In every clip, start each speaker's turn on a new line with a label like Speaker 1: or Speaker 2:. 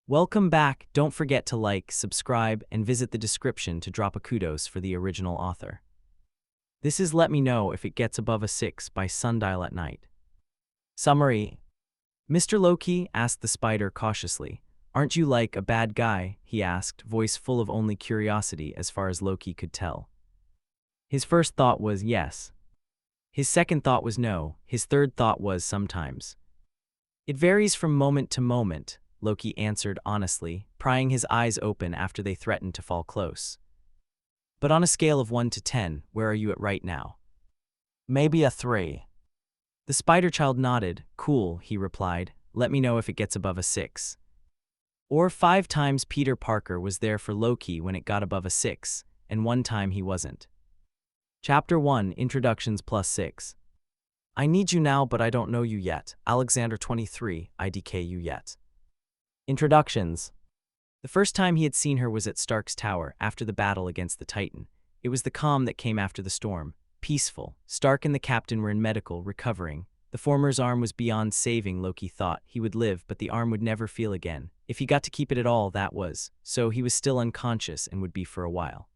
Speaker 1: Welcome back. Don't forget to like, subscribe, and visit the description to drop a kudos for the original author. This is Let Me Know If It Gets Above a 6 by Sundial at Night. Summary. Mr. Loki, asked the spider cautiously. Aren't you like a bad guy? He asked, voice full of only curiosity as far as Loki could tell. His first thought was yes. His second thought was no. His third thought was sometimes. It varies from moment to moment, Loki answered honestly, prying his eyes open after they threatened to fall close. But on a scale of 1 to 10, where are you at right now? Maybe a 3. The spider child nodded. Cool, he replied. Let me know if it gets above a 6. Or 5 times Peter Parker was there for Loki when it got above a 6, and 1 time he wasn't. Chapter 1, Introductions +6. I need you now, but I don't know you yet. Alexander 23, IDK you yet. Introductions. The first time he had seen her was at Stark's tower, after the battle against the Titan. It was the calm that came after the storm. Peaceful. Stark and the captain were in medical, recovering. The former's arm was beyond saving, Loki thought. He would live, but the arm would never feel again. If he got to keep it at all, that was. So he was still unconscious and would be for a while.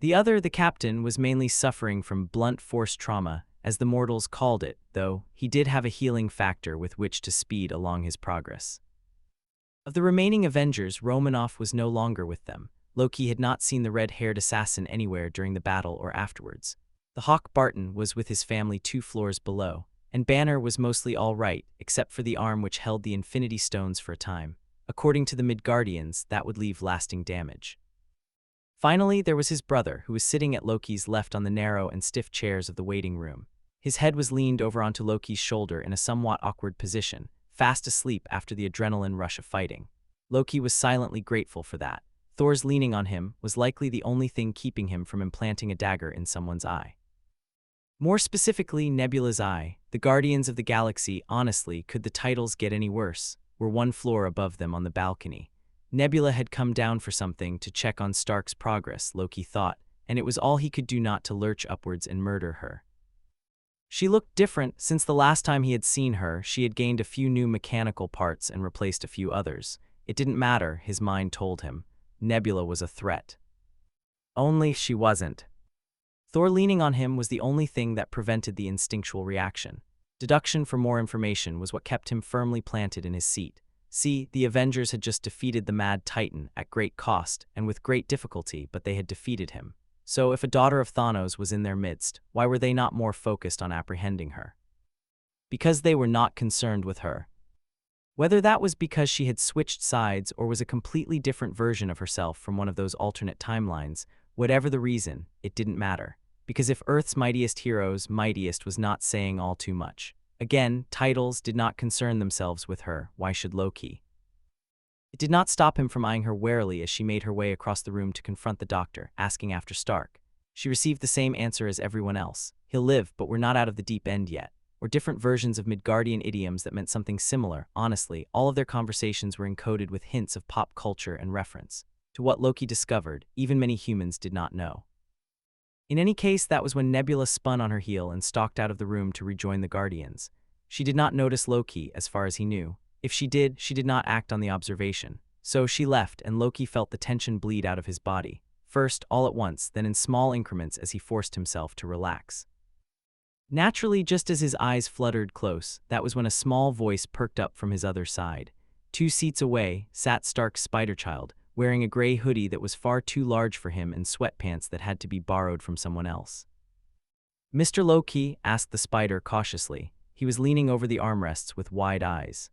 Speaker 1: The other, the captain, was mainly suffering from blunt force trauma, as the mortals called it, though he did have a healing factor with which to speed along his progress. Of the remaining Avengers, Romanoff was no longer with them. Loki had not seen the red-haired assassin anywhere during the battle or afterwards. The Hawk Barton was with his family 2 floors below, and Banner was mostly all right, except for the arm which held the Infinity Stones for a time. According to the Midgardians, that would leave lasting damage. Finally, there was his brother, who was sitting at Loki's left on the narrow and stiff chairs of the waiting room. His head was leaned over onto Loki's shoulder in a somewhat awkward position, fast asleep after the adrenaline rush of fighting. Loki was silently grateful for that. Thor's leaning on him was likely the only thing keeping him from implanting a dagger in someone's eye. More specifically, Nebula's eye. The Guardians of the Galaxy, honestly, could the titles get any worse, were 1 floor above them on the balcony. Nebula had come down for something to check on Stark's progress, Loki thought, and it was all he could do not to lurch upwards and murder her. She looked different. Since the last time he had seen her, she had gained a few new mechanical parts and replaced a few others. It didn't matter, his mind told him. Nebula was a threat. Only she wasn't. Thor leaning on him was the only thing that prevented the instinctual reaction. Deduction for more information was what kept him firmly planted in his seat. See, the Avengers had just defeated the Mad Titan at great cost and with great difficulty, but they had defeated him. So if a daughter of Thanos was in their midst, why were they not more focused on apprehending her? Because they were not concerned with her. Whether that was because she had switched sides or was a completely different version of herself from one of those alternate timelines, whatever the reason, it didn't matter. Because if Earth's mightiest heroes, mightiest was not saying all too much. Again, titles did not concern themselves with her. Why should Loki? It did not stop him from eyeing her warily as she made her way across the room to confront the doctor, asking after Stark. She received the same answer as everyone else. He'll live, but we're not out of the deep end yet. Or different versions of Midgardian idioms that meant something similar. Honestly, all of their conversations were encoded with hints of pop culture and reference to what Loki discovered, even many humans did not know. In any case, that was when Nebula spun on her heel and stalked out of the room to rejoin the Guardians. She did not notice Loki, as far as he knew. If she did not act on the observation. So she left, and Loki felt the tension bleed out of his body. First, all at once, then in small increments as he forced himself to relax. Naturally, just as his eyes fluttered close, that was when a small voice perked up from his other side. 2 seats away sat Stark's spider-child, wearing a gray hoodie that was far too large for him and sweatpants that had to be borrowed from someone else. Mr. Loki, asked the spider cautiously. He was leaning over the armrests with wide eyes.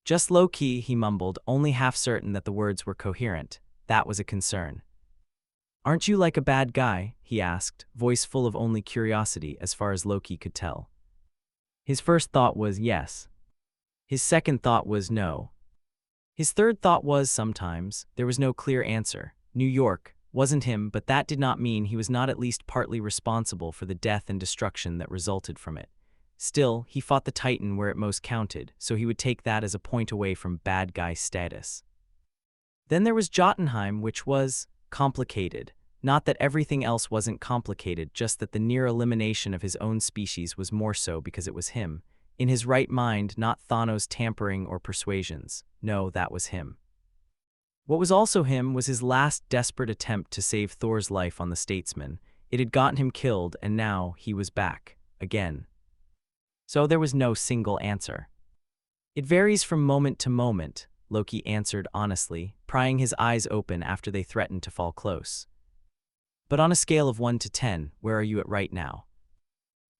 Speaker 1: Just Loki, he mumbled, only half certain that the words were coherent. That was a concern. Aren't you like a bad guy? He asked, voice full of only curiosity as far as Loki could tell. His first thought was yes. His second thought was no. His third thought was sometimes. There was no clear answer. New York wasn't him, but that did not mean he was not at least partly responsible for the death and destruction that resulted from it. Still, he fought the Titan where it most counted, so he would take that as a point away from bad guy status. Then there was Jotunheim, which was complicated. Not that everything else wasn't complicated, just that the near elimination of his own species was more so because it was him. In his right mind, not Thanos' tampering or persuasions. No, that was him. What was also him was his last desperate attempt to save Thor's life on the Statesman. It had gotten him killed, and now he was back. Again. So there was no single answer. It varies from moment to moment, Loki answered honestly, prying his eyes open after they threatened to fall close. But on a scale of 1 to 10, where are you at right now?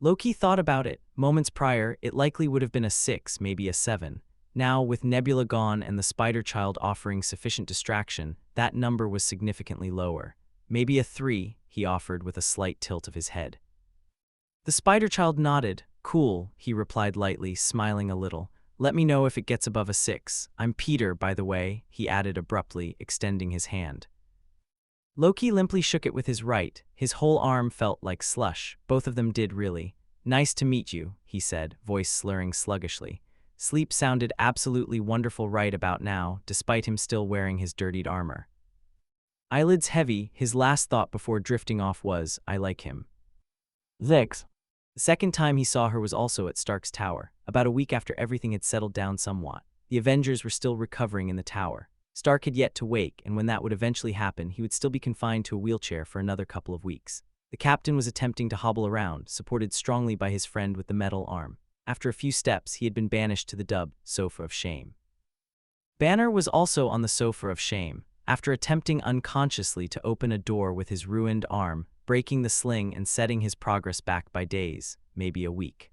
Speaker 1: Loki thought about it. Moments prior, it likely would have been a 6, maybe a 7. Now, with Nebula gone and the Spider Child offering sufficient distraction, that number was significantly lower. Maybe a 3, he offered with a slight tilt of his head. The Spider Child nodded. Cool, he replied lightly, smiling a little. Let me know if it gets above a 6. I'm Peter, by the way, he added abruptly, extending his hand. Loki limply shook it with his right. His whole arm felt like slush. Both of them did, really. Nice to meet you, he said, voice slurring sluggishly. Sleep sounded absolutely wonderful right about now, despite him still wearing his dirtied armor. Eyelids heavy, his last thought before drifting off was, I like him. Zix. The second time he saw her was also at Stark's tower, about a week after everything had settled down somewhat. The Avengers were still recovering in the tower. Stark had yet to wake, and when that would eventually happen, he would still be confined to a wheelchair for another couple of weeks. The captain was attempting to hobble around, supported strongly by his friend with the metal arm. After a few steps, he had been banished to the dubbed sofa of shame. Banner was also on the sofa of shame, after attempting unconsciously to open a door with his ruined arm, breaking the sling and setting his progress back by days, maybe a week.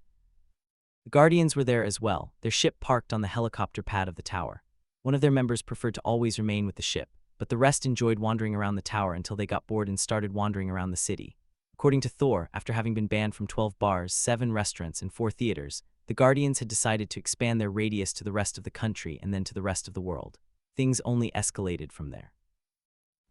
Speaker 1: The Guardians were there as well, their ship parked on the helicopter pad of the tower. One of their members preferred to always remain with the ship, but the rest enjoyed wandering around the tower until they got bored and started wandering around the city. According to Thor, after having been banned from 12 bars, 7 restaurants, and 4 theaters, the Guardians had decided to expand their radius to the rest of the country and then to the rest of the world. Things only escalated from there.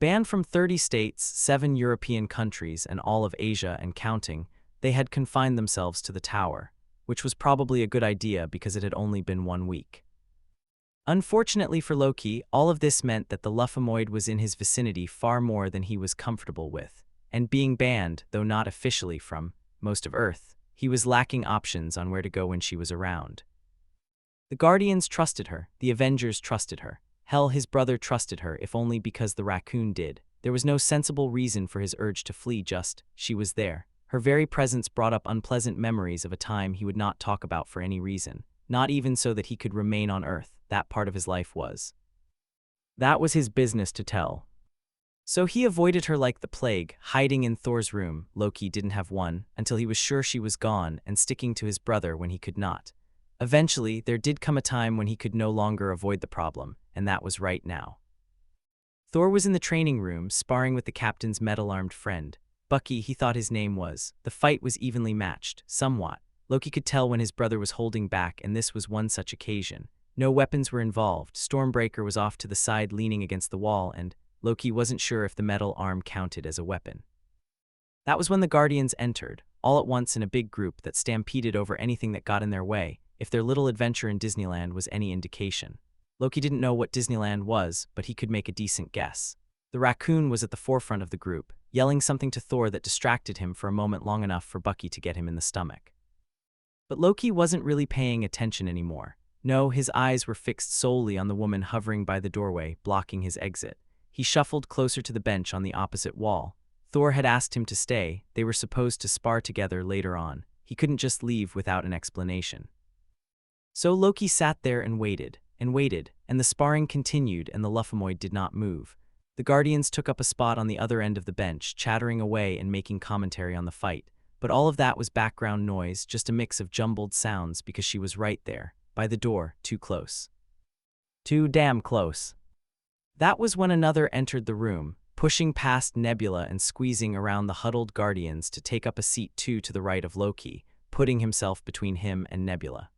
Speaker 1: Banned from 30 states, 7 European countries, and all of Asia and counting, they had confined themselves to the tower, which was probably a good idea because it had only been 1 week. Unfortunately for Loki, all of this meant that the Luffamoid was in his vicinity far more than he was comfortable with, and being banned, though not officially from most of Earth, he was lacking options on where to go when she was around. The Guardians trusted her, the Avengers trusted her. Hell, his brother trusted her, if only because the raccoon did. There was no sensible reason for his urge to flee, just, she was there. Her very presence brought up unpleasant memories of a time he would not talk about for any reason, not even so that he could remain on Earth. That part of his life was. That was his business to tell. So he avoided her like the plague, hiding in Thor's room, Loki didn't have one, until he was sure she was gone, and sticking to his brother when he could not. Eventually, there did come a time when he could no longer avoid the problem, and that was right now. Thor was in the training room, sparring with the captain's metal-armed friend. Bucky, he thought his name was. The fight was evenly matched, somewhat. Loki could tell when his brother was holding back, and this was one such occasion. No weapons were involved. Stormbreaker was off to the side leaning against the wall, and Loki wasn't sure if the metal arm counted as a weapon. That was when the Guardians entered, all at once in a big group that stampeded over anything that got in their way, if their little adventure in Disneyland was any indication. Loki didn't know what Disneyland was, but he could make a decent guess. The raccoon was at the forefront of the group, yelling something to Thor that distracted him for a moment long enough for Bucky to get him in the stomach. But Loki wasn't really paying attention anymore. No, his eyes were fixed solely on the woman hovering by the doorway, blocking his exit. He shuffled closer to the bench on the opposite wall. Thor had asked him to stay. They were supposed to spar together later on. He couldn't just leave without an explanation. So Loki sat there and waited, and the sparring continued and the Luffamoid did not move. The Guardians took up a spot on the other end of the bench, chattering away and making commentary on the fight. But all of that was background noise, just a mix of jumbled sounds because she was right there. By the door, too close. Too damn close. That was when another entered the room, pushing past Nebula and squeezing around the huddled Guardians to take up a seat to the right of Loki, putting himself between him and Nebula.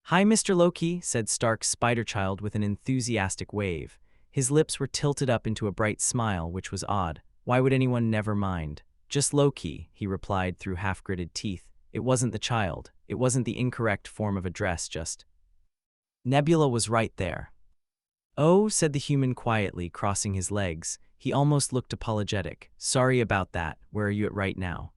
Speaker 1: "Hi, Mr. Loki," said Stark's Spider-Child with an enthusiastic wave. His lips were tilted up into a bright smile, which was odd. Why would anyone never mind? "Just Loki," he replied through half-gritted teeth. It wasn't the child. It wasn't the incorrect form of address, just. Nebula was right there. "Oh," said the human quietly, crossing his legs. He almost looked apologetic. "Sorry about that. Where are you at right now?"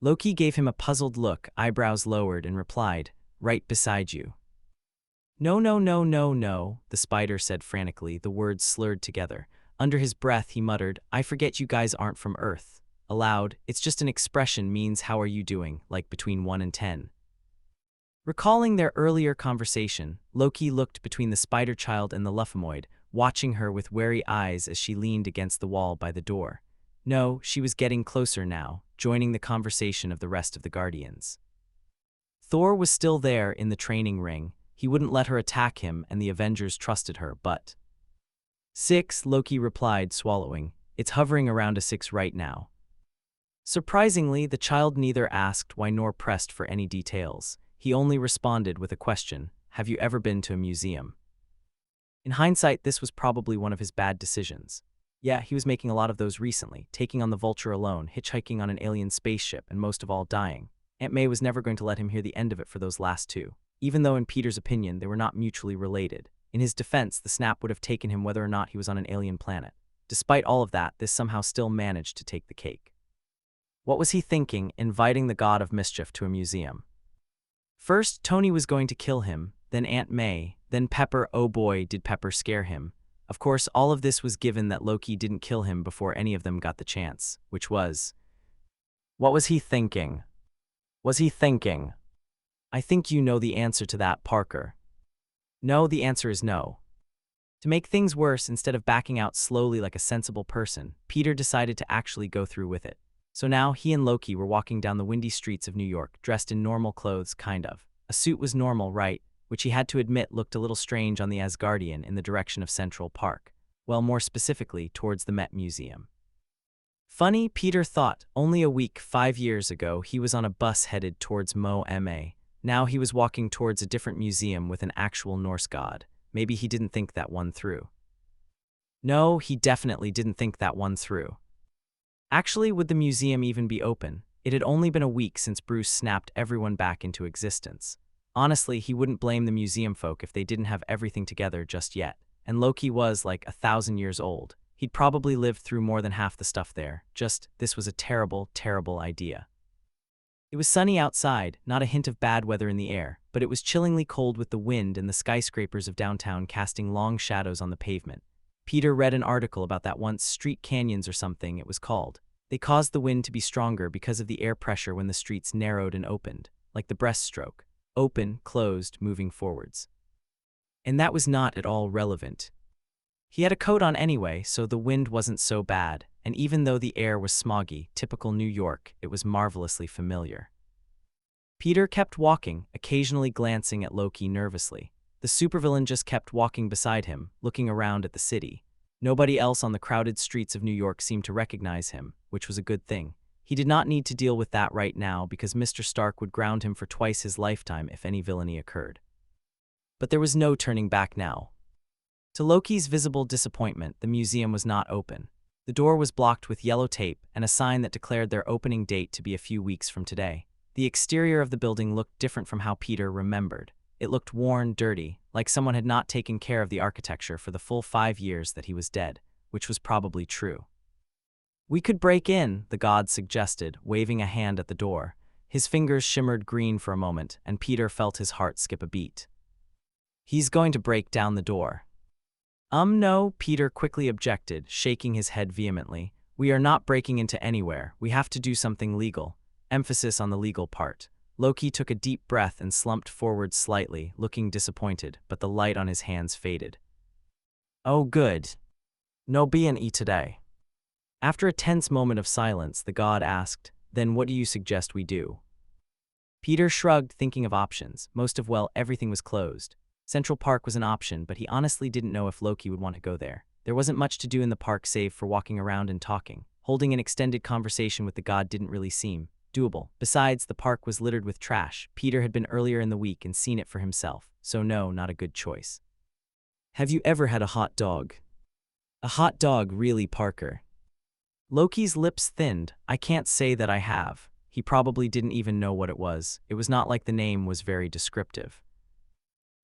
Speaker 1: Loki gave him a puzzled look, eyebrows lowered, and replied, "Right beside you." "No, no, no, no, no," the spider said frantically, the words slurred together. Under his breath, he muttered, "I forget you guys aren't from Earth." Aloud, "It's just an expression, means how are you doing, like between 1 and 10. Recalling their earlier conversation, Loki looked between the spider child and the Luphamoid, watching her with wary eyes as she leaned against the wall by the door. No, she was getting closer now, joining the conversation of the rest of the Guardians. Thor was still there in the training ring. He wouldn't let her attack him, and the Avengers trusted her, but... 6, Loki replied, swallowing. "It's hovering around a 6 right now." Surprisingly, the child neither asked why nor pressed for any details. He only responded with a question, "Have you ever been to a museum?" In hindsight, this was probably one of his bad decisions. Yeah, he was making a lot of those recently, taking on the Vulture alone, hitchhiking on an alien spaceship, and most of all, dying. Aunt May was never going to let him hear the end of it for those last 2, even though in Peter's opinion they were not mutually related. In his defense, the snap would have taken him whether or not he was on an alien planet. Despite all of that, this somehow still managed to take the cake. What was he thinking, inviting the god of mischief to a museum? First, Tony was going to kill him, then Aunt May, then Pepper. Oh boy, did Pepper scare him. Of course, all of this was given that Loki didn't kill him before any of them got the chance, which was... What was he thinking? Was he thinking? I think you know the answer to that, Parker. No, the answer is no. To make things worse, instead of backing out slowly like a sensible person, Peter decided to actually go through with it. So now he and Loki were walking down the windy streets of New York, dressed in normal clothes, kind of. A suit was normal, right? Which he had to admit looked a little strange on the Asgardian in the direction of Central Park. Well, more specifically, towards the Met Museum. Funny, Peter thought, only a week, 5 years ago, he was on a bus headed towards MoMA. Now he was walking towards a different museum with an actual Norse god. Maybe he didn't think that one through. No, he definitely didn't think that one through. Actually, would the museum even be open? It had only been a week since Bruce snapped everyone back into existence. Honestly, he wouldn't blame the museum folk if they didn't have everything together just yet. And Loki was like 1,000 years old. He'd probably lived through more than half the stuff there. Just, this was a terrible, terrible idea. It was sunny outside, not a hint of bad weather in the air, but it was chillingly cold with the wind and the skyscrapers of downtown casting long shadows on the pavement. Peter read an article about that once, street canyons or something it was called. They caused the wind to be stronger because of the air pressure when the streets narrowed and opened, like the breaststroke. Open, closed, moving forwards. And that was not at all relevant. He had a coat on anyway, so the wind wasn't so bad, and even though the air was smoggy, typical New York, it was marvelously familiar. Peter kept walking, occasionally glancing at Loki nervously. The supervillain just kept walking beside him, looking around at the city. Nobody else on the crowded streets of New York seemed to recognize him, which was a good thing. He did not need to deal with that right now because Mr. Stark would ground him for twice his lifetime if any villainy occurred. But there was no turning back now. To Loki's visible disappointment, the museum was not open. The door was blocked with yellow tape and a sign that declared their opening date to be a few weeks from today. The exterior of the building looked different from how Peter remembered. It looked worn, dirty, like someone had not taken care of the architecture for the full 5 years that he was dead, which was probably true. "We could break in," the god suggested, waving a hand at the door. His fingers shimmered green for a moment, and Peter felt his heart skip a beat. "He's going to break down the door." No," Peter quickly objected, shaking his head vehemently. "We are not breaking into anywhere. We have to do something legal." Emphasis on the legal part. Loki took a deep breath and slumped forward slightly, looking disappointed, but the light on his hands faded. "Oh good. No B&E today." After a tense moment of silence, the god asked, "Then what do you suggest we do?" Peter shrugged, thinking of options. Most of, well, everything was closed. Central Park was an option, but he honestly didn't know if Loki would want to go there. There wasn't much to do in the park save for walking around and talking. Holding an extended conversation with the god didn't really seem doable. Besides, the park was littered with trash. Peter had been earlier in the week and seen it for himself, so no, not a good choice. "Have you ever had a hot dog?" "A hot dog, really, Parker?" Loki's lips thinned. "I can't say that I have." He probably didn't even know what it was. It was not like the name was very descriptive.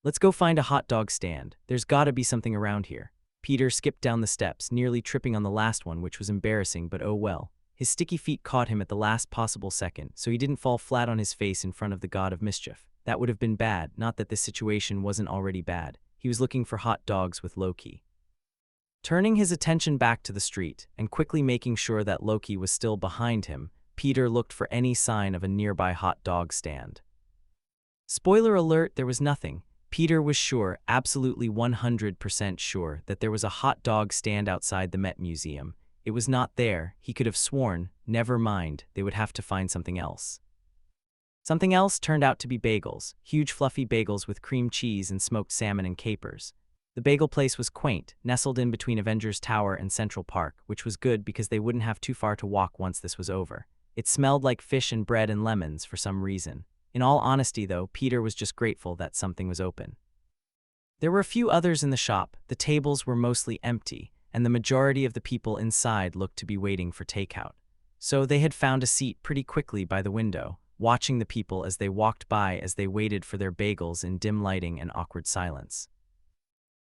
Speaker 1: "Let's go find a hot dog stand. There's gotta be something around here." Peter skipped down the steps, nearly tripping on the last one, which was embarrassing, but oh well. His sticky feet caught him at the last possible second, so he didn't fall flat on his face in front of the god of mischief. That would have been bad, not that this situation wasn't already bad. He was looking for hot dogs with Loki. Turning his attention back to the street, and quickly making sure that Loki was still behind him, Peter looked for any sign of a nearby hot dog stand. Spoiler alert, there was nothing. Peter was sure, absolutely 100% sure, that there was a hot dog stand outside the Met Museum. It was not there, he could have sworn. Never mind, they would have to find something else. Something else turned out to be bagels, huge fluffy bagels with cream cheese and smoked salmon and capers. The bagel place was quaint, nestled in between Avengers Tower and Central Park, which was good because they wouldn't have too far to walk once this was over. It smelled like fish and bread and lemons for some reason. In all honesty, though, Peter was just grateful that something was open. There were a few others in the shop. The tables were mostly empty, and the majority of the people inside looked to be waiting for takeout. So they had found a seat pretty quickly by the window, watching the people as they walked by as they waited for their bagels in dim lighting and awkward silence.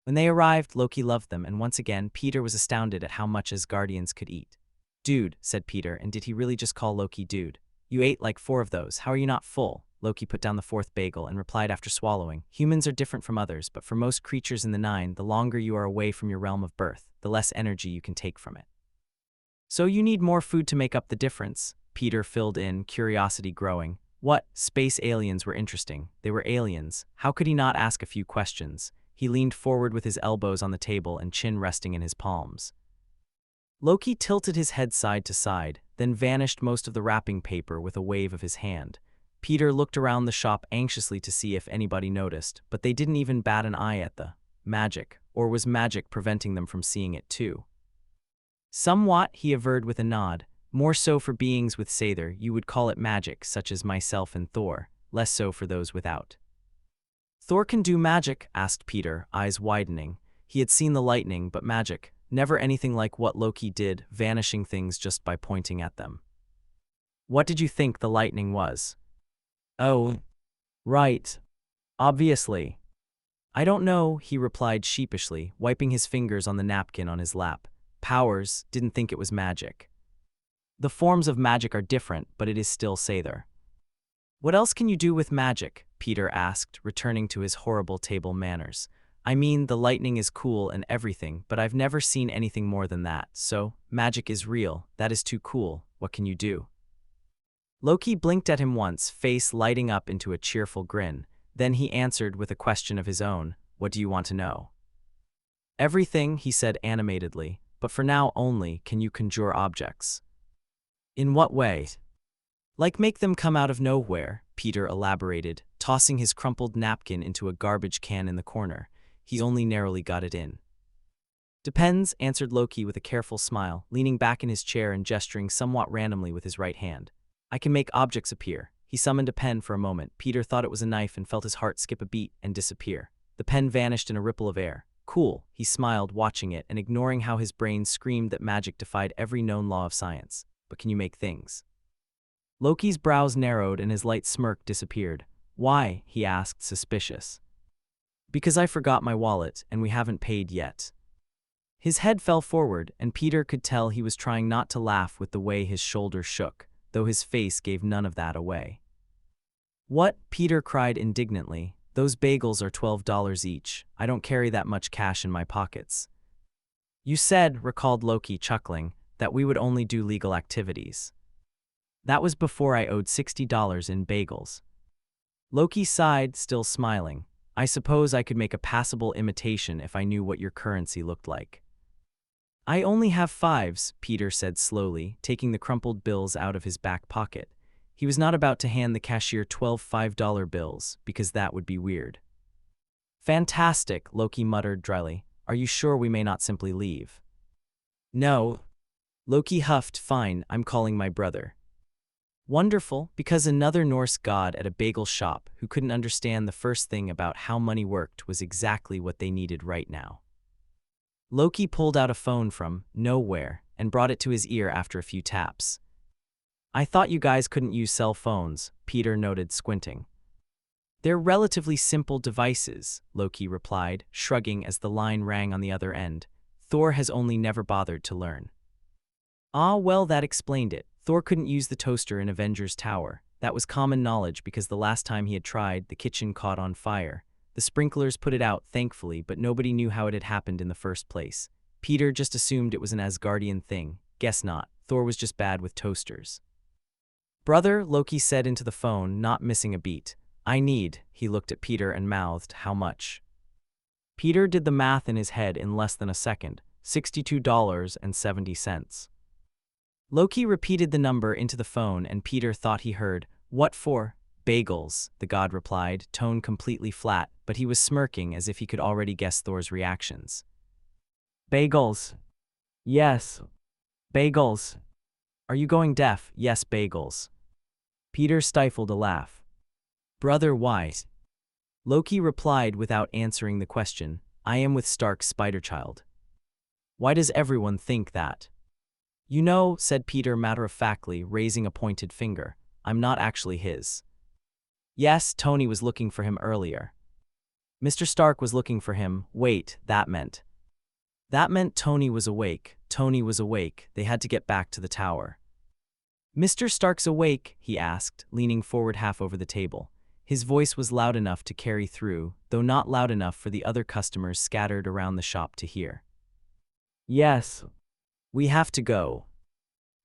Speaker 1: When they arrived, Loki loved them, and once again, Peter was astounded at how much Asgardians could eat. "Dude," said Peter, and did he really just call Loki dude? "You ate like 4 of those, how are you not full?" Loki put down the 4th bagel and replied after swallowing, "Humans are different from others, but for most creatures in the Nine, the longer you are away from your realm of birth, the less energy you can take from it. So you need more food to make up the difference," Peter filled in, curiosity growing. What? Space aliens were interesting. They were aliens. How could he not ask a few questions? He leaned forward with his elbows on the table and chin resting in his palms. Loki tilted his head side to side, then vanished most of the wrapping paper with a wave of his hand. Peter looked around the shop anxiously to see if anybody noticed, but they didn't even bat an eye at the magic, or was magic preventing them from seeing it too? "Somewhat," he averred with a nod. "More so for beings with Sather, you would call it magic, such as myself and Thor, less so for those without." "Thor can do magic?" asked Peter, eyes widening. He had seen the lightning, but magic, never anything like what Loki did, vanishing things just by pointing at them. "What did you think the lightning was?" "Oh, right. Obviously." "I don't know," he replied sheepishly, wiping his fingers on the napkin on his lap. "Powers, didn't think it was magic. The forms of magic are different, but it is still Sather." "What else can you do with magic?" Peter asked, returning to his horrible table manners. "I mean, the lightning is cool and everything, but I've never seen anything more than that, so, magic is real, that is too cool, what can you do?" Loki blinked at him once, face lighting up into a cheerful grin. Then he answered with a question of his own, "What do you want to know?" "Everything," he said animatedly, "but for now only, can you conjure objects?" "In what way?" "Like make them come out of nowhere," Peter elaborated, tossing his crumpled napkin into a garbage can in the corner. He only narrowly got it in. "Depends," answered Loki with a careful smile, leaning back in his chair and gesturing somewhat randomly with his right hand. "I can make objects appear." He summoned a pen for a moment. Peter thought it was a knife and felt his heart skip a beat and disappear. The pen vanished in a ripple of air. "Cool," he smiled, watching it and ignoring how his brain screamed that magic defied every known law of science. "But can you make things?" Loki's brows narrowed and his light smirk disappeared. "Why?" he asked, suspicious. "Because I forgot my wallet, and we haven't paid yet." His head fell forward, and Peter could tell he was trying not to laugh with the way his shoulders shook, though his face gave none of that away. "What?" Peter cried indignantly. "Those bagels are $12 each. I don't carry that much cash in my pockets." "You said," recalled Loki, chuckling, "that we would only do legal activities." "That was before I owed $60 in bagels." Loki sighed, still smiling. "I suppose I could make a passable imitation if I knew what your currency looked like." "I only have 5s, Peter said slowly, taking the crumpled bills out of his back pocket. He was not about to hand the cashier 12 $5 bills, because that would be weird. "Fantastic," Loki muttered dryly. "Are you sure we may not simply leave?" "No." Loki huffed. "Fine, I'm calling my brother." "Wonderful," because another Norse god at a bagel shop who couldn't understand the first thing about how money worked was exactly what they needed right now. Loki pulled out a phone from nowhere and brought it to his ear after a few taps. "I thought you guys couldn't use cell phones," Peter noted, squinting. "They're relatively simple devices," Loki replied, shrugging as the line rang on the other end. "Thor has only never bothered to learn." "Ah, well, that explained it," Thor couldn't use the toaster in Avengers Tower. That was common knowledge because the last time he had tried, the kitchen caught on fire. The sprinklers put it out, thankfully, but nobody knew how it had happened in the first place. Peter just assumed it was an Asgardian thing. Guess not. Thor was just bad with toasters. "Brother," Loki said into the phone, not missing a beat. "I need," he looked at Peter and mouthed, "How much?" Peter did the math in his head in less than a second. $62.70. Loki repeated the number into the phone and Peter thought he heard, "What for?" "Bagels," the god replied, tone completely flat, but he was smirking as if he could already guess Thor's reactions. "Bagels. Yes. Bagels. Are you going deaf?" "Yes, bagels." Peter stifled a laugh. "Brother, why?" Loki replied without answering the question, "I am with Stark's Spider-Child." "Why does everyone think that?" "You know," said Peter matter-of-factly, raising a pointed finger, "I'm not actually his." "Yes, Tony was looking for him earlier." "Mr. Stark was looking for him." "Wait, that meant Tony was awake. Tony was awake. They had to get back to the tower." "Mr. Stark's awake?" he asked, leaning forward half over the table. His voice was loud enough to carry through, though not loud enough for the other customers scattered around the shop to hear. "Yes. We have to go."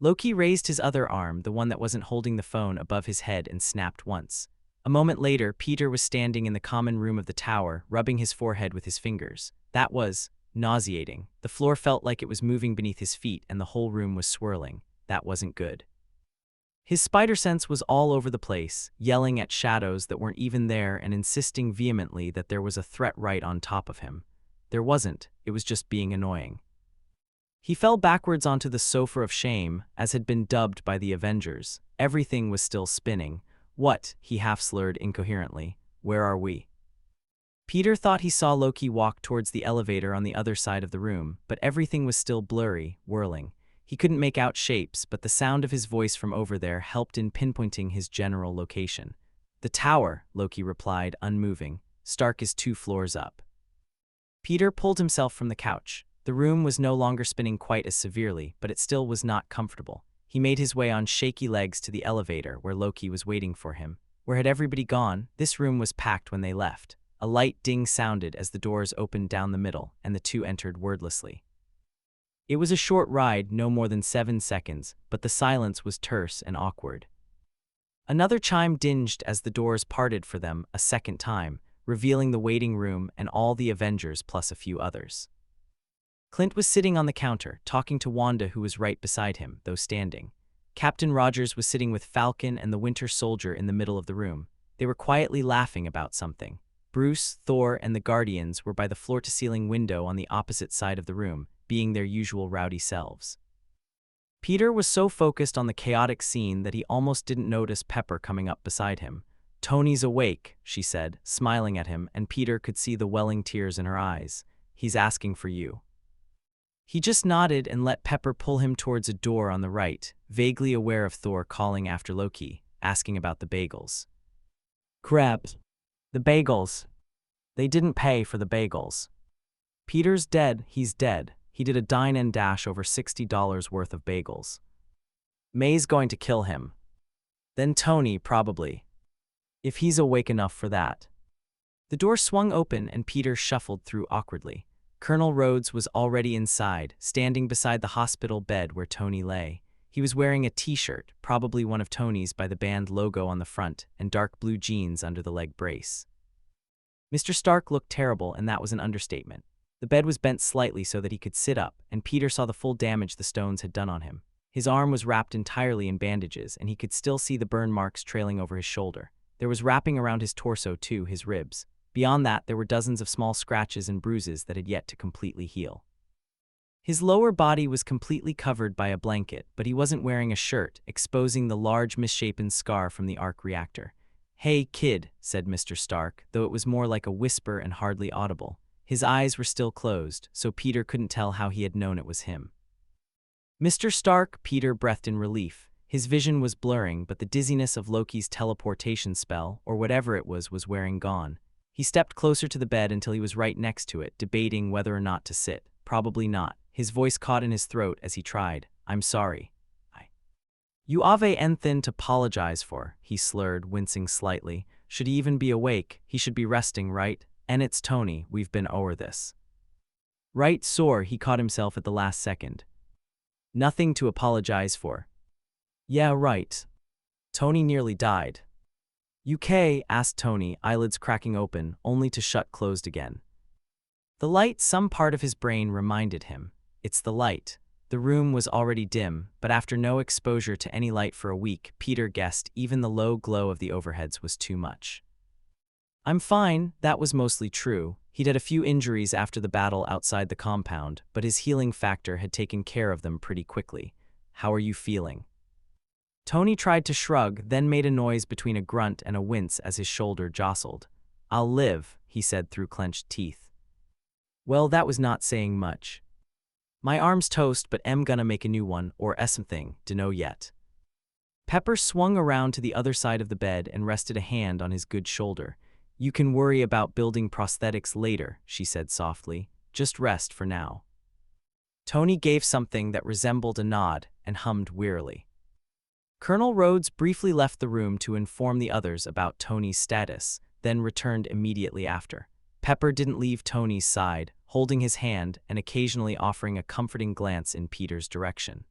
Speaker 1: Loki raised his other arm, the one that wasn't holding the phone, above his head and snapped once. A moment later, Peter was standing in the common room of the tower, rubbing his forehead with his fingers. That was nauseating. The floor felt like it was moving beneath his feet and the whole room was swirling. That wasn't good. His spider sense was all over the place, yelling at shadows that weren't even there and insisting vehemently that there was a threat right on top of him. There wasn't, it was just being annoying. He fell backwards onto the sofa of shame, as had been dubbed by the Avengers. Everything was still spinning. "What?" he half-slurred incoherently. "Where are we?" Peter thought he saw Loki walk towards the elevator on the other side of the room, but everything was still blurry, whirling. He couldn't make out shapes, but the sound of his voice from over there helped in pinpointing his general location. "The tower," Loki replied, unmoving. "Stark is 2 floors up." Peter pulled himself from the couch. The room was no longer spinning quite as severely, but it still was not comfortable. He made his way on shaky legs to the elevator where Loki was waiting for him. Where had everybody gone? This room was packed when they left. A light ding sounded as the doors opened down the middle, and the two entered wordlessly. It was a short ride, no more than 7 seconds, but the silence was terse and awkward. Another chime dinged as the doors parted for them a second time, revealing the waiting room and all the Avengers plus a few others. Clint was sitting on the counter, talking to Wanda, who was right beside him, though standing. Captain Rogers was sitting with Falcon and the Winter Soldier in the middle of the room. They were quietly laughing about something. Bruce, Thor, and the Guardians were by the floor-to-ceiling window on the opposite side of the room, being their usual rowdy selves. Peter was so focused on the chaotic scene that he almost didn't notice Pepper coming up beside him. "Tony's awake," she said, smiling at him, and Peter could see the welling tears in her eyes. "He's asking for you." He just nodded and let Pepper pull him towards a door on the right, vaguely aware of Thor calling after Loki, asking about the bagels. "Crabs. The bagels. They didn't pay for the bagels." "Peter's dead, he's dead. He did a dine and dash over $60 worth of bagels. May's going to kill him. Then Tony, probably. If he's awake enough for that." The door swung open and Peter shuffled through awkwardly. Colonel Rhodes was already inside, standing beside the hospital bed where Tony lay. He was wearing a t-shirt, probably one of Tony's by the band logo on the front, and dark blue jeans under the leg brace. Mr. Stark looked terrible, and that was an understatement. The bed was bent slightly so that he could sit up, and Peter saw the full damage the stones had done on him. His arm was wrapped entirely in bandages, and he could still see the burn marks trailing over his shoulder. There was wrapping around his torso too, his ribs. Beyond that, there were dozens of small scratches and bruises that had yet to completely heal. His lower body was completely covered by a blanket, but he wasn't wearing a shirt, exposing the large misshapen scar from the arc reactor. "Hey, kid," said Mr. Stark, though it was more like a whisper and hardly audible. His eyes were still closed, so Peter couldn't tell how he had known it was him. "Mr. Stark," Peter breathed in relief. His vision was blurring, but the dizziness of Loki's teleportation spell, or whatever it was wearing gone. He stepped closer to the bed until he was right next to it, debating whether or not to sit. Probably not. His voice caught in his throat as he tried. "I'm sorry. You have anything to apologize for, he slurred, wincing slightly. Should he even be awake? He should be resting, right? And it's Tony, we've been over this. Right, sore, he caught himself at the last second. Nothing to apologize for. Yeah, right. Tony nearly died. UK? Asked Tony, eyelids cracking open, only to shut closed again. The light, some part of his brain reminded him. It's the light. The room was already dim, but after no exposure to any light for a week, Peter guessed even the low glow of the overheads was too much. I'm fine, that was mostly true. He'd had a few injuries after the battle outside the compound, but his healing factor had taken care of them pretty quickly. How are you feeling? Tony tried to shrug, then made a noise between a grunt and a wince as his shoulder jostled. I'll live, he said through clenched teeth. Well, that was not saying much. My arm's toast, but I'm gonna make a new one, or something, dunno yet. Pepper swung around to the other side of the bed and rested a hand on his good shoulder. You can worry about building prosthetics later, she said softly. Just rest for now. Tony gave something that resembled a nod and hummed wearily. Colonel Rhodes briefly left the room to inform the others about Tony's status, then returned immediately after. Pepper didn't leave Tony's side, holding his hand and occasionally offering a comforting glance in Peter's direction.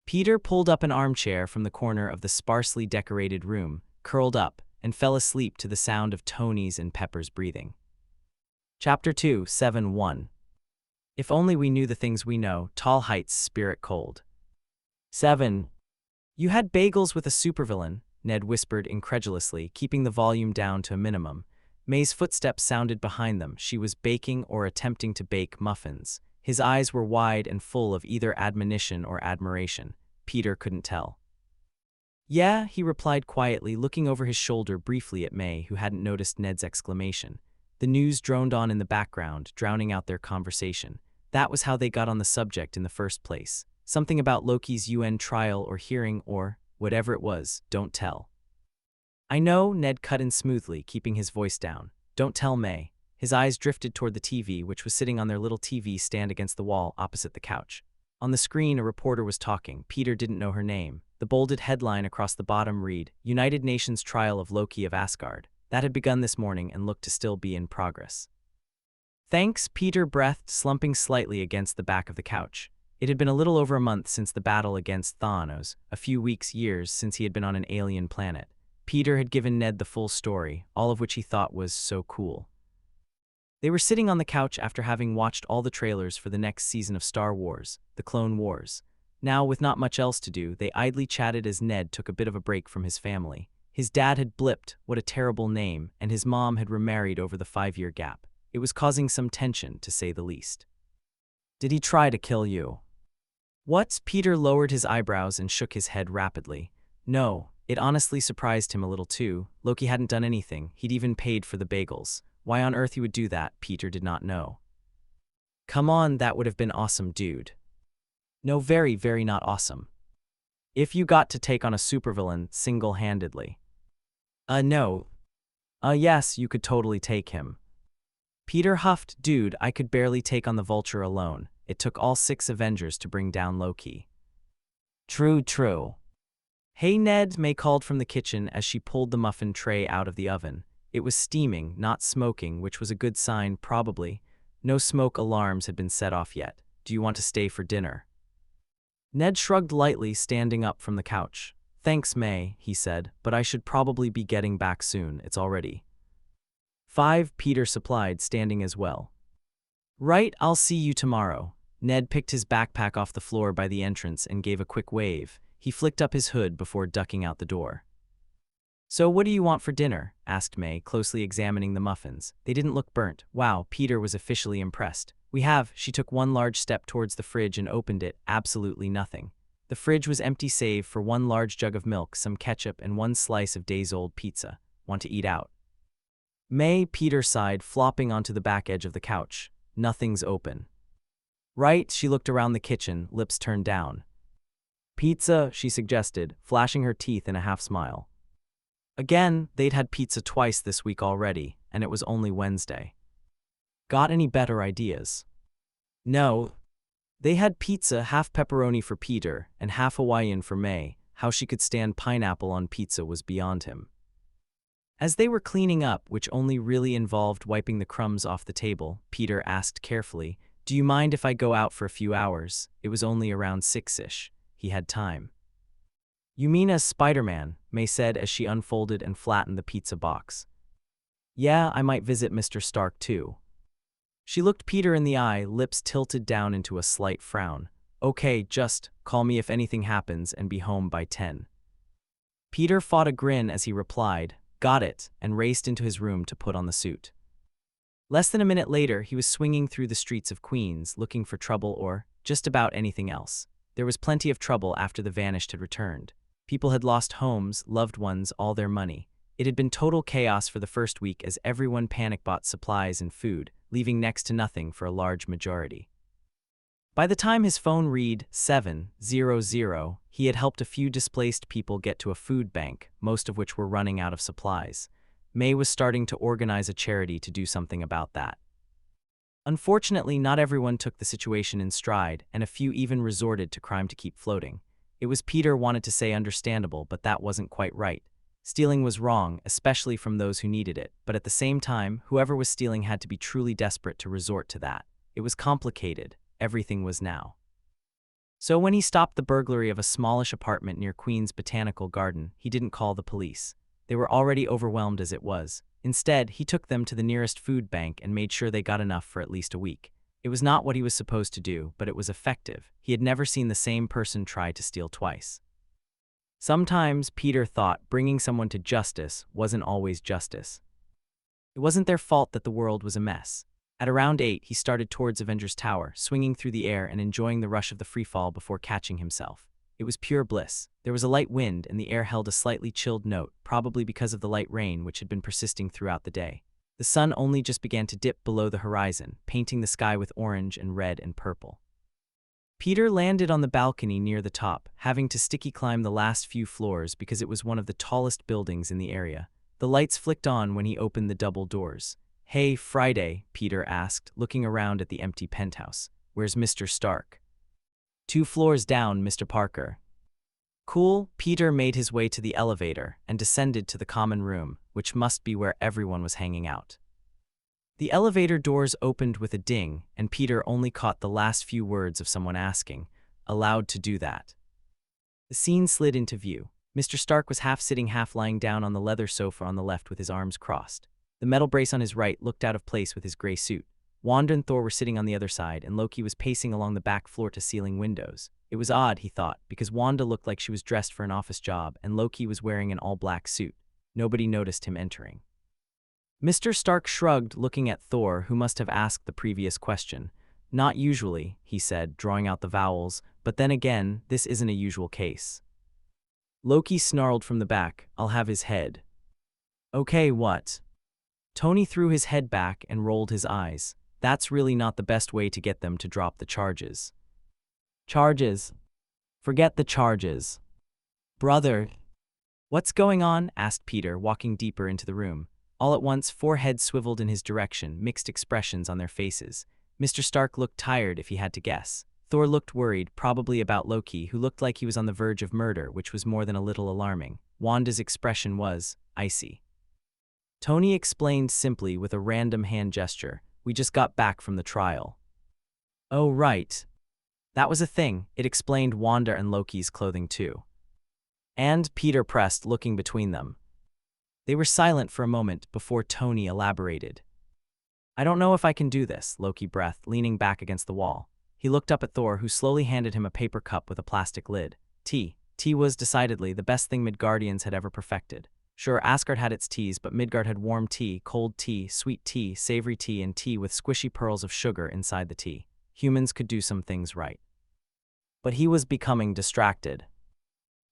Speaker 1: Peter pulled up an armchair from the corner of the sparsely decorated room, curled up, and fell asleep to the sound of Tony's and Pepper's breathing. Chapter 2, 7-1. If only we knew the things we know, Tall Heights Spirit Cold. 7. You had bagels with a supervillain, Ned whispered incredulously, keeping the volume down to a minimum. May's footsteps sounded behind them. She was baking or attempting to bake muffins. His eyes were wide and full of either admonition or admiration. Peter couldn't tell. Yeah, he replied quietly, looking over his shoulder briefly at May, who hadn't noticed Ned's exclamation. The news droned on in the background, drowning out their conversation. That was how they got on the subject in the first place. Something about Loki's UN trial or hearing or, whatever it was, don't tell. I know, Ned cut in smoothly, keeping his voice down. Don't tell May. His eyes drifted toward the TV, which was sitting on their little TV stand against the wall opposite the couch. On the screen, a reporter was talking. Peter didn't know her name. The bolded headline across the bottom read, United Nations Trial of Loki of Asgard. That had begun this morning and looked to still be in progress. Thanks, Peter breathed, slumping slightly against the back of the couch. It had been a little over a month since the battle against Thanos, a few weeks, years since he had been on an alien planet. Peter had given Ned the full story, all of which he thought was so cool. They were sitting on the couch after having watched all the trailers for the next season of Star Wars, The Clone Wars. Now, with not much else to do, they idly chatted as Ned took a bit of a break from his family. His dad had blipped, what a terrible name, and his mom had remarried over the 5-year gap. It was causing some tension, to say the least. Did he try to kill you? What? Peter lowered his eyebrows and shook his head rapidly. No. It honestly surprised him a little too. Loki hadn't done anything. He'd even paid for the bagels. Why on earth he would do that, Peter did not know. Come on, that would have been awesome, dude. No, very, very not awesome. If you got to take on a supervillain single-handedly. No. Yes, you could totally take him. Peter huffed, dude, I could barely take on the Vulture alone. It took all 6 Avengers to bring down Loki. True. Hey Ned, May called from the kitchen as she pulled the muffin tray out of the oven. It was steaming, not smoking, which was a good sign, probably. No smoke alarms had been set off yet. Do you want to stay for dinner? Ned shrugged lightly, standing up from the couch. Thanks, May, he said, but I should probably be getting back soon. It's already 5, Peter supplied, standing as well. Right, I'll see you tomorrow. Ned picked his backpack off the floor by the entrance and gave a quick wave. He flicked up his hood before ducking out the door. So what do you want for dinner? Asked May, closely examining the muffins. They didn't look burnt. Wow, Peter was officially impressed. She took one large step towards the fridge and opened it. Absolutely nothing. The fridge was empty save for one large jug of milk, some ketchup, and one slice of days-old pizza. Want to eat out? May, Peter sighed, flopping onto the back edge of the couch. Nothing's open. Right, she looked around the kitchen, lips turned down. Pizza, she suggested, flashing her teeth in a half-smile. Again, they'd had pizza twice this week already, and it was only Wednesday. Got any better ideas? No. They had pizza, half pepperoni for Peter and half Hawaiian for May. How she could stand pineapple on pizza was beyond him. As they were cleaning up, which only really involved wiping the crumbs off the table, Peter asked carefully, "Do you mind if I go out for a few hours?" It was only around 6-ish. He had time. "You mean as Spider-Man," May said as she unfolded and flattened the pizza box. "Yeah, I might visit Mr. Stark too." She looked Peter in the eye, lips tilted down into a slight frown. "Okay, just call me if anything happens and be home by 10. Peter fought a grin as he replied, "Got it," and raced into his room to put on the suit. Less than a minute later, he was swinging through the streets of Queens, looking for trouble or just about anything else. There was plenty of trouble after the Vanished had returned. People had lost homes, loved ones, all their money. It had been total chaos for the first week as everyone panic bought supplies and food, leaving next to nothing for a large majority. By the time his phone read 700, he had helped a few displaced people get to a food bank, most of which were running out of supplies. May was starting to organize a charity to do something about that. Unfortunately, not everyone took the situation in stride, and a few even resorted to crime to keep floating. It was Peter wanted to say understandable, but that wasn't quite right. Stealing was wrong, especially from those who needed it, but at the same time, whoever was stealing had to be truly desperate to resort to that. It was complicated. Everything was now. So when he stopped the burglary of a smallish apartment near Queen's Botanical Garden, he didn't call the police. They were already overwhelmed as it was. Instead, he took them to the nearest food bank and made sure they got enough for at least a week. It was not what he was supposed to do, but it was effective. He had never seen the same person try to steal twice. Sometimes, Peter thought, bringing someone to justice wasn't always justice. It wasn't their fault that the world was a mess. At around 8, he started towards Avengers Tower, swinging through the air and enjoying the rush of the freefall before catching himself. It was pure bliss. There was a light wind, and the air held a slightly chilled note, probably because of the light rain which had been persisting throughout the day. The sun only just began to dip below the horizon, painting the sky with orange and red and purple. Peter landed on the balcony near the top, having to sticky climb the last few floors because it was one of the tallest buildings in the area. The lights flicked on when he opened the double doors. "Hey, Friday," Peter asked, looking around at the empty penthouse. "Where's Mr. Stark?" "2 floors down, Mr. Parker." Cool. Peter made his way to the elevator and descended to the common room, which must be where everyone was hanging out. The elevator doors opened with a ding, and Peter only caught the last few words of someone asking, "Allowed to do that?" The scene slid into view. Mr. Stark was half sitting, half lying down on the leather sofa on the left with his arms crossed. The metal brace on his right looked out of place with his gray suit. Wanda and Thor were sitting on the other side, and Loki was pacing along the back floor-to-ceiling windows. It was odd, he thought, because Wanda looked like she was dressed for an office job, and Loki was wearing an all-black suit. Nobody noticed him entering. Mr. Stark shrugged, looking at Thor, who must have asked the previous question. "Not usually," he said, drawing out the vowels, "but then again, this isn't a usual case." Loki snarled from the back, "I'll have his head." "Okay, what?" Tony threw his head back and rolled his eyes. "That's really not the best way to get them to drop the charges." "Charges? Forget the charges. Brother." "What's going on?" asked Peter, walking deeper into the room. All at once, 4 heads swiveled in his direction, mixed expressions on their faces. Mr. Stark looked tired, if he had to guess. Thor looked worried, probably about Loki, who looked like he was on the verge of murder, which was more than a little alarming. Wanda's expression was icy. Tony explained simply with a random hand gesture, "We just got back from the trial." "Oh, right. That was a thing." It explained Wanda and Loki's clothing too. And Peter pressed, looking between them. They were silent for a moment before Tony elaborated. "I don't know if I can do this," Loki breathed, leaning back against the wall. He looked up at Thor, who slowly handed him a paper cup with a plastic lid. Tea. Tea was, decidedly, the best thing Midgardians had ever perfected. Sure, Asgard had its teas, but Midgard had warm tea, cold tea, sweet tea, savory tea, and tea with squishy pearls of sugar inside the tea. Humans could do some things right. But he was becoming distracted.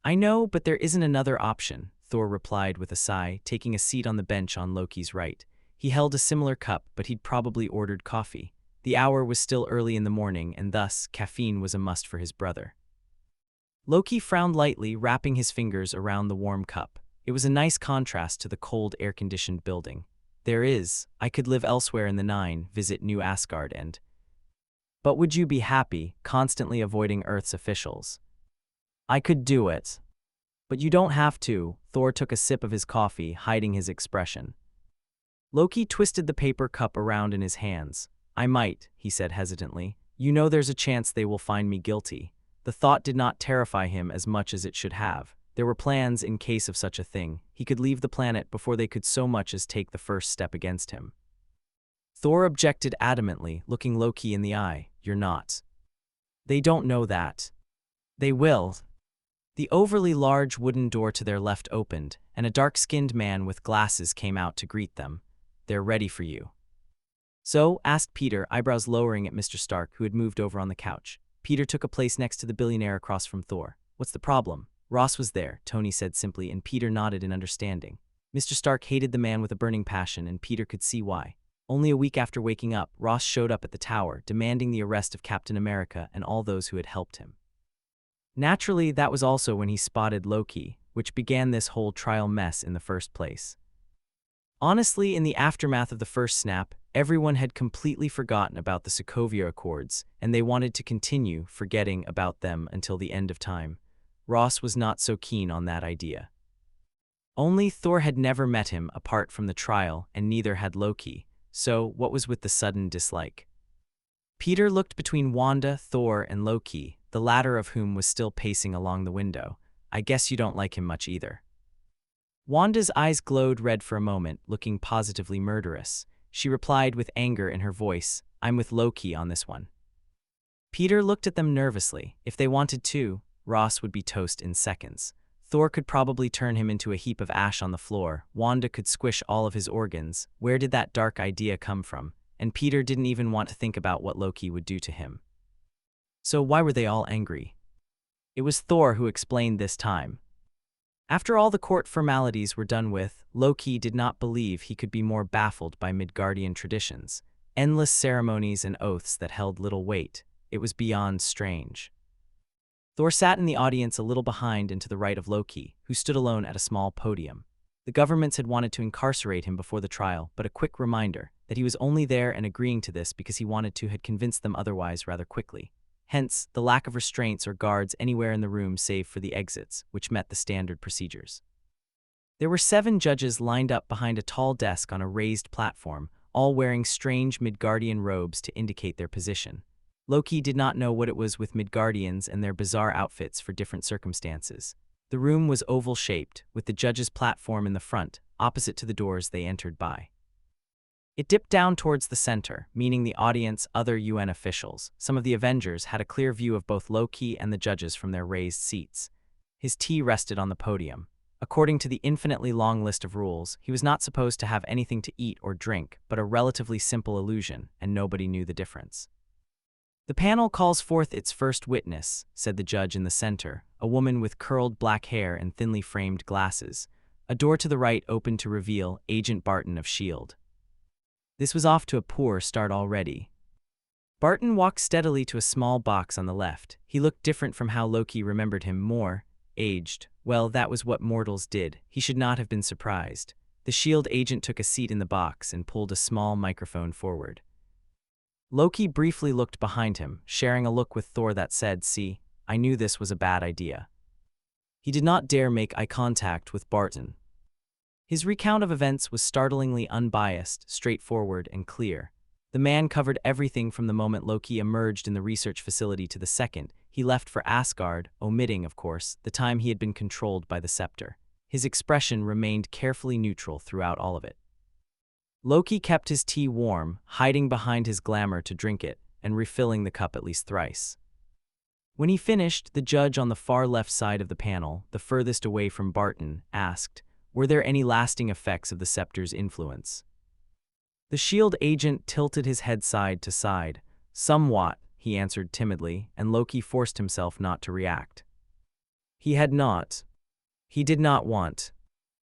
Speaker 1: "I know, but there isn't another option," Thor replied with a sigh, taking a seat on the bench on Loki's right. He held a similar cup, but he'd probably ordered coffee. The hour was still early in the morning, and thus, caffeine was a must for his brother. Loki frowned lightly, wrapping his fingers around the warm cup. It was a nice contrast to the cold, air-conditioned building. I could live elsewhere in the Nine, visit New Asgard and... But would you be happy, constantly avoiding Earth's officials? I could do it. But you don't have to. Thor took a sip of his coffee, hiding his expression. Loki twisted the paper cup around in his hands. I might, he said hesitantly. You know there's a chance they will find me guilty. The thought did not terrify him as much as it should have. There were plans in case of such a thing. He could leave the planet before they could so much as take the first step against him. Thor objected adamantly, looking Loki in the eye. You're not. They don't know that. They will. The overly large wooden door to their left opened, and a dark-skinned man with glasses came out to greet them. They're ready for you. So, asked Peter, eyebrows lowering at Mr. Stark, who had moved over on the couch. Peter took a place next to the billionaire across from Thor. What's the problem? Ross was there, Tony said simply, and Peter nodded in understanding. Mr. Stark hated the man with a burning passion, and Peter could see why. Only a week after waking up, Ross showed up at the tower, demanding the arrest of Captain America and all those who had helped him. Naturally, that was also when he spotted Loki, which began this whole trial mess in the first place. Honestly, in the aftermath of the first snap, everyone had completely forgotten about the Sokovia Accords, and they wanted to continue forgetting about them until the end of time. Ross was not so keen on that idea. Only Thor had never met him apart from the trial, and neither had Loki, so what was with the sudden dislike? Peter looked between Wanda, Thor, and Loki, the latter of whom was still pacing along the window. I guess you don't like him much either. Wanda's eyes glowed red for a moment, looking positively murderous. She replied with anger in her voice, I'm with Loki on this one. Peter looked at them nervously. If they wanted to, Ross would be toast in seconds. Thor could probably turn him into a heap of ash on the floor. Wanda could squish all of his organs. Where did that dark idea come from? And Peter didn't even want to think about what Loki would do to him. So why were they all angry? It was Thor who explained this time. After all the court formalities were done with, Loki did not believe he could be more baffled by Midgardian traditions. Endless ceremonies and oaths that held little weight. It was beyond strange. Thor sat in the audience a little behind and to the right of Loki, who stood alone at a small podium. The governments had wanted to incarcerate him before the trial, but a quick reminder that he was only there and agreeing to this because he wanted to had convinced them otherwise rather quickly. Hence, the lack of restraints or guards anywhere in the room save for the exits, which met the standard procedures. There were 7 judges lined up behind a tall desk on a raised platform, all wearing strange Midgardian robes to indicate their position. Loki did not know what it was with Midgardians and their bizarre outfits for different circumstances. The room was oval-shaped, with the judges' platform in the front, opposite to the doors they entered by. It dipped down towards the center, meaning the audience, other UN officials. Some of the Avengers had a clear view of both Loki and the judges from their raised seats. His tea rested on the podium. According to the infinitely long list of rules, he was not supposed to have anything to eat or drink, but a relatively simple illusion, and nobody knew the difference. The panel calls forth its first witness, said the judge in the center, a woman with curled black hair and thinly framed glasses. A door to the right opened to reveal Agent Barton of S.H.I.E.L.D. This was off to a poor start already. Barton walked steadily to a small box on the left. He looked different from how Loki remembered him, more aged. Well, that was what mortals did. He should not have been surprised. The S.H.I.E.L.D. agent took a seat in the box and pulled a small microphone forward. Loki briefly looked behind him, sharing a look with Thor that said, "See, I knew this was a bad idea." He did not dare make eye contact with Barton. His recount of events was startlingly unbiased, straightforward, and clear. The man covered everything from the moment Loki emerged in the research facility to the second he left for Asgard, omitting, of course, the time he had been controlled by the scepter. His expression remained carefully neutral throughout all of it. Loki kept his tea warm, hiding behind his glamour to drink it, and refilling the cup at least thrice. When he finished, the judge on the far left side of the panel, the furthest away from Barton, asked, were there any lasting effects of the scepter's influence? The S.H.I.E.L.D. agent tilted his head side to side. Somewhat, he answered timidly, and Loki forced himself not to react. He had not. He did not want.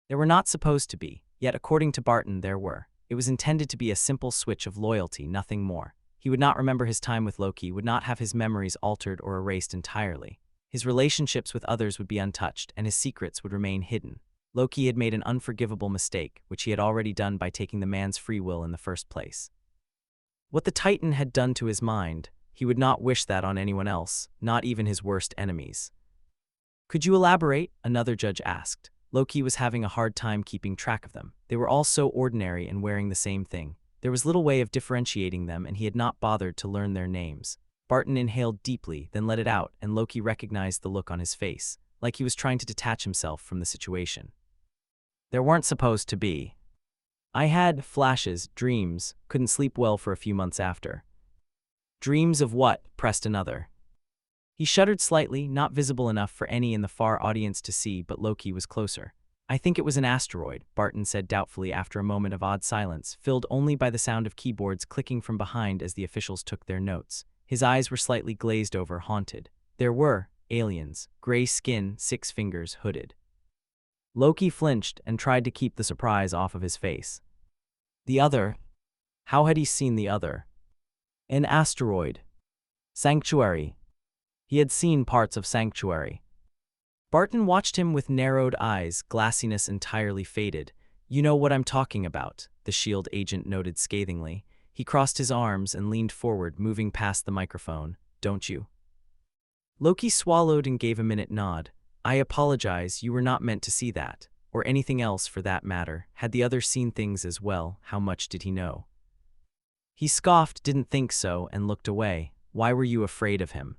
Speaker 1: There were not supposed to be, yet according to Barton there were. It was intended to be a simple switch of loyalty, nothing more. He would not remember his time with Loki, would not have his memories altered or erased entirely. His relationships with others would be untouched, and his secrets would remain hidden. Loki had made an unforgivable mistake, which he had already done by taking the man's free will in the first place. What the Titan had done to his mind, he would not wish that on anyone else, not even his worst enemies. Could you elaborate? Another judge asked. Loki was having a hard time keeping track of them. They were all so ordinary and wearing the same thing. There was little way of differentiating them, and he had not bothered to learn their names. Barton inhaled deeply, then let it out, and Loki recognized the look on his face, like he was trying to detach himself from the situation. There weren't supposed to be. I had flashes, dreams, couldn't sleep well for a few months after. Dreams of what? Pressed another. He shuddered slightly, not visible enough for any in the far audience to see, but Loki was closer. I think it was an asteroid, Barton said doubtfully after a moment of odd silence, filled only by the sound of keyboards clicking from behind as the officials took their notes. His eyes were slightly glazed over, haunted. There were aliens, gray skin, 6 fingers, hooded. Loki flinched and tried to keep the surprise off of his face. The other? How had he seen the other? An asteroid. Sanctuary. He had seen parts of Sanctuary. Barton watched him with narrowed eyes, glassiness entirely faded. You know what I'm talking about, the S.H.I.E.L.D. agent noted scathingly. He crossed his arms and leaned forward, moving past the microphone. Don't you? Loki swallowed and gave a minute nod. I apologize, you were not meant to see that. Or anything else for that matter. Had the other seen things as well? How much did he know? He scoffed, didn't think so, and looked away. Why were you afraid of him?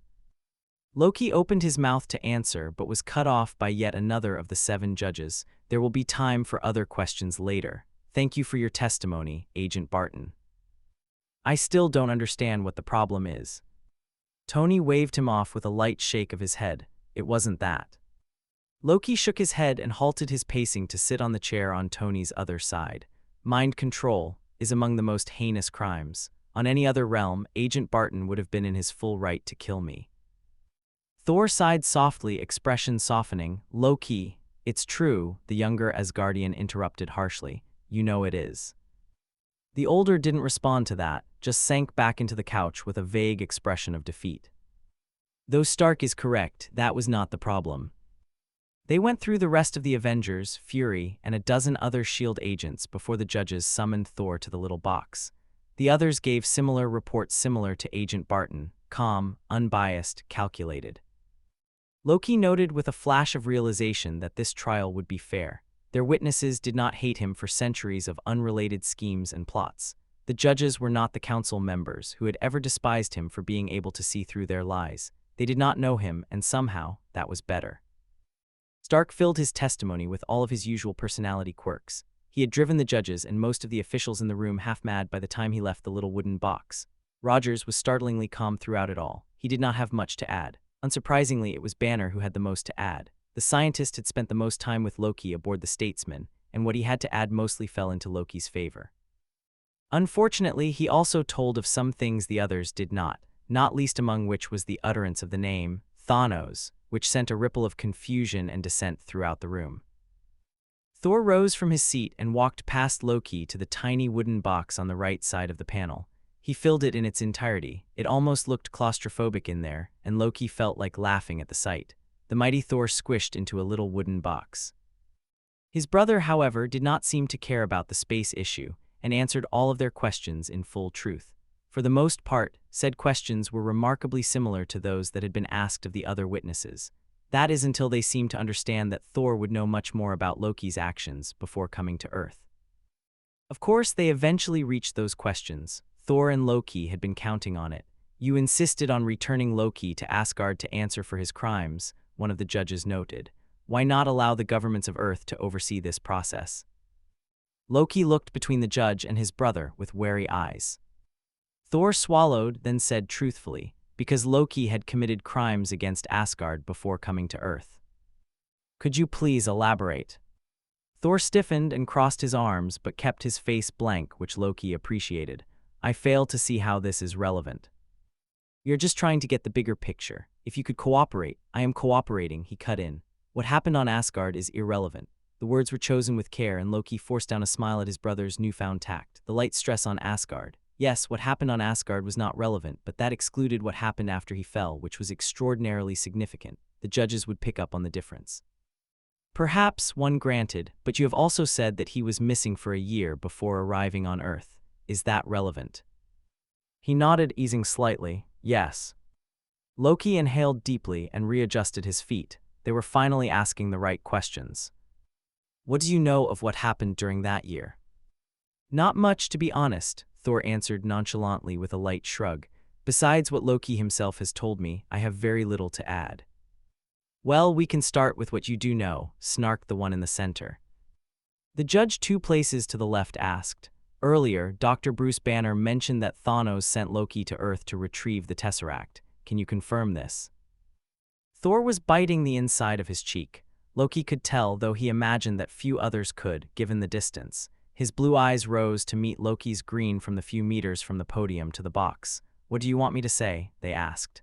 Speaker 1: Loki opened his mouth to answer, but was cut off by yet another of the 7 judges. There will be time for other questions later. Thank you for your testimony, Agent Barton. I still don't understand what the problem is. Tony waved him off with a light shake of his head. It wasn't that. Loki shook his head and halted his pacing to sit on the chair on Tony's other side. Mind control is among the most heinous crimes. On any other realm, Agent Barton would have been in his full right to kill me. Thor sighed softly, expression softening. Loki, it's true, the younger Asgardian interrupted harshly. You know it is. The older didn't respond to that, just sank back into the couch with a vague expression of defeat. Though Stark is correct, that was not the problem. They went through the rest of the Avengers, Fury, and a dozen other S.H.I.E.L.D. agents before the judges summoned Thor to the little box. The others gave similar reports similar to Agent Barton, calm, unbiased, calculated. Loki noted with a flash of realization that this trial would be fair. Their witnesses did not hate him for centuries of unrelated schemes and plots. The judges were not the council members who had ever despised him for being able to see through their lies. They did not know him, and somehow, that was better. Stark filled his testimony with all of his usual personality quirks. He had driven the judges and most of the officials in the room half-mad by the time he left the little wooden box. Rogers was startlingly calm throughout it all. He did not have much to add. Unsurprisingly, it was Banner who had the most to add. The scientist had spent the most time with Loki aboard the Statesman, and what he had to add mostly fell into Loki's favor. Unfortunately, he also told of some things the others did not least among which was the utterance of the name, Thanos, which sent a ripple of confusion and dissent throughout the room. Thor rose from his seat and walked past Loki to the tiny wooden box on the right side of the panel. He filled it in its entirety. It almost looked claustrophobic in there, and Loki felt like laughing at the sight. The mighty Thor squished into a little wooden box. His brother, however, did not seem to care about the space issue, and answered all of their questions in full truth. For the most part, said questions were remarkably similar to those that had been asked of the other witnesses. That is until they seemed to understand that Thor would know much more about Loki's actions before coming to Earth. Of course, they eventually reached those questions. Thor and Loki had been counting on it. You insisted on returning Loki to Asgard to answer for his crimes, one of the judges noted. Why not allow the governments of Earth to oversee this process? Loki looked between the judge and his brother with wary eyes. Thor swallowed, then said truthfully, because Loki had committed crimes against Asgard before coming to Earth. Could you please elaborate? Thor stiffened and crossed his arms, but kept his face blank, which Loki appreciated. I fail to see how this is relevant. You're just trying to get the bigger picture. If you could cooperate, I am cooperating, he cut in. What happened on Asgard is irrelevant. The words were chosen with care, and Loki forced down a smile at his brother's newfound tact. The light stress on Asgard. Yes, what happened on Asgard was not relevant, but that excluded what happened after he fell, which was extraordinarily significant. The judges would pick up on the difference. Perhaps, one granted, but you have also said that he was missing for a year before arriving on Earth. Is that relevant? He nodded, easing slightly. Yes. Loki inhaled deeply and readjusted his feet. They were finally asking the right questions. What do you know of what happened during that year? Not much, to be honest, Thor answered nonchalantly with a light shrug. Besides what Loki himself has told me, I have very little to add. Well, we can start with what you do know, snarked the one in the center. The judge 2 places to the left asked. Earlier, Dr. Bruce Banner mentioned that Thanos sent Loki to Earth to retrieve the Tesseract. Can you confirm this? Thor was biting the inside of his cheek. Loki could tell, though he imagined that few others could, given the distance. His blue eyes rose to meet Loki's green from the few meters from the podium to the box. What do you want me to say? They asked.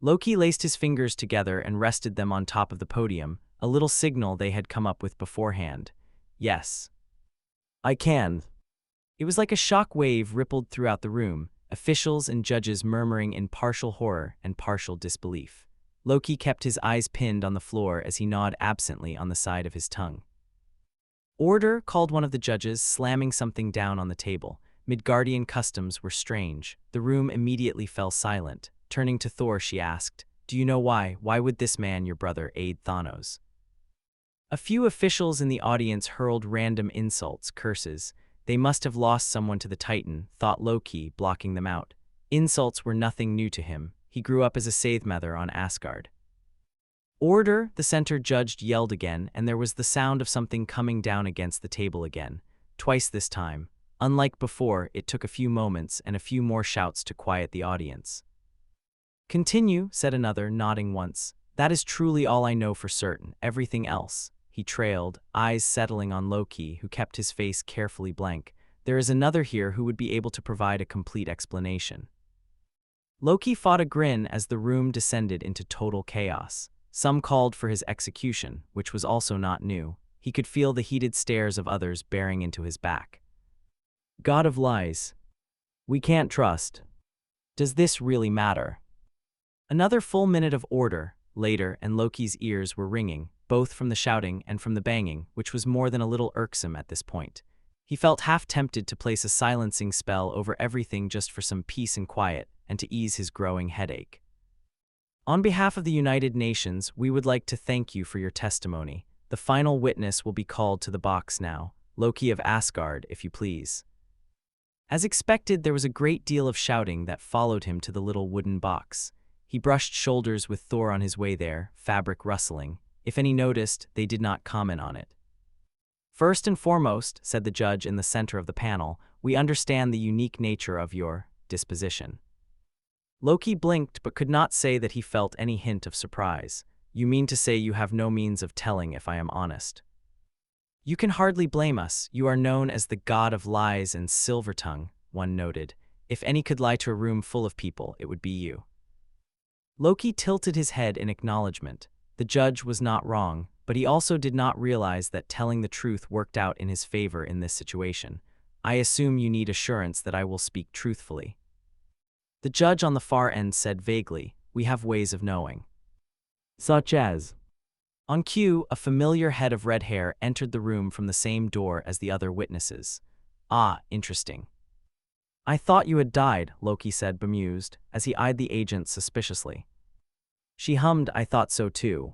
Speaker 1: Loki laced his fingers together and rested them on top of the podium, a little signal they had come up with beforehand. Yes. I can. It was like a shock wave rippled throughout the room, officials and judges murmuring in partial horror and partial disbelief. Loki kept his eyes pinned on the floor as he gnawed absently on the side of his tongue. Order, called one of the judges, slamming something down on the table. Midgardian customs were strange. The room immediately fell silent. Turning to Thor, she asked, Do you know why? Why would this man, your brother, aid Thanos? A few officials in the audience hurled random insults, curses. They must have lost someone to the Titan, thought Loki, blocking them out. Insults were nothing new to him. He grew up as a Scythe-mother on Asgard. Order, the center judge yelled again, and there was the sound of something coming down against the table again. Twice this time. Unlike before, it took a few moments and a few more shouts to quiet the audience. Continue, said another, nodding once. That is truly all I know for certain. Everything else. He trailed, eyes settling on Loki, who kept his face carefully blank. There is another here who would be able to provide a complete explanation. Loki fought a grin as the room descended into total chaos. Some called for his execution, which was also not new. He could feel the heated stares of others bearing into his back. God of lies. We can't trust. Does this really matter? Another full minute of order, later, and Loki's ears were ringing, both from the shouting and from the banging, which was more than a little irksome at this point. He felt half tempted to place a silencing spell over everything just for some peace and quiet, and to ease his growing headache. On behalf of the United Nations, we would like to thank you for your testimony. The final witness will be called to the box now. Loki of Asgard, if you please. As expected, there was a great deal of shouting that followed him to the little wooden box. He brushed shoulders with Thor on his way there, fabric rustling. If any noticed, they did not comment on it. First and foremost, said the judge in the center of the panel, we understand the unique nature of your disposition. Loki blinked but could not say that he felt any hint of surprise. You mean to say you have no means of telling if I am honest? You can hardly blame us. You are known as the god of lies and silver-tongue, one noted. If any could lie to a room full of people, it would be you. Loki tilted his head in acknowledgement. The judge was not wrong, but he also did not realize that telling the truth worked out in his favor in this situation. I assume you need assurance that I will speak truthfully. The judge on the far end said vaguely, we have ways of knowing. Such as? On cue, a familiar head of red hair entered the room from the same door as the other witnesses. Ah, interesting. I thought you had died, Loki said, bemused, as he eyed the agent suspiciously. She hummed, I thought so too.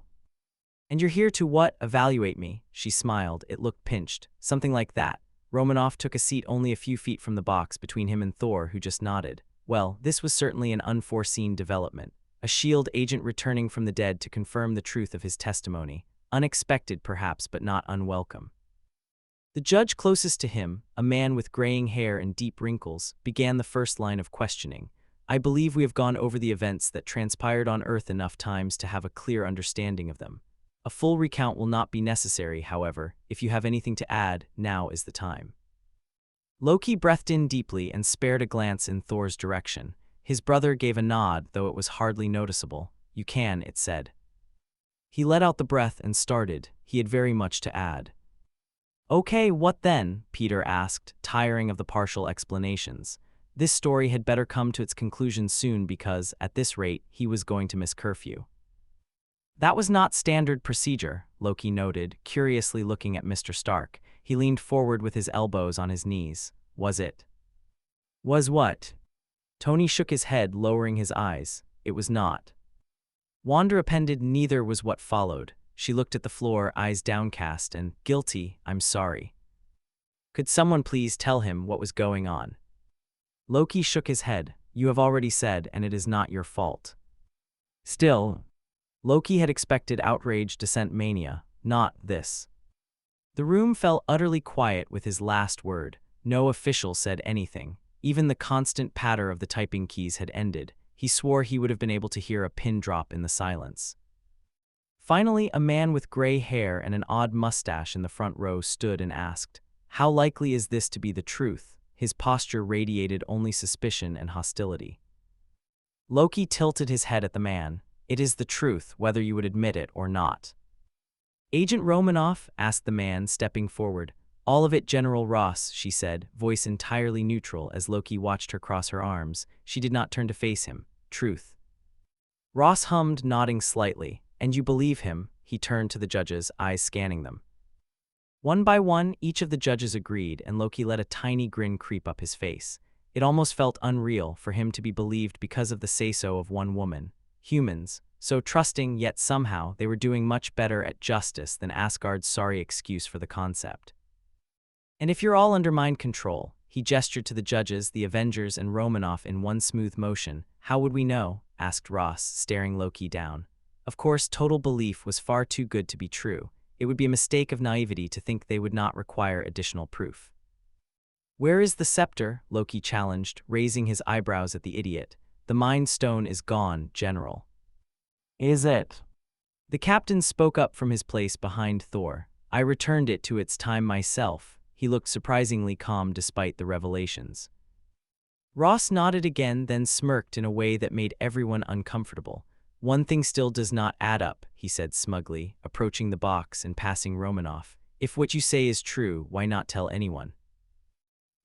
Speaker 1: And you're here to what? Evaluate me, she smiled. It looked pinched. Something like that. Romanoff took a seat only a few feet from the box between him and Thor, who just nodded. Well, this was certainly an unforeseen development. A S.H.I.E.L.D. agent returning from the dead to confirm the truth of his testimony. Unexpected, perhaps, but not unwelcome. The judge closest to him, a man with graying hair and deep wrinkles, began the first line of questioning. I believe we have gone over the events that transpired on Earth enough times to have a clear understanding of them. A full recount will not be necessary, however. If you have anything to add, now is the time. Loki breathed in deeply and spared a glance in Thor's direction. His brother gave a nod, though it was hardly noticeable. You can, it said. He let out the breath and started. He had very much to add. Okay, what then? Peter asked, tiring of the partial explanations. This story had better come to its conclusion soon because, at this rate, he was going to miss curfew. That was not standard procedure, Loki noted, curiously looking at Mr. Stark. He leaned forward with his elbows on his knees. Was it? Was what? Tony shook his head, lowering his eyes. It was not. Wanda appended neither was what followed. She looked at the floor, eyes downcast, and, guilty, I'm sorry. Could someone please tell him what was going on? Loki shook his head. You have already said, and it is not your fault. Still, Loki had expected outrage, dissent, mania, not this. The room fell utterly quiet with his last word. No official said anything. Even the constant patter of the typing keys had ended. He swore he would have been able to hear a pin drop in the silence. Finally, a man with gray hair and an odd mustache in the front row stood and asked, "How likely is this to be the truth?" His posture radiated only suspicion and hostility. Loki tilted his head at the man. "It is the truth, whether you would admit it or not." "Agent Romanoff?" asked the man, stepping forward. "All of it, General Ross," she said, voice entirely neutral as Loki watched her cross her arms. She did not turn to face him. "Truth." Ross hummed, nodding slightly. "And you believe him?" He turned to the judges, eyes scanning them. One by one, each of the judges agreed, and Loki let a tiny grin creep up his face. It almost felt unreal for him to be believed because of the say-so of one woman. Humans, so trusting, yet somehow they were doing much better at justice than Asgard's sorry excuse for the concept. "And if you're all under mind control," he gestured to the judges, the Avengers, and Romanoff in one smooth motion. "How would we know?" asked Ross, staring Loki down. Of course, total belief was far too good to be true. It would be a mistake of naivety to think they would not require additional proof. "Where is the scepter?" Loki challenged, raising his eyebrows at the idiot. "The Mind Stone is gone, General." "Is it?" The captain spoke up from his place behind Thor. "I returned it to its time myself." He looked surprisingly calm despite the revelations. Ross nodded again, then smirked in a way that made everyone uncomfortable. "One thing still does not add up," he said smugly, approaching the box and passing Romanoff. "If what you say is true, why not tell anyone?"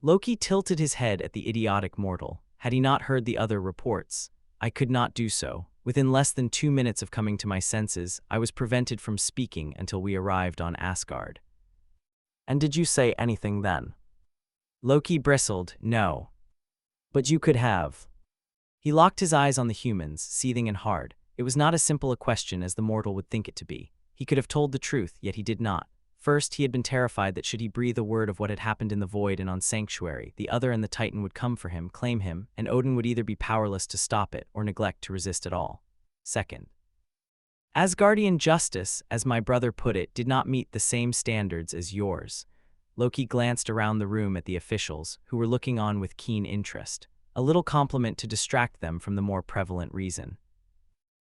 Speaker 1: Loki tilted his head at the idiotic mortal. Had he not heard the other reports? "I could not do so. Within less than 2 minutes of coming to my senses, I was prevented from speaking until we arrived on Asgard." "And did you say anything then?" Loki bristled. "No." "But you could have." He locked his eyes on the humans, seething and hard. It was not as simple a question as the mortal would think it to be. He could have told the truth, yet he did not. First, he had been terrified that should he breathe a word of what had happened in the Void and on Sanctuary, the Other and the Titan would come for him, claim him, and Odin would either be powerless to stop it or neglect to resist at all. Second, Asgardian justice, as my brother put it, did not meet the same standards as yours. Loki glanced around the room at the officials, who were looking on with keen interest. A little compliment to distract them from the more prevalent reason.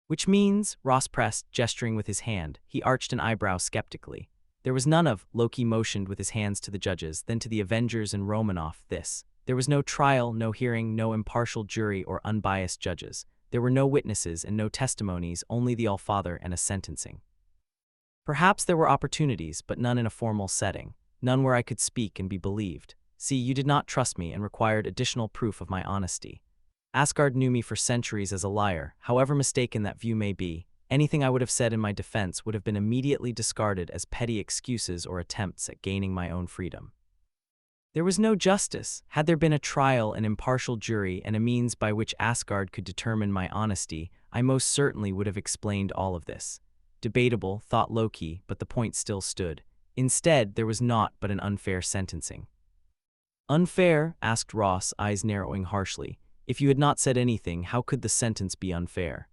Speaker 1: "Which means," Ross pressed, gesturing with his hand. He arched an eyebrow skeptically. "There was none of," Loki motioned with his hands to the judges, then to the Avengers and Romanoff, "this. There was no trial, no hearing, no impartial jury or unbiased judges. There were no witnesses and no testimonies, only the Allfather and a sentencing. Perhaps there were opportunities, but none in a formal setting. None where I could speak and be believed. See, you did not trust me and required additional proof of my honesty. Asgard knew me for centuries as a liar. However mistaken that view may be, anything I would have said in my defense would have been immediately discarded as petty excuses or attempts at gaining my own freedom. There was no justice. Had there been a trial, an impartial jury, and a means by which Asgard could determine my honesty, I most certainly would have explained all of this." Debatable, thought Loki, but the point still stood. Instead, there was naught but an unfair sentencing. "Unfair?" asked Ross, eyes narrowing harshly. "If you had not said anything, how could the sentence be unfair?"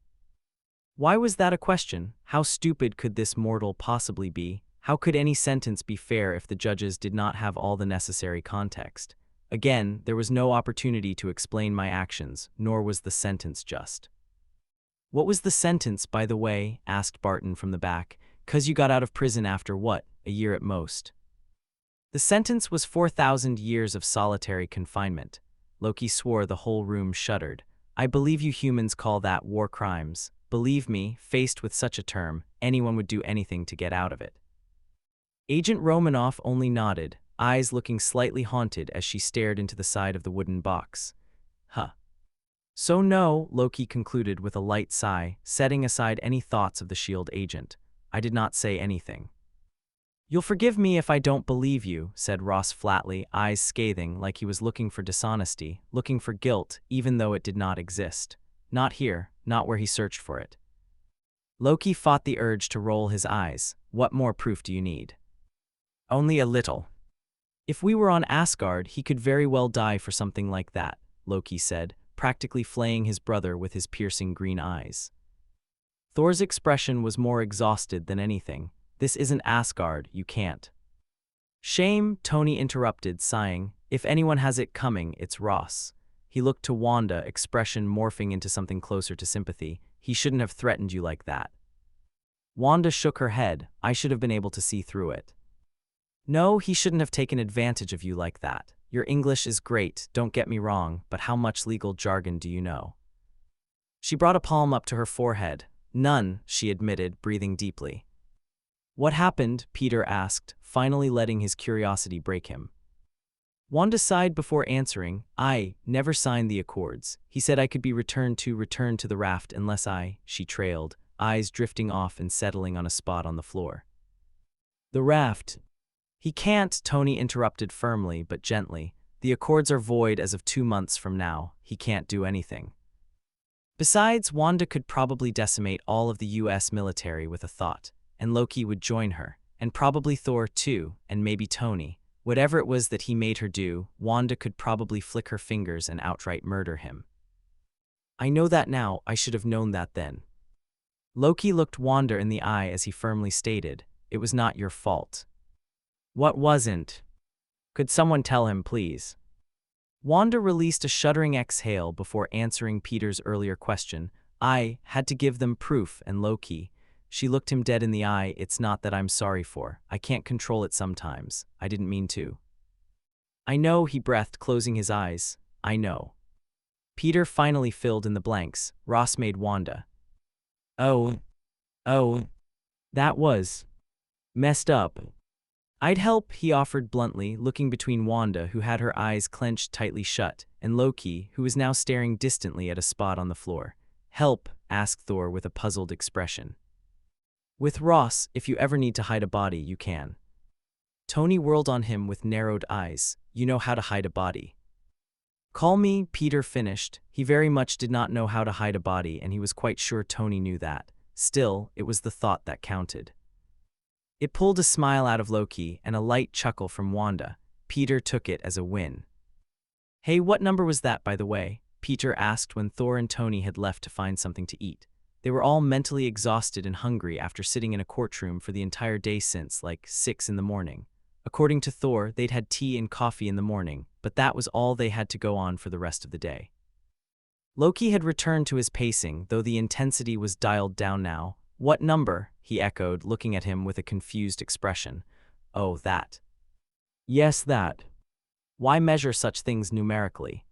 Speaker 1: Why was that a question? How stupid could this mortal possibly be? How could any sentence be fair if the judges did not have all the necessary context? Again, there was no opportunity to explain my actions, nor was the sentence just. "What was the sentence, by the way?" asked Barton from the back. "'Cause you got out of prison after what, a year at most?" "The sentence was 4,000 years of solitary confinement." Loki swore. The whole room shuddered. "I believe you humans call that war crimes. Believe me, faced with such a term, anyone would do anything to get out of it." Agent Romanoff only nodded, eyes looking slightly haunted as she stared into the side of the wooden box. "Huh. So no," Loki concluded with a light sigh, setting aside any thoughts of the S.H.I.E.L.D. agent. "I did not say anything." "You'll forgive me if I don't believe you," said Ross flatly, eyes scathing like he was looking for dishonesty, looking for guilt, even though it did not exist. Not here, not where he searched for it. Loki fought the urge to roll his eyes. What more proof do you need? Only a little. If we were on Asgard, he could very well die for something like that, Loki said, practically flaying his brother with his piercing green eyes. Thor's expression was more exhausted than anything. This isn't Asgard, you can't. Shame, Tony interrupted, sighing. If anyone has it coming, it's Ross. He looked to Wanda, expression morphing into something closer to sympathy. He shouldn't have threatened you like that. Wanda shook her head. I should have been able to see through it. No, he shouldn't have taken advantage of you like that. Your English is great, don't get me wrong, but how much legal jargon do you know? She brought a palm up to her forehead. None, she admitted, breathing deeply. What happened? Peter asked, finally letting his curiosity break him. Wanda sighed before answering. I never signed the accords. He said I could be returned to the raft unless she trailed, eyes drifting off and settling on a spot on the floor. The raft. He can't, Tony interrupted firmly but gently. The accords are void as of 2 months from now. He can't do anything. Besides, Wanda could probably decimate all of the US military with a thought, and Loki would join her, and probably Thor too, and maybe Tony. Whatever it was that he made her do, Wanda could probably flick her fingers and outright murder him. I know that now, I should have known that then. Loki looked Wanda in the eye as he firmly stated, it was not your fault. What wasn't? Could someone tell him, please? Wanda released a shuddering exhale before answering Peter's earlier question. I had to give them proof, and Loki. She looked him dead in the eye. It's not that I'm sorry for. I can't control it sometimes. I didn't mean to. I know, he breathed, closing his eyes. I know. Peter finally filled in the blanks. Ross made Wanda. Oh, that was messed up. I'd help, he offered bluntly, looking between Wanda, who had her eyes clenched tightly shut, and Loki, who was now staring distantly at a spot on the floor. Help? Asked Thor with a puzzled expression. With Ross, if you ever need to hide a body, you can. Tony whirled on him with narrowed eyes. You know how to hide a body. Call me, Peter finished. He very much did not know how to hide a body, and he was quite sure Tony knew that. Still, it was the thought that counted. It pulled a smile out of Loki and a light chuckle from Wanda. Peter took it as a win. Hey, what number was that, by the way? Peter asked when Thor and Tony had left to find something to eat. They were all mentally exhausted and hungry after sitting in a courtroom for the entire day since, 6 in the morning. According to Thor, they'd had tea and coffee in the morning, but that was all they had to go on for the rest of the day. Loki had returned to his pacing, though the intensity was dialed down now. What number? He echoed, looking at him with a confused expression. Oh, that. Yes, that. Why measure such things numerically?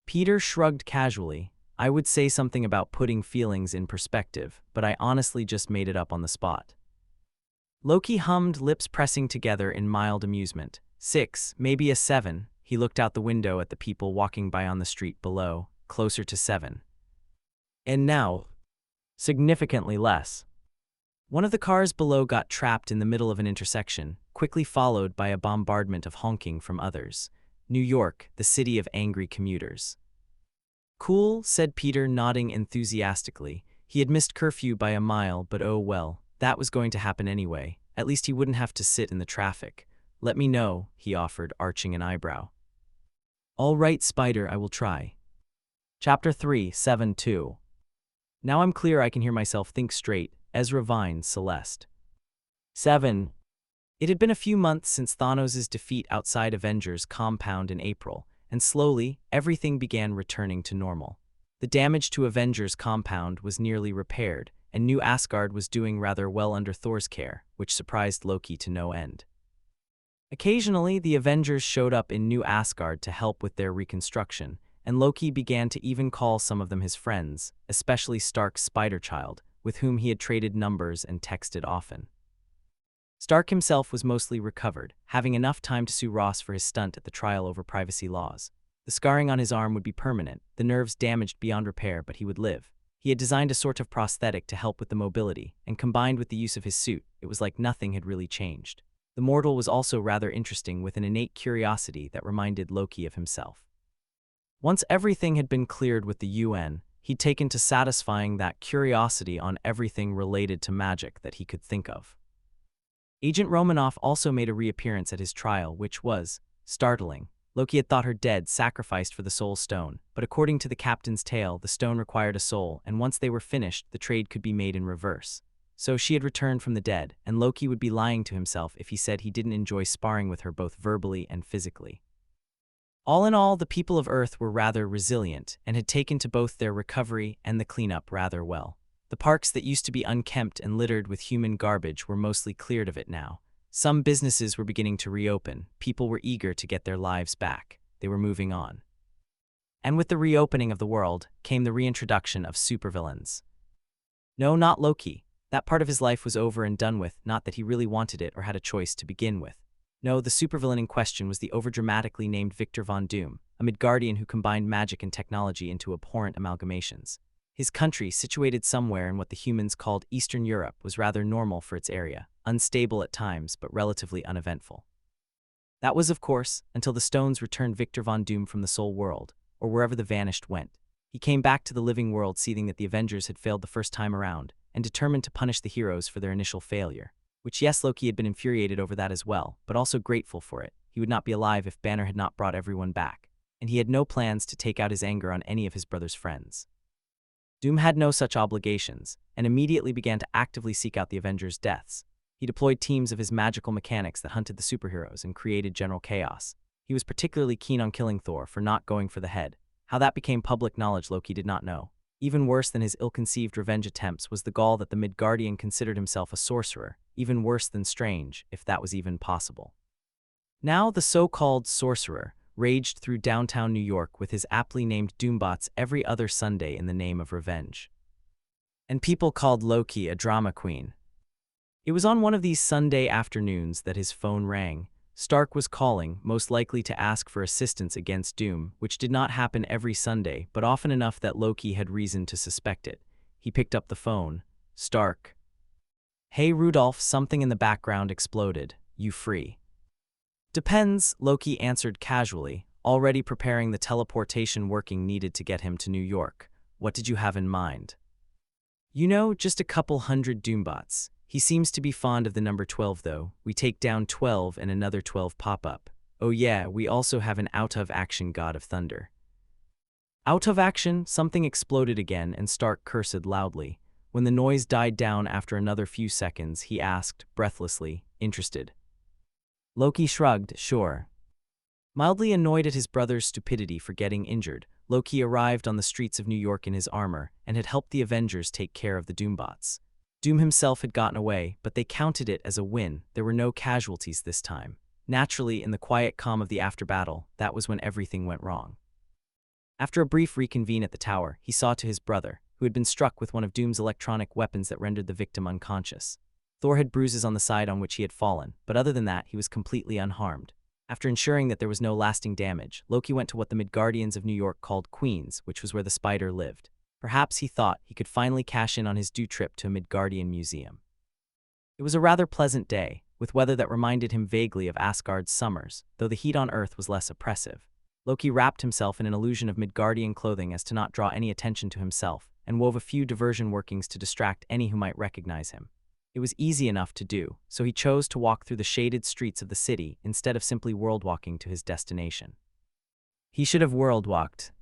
Speaker 1: Peter shrugged casually. I would say something about putting feelings in perspective, but I honestly just made it up on the spot. Loki hummed, lips pressing together in mild amusement. 6, maybe a 7. He looked out the window at the people walking by on the street below, closer to 7. And now, significantly less. One of the cars below got trapped in the middle of an intersection, quickly followed by a bombardment of honking from others. New York, the city of angry commuters. Cool, said Peter, nodding enthusiastically. He had missed curfew by a mile, but oh well, that was going to happen anyway. At least he wouldn't have to sit in the traffic. Let me know, he offered, arching an eyebrow. All right, Spider, I will try. Chapter 3:7-2. Now I'm clear, I can hear myself think straight. Ezra Vines, Celeste. 7. It had been a few months since Thanos' defeat outside Avengers compound in April, and slowly, everything began returning to normal. The damage to Avengers compound was nearly repaired, and New Asgard was doing rather well under Thor's care, which surprised Loki to no end. Occasionally, the Avengers showed up in New Asgard to help with their reconstruction, and Loki began to even call some of them his friends, especially Stark's Spider-Child, with whom he had traded numbers and texted often. Stark himself was mostly recovered, having enough time to sue Ross for his stunt at the trial over privacy laws. The scarring on his arm would be permanent, the nerves damaged beyond repair, but he would live. He had designed a sort of prosthetic to help with the mobility, and combined with the use of his suit, it was like nothing had really changed. The mortal was also rather interesting, with an innate curiosity that reminded Loki of himself. Once everything had been cleared with the UN, he'd taken to satisfying that curiosity on everything related to magic that he could think of. Agent Romanoff also made a reappearance at his trial, which was startling. Loki had thought her dead, sacrificed for the Soul Stone, but according to the captain's tale, the stone required a soul, and once they were finished, the trade could be made in reverse. So she had returned from the dead, and Loki would be lying to himself if he said he didn't enjoy sparring with her both verbally and physically. All in all, the people of Earth were rather resilient, and had taken to both their recovery and the cleanup rather well. The parks that used to be unkempt and littered with human garbage were mostly cleared of it now. Some businesses were beginning to reopen, people were eager to get their lives back, they were moving on. And with the reopening of the world, came the reintroduction of supervillains. No, not Loki. That part of his life was over and done with, not that he really wanted it or had a choice to begin with. No, the supervillain in question was the overdramatically named Victor Von Doom, a Midgardian who combined magic and technology into abhorrent amalgamations. His country, situated somewhere in what the humans called Eastern Europe, was rather normal for its area, unstable at times, but relatively uneventful. That was, of course, until the stones returned Victor Von Doom from the Soul World, or wherever the vanished went. He came back to the living world seeing that the Avengers had failed the first time around, and determined to punish the heroes for their initial failure. Which, yes, Loki had been infuriated over that as well, but also grateful for it. He would not be alive if Banner had not brought everyone back, and he had no plans to take out his anger on any of his brother's friends. Doom had no such obligations, and immediately began to actively seek out the Avengers' deaths. He deployed teams of his magical mechanics that hunted the superheroes and created general chaos. He was particularly keen on killing Thor for not going for the head. How that became public knowledge Loki did not know. Even worse than his ill-conceived revenge attempts was the gall that the Midgardian considered himself a sorcerer, even worse than strange, if that was even possible. Now the so-called sorcerer raged through downtown New York with his aptly named Doombots every other Sunday in the name of revenge. And people called Loki a drama queen. It was on one of these Sunday afternoons that his phone rang. Stark was calling, most likely to ask for assistance against Doom, which did not happen every Sunday, but often enough that Loki had reason to suspect it. He picked up the phone. Stark. Hey Rudolph, something in the background exploded. You free? Depends, Loki answered casually, already preparing the teleportation working needed to get him to New York. What did you have in mind? You know, just a couple hundred Doombots. He seems to be fond of the number 12 though. We take down 12 and another 12 pop up. Oh yeah, we also have an out-of-action god of thunder. Out of action, something exploded again and Stark cursed loudly. When the noise died down after another few seconds, he asked, breathlessly, interested. Loki shrugged, sure. Mildly annoyed at his brother's stupidity for getting injured, Loki arrived on the streets of New York in his armor and had helped the Avengers take care of the Doombots. Doom himself had gotten away, but they counted it as a win. There were no casualties this time. Naturally, in the quiet calm of the after-battle, that was when everything went wrong. After a brief reconvene at the tower, he saw to his brother, who had been struck with one of Doom's electronic weapons that rendered the victim unconscious. Thor had bruises on the side on which he had fallen, but other than that, he was completely unharmed. After ensuring that there was no lasting damage, Loki went to what the Midgardians of New York called Queens, which was where the spider lived. Perhaps he thought he could finally cash in on his due trip to a Midgardian museum. It was a rather pleasant day, with weather that reminded him vaguely of Asgard's summers, though the heat on Earth was less oppressive. Loki wrapped himself in an illusion of Midgardian clothing as to not draw any attention to himself, and wove a few diversion workings to distract any who might recognize him. It was easy enough to do, so he chose to walk through the shaded streets of the city instead of simply world-walking to his destination. He should have world-walked.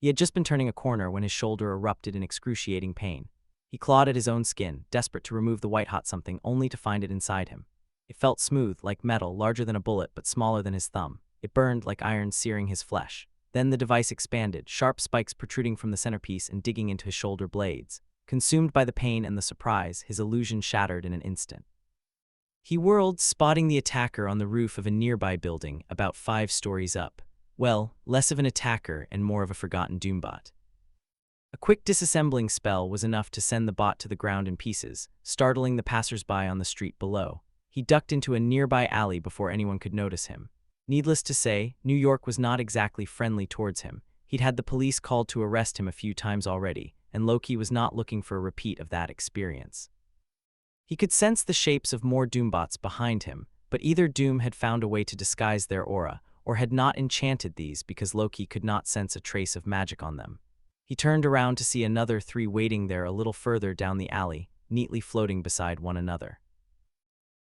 Speaker 1: He had just been turning a corner when his shoulder erupted in excruciating pain. He clawed at his own skin, desperate to remove the white-hot something only to find it inside him. It felt smooth, like metal, larger than a bullet but smaller than his thumb. It burned like iron searing his flesh. Then the device expanded, sharp spikes protruding from the centerpiece and digging into his shoulder blades. Consumed by the pain and the surprise, his illusion shattered in an instant. He whirled, spotting the attacker on the roof of a nearby building, about 5 stories up. Well, less of an attacker and more of a forgotten Doombot. A quick disassembling spell was enough to send the bot to the ground in pieces, startling the passers-by on the street below. He ducked into a nearby alley before anyone could notice him. Needless to say, New York was not exactly friendly towards him. He'd had the police called to arrest him a few times already, and Loki was not looking for a repeat of that experience. He could sense the shapes of more Doombots behind him, but either Doom had found a way to disguise their aura, or had not enchanted these because Loki could not sense a trace of magic on them. He turned around to see another 3 waiting there a little further down the alley, neatly floating beside one another.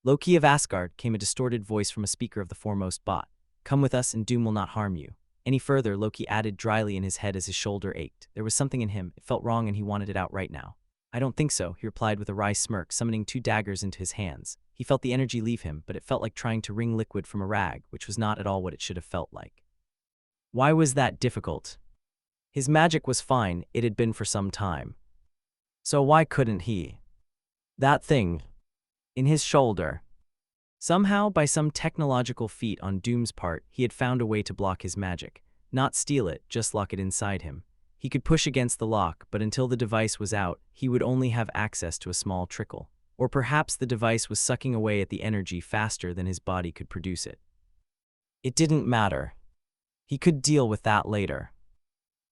Speaker 1: "Loki of Asgard," came a distorted voice from a speaker of the foremost bot. "Come with us and doom will not harm you." Any further, Loki added dryly in his head as his shoulder ached. There was something in him, it felt wrong and he wanted it out right now. "I don't think so," he replied with a wry smirk, summoning 2 daggers into his hands. He felt the energy leave him, but it felt like trying to wring liquid from a rag, which was not at all what it should have felt like. Why was that difficult? His magic was fine, it had been for some time. So why couldn't he? That thing in his shoulder. Somehow, by some technological feat on Doom's part, he had found a way to block his magic. Not steal it, just lock it inside him. He could push against the lock, but until the device was out, he would only have access to a small trickle. Or perhaps the device was sucking away at the energy faster than his body could produce it. It didn't matter. He could deal with that later.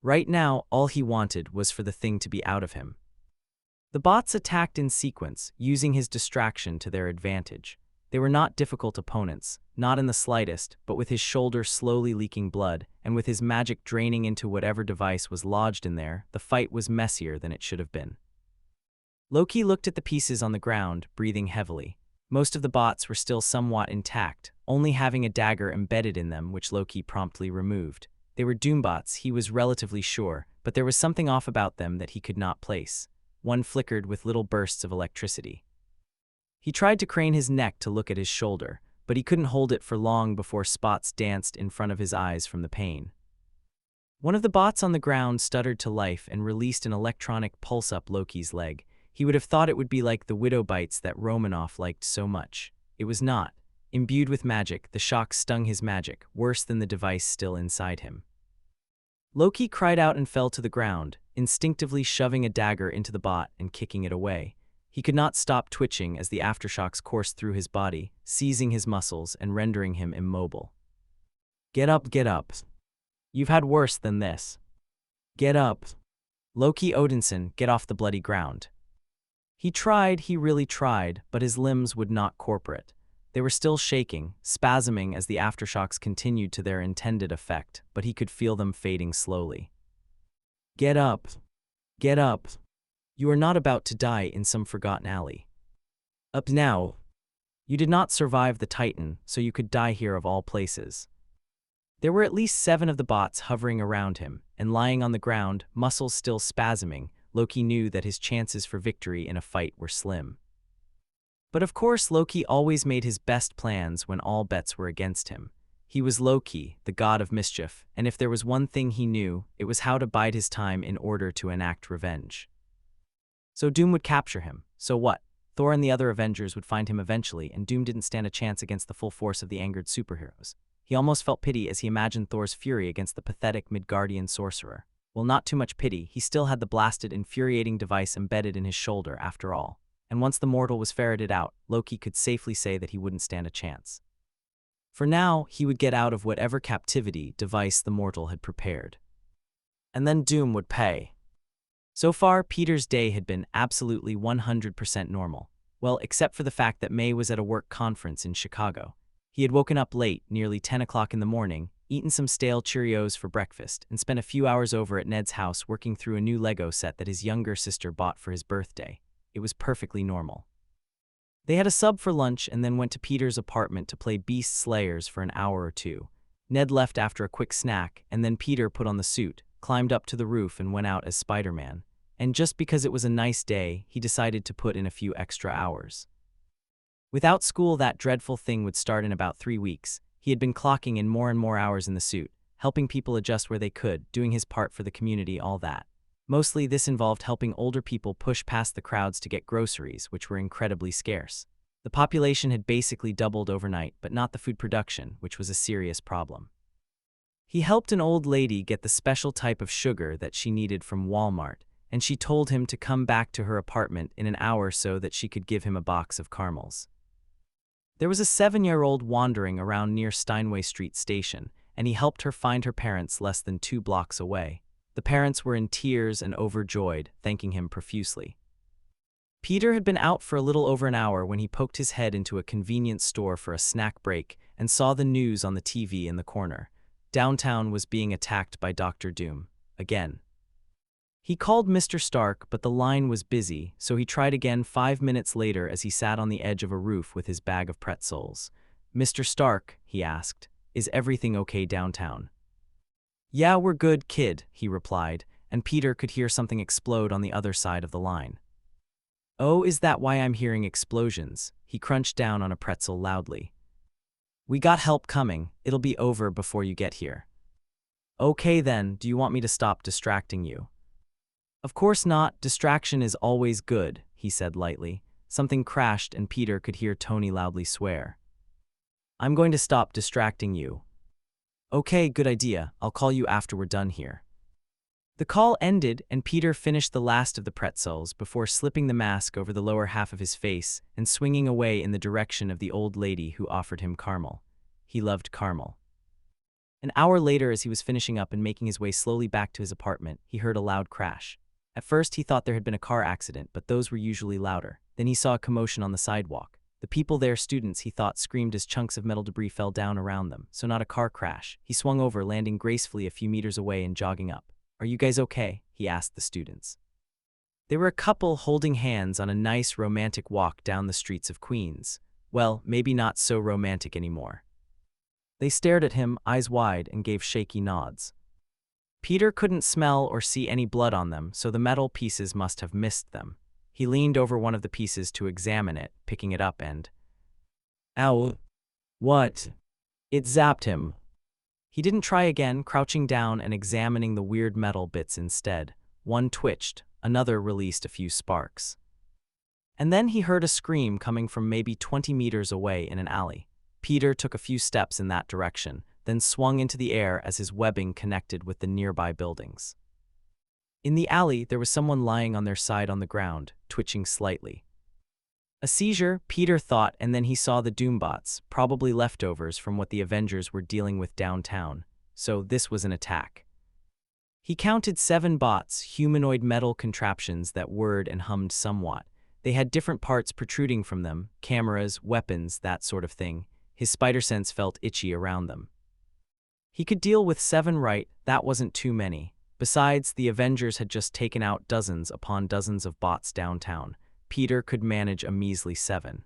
Speaker 1: Right now, all he wanted was for the thing to be out of him. The bots attacked in sequence, using his distraction to their advantage. They were not difficult opponents, not in the slightest, but with his shoulder slowly leaking blood, and with his magic draining into whatever device was lodged in there, the fight was messier than it should have been. Loki looked at the pieces on the ground, breathing heavily. Most of the bots were still somewhat intact, only having a dagger embedded in them, which Loki promptly removed. They were Doombots, he was relatively sure, but there was something off about them that he could not place. One flickered with little bursts of electricity. He tried to crane his neck to look at his shoulder, but he couldn't hold it for long before spots danced in front of his eyes from the pain. One of the bots on the ground stuttered to life and released an electronic pulse up Loki's leg. He would have thought it would be like the widow bites that Romanoff liked so much. It was not. Imbued with magic, the shock stung his magic, worse than the device still inside him. Loki cried out and fell to the ground, instinctively shoving a dagger into the bot and kicking it away. He could not stop twitching as the aftershocks coursed through his body, seizing his muscles and rendering him immobile. Get up, get up. You've had worse than this. Get up. Loki Odinson, get off the bloody ground. He tried, he really tried, but his limbs would not cooperate. They were still shaking, spasming as the aftershocks continued to their intended effect, but he could feel them fading slowly. Get up. Get up. You are not about to die in some forgotten alley. Up now. You did not survive the Titan, so you could die here of all places. There were at least 7 of the bots hovering around him, and lying on the ground, muscles still spasming, Loki knew that his chances for victory in a fight were slim. But of course, Loki always made his best plans when all bets were against him. He was Loki, the god of mischief, and if there was one thing he knew, it was how to bide his time in order to enact revenge. So Doom would capture him. So what? Thor and the other Avengers would find him eventually, and Doom didn't stand a chance against the full force of the angered superheroes. He almost felt pity as he imagined Thor's fury against the pathetic Midgardian sorcerer. Well, not too much pity, he still had the blasted, infuriating device embedded in his shoulder after all. And once the mortal was ferreted out, Loki could safely say that he wouldn't stand a chance. For now, he would get out of whatever captivity device the mortal had prepared. And then Doom would pay. So far, Peter's day had been absolutely 100% normal. Well, except for the fact that May was at a work conference in Chicago. He had woken up late, nearly 10 o'clock in the morning, eaten some stale Cheerios for breakfast, and spent a few hours over at Ned's house working through a new Lego set that his younger sister bought for his birthday. It was perfectly normal. They had a sub for lunch and then went to Peter's apartment to play Beast Slayers for an hour or two. Ned left after a quick snack, and then Peter put on the suit, climbed up to the roof and went out as Spider-Man. And just because it was a nice day, he decided to put in a few extra hours. Without school, that dreadful thing would start in about 3 weeks. He had been clocking in more and more hours in the suit, helping people adjust where they could, doing his part for the community, all that. Mostly, this involved helping older people push past the crowds to get groceries, which were incredibly scarce. The population had basically doubled overnight, but not the food production, which was a serious problem. He helped an old lady get the special type of sugar that she needed from Walmart, and she told him to come back to her apartment in an hour so that she could give him a box of caramels. There was a 7-year-old wandering around near Steinway Street Station, and he helped her find her parents less than 2 blocks away. The parents were in tears and overjoyed, thanking him profusely. Peter had been out for a little over an hour when he poked his head into a convenience store for a snack break and saw the news on the TV in the corner. Downtown was being attacked by Dr. Doom. Again. He called Mr. Stark, but the line was busy, so he tried again 5 minutes later as he sat on the edge of a roof with his bag of pretzels. "Mr. Stark," he asked, "is everything okay downtown?" "Yeah, we're good, kid," he replied, and Peter could hear something explode on the other side of the line. "Oh, is that why I'm hearing explosions?" He crunched down on a pretzel loudly. "We got help coming. It'll be over before you get here." "Okay then, do you want me to stop distracting you?" "Of course not, distraction is always good," he said lightly. Something crashed and Peter could hear Tony loudly swear. "I'm going to stop distracting you." "Okay, good idea. I'll call you after we're done here." The call ended and Peter finished the last of the pretzels before slipping the mask over the lower half of his face and swinging away in the direction of the old lady who offered him caramel. He loved caramel. An hour later, as he was finishing up and making his way slowly back to his apartment, he heard a loud crash. At first, he thought there had been a car accident, but those were usually louder. Then he saw a commotion on the sidewalk. The people there, students, he thought, screamed as chunks of metal debris fell down around them, so not a car crash. He swung over, landing gracefully a few meters away and jogging up. "Are you guys okay?" he asked the students. They were a couple holding hands on a nice romantic walk down the streets of Queens. Well, maybe not so romantic anymore. They stared at him, eyes wide, and gave shaky nods. Peter couldn't smell or see any blood on them, so the metal pieces must have missed them. He leaned over one of the pieces to examine it, picking it up and... "Ow. What?" It zapped him. He didn't try again, crouching down and examining the weird metal bits instead. One twitched, another released a few sparks. And then he heard a scream coming from maybe 20 meters away in an alley. Peter took a few steps in that direction, then swung into the air as his webbing connected with the nearby buildings. In the alley, there was someone lying on their side on the ground, twitching slightly. A seizure, Peter thought, and then he saw the Doombots, probably leftovers from what the Avengers were dealing with downtown. So this was an attack. He counted 7 bots, humanoid metal contraptions that whirred and hummed somewhat. They had different parts protruding from them, cameras, weapons, that sort of thing. His spider sense felt itchy around them. He could deal with 7 right, that wasn't too many. Besides, the Avengers had just taken out dozens upon dozens of bots downtown. Peter could manage a measly 7.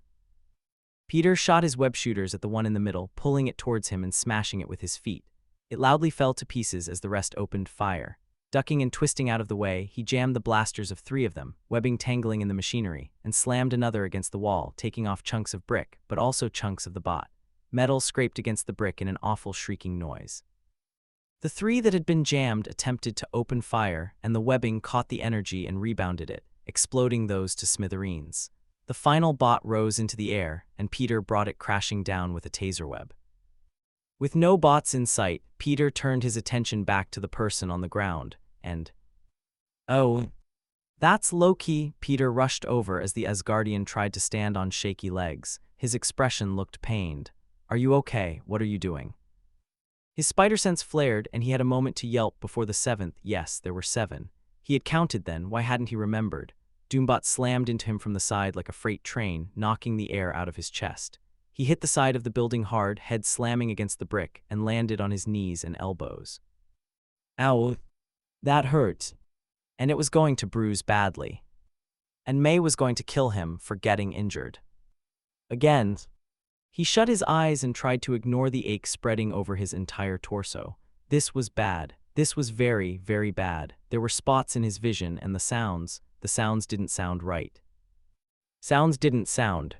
Speaker 1: Peter shot his web shooters at the one in the middle, pulling it towards him and smashing it with his feet. It loudly fell to pieces as the rest opened fire. Ducking and twisting out of the way, he jammed the blasters of 3 of them, webbing tangling in the machinery, and slammed another against the wall, taking off chunks of brick, but also chunks of the bot. Metal scraped against the brick in an awful shrieking noise. The 3 that had been jammed attempted to open fire, and the webbing caught the energy and rebounded it, exploding those to smithereens. The final bot rose into the air, and Peter brought it crashing down with a taser web. With no bots in sight, Peter turned his attention back to the person on the ground, and... "Oh, that's Loki." Peter rushed over as the Asgardian tried to stand on shaky legs. His expression looked pained. "Are you okay? What are you doing?" His spider sense flared, and he had a moment to yelp before the 7th. Yes, there were 7. He had counted then, why hadn't he remembered? Doombot slammed into him from the side like a freight train, knocking the air out of his chest. He hit the side of the building hard, head slamming against the brick, and landed on his knees and elbows. "Ow, that hurt." And it was going to bruise badly. And May was going to kill him for getting injured. Again. He shut his eyes and tried to ignore the ache spreading over his entire torso. This was bad. This was very, very bad. There were spots in his vision, and the sounds didn't sound right. Sounds didn't sound.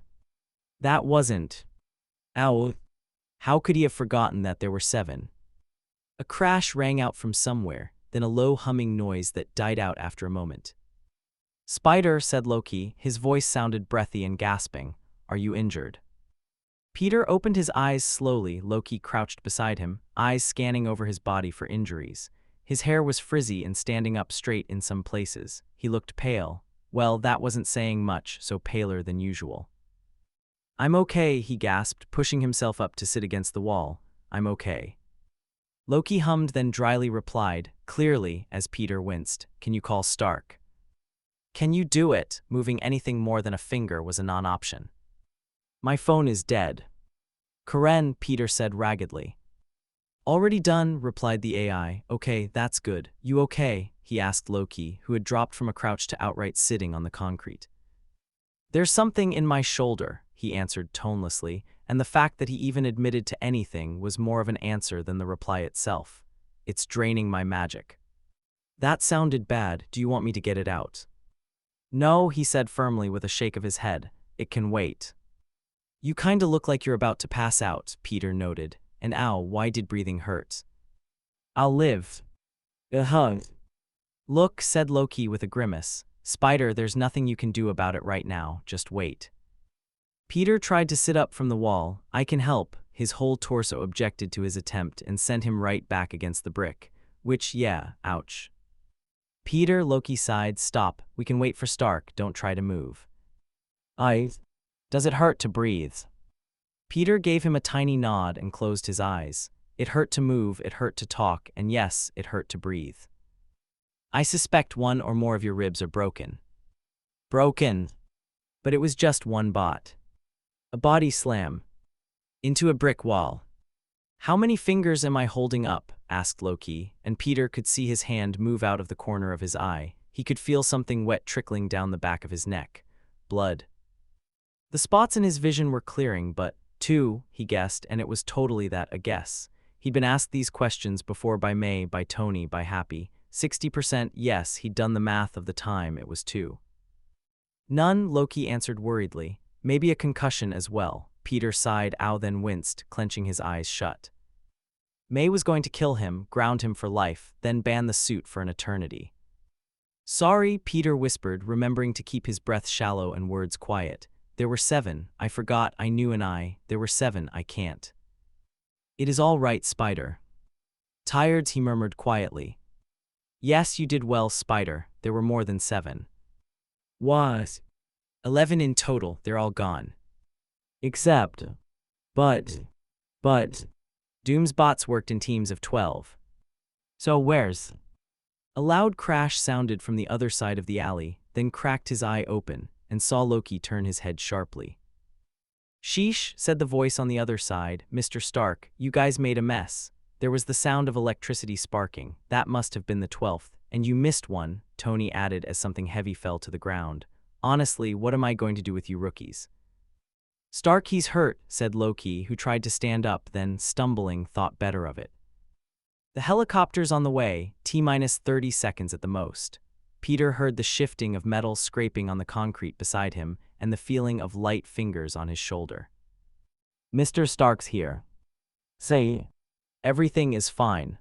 Speaker 1: That wasn't. Ow. How could he have forgotten that there were 7? A crash rang out from somewhere, then a low humming noise that died out after a moment. "Spider," said Loki. His voice sounded breathy and gasping. "Are you injured?" Peter opened his eyes slowly. Loki crouched beside him, eyes scanning over his body for injuries. His hair was frizzy and standing up straight in some places. He looked pale. Well, that wasn't saying much, so paler than usual. "I'm okay," he gasped, pushing himself up to sit against the wall. "I'm okay." Loki hummed, then dryly replied, clearly, as Peter winced, "Can you call Stark?" "Can you do it?" Moving anything more than a finger was a non-option. "My phone is dead." "Karen," Peter said raggedly. Already done, replied the AI. Okay, that's good. You okay? He asked Loki, who had dropped from a crouch to outright sitting on the concrete. There's something in my shoulder, he answered tonelessly, and the fact that he even admitted to anything was more of an answer than the reply itself. It's draining my magic. That sounded bad. Do you want me to get it out? No, he said firmly with a shake of his head. It can wait. You kinda look like you're about to pass out, Peter noted. And ow, why did breathing hurt? I'll live. Look, said Loki with a grimace. Spider, there's nothing you can do about it right now, just wait. Peter tried to sit up from the wall. I can help. His whole torso objected to his attempt and sent him right back against the brick. Which, yeah, ouch. Peter, Loki sighed, stop. We can wait for Stark, don't try to move. Does it hurt to breathe? Peter gave him a tiny nod and closed his eyes. It hurt to move, it hurt to talk, and yes, it hurt to breathe. I suspect one or more of your ribs are broken. Broken. But it was just one bot. A body slam. Into a brick wall. How many fingers am I holding up? Asked Loki, and Peter could see his hand move out of the corner of his eye. He could feel something wet trickling down the back of his neck. Blood. The spots in his vision were clearing, but 2, he guessed, and it was totally that, a guess. He'd been asked these questions before by May, by Tony, by Happy. 60% yes, he'd done the math of the time, it was 2. None, Loki answered worriedly. Maybe a concussion as well. Peter sighed, ow, then winced, clenching his eyes shut. May was going to kill him, ground him for life, then ban the suit for an eternity. Sorry, Peter whispered, remembering to keep his breath shallow and words quiet. There were 7, I forgot, I knew, and there were 7, I can't. It is all right, Spider. Tired, he murmured quietly. Yes, you did well, Spider, there were more than 7. Was. 11 in total, they're all gone. Except. But. Doom's bots worked in teams of 12. So where's? A loud crash sounded from the other side of the alley, then cracked his eye open, and saw Loki turn his head sharply. Sheesh, said the voice on the other side, Mr. Stark, you guys made a mess. There was the sound of electricity sparking. That must have been the 12th. And you missed one, Tony added as something heavy fell to the ground. Honestly, what am I going to do with you rookies? Stark, he's hurt, said Loki, who tried to stand up, then, stumbling, thought better of it. The helicopter's on the way, T-minus 30 seconds at the most. Peter heard the shifting of metal scraping on the concrete beside him and the feeling of light fingers on his shoulder. Mr. Stark's here. Say, everything is fine.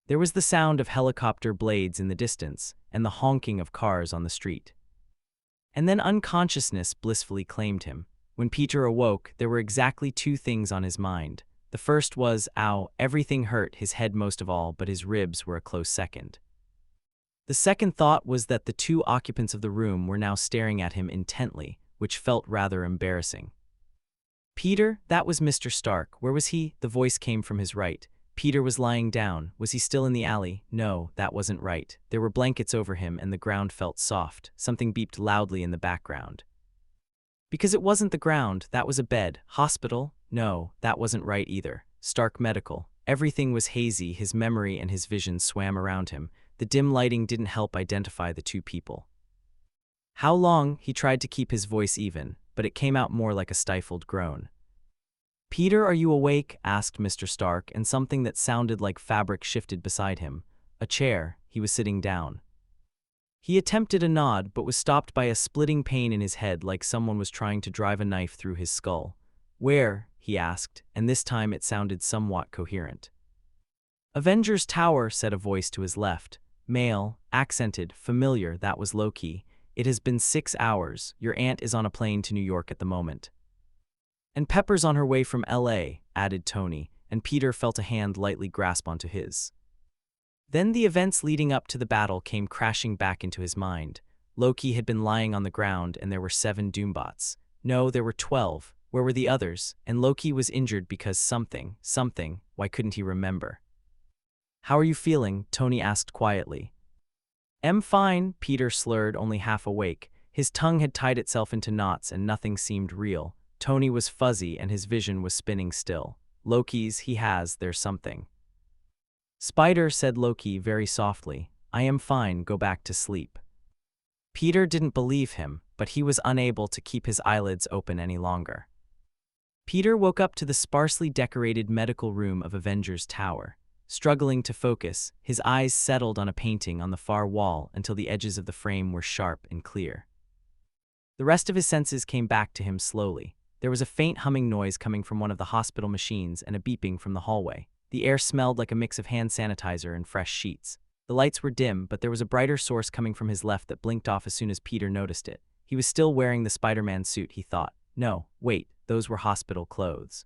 Speaker 1: There was the sound of helicopter blades in the distance and the honking of cars on the street. And then unconsciousness blissfully claimed him. When Peter awoke, there were exactly 2 things on his mind. The first was, ow, everything hurt, his head most of all, but his ribs were a close second. The second thought was that the 2 occupants of the room were now staring at him intently, which felt rather embarrassing. Peter, that was Mr. Stark. Where was he? The voice came from his right. Peter was lying down. Was he still in the alley? No, that wasn't right. There were blankets over him and the ground felt soft. Something beeped loudly in the background. Because it wasn't the ground, that was a bed. Hospital? No, that wasn't right either. Stark Medical. Everything was hazy, his memory and his vision swam around him. The dim lighting didn't help identify the 2 people. How long? He tried to keep his voice even, but it came out more like a stifled groan. Peter, are you awake? Asked Mr. Stark, and something that sounded like fabric shifted beside him. A chair. He was sitting down. He attempted a nod, but was stopped by a splitting pain in his head like someone was trying to drive a knife through his skull. Where? He asked, and this time it sounded somewhat coherent. Avengers Tower, said a voice to his left. Male, accented, familiar, that was Loki. It has been 6 hours. Your aunt is on a plane to New York at the moment. And Pepper's on her way from L.A., added Tony, and Peter felt a hand lightly grasp onto his. Then the events leading up to the battle came crashing back into his mind. Loki had been lying on the ground and there were 7 Doombots. No, there were 12. Where were the others? And Loki was injured because something, why couldn't he remember? How are you feeling? Tony asked quietly. I'm fine, Peter slurred, only half awake. His tongue had tied itself into knots and nothing seemed real. Tony was fuzzy and his vision was spinning still. Loki's, there's something. Spider, said Loki very softly, I am fine, go back to sleep. Peter didn't believe him, but he was unable to keep his eyelids open any longer. Peter woke up to the sparsely decorated medical room of Avengers Tower. Struggling to focus, his eyes settled on a painting on the far wall until the edges of the frame were sharp and clear. The rest of his senses came back to him slowly. There was a faint humming noise coming from one of the hospital machines and a beeping from the hallway. The air smelled like a mix of hand sanitizer and fresh sheets. The lights were dim, but there was a brighter source coming from his left that blinked off as soon as Peter noticed it. He was still wearing the Spider-Man suit, he thought. No, wait, those were hospital clothes.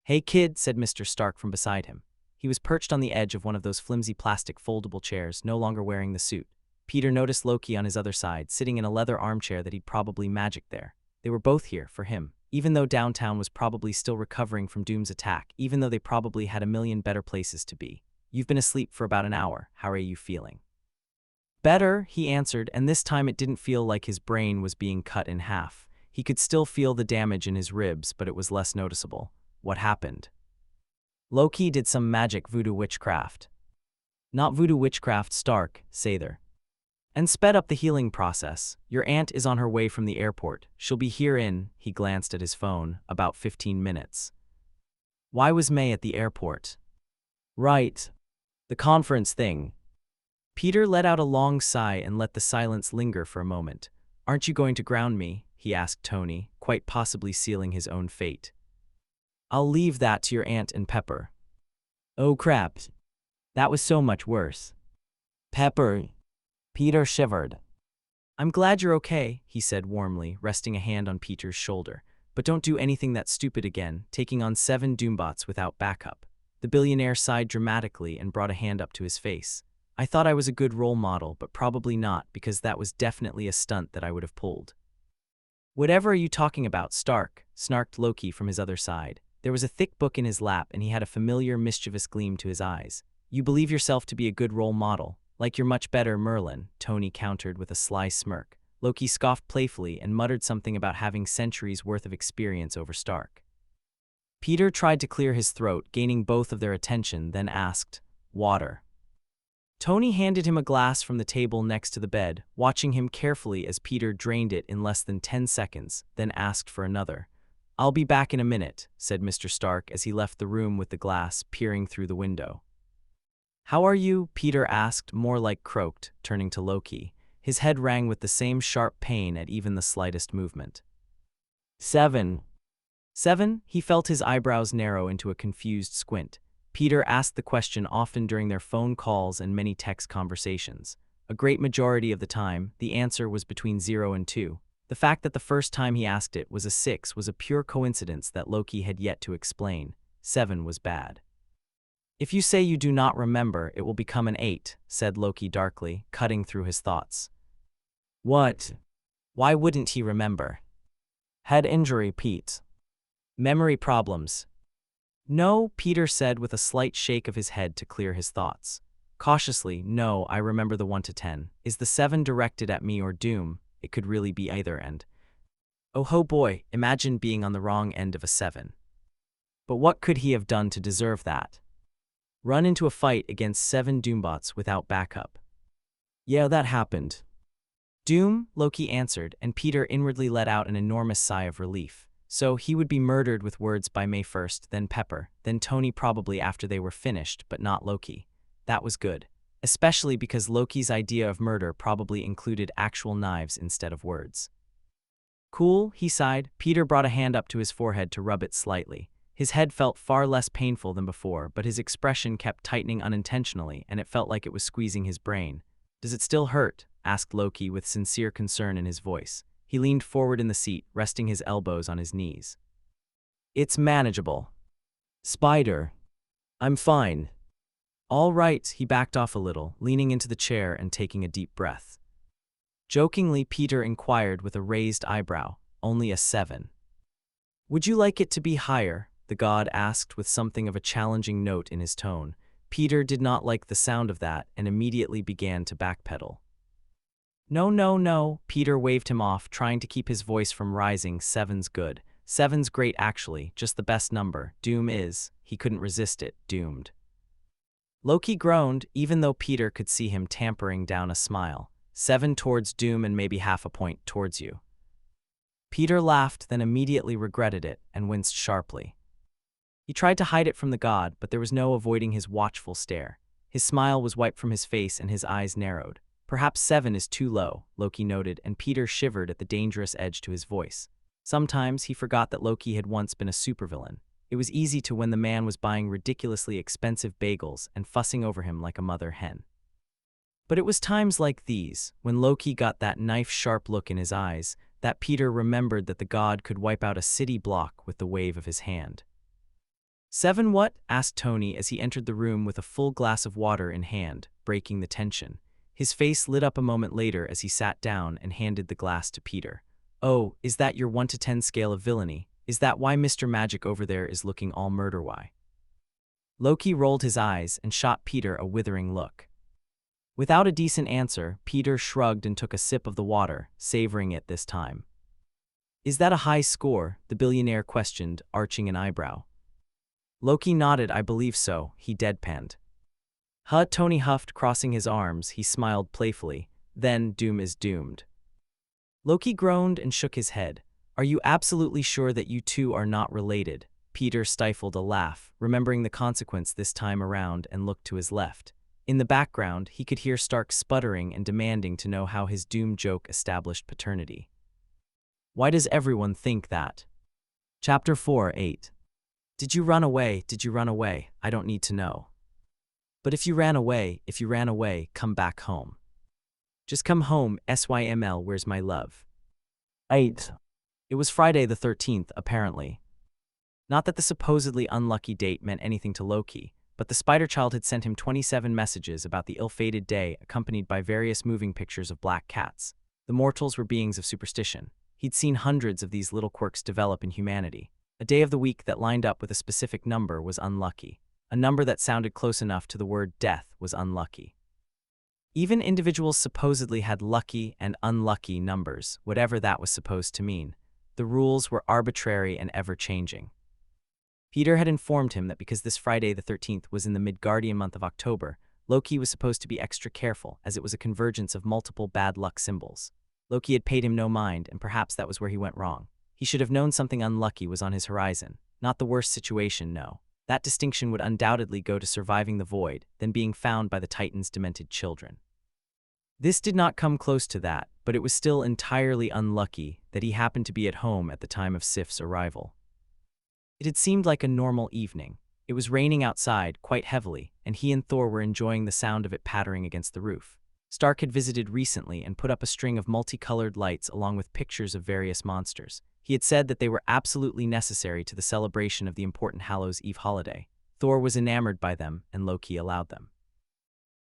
Speaker 1: Hey kid, said Mr. Stark from beside him. He was perched on the edge of one of those flimsy plastic foldable chairs, no longer wearing the suit. Peter noticed Loki on his other side, sitting in a leather armchair that he'd probably magicked there. They were both here, for him. Even though downtown was probably still recovering from Doom's attack, even though they probably had a million better places to be. You've been asleep for about an hour. How are you feeling? Better, he answered, and this time it didn't feel like his brain was being cut in half. He could still feel the damage in his ribs, but it was less noticeable. What happened? Loki did some magic voodoo witchcraft. Not voodoo witchcraft, Stark, Sather. And sped up the healing process. Your aunt is on her way from the airport. She'll be here in, he glanced at his phone, about 15 minutes. Why was May at the airport? Right. The conference thing. Peter let out a long sigh and let the silence linger for a moment. Aren't you going to ground me? He asked Tony, quite possibly sealing his own fate. I'll leave that to your Aunt and Pepper. Oh crap. That was so much worse. Pepper. Peter shivered. I'm glad you're okay, he said warmly, resting a hand on Peter's shoulder. But don't do anything that stupid again, taking on 7 Doombots without backup. The billionaire sighed dramatically and brought a hand up to his face. I thought I was a good role model, but probably not, because that was definitely a stunt that I would have pulled. Whatever are you talking about, Stark? Snarked Loki from his other side. There was a thick book in his lap and he had a familiar mischievous gleam to his eyes. You believe yourself to be a good role model, like you're much better, Merlin, Tony countered with a sly smirk. Loki scoffed playfully and muttered something about having centuries' worth of experience over Stark. Peter tried to clear his throat, gaining both of their attention, then asked, Water. Tony handed him a glass from the table next to the bed, watching him carefully as Peter drained it in less than 10 seconds, then asked for another. I'll be back in a minute, said Mr. Stark as he left the room with the glass, peering through the window. How are you? Peter asked, more like croaked, turning to Loki. His head rang with the same sharp pain at even the slightest movement. 7. 7? He felt his eyebrows narrow into a confused squint. Peter asked the question often during their phone calls and many text conversations. A great majority of the time, the answer was between 0 and 2. The fact that the first time he asked it was a 6 was a pure coincidence that Loki had yet to explain. 7 was bad. If you say you do not remember, it will become an 8, said Loki darkly, cutting through his thoughts. What? Why wouldn't he remember? Head injury, Pete. Memory problems. No, Peter said with a slight shake of his head to clear his thoughts. Cautiously, no, I remember the 1 to 10. Is the 7 directed at me or Doom? It could really be either end. Oh ho boy, imagine being on the wrong end of a 7. But what could he have done to deserve that? Run into a fight against 7 Doombots without backup. Yeah, that happened. Doom, Loki answered, and Peter inwardly let out an enormous sigh of relief. So he would be murdered with words by May first, then Pepper, then Tony probably after they were finished, but not Loki. That was good. Especially because Loki's idea of murder probably included actual knives instead of words. Cool, he sighed. Peter brought a hand up to his forehead to rub it slightly. His head felt far less painful than before, but his expression kept tightening unintentionally, and it felt like it was squeezing his brain. Does it still hurt? Asked Loki with sincere concern in his voice. He leaned forward in the seat, resting his elbows on his knees. It's manageable. Spider. I'm fine. All right, he backed off a little, leaning into the chair and taking a deep breath. Jokingly, Peter inquired with a raised eyebrow, only a 7. Would you like it to be higher? The god asked with something of a challenging note in his tone. Peter did not like the sound of that and immediately began to backpedal. No, no, no, Peter waved him off, trying to keep his voice from rising. 7's good. 7's great actually, just the best number. Doom is, he couldn't resist it, doomed. Loki groaned, even though Peter could see him tampering down a smile. 7 towards doom and maybe half a point towards you. Peter laughed, then immediately regretted it and winced sharply. He tried to hide it from the god, but there was no avoiding his watchful stare. His smile was wiped from his face and his eyes narrowed. Perhaps 7 is too low, Loki noted, and Peter shivered at the dangerous edge to his voice. Sometimes he forgot that Loki had once been a supervillain. It was easy to when the man was buying ridiculously expensive bagels and fussing over him like a mother hen. But it was times like these, when Loki got that knife-sharp look in his eyes, that Peter remembered that the god could wipe out a city block with the wave of his hand. 7 what? Asked Tony as he entered the room with a full glass of water in hand, breaking the tension. His face lit up a moment later as he sat down and handed the glass to Peter. Oh, is that your 1 to 10 scale of villainy? Is that why Mr. Magic over there is looking all murder-why? Loki rolled his eyes and shot Peter a withering look. Without a decent answer, Peter shrugged and took a sip of the water, savoring it this time. Is that a high score? The billionaire questioned, arching an eyebrow. Loki nodded. I believe so, he deadpanned. Huh, Tony huffed, crossing his arms. He smiled playfully. Then, doom is doomed. Loki groaned and shook his head. Are you absolutely sure that you two are not related? Peter stifled a laugh, remembering the consequence this time around, and looked to his left. In the background, he could hear Stark sputtering and demanding to know how his doom joke established paternity. Why does everyone think that? Chapter 4:8. Did you run away? Did you run away? I don't need to know. But if you ran away, come back home. Just come home, SYML, where's my love? 8. It was Friday the 13th, apparently. Not that the supposedly unlucky date meant anything to Loki, but the Spider-Child had sent him 27 messages about the ill-fated day, accompanied by various moving pictures of black cats. The mortals were beings of superstition. He'd seen hundreds of these little quirks develop in humanity. A day of the week that lined up with a specific number was unlucky. A number that sounded close enough to the word death was unlucky. Even individuals supposedly had lucky and unlucky numbers, whatever that was supposed to mean. The rules were arbitrary and ever-changing. Peter had informed him that because this Friday the 13th was in the Midgardian month of October, Loki was supposed to be extra careful, as it was a convergence of multiple bad luck symbols. Loki had paid him no mind, and perhaps that was where he went wrong. He should have known something unlucky was on his horizon. Not the worst situation, no. That distinction would undoubtedly go to surviving the void, then being found by the Titan's demented children. This did not come close to that, but it was still entirely unlucky that he happened to be at home at the time of Sif's arrival. It had seemed like a normal evening. It was raining outside, quite heavily, and he and Thor were enjoying the sound of it pattering against the roof. Stark had visited recently and put up a string of multicolored lights along with pictures of various monsters. He had said that they were absolutely necessary to the celebration of the important Hallows' Eve holiday. Thor was enamored by them, and Loki allowed them.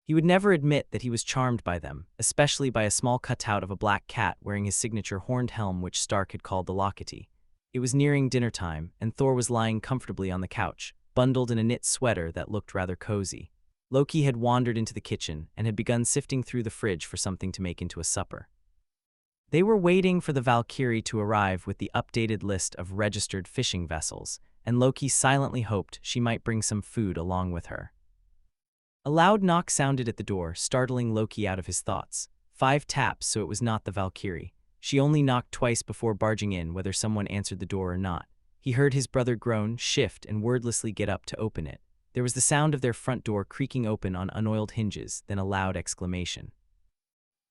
Speaker 1: He would never admit that he was charmed by them, especially by a small cutout of a black cat wearing his signature horned helm, which Stark had called the Lockety. It was nearing dinner time, and Thor was lying comfortably on the couch, bundled in a knit sweater that looked rather cozy. Loki had wandered into the kitchen and had begun sifting through the fridge for something to make into a supper. They were waiting for the Valkyrie to arrive with the updated list of registered fishing vessels, and Loki silently hoped she might bring some food along with her. A loud knock sounded at the door, startling Loki out of his thoughts. 5 taps, so it was not the Valkyrie. She only knocked twice before barging in, whether someone answered the door or not. He heard his brother groan, shift, and wordlessly get up to open it. There was the sound of their front door creaking open on unoiled hinges, then a loud exclamation.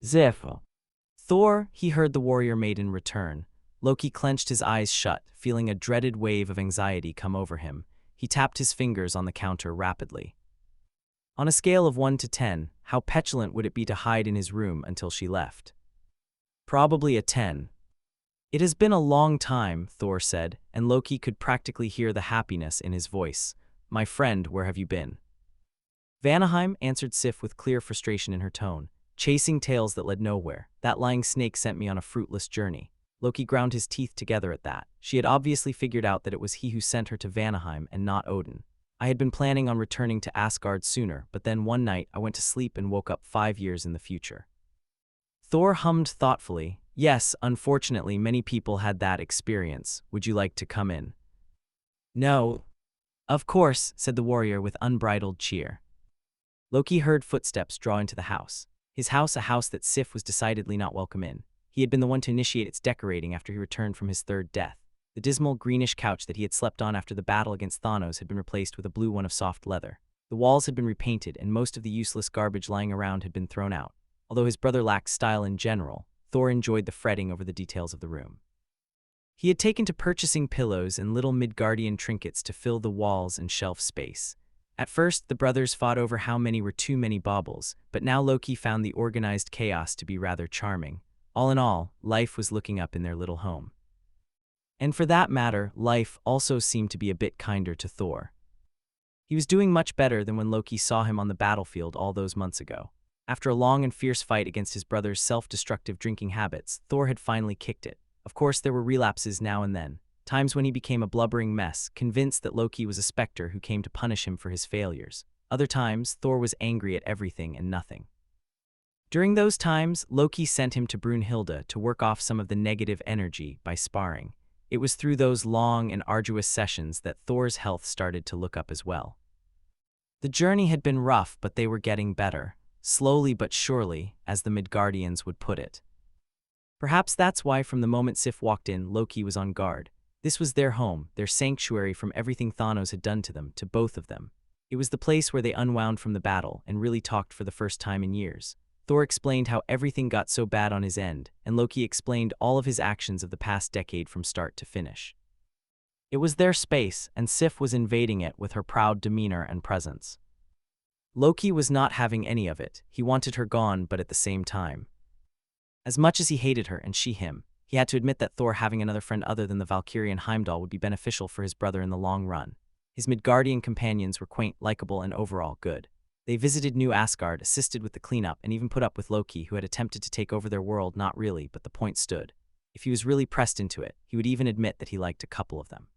Speaker 1: Zeph! Thor, he heard the warrior maiden return. Loki clenched his eyes shut, feeling a dreaded wave of anxiety come over him. He tapped his fingers on the counter rapidly. On a scale of 1 to 10, how petulant would it be to hide in his room until she left? Probably a 10. It has been a long time, Thor said, and Loki could practically hear the happiness in his voice. My friend, where have you been? Vanaheim, answered Sif with clear frustration in her tone. Chasing tails that led nowhere. That lying snake sent me on a fruitless journey. Loki ground his teeth together at that. She had obviously figured out that it was he who sent her to Vanaheim and not Odin. I had been planning on returning to Asgard sooner, but then one night I went to sleep and woke up 5 years in the future. Thor hummed thoughtfully. Yes, unfortunately, many people had that experience. Would you like to come in? No. Of course, said the warrior with unbridled cheer. Loki heard footsteps draw into the house. His house, a house that Sif was decidedly not welcome in. He had been the one to initiate its decorating after he returned from his third death. The dismal greenish couch that he had slept on after the battle against Thanos had been replaced with a blue one of soft leather. The walls had been repainted, and most of the useless garbage lying around had been thrown out. Although his brother lacked style in general, Thor enjoyed the fretting over the details of the room. He had taken to purchasing pillows and little Midgardian trinkets to fill the walls and shelf space. At first, the brothers fought over how many were too many baubles, but now Loki found the organized chaos to be rather charming. All in all, life was looking up in their little home. And for that matter, life also seemed to be a bit kinder to Thor. He was doing much better than when Loki saw him on the battlefield all those months ago. After a long and fierce fight against his brother's self-destructive drinking habits, Thor had finally kicked it. Of course, there were relapses now and then, times when he became a blubbering mess, convinced that Loki was a specter who came to punish him for his failures. Other times, Thor was angry at everything and nothing. During those times, Loki sent him to Brunhilde to work off some of the negative energy by sparring. It was through those long and arduous sessions that Thor's health started to look up as well. The journey had been rough, but they were getting better, slowly but surely, as the Midgardians would put it. Perhaps that's why from the moment Sif walked in, Loki was on guard. This was their home, their sanctuary from everything Thanos had done to them, to both of them. It was the place where they unwound from the battle and really talked for the first time in years. Thor explained how everything got so bad on his end, and Loki explained all of his actions of the past decade from start to finish. It was their space, and Sif was invading it with her proud demeanor and presence. Loki was not having any of it. He wanted her gone, but at the same time, as much as he hated her and she him, he had to admit that Thor having another friend other than the Valkyrian Heimdall would be beneficial for his brother in the long run. His Midgardian companions were quaint, likable, and overall good. They visited New Asgard, assisted with the cleanup, and even put up with Loki, who had attempted to take over their world. Not really, but the point stood. If he was really pressed into it, he would even admit that he liked a couple of them.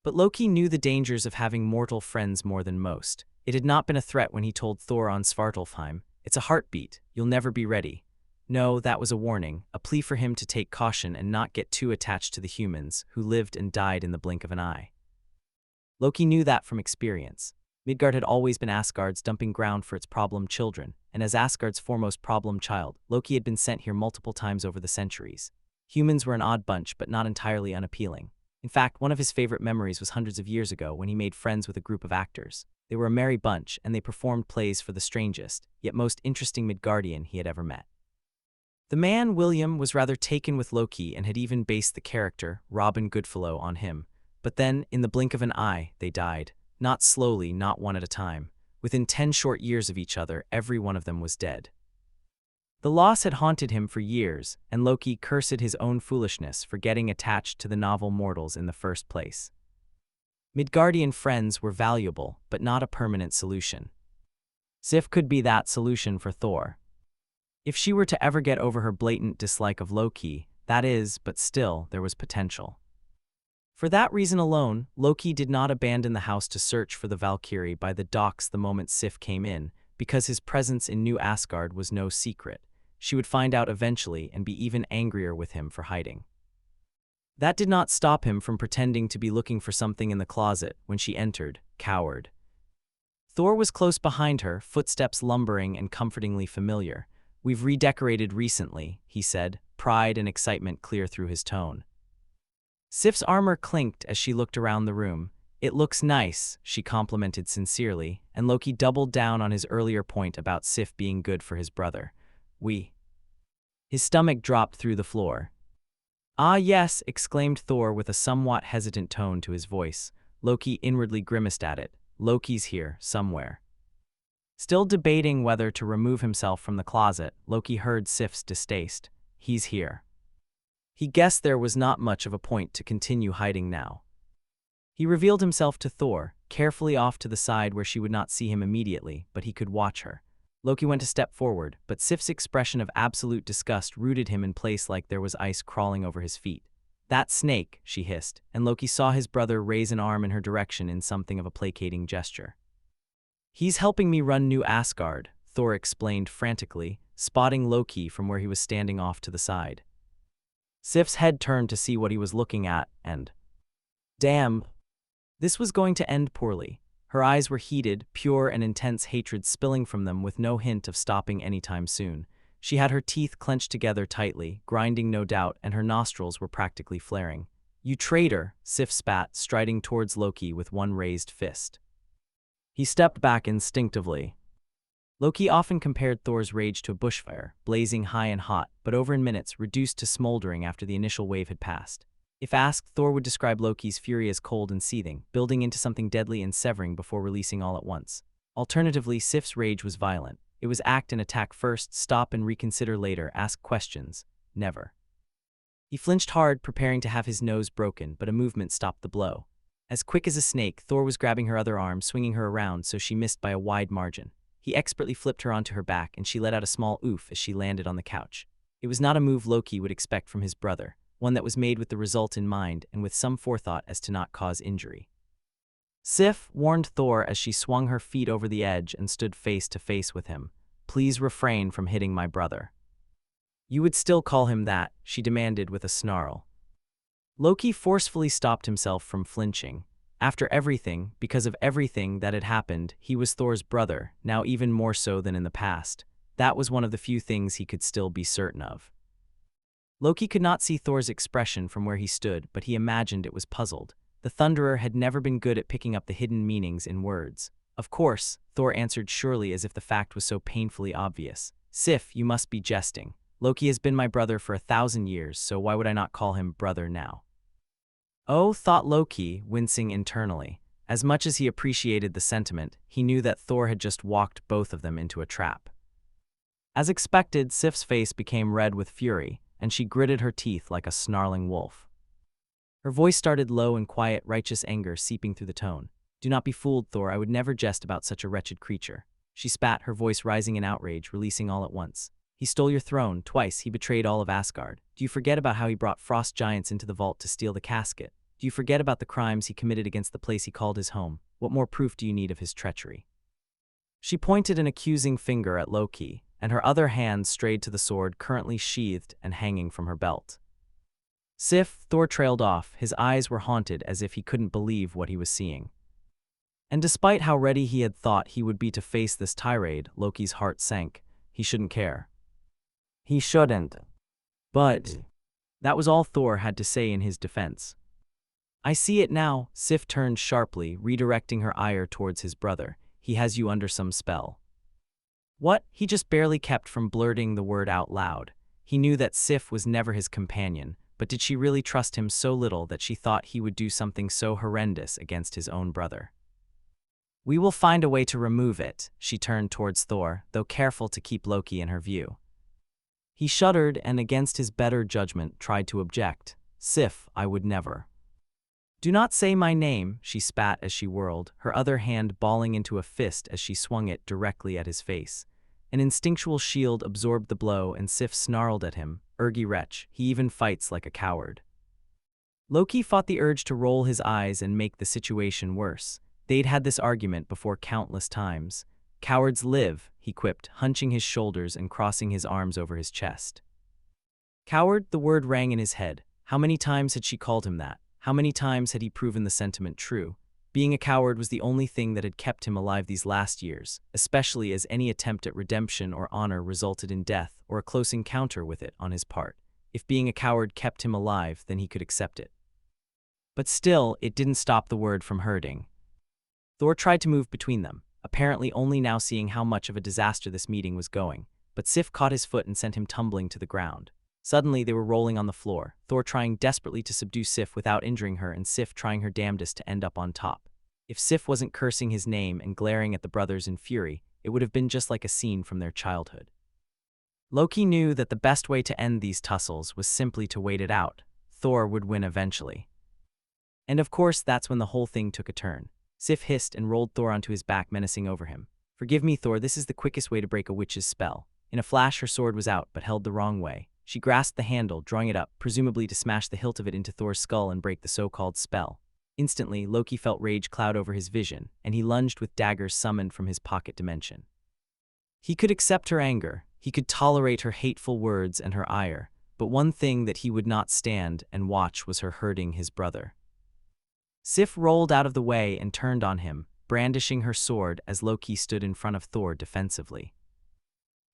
Speaker 1: But Loki knew the dangers of having mortal friends more than most. It had not been a threat when he told Thor on Svartalfheim, "It's a heartbeat, you'll never be ready." No, that was a warning, a plea for him to take caution and not get too attached to the humans, who lived and died in the blink of an eye. Loki knew that from experience. Midgard had always been Asgard's dumping ground for its problem children, and as Asgard's foremost problem child, Loki had been sent here multiple times over the centuries. Humans were an odd bunch, but not entirely unappealing. In fact, one of his favorite memories was hundreds of years ago when he made friends with a group of actors. They were a merry bunch, and they performed plays for the strangest, yet most interesting Midgardian he had ever met. The man, William, was rather taken with Loki and had even based the character, Robin Goodfellow, on him. But then, in the blink of an eye, they died. Not slowly, not one at a time. Within 10 short years of each other, every one of them was dead. The loss had haunted him for years, and Loki cursed his own foolishness for getting attached to the novel mortals in the first place. Midgardian friends were valuable, but not a permanent solution. Sif could be that solution for Thor. If she were to ever get over her blatant dislike of Loki, that is, but still, there was potential. For that reason alone, Loki did not abandon the house to search for the Valkyrie by the docks the moment Sif came in, because his presence in New Asgard was no secret. She would find out eventually and be even angrier with him for hiding. That did not stop him from pretending to be looking for something in the closet when she entered, coward. Thor was close behind her, footsteps lumbering and comfortingly familiar. "We've redecorated recently," he said, pride and excitement clear through his tone. Sif's armor clinked as she looked around the room. "It looks nice," she complimented sincerely, and Loki doubled down on his earlier point about Sif being good for his brother. His stomach dropped through the floor. "Ah yes," exclaimed Thor with a somewhat hesitant tone to his voice. Loki inwardly grimaced at it. Loki's here, somewhere. Still debating whether to remove himself from the closet, Loki heard Sif's distaste. "He's here." He guessed there was not much of a point to continue hiding now. He revealed himself to Thor, carefully off to the side where she would not see him immediately, but he could watch her. Loki went a step forward, but Sif's expression of absolute disgust rooted him in place like there was ice crawling over his feet. "That snake," she hissed, and Loki saw his brother raise an arm in her direction in something of a placating gesture. "He's helping me run New Asgard," Thor explained frantically, spotting Loki from where he was standing off to the side. Sif's head turned to see what he was looking at, and damn! This was going to end poorly. Her eyes were heated, pure and intense hatred spilling from them with no hint of stopping anytime soon. She had her teeth clenched together tightly, grinding no doubt, and her nostrils were practically flaring. "You traitor," Sif spat, striding towards Loki with one raised fist. He stepped back instinctively. Loki often compared Thor's rage to a bushfire, blazing high and hot, but over in minutes reduced to smoldering after the initial wave had passed. If asked, Thor would describe Loki's fury as cold and seething, building into something deadly and severing before releasing all at once. Alternatively, Sif's rage was violent. It was act and attack first, stop and reconsider later, ask questions. Never. He flinched hard, preparing to have his nose broken, but a movement stopped the blow. As quick as a snake, Thor was grabbing her other arm, swinging her around so she missed by a wide margin. He expertly flipped her onto her back, and she let out a small oof as she landed on the couch. It was not a move Loki would expect from his brother, one that was made with the result in mind and with some forethought as to not cause injury. "Sif," warned Thor as she swung her feet over the edge and stood face to face with him, "please refrain from hitting my brother." "You would still call him that?" she demanded with a snarl. Loki forcefully stopped himself from flinching. After everything, because of everything that had happened, he was Thor's brother, now even more so than in the past. That was one of the few things he could still be certain of. Loki could not see Thor's expression from where he stood, but he imagined it was puzzled. The Thunderer had never been good at picking up the hidden meanings in words. "Of course," Thor answered surely as if the fact was so painfully obvious. "Sif, you must be jesting. Loki has been my brother for 1,000 years, so why would I not call him brother now?" Oh, thought Loki, wincing internally. As much as he appreciated the sentiment, he knew that Thor had just walked both of them into a trap. As expected, Sif's face became red with fury, and she gritted her teeth like a snarling wolf. Her voice started low and quiet, righteous anger seeping through the tone. "Do not be fooled, Thor. I would never jest about such a wretched creature." She spat, her voice rising in outrage, releasing all at once. "He stole your throne. Twice he betrayed all of Asgard. Do you forget about how he brought frost giants into the vault to steal the casket? Do you forget about the crimes he committed against the place he called his home? What more proof do you need of his treachery?" She pointed an accusing finger at Loki, and her other hand strayed to the sword currently sheathed and hanging from her belt. "Sif," Thor trailed off. His eyes were haunted as if he couldn't believe what he was seeing. And despite how ready he had thought he would be to face this tirade, Loki's heart sank. He shouldn't care. He shouldn't. But that was all Thor had to say in his defense. "I see it now." Sif turned sharply, redirecting her ire towards his brother. "He has you under some spell." What? He just barely kept from blurting the word out loud. He knew that Sif was never his companion, but did she really trust him so little that she thought he would do something so horrendous against his own brother? "We will find a way to remove it." She turned towards Thor, though careful to keep Loki in her view. He shuddered and, against his better judgment, tried to object. "Sif, I would never." "Do not say my name," she spat as she whirled, her other hand balling into a fist as she swung it directly at his face. An instinctual shield absorbed the blow, and Sif snarled at him. "Urgy wretch, he even fights like a coward." Loki fought the urge to roll his eyes and make the situation worse. They'd had this argument before countless times. "Cowards live," he quipped, hunching his shoulders and crossing his arms over his chest. Coward, the word rang in his head. How many times had she called him that? How many times had he proven the sentiment true? Being a coward was the only thing that had kept him alive these last years, especially as any attempt at redemption or honor resulted in death or a close encounter with it on his part. If being a coward kept him alive, then he could accept it. But still, it didn't stop the word from hurting. Thor tried to move between them, apparently only now seeing how much of a disaster this meeting was going, but Sif caught his foot and sent him tumbling to the ground. Suddenly, they were rolling on the floor, Thor trying desperately to subdue Sif without injuring her and Sif trying her damnedest to end up on top. If Sif wasn't cursing his name and glaring at the brothers in fury, it would have been just like a scene from their childhood. Loki knew that the best way to end these tussles was simply to wait it out. Thor would win eventually. And of course, that's when the whole thing took a turn. Sif hissed and rolled Thor onto his back, menacing over him. "Forgive me, Thor, this is the quickest way to break a witch's spell." In a flash, her sword was out, but held the wrong way. She grasped the handle, drawing it up, presumably to smash the hilt of it into Thor's skull and break the so-called spell. Instantly, Loki felt rage cloud over his vision, and he lunged with daggers summoned from his pocket dimension. He could accept her anger, he could tolerate her hateful words and her ire, but one thing that he would not stand and watch was her hurting his brother. Sif rolled out of the way and turned on him, brandishing her sword as Loki stood in front of Thor defensively.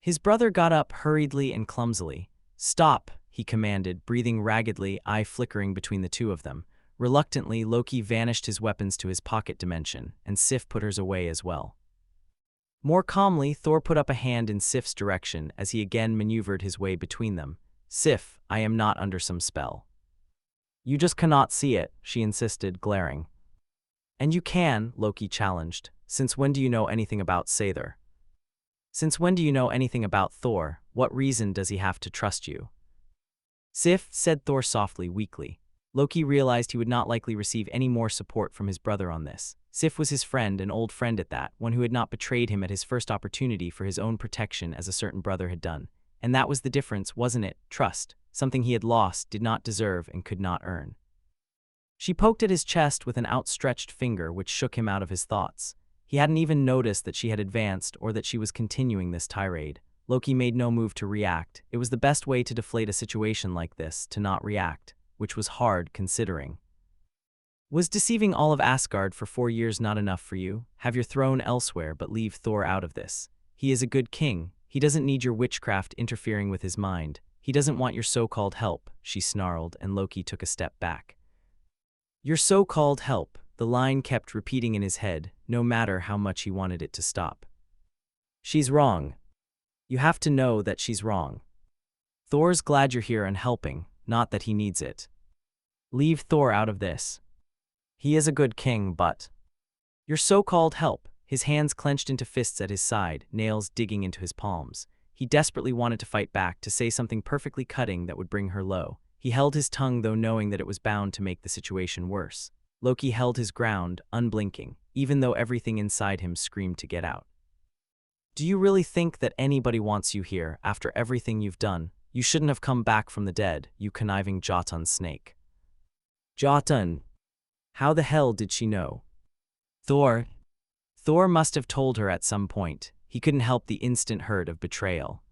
Speaker 1: His brother got up hurriedly and clumsily. "Stop," he commanded, breathing raggedly, eye flickering between the two of them. Reluctantly, Loki vanished his weapons to his pocket dimension, and Sif put hers away as well. More calmly, Thor put up a hand in Sif's direction as he again maneuvered his way between them. "Sif, I am not under some spell." "You just cannot see it," she insisted, glaring. "And you can," Loki challenged. "Since when do you know anything about Sather? Since when do you know anything about Thor? What reason does he have to trust you?" "Sif," said Thor softly, weakly. Loki realized he would not likely receive any more support from his brother on this. Sif was his friend, an old friend at that, one who had not betrayed him at his first opportunity for his own protection as a certain brother had done. And that was the difference, wasn't it? Trust. Something he had lost, did not deserve, and could not earn. She poked at his chest with an outstretched finger which shook him out of his thoughts. He hadn't even noticed that she had advanced or that she was continuing this tirade. Loki made no move to react. It was the best way to deflate a situation like this, to not react, which was hard considering. "Was deceiving all of Asgard for 4 years not enough for you? Have your throne elsewhere, but leave Thor out of this. He is a good king. He doesn't need your witchcraft interfering with his mind. He doesn't want your so-called help," she snarled, and Loki took a step back. "Your so-called help," the line kept repeating in his head, no matter how much he wanted it to stop. "She's wrong. You have to know that she's wrong. Thor's glad you're here and helping, not that he needs it. Leave Thor out of this. He is a good king, but your so-called help," his hands clenched into fists at his side, nails digging into his palms. He desperately wanted to fight back, to say something perfectly cutting that would bring her low. He held his tongue, though, knowing that it was bound to make the situation worse. Loki held his ground, unblinking, even though everything inside him screamed to get out. "Do you really think that anybody wants you here after everything you've done? You shouldn't have come back from the dead, you conniving Jotun snake." Jotun? How the hell did she know? Thor must have told her at some point. He couldn't help the instant hurt of betrayal.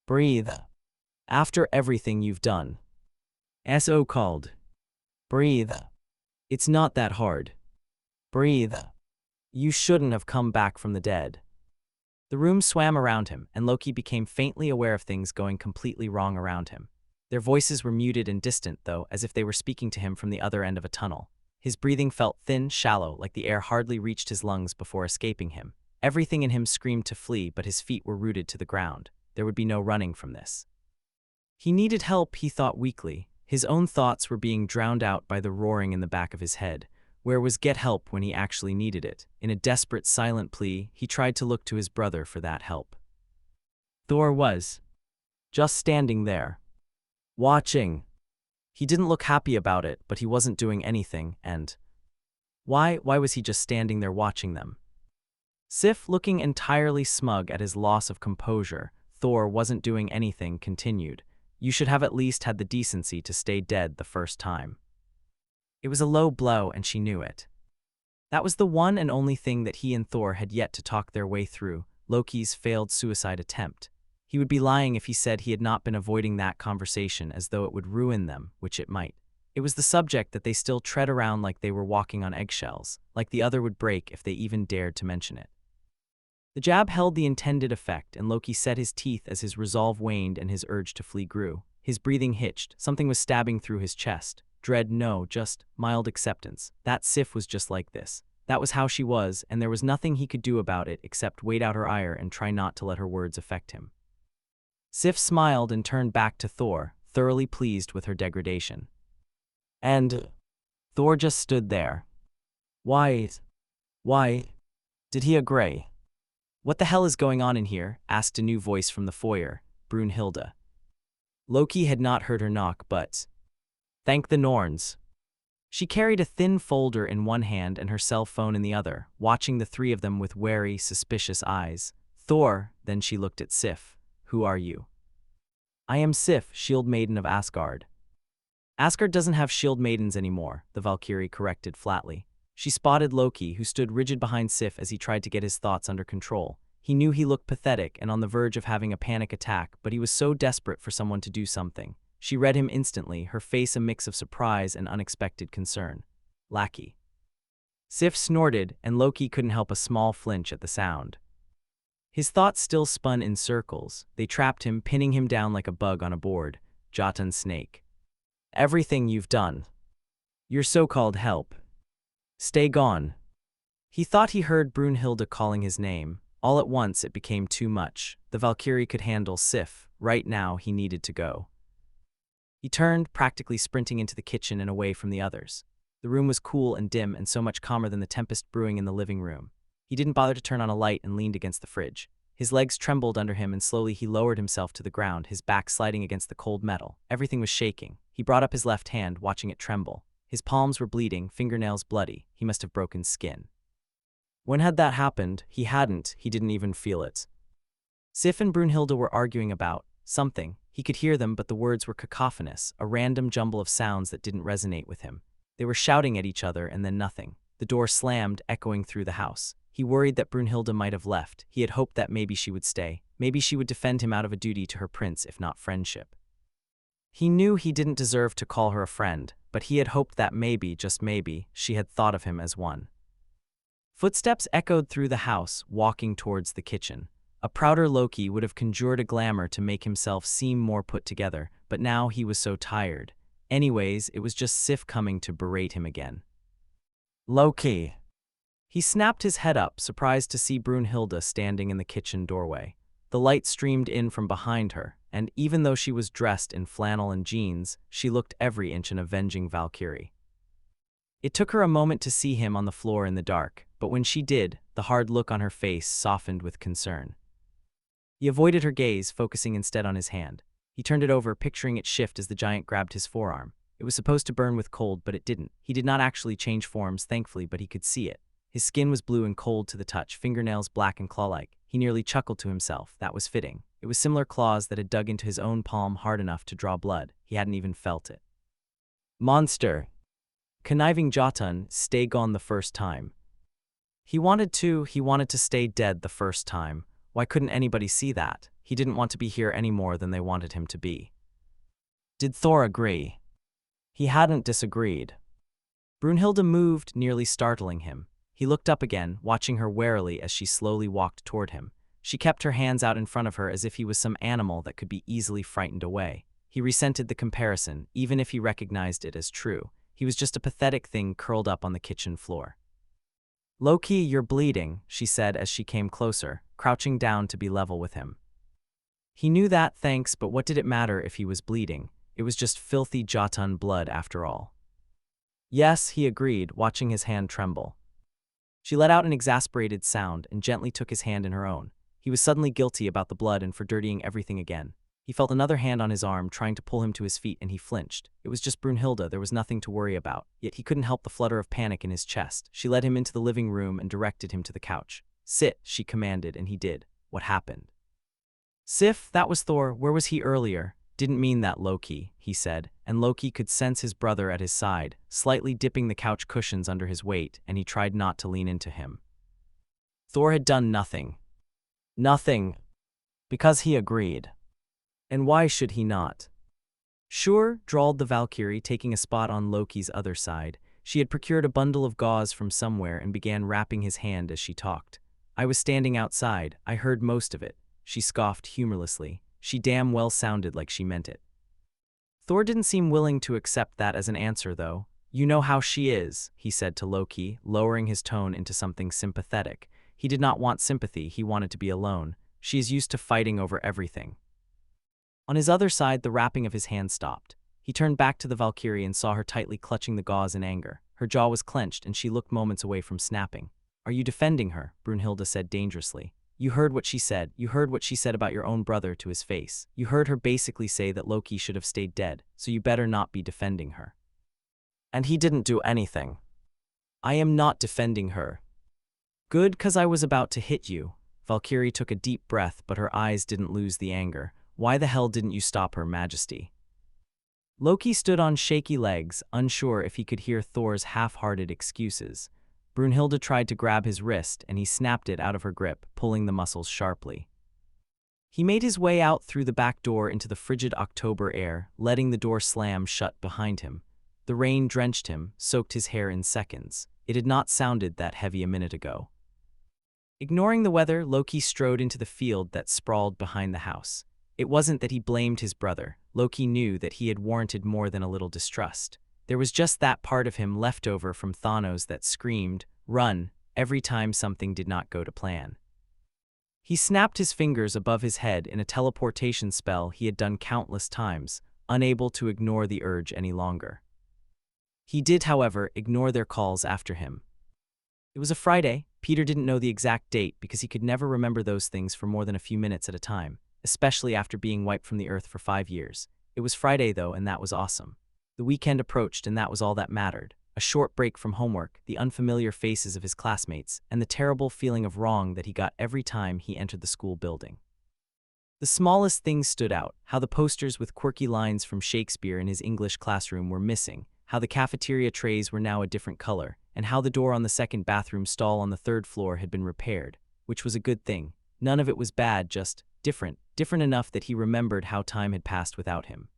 Speaker 1: "Breathe. After everything you've done. So called. Breathe. It's not that hard. Breathe. You shouldn't have come back from the dead." The room swam around him, and Loki became faintly aware of things going completely wrong around him. Their voices were muted and distant, though, as if they were speaking to him from the other end of a tunnel. His breathing felt thin, shallow, like the air hardly reached his lungs before escaping him. Everything in him screamed to flee, but his feet were rooted to the ground. There would be no running from this. He needed help, he thought weakly. His own thoughts were being drowned out by the roaring in the back of his head. Where was get help when he actually needed it? In a desperate, silent plea, he tried to look to his brother for that help. Thor was just standing there, watching. He didn't look happy about it, but he wasn't doing anything, and why was he just standing there watching them? Sif, looking entirely smug at his loss of composure, Thor wasn't doing anything, continued. "You should have at least had the decency to stay dead the first time." It was a low blow, and she knew it. That was the one and only thing that he and Thor had yet to talk their way through, Loki's failed suicide attempt. He would be lying if he said he had not been avoiding that conversation as though it would ruin them, which it might. It was the subject that they still tread around like they were walking on eggshells, like the other would break if they even dared to mention it. The jab held the intended effect, and Loki set his teeth as his resolve waned and his urge to flee grew. His breathing hitched. Something was stabbing through his chest. Dread, no, just mild acceptance. That Sif was just like this. That was how she was, and there was nothing he could do about it except wait out her ire and try not to let her words affect him. Sif smiled and turned back to Thor, thoroughly pleased with her degradation. And Thor just stood there. Why did he agree? "What the hell is going on in here?" asked a new voice from the foyer, Brunhilde. Loki had not heard her knock, but thank the Norns. She carried a thin folder in one hand and her cell phone in the other, watching the three of them with wary, suspicious eyes. "Thor," then she looked at Sif. "Who are you?" "I am Sif, Shield Maiden of Asgard." "Asgard doesn't have Shield Maidens anymore," the Valkyrie corrected flatly. She spotted Loki, who stood rigid behind Sif as he tried to get his thoughts under control. He knew he looked pathetic and on the verge of having a panic attack, but he was so desperate for someone to do something. She read him instantly, her face a mix of surprise and unexpected concern. "Lackey." Sif snorted, and Loki couldn't help a small flinch at the sound. His thoughts still spun in circles. They trapped him, pinning him down like a bug on a board. Jotun's snake. Everything you've done. Your so-called help. Stay gone. He thought he heard Brunhilde calling his name. All at once it became too much. The Valkyrie could handle Sif. Right now he needed to go. He turned, practically sprinting into the kitchen and away from the others. The room was cool and dim and so much calmer than the tempest brewing in the living room. He didn't bother to turn on a light and leaned against the fridge. His legs trembled under him and slowly he lowered himself to the ground, his back sliding against the cold metal. Everything was shaking. He brought up his left hand, watching it tremble. His palms were bleeding, fingernails bloody. He must have broken skin. When had that happened? He didn't even feel it. Sif and Brunhilde were arguing about something. He could hear them, but the words were cacophonous, a random jumble of sounds that didn't resonate with him. They were shouting at each other and then nothing. The door slammed, echoing through the house. He worried that Brunhilde might have left. He had hoped that maybe she would stay. Maybe she would defend him out of a duty to her prince, if not friendship. He knew he didn't deserve to call her a friend, but he had hoped that maybe, just maybe, she had thought of him as one. Footsteps echoed through the house, walking towards the kitchen. A prouder Loki would have conjured a glamour to make himself seem more put together, but now he was so tired. Anyways, it was just Sif coming to berate him again. Loki. He snapped his head up, surprised to see Brunhilde standing in the kitchen doorway. The light streamed in from behind her, and even though she was dressed in flannel and jeans, she looked every inch an avenging Valkyrie. It took her a moment to see him on the floor in the dark, but when she did, the hard look on her face softened with concern. He avoided her gaze, focusing instead on his hand. He turned it over, picturing it shift as the giant grabbed his forearm. It was supposed to burn with cold, but it didn't. He did not actually change forms, thankfully, but he could see it. His skin was blue and cold to the touch, fingernails black and claw-like. He nearly chuckled to himself. That was fitting. It was similar claws that had dug into his own palm hard enough to draw blood. He hadn't even felt it. Monster. Conniving Jotun, stay gone the first time. He wanted to stay dead the first time. Why couldn't anybody see that? He didn't want to be here any more than they wanted him to be. Did Thor agree? He hadn't disagreed. Brunhilde moved, nearly startling him. He looked up again, watching her warily as she slowly walked toward him. She kept her hands out in front of her as if he was some animal that could be easily frightened away. He resented the comparison, even if he recognized it as true. He was just a pathetic thing curled up on the kitchen floor. Loki, you're bleeding, she said as she came closer, crouching down to be level with him. He knew that, thanks, but what did it matter if he was bleeding? It was just filthy Jotun blood after all. Yes, he agreed, watching his hand tremble. She let out an exasperated sound and gently took his hand in her own. He was suddenly guilty about the blood and for dirtying everything again. He felt another hand on his arm trying to pull him to his feet and he flinched. It was just Brunhilde, there was nothing to worry about, yet he couldn't help the flutter of panic in his chest. She led him into the living room and directed him to the couch. Sit, she commanded, and he did. What happened? Sif, that was Thor, where was he earlier? Didn't mean that, Loki, he said, and Loki could sense his brother at his side, slightly dipping the couch cushions under his weight, and he tried not to lean into him. Thor had done nothing. Nothing. Because he agreed. And why should he not? Sure, drawled the Valkyrie, taking a spot on Loki's other side. She had procured a bundle of gauze from somewhere and began wrapping his hand as she talked. I was standing outside. I heard most of it. She scoffed humorlessly. She damn well sounded like she meant it. Thor didn't seem willing to accept that as an answer, though. You know how she is, he said to Loki, lowering his tone into something sympathetic. He did not want sympathy, he wanted to be alone. She is used to fighting over everything. On his other side, the wrapping of his hand stopped. He turned back to the Valkyrie and saw her tightly clutching the gauze in anger. Her jaw was clenched, and she looked moments away from snapping. Are you defending her? Brunhilde said dangerously. You heard what she said. You heard what she said about your own brother to his face. You heard her basically say that Loki should have stayed dead, so you better not be defending her. And he didn't do anything. I am not defending her. Good, 'cause I was about to hit you. Valkyrie took a deep breath, but her eyes didn't lose the anger. Why the hell didn't you stop her, Majesty? Loki stood on shaky legs, unsure if he could hear Thor's half-hearted excuses. Brunhilde tried to grab his wrist, and he snapped it out of her grip, pulling the muscles sharply. He made his way out through the back door into the frigid October air, letting the door slam shut behind him. The rain drenched him, soaked his hair in seconds. It had not sounded that heavy a minute ago. Ignoring the weather, Loki strode into the field that sprawled behind the house. It wasn't that he blamed his brother. Loki knew that he had warranted more than a little distrust. There was just that part of him left over from Thanos that screamed, "Run," every time something did not go to plan. He snapped his fingers above his head in a teleportation spell he had done countless times, unable to ignore the urge any longer. He did, however, ignore their calls after him. It was a Friday. Peter didn't know the exact date because he could never remember those things for more than a few minutes at a time, especially after being wiped from the earth for 5 years. It was Friday, though, and that was awesome. The weekend approached, and that was all that mattered. A short break from homework, the unfamiliar faces of his classmates, and the terrible feeling of wrong that he got every time he entered the school building. The smallest things stood out: how the posters with quirky lines from Shakespeare in his English classroom were missing, how the cafeteria trays were now a different color, and how the door on the second bathroom stall on the 3rd floor had been repaired, which was a good thing. None of it was bad, just different enough that he remembered how time had passed without him.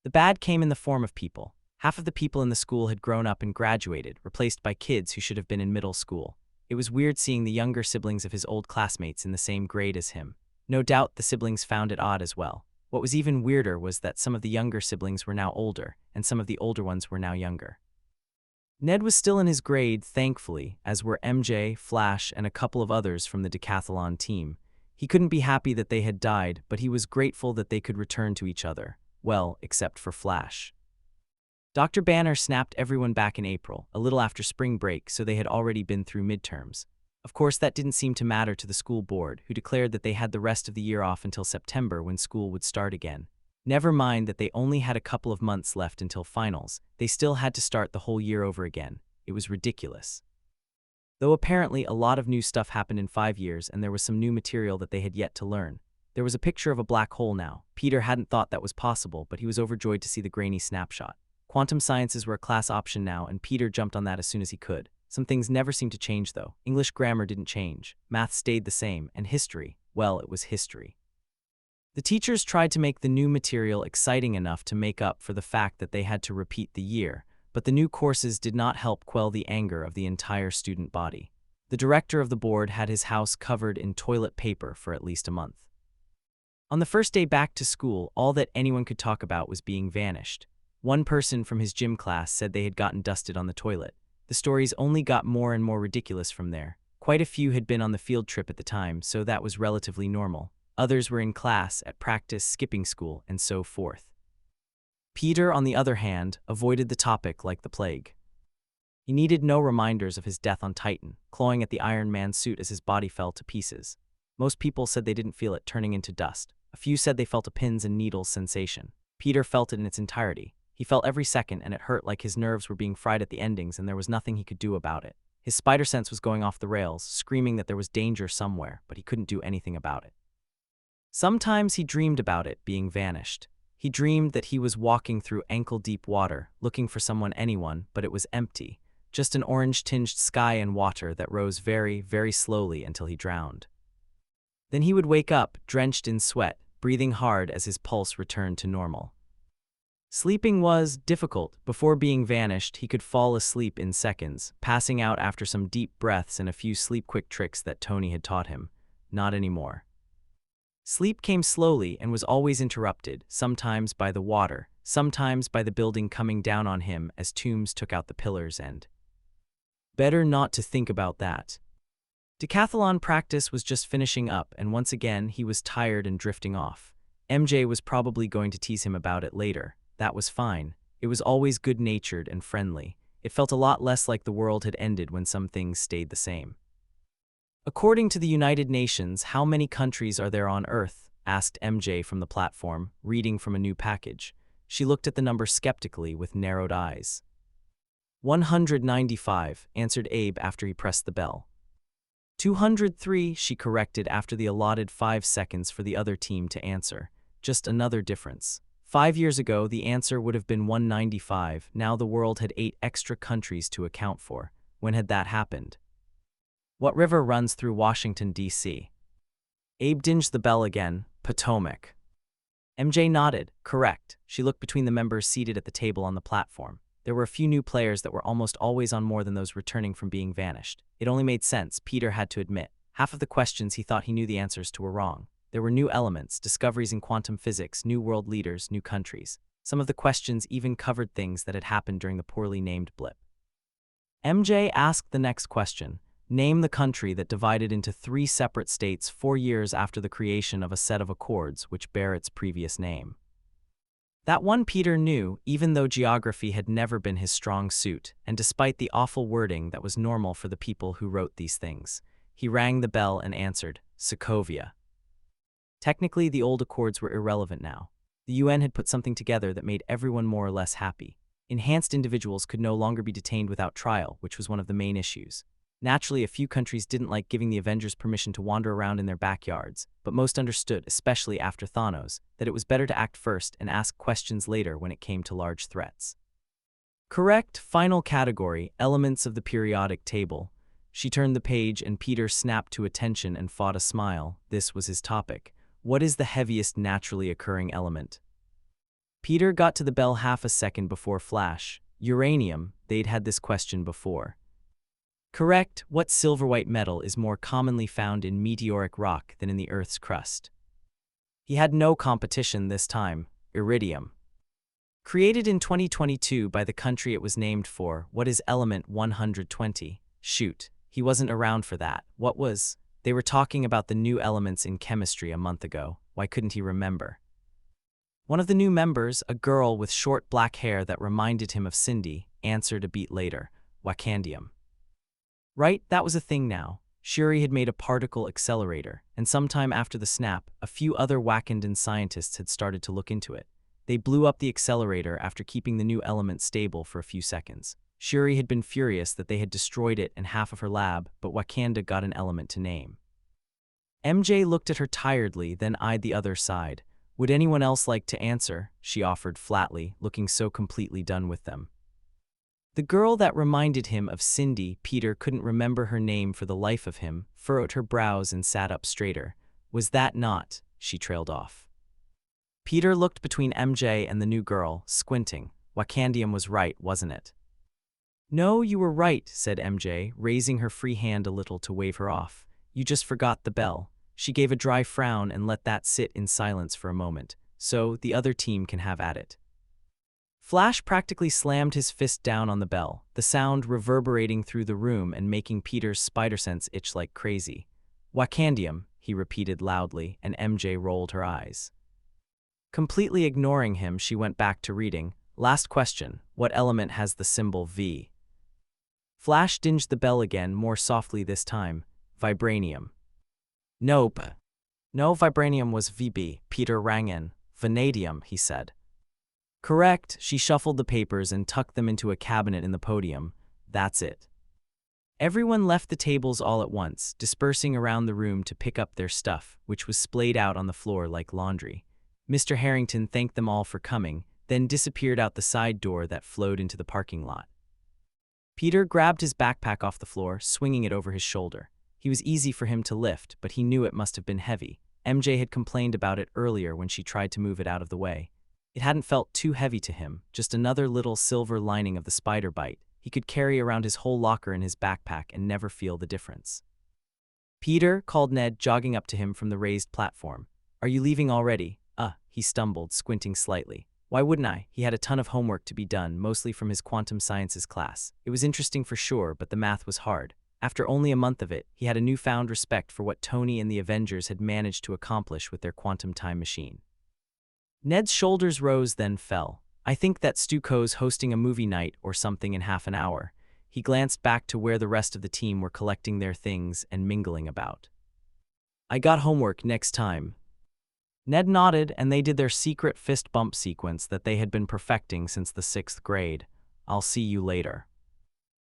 Speaker 1: The bad came in the form of people. Half of the people in the school had grown up and graduated, replaced by kids who should have been in middle school. It was weird seeing the younger siblings of his old classmates in the same grade as him. No doubt the siblings found it odd as well. What was even weirder was that some of the younger siblings were now older, and some of the older ones were now younger. Ned was still in his grade, thankfully, as were MJ, Flash, and a couple of others from the decathlon team. He couldn't be happy that they had died, but he was grateful that they could return to each other. Well, except for Flash. Dr. Banner snapped everyone back in April, a little after spring break, so they had already been through midterms. Of course, that didn't seem to matter to the school board, who declared that they had the rest of the year off until September when school would start again. Never mind that they only had a couple of months left until finals, they still had to start the whole year over again. It was ridiculous. Though apparently a lot of new stuff happened in 5 years and there was some new material that they had yet to learn. There was a picture of a black hole now. Peter hadn't thought that was possible, but he was overjoyed to see the grainy snapshot. Quantum sciences were a class option now, and Peter jumped on that as soon as he could. Some things never seemed to change, though. English grammar didn't change. Math stayed the same, and history, well, it was history. The teachers tried to make the new material exciting enough to make up for the fact that they had to repeat the year, but the new courses did not help quell the anger of the entire student body. The director of the board had his house covered in toilet paper for at least a month. On the first day back to school, all that anyone could talk about was being vanished. One person from his gym class said they had gotten dusted on the toilet. The stories only got more and more ridiculous from there. Quite a few had been on the field trip at the time, so that was relatively normal. Others were in class, at practice, skipping school, and so forth. Peter, on the other hand, avoided the topic like the plague. He needed no reminders of his death on Titan, clawing at the Iron Man suit as his body fell to pieces. Most people said they didn't feel it turning into dust. A few said they felt a pins and needles sensation. Peter felt it in its entirety. He felt every second, and it hurt like his nerves were being fried at the endings and there was nothing he could do about it. His spider sense was going off the rails, screaming that there was danger somewhere, but he couldn't do anything about it. Sometimes he dreamed about it being vanished. He dreamed that he was walking through ankle-deep water, looking for anyone, but it was empty. Just an orange-tinged sky and water that rose very, very slowly until he drowned. Then he would wake up, drenched in sweat, breathing hard as his pulse returned to normal. Sleeping was difficult. Before being vanished, he could fall asleep in seconds, passing out after some deep breaths and a few sleep-quick tricks that Tony had taught him. Not anymore. Sleep came slowly and was always interrupted, sometimes by the water, sometimes by the building coming down on him as tombs took out the pillars and... Better not to think about that. Decathlon practice was just finishing up, and once again he was tired and drifting off. MJ was probably going to tease him about it later. That was fine. It was always good-natured and friendly. It felt a lot less like the world had ended when some things stayed the same. According to the United Nations, how many countries are there on Earth? Asked MJ from the platform, reading from a new package. She looked at the number skeptically with narrowed eyes. 195, answered Abe after he pressed the bell. 203, she corrected after the allotted 5 seconds for the other team to answer. Just another difference. 5 years ago, the answer would have been 195. Now the world had 8 extra countries to account for. When had that happened? What river runs through Washington, D.C.? Abe dinged the bell again. Potomac. MJ nodded. Correct. She looked between the members seated at the table on the platform. There were a few new players that were almost always on more than those returning from being vanished. It only made sense, Peter had to admit. Half of the questions he thought he knew the answers to were wrong. There were new elements, discoveries in quantum physics, new world leaders, new countries. Some of the questions even covered things that had happened during the poorly named blip. MJ asked the next question. Name the country that divided into 3 separate states 4 years after the creation of a set of accords which bear its previous name. That one Peter knew, even though geography had never been his strong suit, and despite the awful wording that was normal for the people who wrote these things. He rang the bell and answered, Sokovia. Technically, the old accords were irrelevant now. The UN had put something together that made everyone more or less happy. Enhanced individuals could no longer be detained without trial, which was one of the main issues. Naturally, a few countries didn't like giving the Avengers permission to wander around in their backyards, but most understood, especially after Thanos, that it was better to act first and ask questions later when it came to large threats. Correct, final category, elements of the periodic table. She turned the page and Peter snapped to attention and fought a smile. This was his topic. What is the heaviest naturally occurring element? Peter got to the bell half a second before Flash. Uranium, they'd had this question before. Correct, what silver-white metal is more commonly found in meteoric rock than in the Earth's crust? He had no competition this time, iridium. Created in 2022 by the country it was named for, what is element 120? Shoot, he wasn't around for that. What was? They were talking about the new elements in chemistry a month ago. Why couldn't he remember? One of the new members, a girl with short black hair that reminded him of Cindy, answered a beat later, Wakandium. Right, that was a thing now. Shuri had made a particle accelerator, and sometime after the snap, a few other Wakandan scientists had started to look into it. They blew up the accelerator after keeping the new element stable for a few seconds. Shuri had been furious that they had destroyed it and half of her lab, but Wakanda got an element to name. MJ looked at her tiredly, then eyed the other side. Would anyone else like to answer? She offered flatly, looking so completely done with them. The girl that reminded him of Cindy, Peter couldn't remember her name for the life of him, furrowed her brows and sat up straighter. Was that not? She trailed off. Peter looked between MJ and the new girl, squinting. Wakandium was right, wasn't it? No, you were right, said MJ, raising her free hand a little to wave her off. You just forgot the bell. She gave a dry frown and let that sit in silence for a moment, so the other team can have at it. Flash practically slammed his fist down on the bell, the sound reverberating through the room and making Peter's spider sense itch like crazy. Wakandium, he repeated loudly, and MJ rolled her eyes. Completely ignoring him, she went back to reading. Last question, what element has the symbol V? Flash dinged the bell again, more softly this time. Vibranium. Nope. No, vibranium was VB, Peter rang in. Vanadium, he said. Correct, she shuffled the papers and tucked them into a cabinet in the podium. That's it. Everyone left the tables all at once, dispersing around the room to pick up their stuff, which was splayed out on the floor like laundry. Mr. Harrington thanked them all for coming, then disappeared out the side door that flowed into the parking lot. Peter grabbed his backpack off the floor, swinging it over his shoulder. He was easy for him to lift, but he knew it must have been heavy. MJ had complained about it earlier when she tried to move it out of the way. It hadn't felt too heavy to him, just another little silver lining of the spider bite. He could carry around his whole locker in his backpack and never feel the difference. Peter, called Ned, jogging up to him from the raised platform. Are you leaving already? He stumbled, squinting slightly. Why wouldn't I? He had a ton of homework to be done, mostly from his quantum sciences class. It was interesting for sure, but the math was hard. After only a month of it, he had a newfound respect for what Tony and the Avengers had managed to accomplish with their quantum time machine. Ned's shoulders rose then fell. I think that Stuco's hosting a movie night or something in half an hour. He glanced back to where the rest of the team were collecting their things and mingling about. I got homework next time. Ned nodded, and they did their secret fist bump sequence that they had been perfecting since the 6th grade. I'll see you later.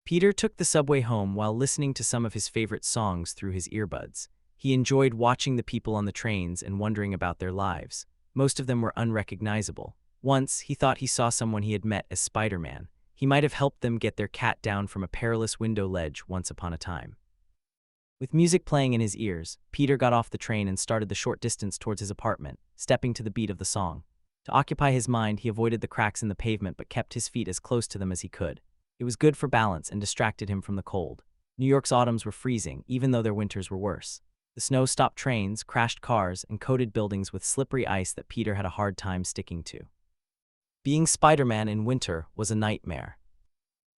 Speaker 1: Peter took the subway home while listening to some of his favorite songs through his earbuds. He enjoyed watching the people on the trains and wondering about their lives. Most of them were unrecognizable. Once, he thought he saw someone he had met as Spider-Man. He might have helped them get their cat down from a perilous window ledge once upon a time. With music playing in his ears, Peter got off the train and started the short distance towards his apartment, stepping to the beat of the song. To occupy his mind, he avoided the cracks in the pavement but kept his feet as close to them as he could. It was good for balance and distracted him from the cold. New York's autumns were freezing, even though their winters were worse. The snow stopped trains, crashed cars, and coated buildings with slippery ice that Peter had a hard time sticking to. Being Spider-Man in winter was a nightmare.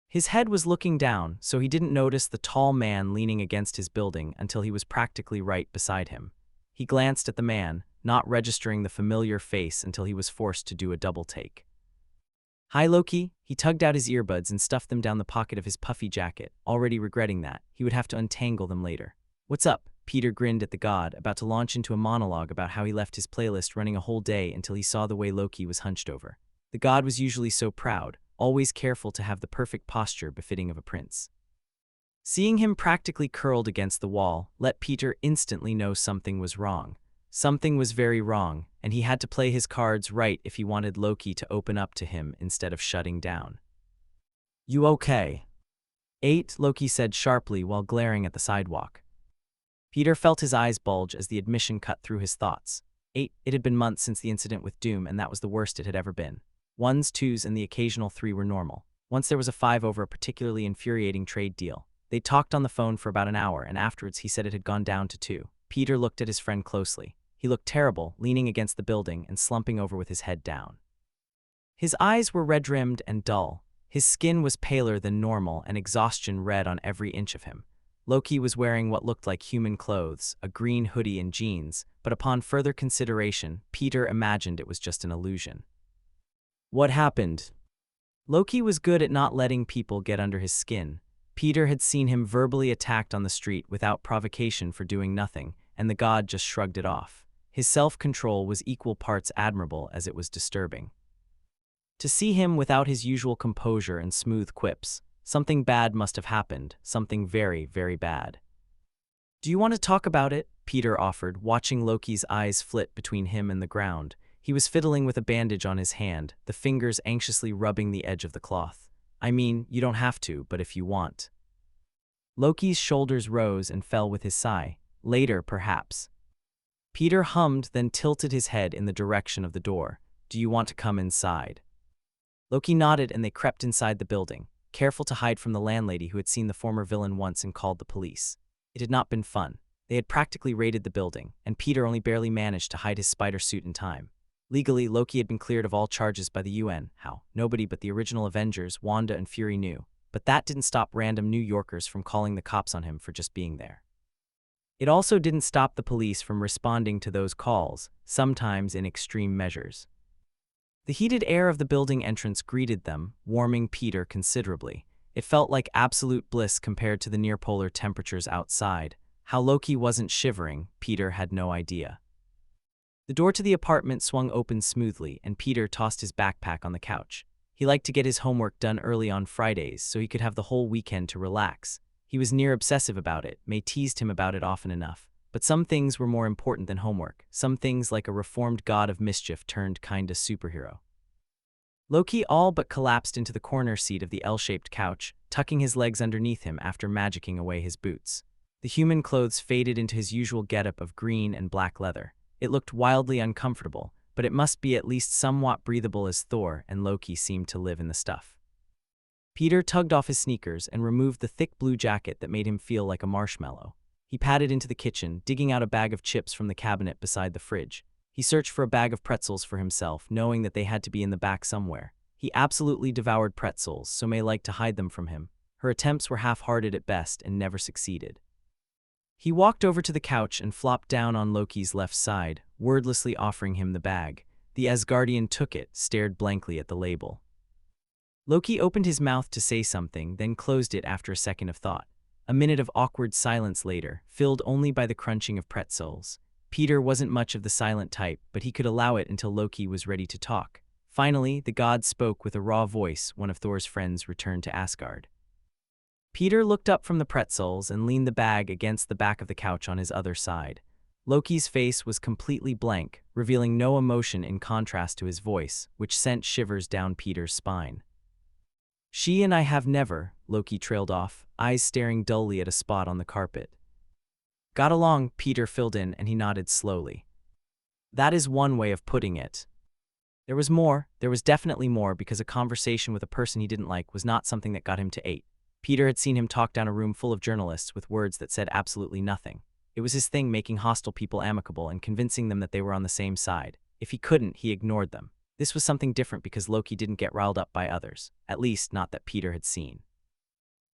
Speaker 1: His head was looking down, so he didn't notice the tall man leaning against his building until he was practically right beside him. He glanced at the man, not registering the familiar face until he was forced to do a double take. "Hi, Loki." He tugged out his earbuds and stuffed them down the pocket of his puffy jacket, already regretting that he would have to untangle them later. "What's up?" Peter grinned at the god, about to launch into a monologue about how he left his playlist running a whole day until he saw the way Loki was hunched over. The god was usually so proud, always careful to have the perfect posture befitting of a prince. Seeing him practically curled against the wall let Peter instantly know something was wrong. Something was very wrong, and he had to play his cards right if he wanted Loki to open up to him instead of shutting down. "You okay?" "Eight," Loki said sharply while glaring at the sidewalk. Peter felt his eyes bulge as the admission cut through his thoughts. 8. It had been months since the incident with Doom, and that was the worst it had ever been. 1s, 2s, and the occasional 3 were normal. Once there was a 5 over a particularly infuriating trade deal. They talked on the phone for about an hour, and afterwards he said it had gone down to 2. Peter looked at his friend closely. He looked terrible, leaning against the building and slumping over with his head down. His eyes were red-rimmed and dull. His skin was paler than normal and exhaustion read on every inch of him. Loki was wearing what looked like human clothes, a green hoodie and jeans, but upon further consideration, Peter imagined it was just an illusion. What happened? Loki was good at not letting people get under his skin. Peter had seen him verbally attacked on the street without provocation for doing nothing, and the god just shrugged it off. His self-control was equal parts admirable as it was disturbing. To see him without his usual composure and smooth quips, something bad must have happened, something very, very bad. "Do you want to talk about it?" Peter offered, watching Loki's eyes flit between him and the ground. He was fiddling with a bandage on his hand, the fingers anxiously rubbing the edge of the cloth. "I mean, you don't have to, but if you want." Loki's shoulders rose and fell with his sigh. "Later, perhaps." Peter hummed, then tilted his head in the direction of the door. "Do you want to come inside?" Loki nodded and they crept inside the building, careful to hide from the landlady who had seen the former villain once and called the police. It had not been fun. They had practically raided the building, and Peter only barely managed to hide his spider suit in time. Legally, Loki had been cleared of all charges by the UN. How? Nobody but the original Avengers, Wanda and Fury knew. But that didn't stop random New Yorkers from calling the cops on him for just being there. It also didn't stop the police from responding to those calls, sometimes in extreme measures. The heated air of the building entrance greeted them, warming Peter considerably. It felt like absolute bliss compared to the near-polar temperatures outside. How Loki wasn't shivering, Peter had no idea. The door to the apartment swung open smoothly, and Peter tossed his backpack on the couch. He liked to get his homework done early on Fridays so he could have the whole weekend to relax. He was near obsessive about it. May teased him about it often enough. But some things were more important than homework. Some things like a reformed god of mischief turned kinda superhero. Loki all but collapsed into the corner seat of the L-shaped couch, tucking his legs underneath him after magicking away his boots. The human clothes faded into his usual getup of green and black leather. It looked wildly uncomfortable, but it must be at least somewhat breathable as Thor and Loki seemed to live in the stuff. Peter tugged off his sneakers and removed the thick blue jacket that made him feel like a marshmallow. He padded into the kitchen, digging out a bag of chips from the cabinet beside the fridge. He searched for a bag of pretzels for himself, knowing that they had to be in the back somewhere. He absolutely devoured pretzels, so May liked to hide them from him. Her attempts were half-hearted at best and never succeeded. He walked over to the couch and flopped down on Loki's left side, wordlessly offering him the bag. The Asgardian took it, stared blankly at the label. Loki opened his mouth to say something, then closed it after a second of thought. A minute of awkward silence later, filled only by the crunching of pretzels. Peter wasn't much of the silent type, but he could allow it until Loki was ready to talk. Finally, the god spoke with a raw voice. One of Thor's friends returned to Asgard. Peter looked up from the pretzels and leaned the bag against the back of the couch on his other side. Loki's face was completely blank, revealing no emotion in contrast to his voice, which sent shivers down Peter's spine. "She and I have never," Loki trailed off, eyes staring dully at a spot on the carpet. "Got along," Peter filled in, and he nodded slowly. "That is one way of putting it." There was definitely more, because a conversation with a person he didn't like was not something that got him to 8. Peter had seen him talk down a room full of journalists with words that said absolutely nothing. It was his thing, making hostile people amicable and convincing them that they were on the same side. If he couldn't, he ignored them. This was something different because Loki didn't get riled up by others, at least not that Peter had seen.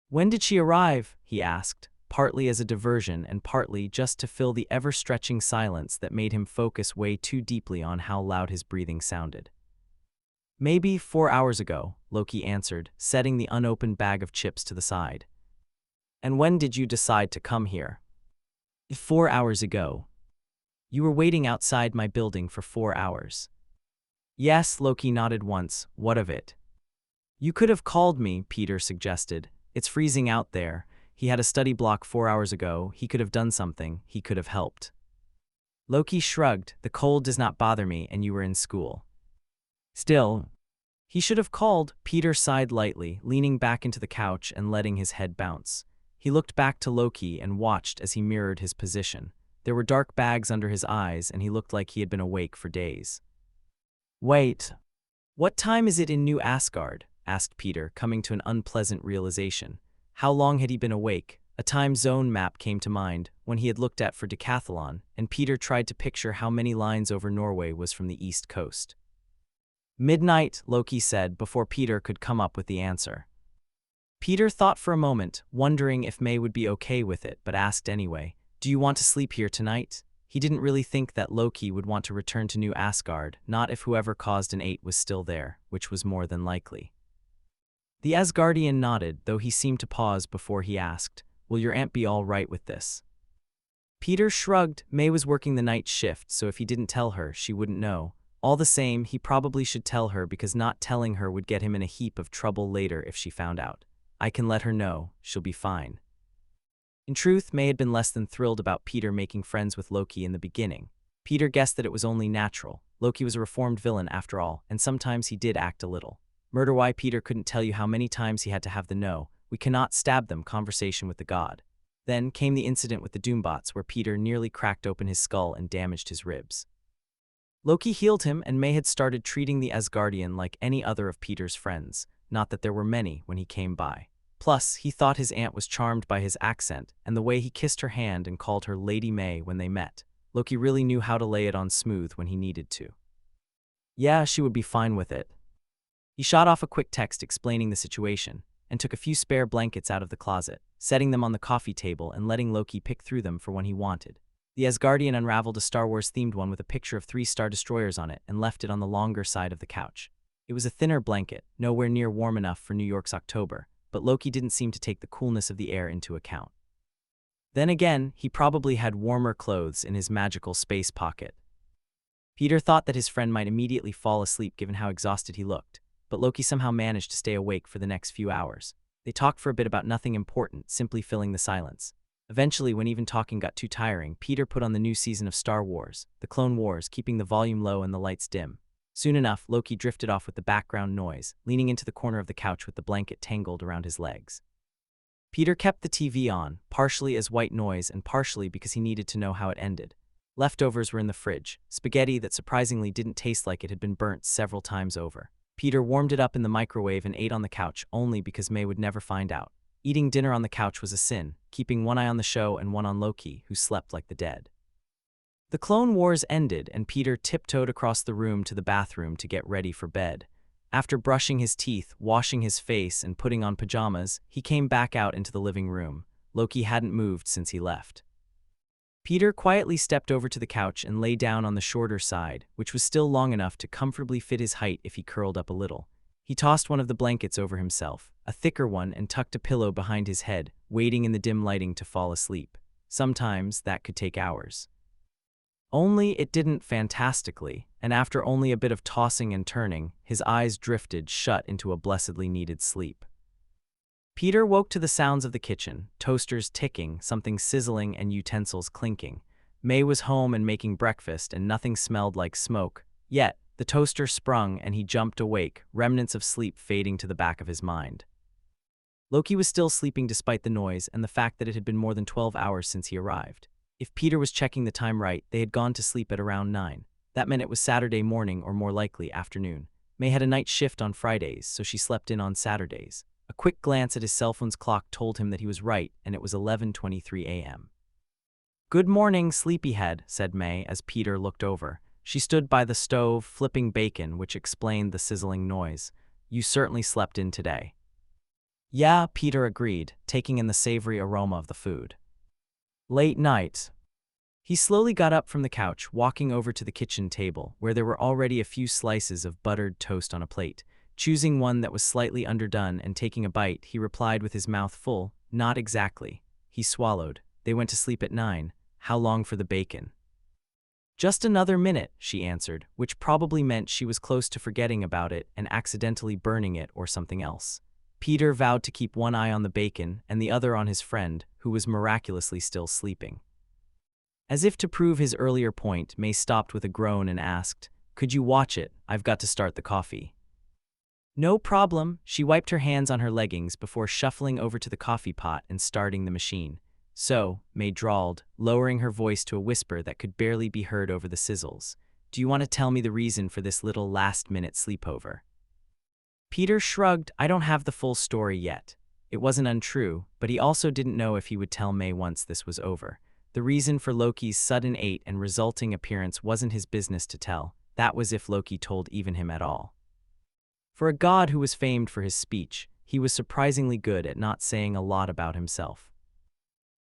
Speaker 1: "When did she arrive?" he asked, partly as a diversion and partly just to fill the ever-stretching silence that made him focus way too deeply on how loud his breathing sounded. "Maybe 4 hours ago," Loki answered, setting the unopened bag of chips to the side. "And when did you decide to come here?" 4 hours ago. You were waiting outside my building for 4 hours. Yes, Loki nodded once. What of it? You could have called me, Peter suggested. It's freezing out there. He had a study block 4 hours ago. He could have done something. He could have helped. Loki shrugged. The cold does not bother me, and you were in school. Still, he should have called. Peter sighed lightly, leaning back into the couch and letting his head bounce. He looked back to Loki and watched as he mirrored his position. There were dark bags under his eyes, and he looked like he had been awake for days. Wait. What time is it in New Asgard? Asked Peter, coming to an unpleasant realization. How long had he been awake? A time zone map came to mind, one he had looked at for Decathlon, and Peter tried to picture how many lines over Norway was from the east coast. Midnight, Loki said, before Peter could come up with the answer. Peter thought for a moment, wondering if May would be okay with it, but asked anyway, "Do you want to sleep here tonight?" He didn't really think that Loki would want to return to New Asgard, not if whoever caused an 8 was still there, which was more than likely. The Asgardian nodded, though he seemed to pause before he asked, "Will your aunt be all right with this?" Peter shrugged. May was working the night shift, so if he didn't tell her, she wouldn't know. All the same, he probably should tell her, because not telling her would get him in a heap of trouble later if she found out. I can let her know. She'll be fine. In truth, May had been less than thrilled about Peter making friends with Loki in the beginning. Peter guessed that it was only natural. Loki was a reformed villain after all, and sometimes he did act a little. Murder-why, Peter couldn't tell you how many times he had to have the "no, we cannot stab them" conversation with the god. Then came the incident with the Doombots, where Peter nearly cracked open his skull and damaged his ribs. Loki healed him, and May had started treating the Asgardian like any other of Peter's friends, not that there were many when he came by. Plus, he thought his aunt was charmed by his accent and the way he kissed her hand and called her Lady May when they met. Loki really knew how to lay it on smooth when he needed to. Yeah, she would be fine with it. He shot off a quick text explaining the situation, and took a few spare blankets out of the closet, setting them on the coffee table and letting Loki pick through them for when he wanted. The Asgardian unraveled a Star Wars-themed one with a picture of 3 Star Destroyers on it and left it on the longer side of the couch. It was a thinner blanket, nowhere near warm enough for New York's October, but Loki didn't seem to take the coolness of the air into account. Then again, he probably had warmer clothes in his magical space pocket. Peter thought that his friend might immediately fall asleep given how exhausted he looked, but Loki somehow managed to stay awake for the next few hours. They talked for a bit about nothing important, simply filling the silence. Eventually, when even talking got too tiring, Peter put on the new season of Star Wars, The Clone Wars, keeping the volume low and the lights dim. Soon enough, Loki drifted off with the background noise, leaning into the corner of the couch with the blanket tangled around his legs. Peter kept the TV on, partially as white noise and partially because he needed to know how it ended. Leftovers were in the fridge, spaghetti that surprisingly didn't taste like it had been burnt several times over. Peter warmed it up in the microwave and ate on the couch only because May would never find out. Eating dinner on the couch was a sin, keeping one eye on the show and one on Loki, who slept like the dead. The Clone Wars ended, and Peter tiptoed across the room to the bathroom to get ready for bed. After brushing his teeth, washing his face, and putting on pajamas, he came back out into the living room. Loki hadn't moved since he left. Peter quietly stepped over to the couch and lay down on the shorter side, which was still long enough to comfortably fit his height if he curled up a little. He tossed one of the blankets over himself, a thicker one, and tucked a pillow behind his head, waiting in the dim lighting to fall asleep. Sometimes that could take hours. Only it didn't fantastically, and after only a bit of tossing and turning, his eyes drifted shut into a blessedly needed sleep. Peter woke to the sounds of the kitchen, toasters ticking, something sizzling, and utensils clinking. May was home and making breakfast, and nothing smelled like smoke. Yet, the toaster sprung and he jumped awake, remnants of sleep fading to the back of his mind. Loki was still sleeping despite the noise and the fact that it had been more than 12 hours since he arrived. If Peter was checking the time right, they had gone to sleep at around 9. That meant it was Saturday morning or more likely afternoon. May had a night shift on Fridays, so she slept in on Saturdays. A quick glance at his cell phone's clock told him that he was right, and it was 11:23 a.m. "Good morning, sleepyhead," said May as Peter looked over. She stood by the stove, flipping bacon, which explained the sizzling noise. "You certainly slept in today." "Yeah," Peter agreed, taking in the savory aroma of the food. Late night. He slowly got up from the couch, walking over to the kitchen table, where there were already a few slices of buttered toast on a plate. Choosing one that was slightly underdone and taking a bite, he replied with his mouth full, "Not exactly." He swallowed. "They went to sleep at 9. How long for the bacon?" "Just another minute," she answered, which probably meant she was close to forgetting about it and accidentally burning it or something else. Peter vowed to keep one eye on the bacon and the other on his friend, who was miraculously still sleeping. As if to prove his earlier point, May stopped with a groan and asked, "Could you watch it? I've got to start the coffee." "No problem." She wiped her hands on her leggings before shuffling over to the coffee pot and starting the machine. "So," May drawled, lowering her voice to a whisper that could barely be heard over the sizzles, "do you want to tell me the reason for this little last-minute sleepover?" Peter shrugged. "I don't have the full story yet." It wasn't untrue, but he also didn't know if he would tell May once this was over. The reason for Loki's sudden and resulting appearance wasn't his business to tell. That was if Loki told even him at all. For a god who was famed for his speech, he was surprisingly good at not saying a lot about himself.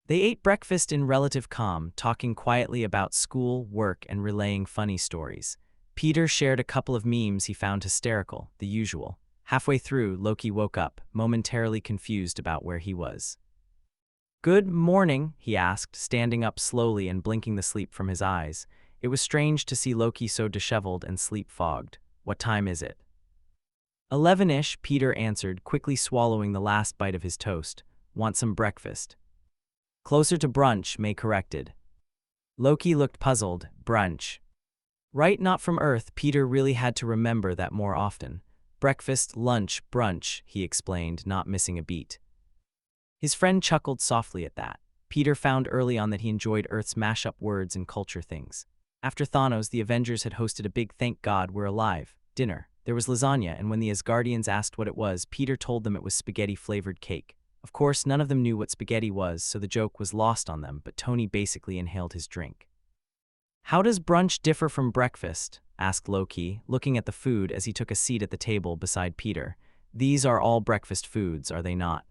Speaker 1: They ate breakfast in relative calm, talking quietly about school, work, and relaying funny stories. Peter shared a couple of memes he found hysterical, the usual. Halfway through, Loki woke up, momentarily confused about where he was. "Good morning," he asked, standing up slowly and blinking the sleep from his eyes. It was strange to see Loki so disheveled and sleep-fogged. "What time is it?" 11-ish, Peter answered, quickly swallowing the last bite of his toast. "Want some breakfast?" "Closer to brunch," May corrected. Loki looked puzzled. "Brunch. Right, not from Earth." Peter really had to remember that more often. "Breakfast, lunch, brunch," he explained, not missing a beat. His friend chuckled softly at that. Peter found early on that he enjoyed Earth's mash-up words and culture things. After Thanos, the Avengers had hosted a big "thank God we're alive" dinner. There was lasagna, and when the Asgardians asked what it was, Peter told them it was spaghetti-flavored cake. Of course, none of them knew what spaghetti was, so the joke was lost on them, but Tony basically inhaled his drink. "How does brunch differ from breakfast?" asked Loki, looking at the food as he took a seat at the table beside Peter. "These are all breakfast foods, are they not?"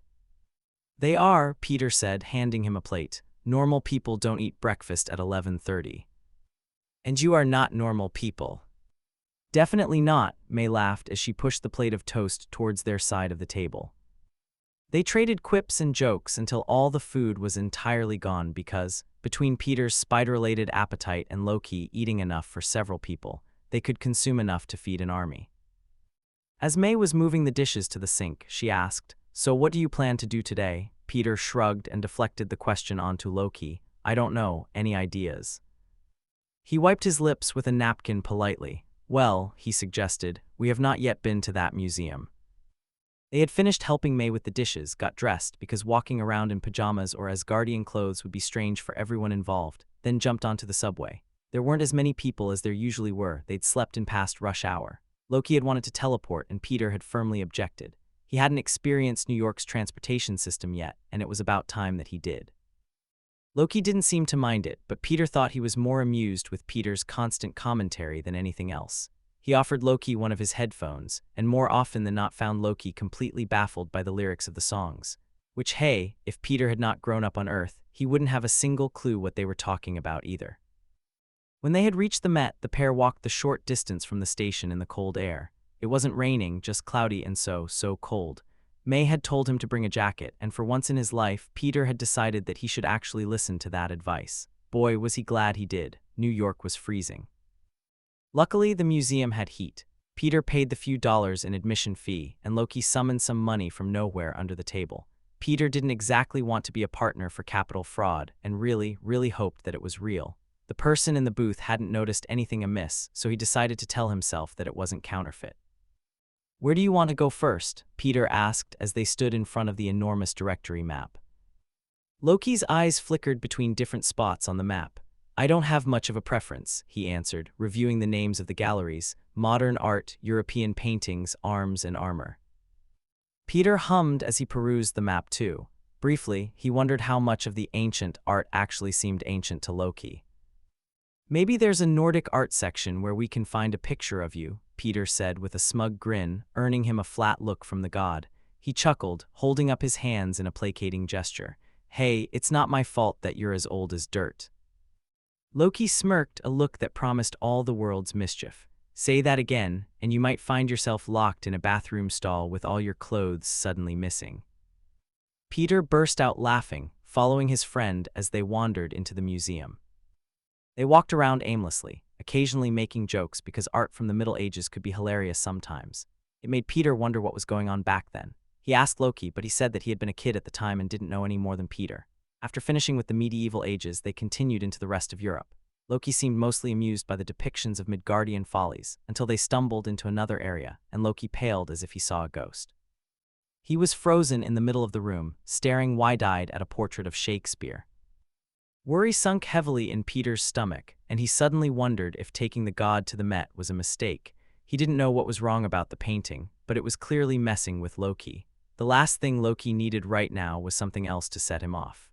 Speaker 1: "They are," Peter said, handing him a plate. "Normal people don't eat breakfast at 11:30. "And you are not normal people." "Definitely not," May laughed as she pushed the plate of toast towards their side of the table. They traded quips and jokes until all the food was entirely gone because, between Peter's spider-related appetite and Loki eating enough for several people, they could consume enough to feed an army. As May was moving the dishes to the sink, she asked, "So what do you plan to do today?" Peter shrugged and deflected the question onto Loki. "I don't know. Any ideas?" He wiped his lips with a napkin politely. "Well," he suggested, "we have not yet been to that museum." They had finished helping May with the dishes, got dressed because walking around in pajamas or Asgardian clothes would be strange for everyone involved, then jumped onto the subway. There weren't as many people as there usually were. They'd slept in past rush hour. Loki had wanted to teleport, and Peter had firmly objected. He hadn't experienced New York's transportation system yet, and it was about time that he did. Loki didn't seem to mind it, but Peter thought he was more amused with Peter's constant commentary than anything else. He offered Loki one of his headphones, and more often than not found Loki completely baffled by the lyrics of the songs. Which, hey, if Peter had not grown up on Earth, he wouldn't have a single clue what they were talking about either. When they had reached the Met, the pair walked the short distance from the station in the cold air. It wasn't raining, just cloudy and so cold. May had told him to bring a jacket, and for once in his life, Peter had decided that he should actually listen to that advice. Boy, was he glad he did. New York was freezing. Luckily, the museum had heat. Peter paid the few dollars in admission fee, and Loki summoned some money from nowhere under the table. Peter didn't exactly want to be a partner for capital fraud, and really hoped that it was real. The person in the booth hadn't noticed anything amiss, so he decided to tell himself that it wasn't counterfeit. "Where do you want to go first?" Peter asked as they stood in front of the enormous directory map. Loki's eyes flickered between different spots on the map. I don't have much of a preference, he answered, reviewing the names of the galleries: modern art, European paintings, arms and armor. Peter hummed as he perused the map too. Briefly, he wondered how much of the ancient art actually seemed ancient to Loki. Maybe there's a Nordic art section where we can find a picture of you, Peter said with a smug grin, earning him a flat look from the god. He chuckled, holding up his hands in a placating gesture. Hey, it's not my fault that you're as old as dirt. Loki smirked, a look that promised all the world's mischief. Say that again, and you might find yourself locked in a bathroom stall with all your clothes suddenly missing. Peter burst out laughing, following his friend as they wandered into the museum. They walked around aimlessly, occasionally making jokes because art from the Middle Ages could be hilarious sometimes. It made Peter wonder what was going on back then. He asked Loki, but he said that he had been a kid at the time and didn't know any more than Peter. After finishing with the medieval ages, they continued into the rest of Europe. Loki seemed mostly amused by the depictions of Midgardian follies, until they stumbled into another area, and Loki paled as if he saw a ghost. He was frozen in the middle of the room, staring wide-eyed at a portrait of Shakespeare. Worry sunk heavily in Peter's stomach, and he suddenly wondered if taking the god to the Met was a mistake. He didn't know what was wrong about the painting, but it was clearly messing with Loki. The last thing Loki needed right now was something else to set him off.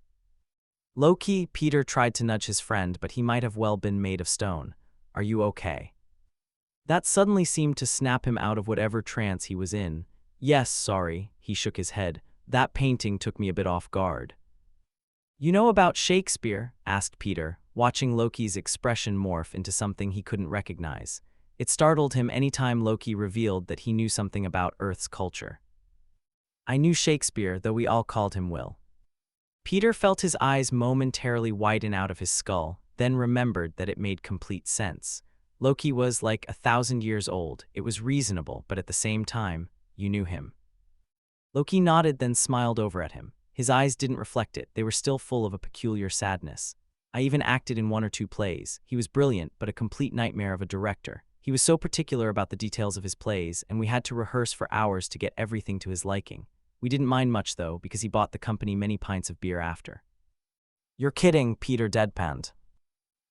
Speaker 1: Loki, Peter tried to nudge his friend, but he might have well been made of stone. Are you okay? That suddenly seemed to snap him out of whatever trance he was in. Yes, sorry, he shook his head. That painting took me a bit off guard. You know about Shakespeare? Asked Peter, watching Loki's expression morph into something he couldn't recognize. It startled him any time Loki revealed that he knew something about Earth's culture. I knew Shakespeare, though we all called him Will. Peter felt his eyes momentarily widen out of his skull, then remembered that it made complete sense. Loki was like 1,000 years old. It was reasonable, but at the same time, you knew him. Loki nodded, then smiled over at him. His eyes didn't reflect it. They were still full of a peculiar sadness. I even acted in 1 or 2 plays. He was brilliant, but a complete nightmare of a director. He was so particular about the details of his plays, and we had to rehearse for hours to get everything to his liking. We didn't mind much, though, because he bought the company many pints of beer after. You're kidding, Peter deadpanned.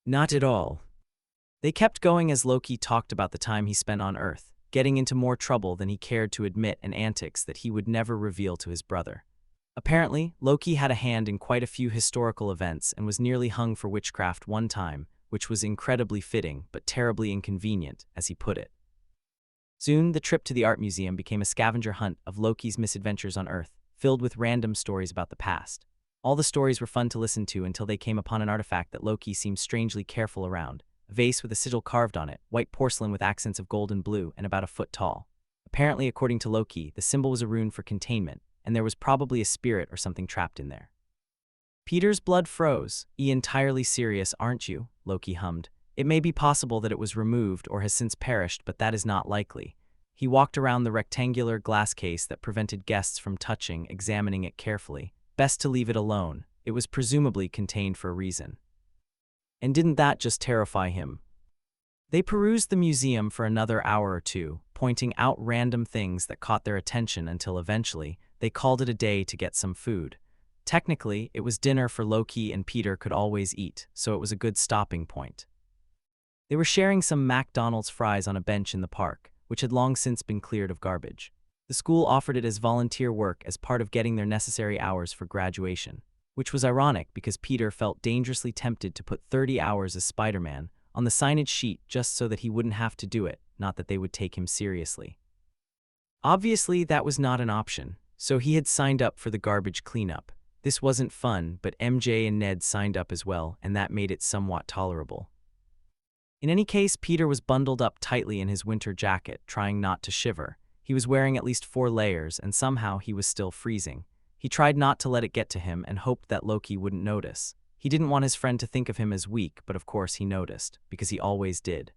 Speaker 1: Not at all. They kept going as Loki talked about the time he spent on Earth, getting into more trouble than he cared to admit and antics that he would never reveal to his brother. Apparently, Loki had a hand in quite a few historical events and was nearly hung for witchcraft one time, which was incredibly fitting but terribly inconvenient, as he put it. Soon, the trip to the art museum became a scavenger hunt of Loki's misadventures on Earth, filled with random stories about the past. All the stories were fun to listen to until they came upon an artifact that Loki seemed strangely careful around, a vase with a sigil carved on it, white porcelain with accents of gold and blue, and about a foot tall. Apparently, according to Loki, the symbol was a rune for containment, and there was probably a spirit or something trapped in there. Peter's blood froze. Entirely serious, aren't you? Loki hummed. It may be possible that it was removed or has since perished, but that is not likely. He walked around the rectangular glass case that prevented guests from touching, examining it carefully. Best to leave it alone. It was presumably contained for a reason. And didn't that just terrify him? They perused the museum for another hour or two, pointing out random things that caught their attention until eventually, they called it a day to get some food. Technically, it was dinner for Loki, and Peter could always eat, so it was a good stopping point. They were sharing some McDonald's fries on a bench in the park, which had long since been cleared of garbage. The school offered it as volunteer work as part of getting their necessary hours for graduation, which was ironic because Peter felt dangerously tempted to put 30 hours as Spider-Man on the signage sheet just so that he wouldn't have to do it, not that they would take him seriously. Obviously, that was not an option, so he had signed up for the garbage cleanup. This wasn't fun, but MJ and Ned signed up as well, and that made it somewhat tolerable. In any case, Peter was bundled up tightly in his winter jacket, trying not to shiver. He was wearing at least 4 layers, and somehow he was still freezing. He tried not to let it get to him and hoped that Loki wouldn't notice. He didn't want his friend to think of him as weak, but of course he noticed, because he always did.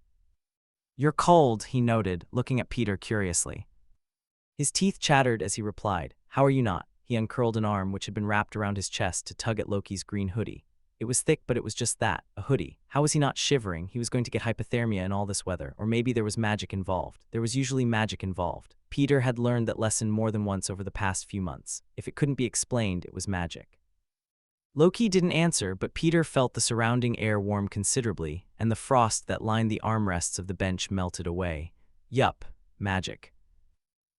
Speaker 1: You're cold, he noted, looking at Peter curiously. His teeth chattered as he replied, How are you not? He uncurled an arm which had been wrapped around his chest to tug at Loki's green hoodie. It was thick, but it was just that, a hoodie. How was he not shivering? He was going to get hypothermia in all this weather, or maybe there was magic involved. There was usually magic involved. Peter had learned that lesson more than once over the past few months. If it couldn't be explained, it was magic. Loki didn't answer, but Peter felt the surrounding air warm considerably, and the frost that lined the armrests of the bench melted away. Yup, magic.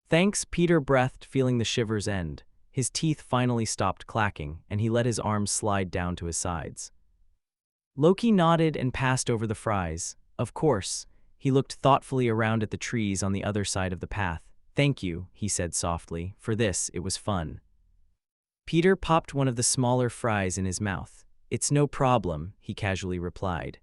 Speaker 1: Thanks, Peter breathed, feeling the shivers end. His teeth finally stopped clacking, and he let his arms slide down to his sides. Loki nodded and passed over the fries. Of course. He looked thoughtfully around at the trees on the other side of the path. Thank you, he said softly. For this, it was fun. Peter popped one of the smaller fries in his mouth. It's no problem, he casually replied.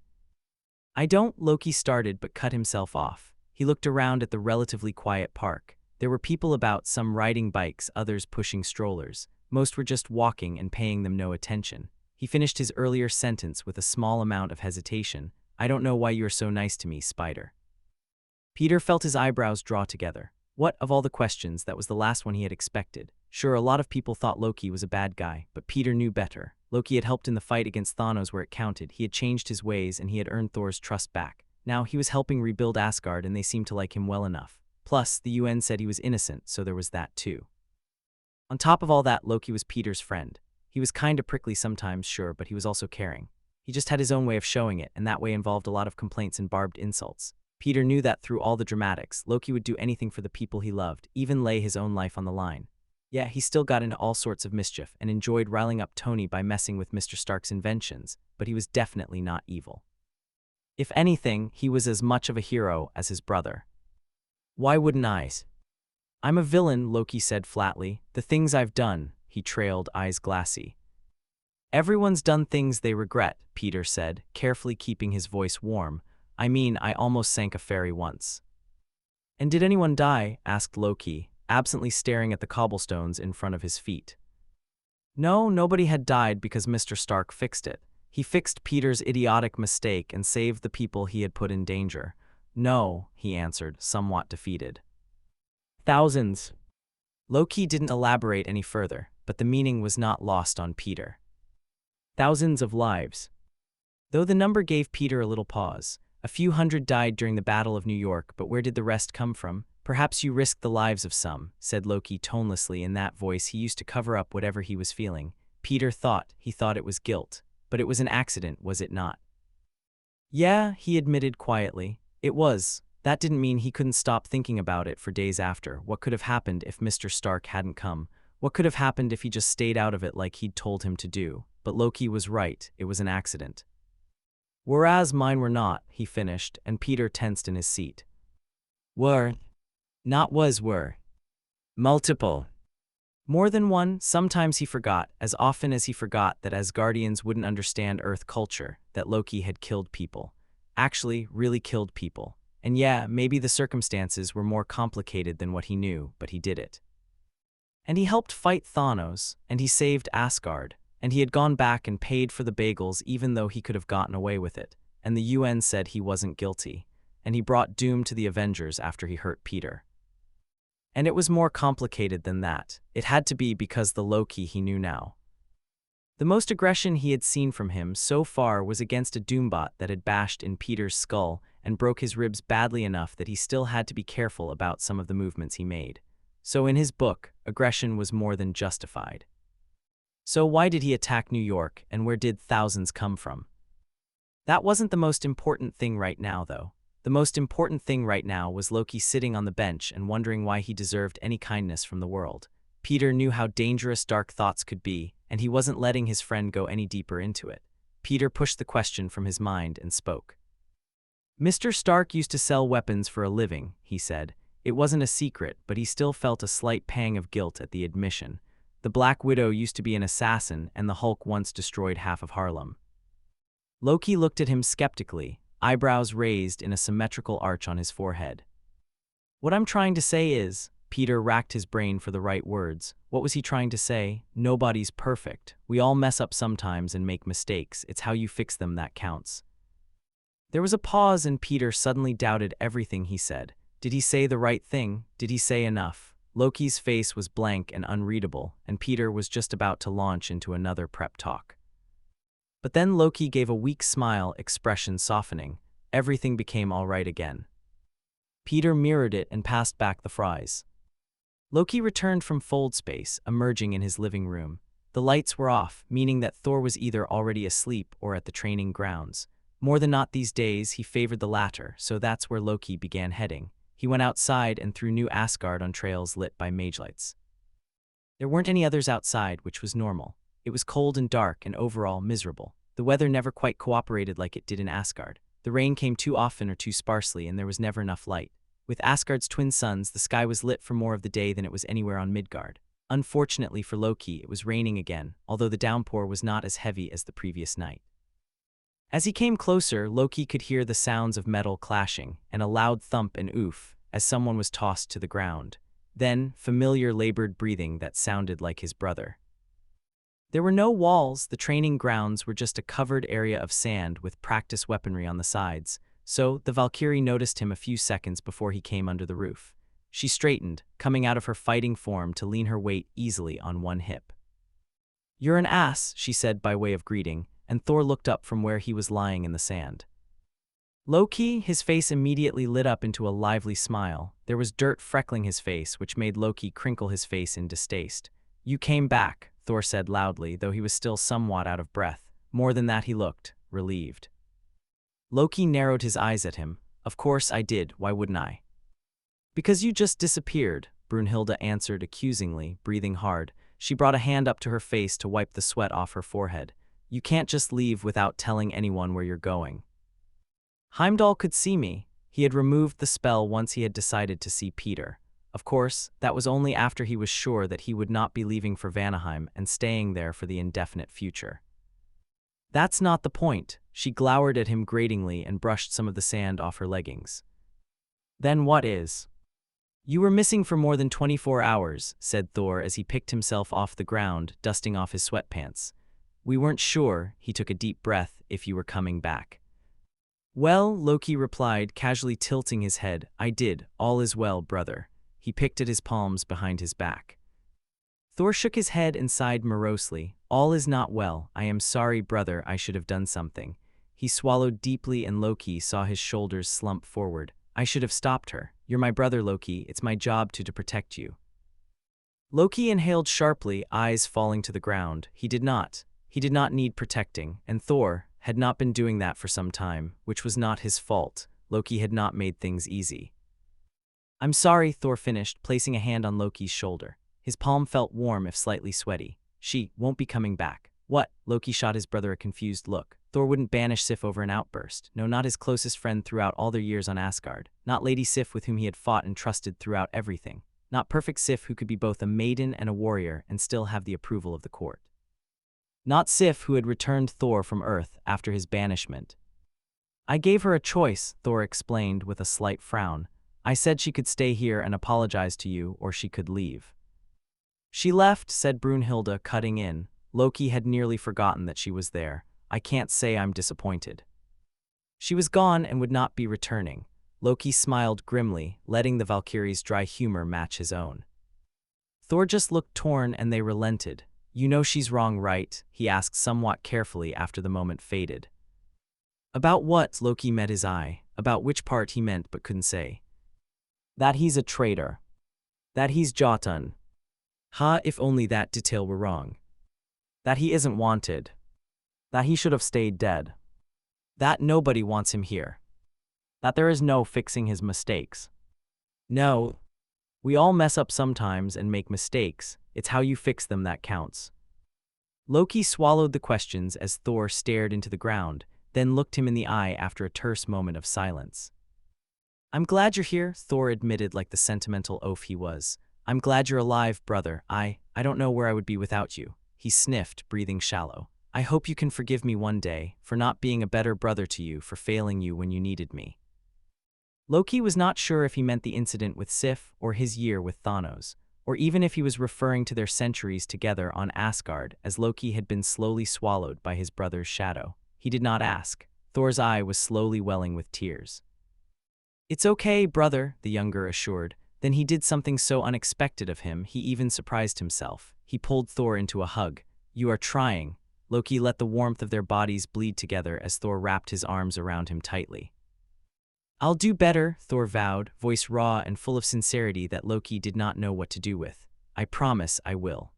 Speaker 1: I don't, Loki started but cut himself off. He looked around at the relatively quiet park. There were people about, some riding bikes, others pushing strollers. Most were just walking and paying them no attention. He finished his earlier sentence with a small amount of hesitation. I don't know why you're so nice to me, Spider. Peter felt his eyebrows draw together. What, of all the questions, that was the last one he had expected. Sure, a lot of people thought Loki was a bad guy, but Peter knew better. Loki had helped in the fight against Thanos where it counted. He had changed his ways and he had earned Thor's trust back. Now he was helping rebuild Asgard and they seemed to like him well enough. Plus, the UN said he was innocent, so there was that too. On top of all that, Loki was Peter's friend. He was kinda prickly sometimes, sure, but he was also caring. He just had his own way of showing it, and that way involved a lot of complaints and barbed insults. Peter knew that through all the dramatics, Loki would do anything for the people he loved, even lay his own life on the line. Yeah, he still got into all sorts of mischief and enjoyed riling up Tony by messing with Mr. Stark's inventions, but he was definitely not evil. If anything, he was as much of a hero as his brother. Why wouldn't I? I'm a villain, Loki said flatly. The things I've done, he trailed, eyes glassy. Everyone's done things they regret, Peter said, carefully keeping his voice warm. I mean, I almost sank a ferry once. And did anyone die? Asked Loki, absently staring at the cobblestones in front of his feet. No, nobody had died because Mr. Stark fixed it. He fixed Peter's idiotic mistake and saved the people he had put in danger. No, he answered, somewhat defeated. Thousands. Loki didn't elaborate any further, but the meaning was not lost on Peter. Thousands of lives. Though the number gave Peter a little pause. A few hundred died during the Battle of New York, but where did the rest come from? Perhaps you risked the lives of some, said Loki tonelessly in that voice he used to cover up whatever he was feeling. Peter thought it was guilt. But it was an accident, was it not? Yeah, he admitted quietly. It was. That didn't mean he couldn't stop thinking about it for days after. What could have happened if Mr. Stark hadn't come? What could have happened if he just stayed out of it like he'd told him to do? But Loki was right, it was an accident. Whereas mine were not, he finished, and Peter tensed in his seat. Were. Not was were. Multiple. More than one. Sometimes he forgot, as often as he forgot that Asgardians wouldn't understand Earth culture, that Loki had killed people. Actually, really killed people. And yeah, maybe the circumstances were more complicated than what he knew, but he did it. And he helped fight Thanos, and he saved Asgard, and he had gone back and paid for the bagels even though he could have gotten away with it, and the UN said he wasn't guilty, and he brought doom to the Avengers after he hurt Peter. And it was more complicated than that. It had to be because the Loki he knew now. The most aggression he had seen from him so far was against a Doombot that had bashed in Peter's skull and broke his ribs badly enough that he still had to be careful about some of the movements he made. So in his book, aggression was more than justified. So why did he attack New York, and where did thousands come from? That wasn't the most important thing right now, though. The most important thing right now was Loki sitting on the bench and wondering why he deserved any kindness from the world. Peter knew how dangerous dark thoughts could be, and he wasn't letting his friend go any deeper into it. Peter pushed the question from his mind and spoke. Mr. Stark used to sell weapons for a living, he said. It wasn't a secret, but he still felt a slight pang of guilt at the admission. The Black Widow used to be an assassin, and the Hulk once destroyed half of Harlem. Loki looked at him skeptically, eyebrows raised in a symmetrical arch on his forehead. What I'm trying to say is, Peter racked his brain for the right words. What was he trying to say? Nobody's perfect. We all mess up sometimes and make mistakes. It's how you fix them that counts. There was a pause and Peter suddenly doubted everything he said. Did he say the right thing? Did he say enough? Loki's face was blank and unreadable, and Peter was just about to launch into another prep talk. But then Loki gave a weak smile, expression softening. Everything became all right again. Peter mirrored it and passed back the fries. Loki returned from fold space, emerging in his living room. The lights were off, meaning that Thor was either already asleep or at the training grounds. More than not these days, he favored the latter, so that's where Loki began heading. He went outside and through New Asgard on trails lit by mage lights. There weren't any others outside, which was normal. It was cold and dark and overall miserable. The weather never quite cooperated like it did in Asgard. The rain came too often or too sparsely, and there was never enough light. With Asgard's twin suns, the sky was lit for more of the day than it was anywhere on Midgard. Unfortunately for Loki, it was raining again, although the downpour was not as heavy as the previous night. As he came closer, Loki could hear the sounds of metal clashing, and a loud thump and oof, as someone was tossed to the ground. Then, familiar labored breathing that sounded like his brother. There were no walls, the training grounds were just a covered area of sand with practice weaponry on the sides, so the Valkyrie noticed him a few seconds before he came under the roof. She straightened, coming out of her fighting form to lean her weight easily on one hip. "You're an ass," she said by way of greeting, and Thor looked up from where he was lying in the sand. Loki, his face immediately lit up into a lively smile. There was dirt freckling his face, which made Loki crinkle his face in distaste. "You came back," Thor said loudly, though he was still somewhat out of breath. More than that, he looked relieved. Loki narrowed his eyes at him. "Of course I did, why wouldn't I?" "Because you just disappeared," Brunhilde answered accusingly, breathing hard. She brought a hand up to her face to wipe the sweat off her forehead. "You can't just leave without telling anyone where you're going." Heimdall could see me. He had removed the spell once he had decided to see Peter. Of course, that was only after he was sure that he would not be leaving for Vanaheim and staying there for the indefinite future. "That's not the point." She glowered at him gratingly and brushed some of the sand off her leggings. "Then what is?" "You were missing for more than 24 hours, said Thor as he picked himself off the ground, dusting off his sweatpants. "We weren't sure," he took a deep breath, "if you were coming back." "Well," Loki replied, casually tilting his head, "I did. All is well, brother." He picked at his palms behind his back. Thor shook his head and sighed morosely. "All is not well. I am sorry, brother. I should have done something." He swallowed deeply and Loki saw his shoulders slump forward. "I should have stopped her. You're my brother, Loki. It's my job to protect you." Loki inhaled sharply, eyes falling to the ground. He did not need protecting, and Thor had not been doing that for some time, which was not his fault. Loki had not made things easy. "I'm sorry," Thor finished, placing a hand on Loki's shoulder. His palm felt warm if slightly sweaty. "She won't be coming back." "What?" Loki shot his brother a confused look. Thor wouldn't banish Sif over an outburst. No, not his closest friend throughout all their years on Asgard. Not Lady Sif with whom he had fought and trusted throughout everything. Not perfect Sif who could be both a maiden and a warrior and still have the approval of the court. Not Sif who had returned Thor from Earth after his banishment. "I gave her a choice," Thor explained with a slight frown. "I said she could stay here and apologize to you, or she could leave." "She left," said Brunhilde, cutting in. Loki had nearly forgotten that she was there. "I can't say I'm disappointed." She was gone and would not be returning. Loki smiled grimly, letting the Valkyrie's dry humor match his own. Thor just looked torn and they relented. "You know she's wrong, right?" he asked somewhat carefully after the moment faded. "About what?" Loki met his eye. About which part he meant but couldn't say. "That he's a traitor. That he's Jotun. Ha, if only that detail were wrong. That he isn't wanted. That he should have stayed dead. That nobody wants him here. That there is no fixing his mistakes. No. We all mess up sometimes and make mistakes. It's how you fix them that counts." Loki swallowed the questions as Thor stared into the ground, then looked him in the eye after a terse moment of silence. "I'm glad you're here," Thor admitted like the sentimental oaf he was. "I'm glad you're alive, brother. I don't know where I would be without you." He sniffed, breathing shallow. "I hope you can forgive me one day, for not being a better brother to you, for failing you when you needed me." Loki was not sure if he meant the incident with Sif or his year with Thanos, or even if he was referring to their centuries together on Asgard, as Loki had been slowly swallowed by his brother's shadow. He did not ask. Thor's eye was slowly welling with tears. "It's okay, brother," the younger assured. Then he did something so unexpected of him, he even surprised himself. He pulled Thor into a hug. "You are trying." Loki let the warmth of their bodies bleed together as Thor wrapped his arms around him tightly. "I'll do better," Thor vowed, voice raw and full of sincerity that Loki did not know what to do with. "I promise I will."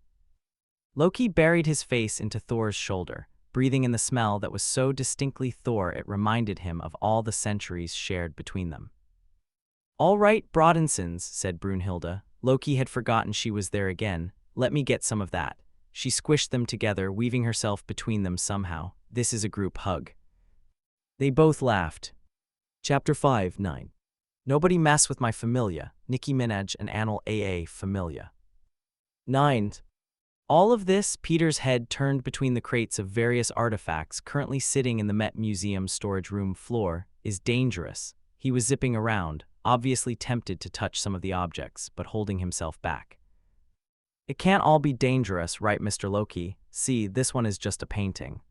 Speaker 1: Loki buried his face into Thor's shoulder, breathing in the smell that was so distinctly Thor it reminded him of all the centuries shared between them. "All right, Brodensons," said Brunhilde. Loki had forgotten she was there again. "Let me get some of that." She squished them together, weaving herself between them somehow. "This is a group hug." They both laughed. Chapter 5-9. Nobody mess with my familia. Nicki Minaj and Anil AA familia. 9. All of this, Peter's head turned between the crates of various artifacts currently sitting in the Met Museum storage room floor, is dangerous. He was zipping around, obviously tempted to touch some of the objects, but holding himself back. "It can't all be dangerous, right, Mr. Loki? See, this one is just a painting."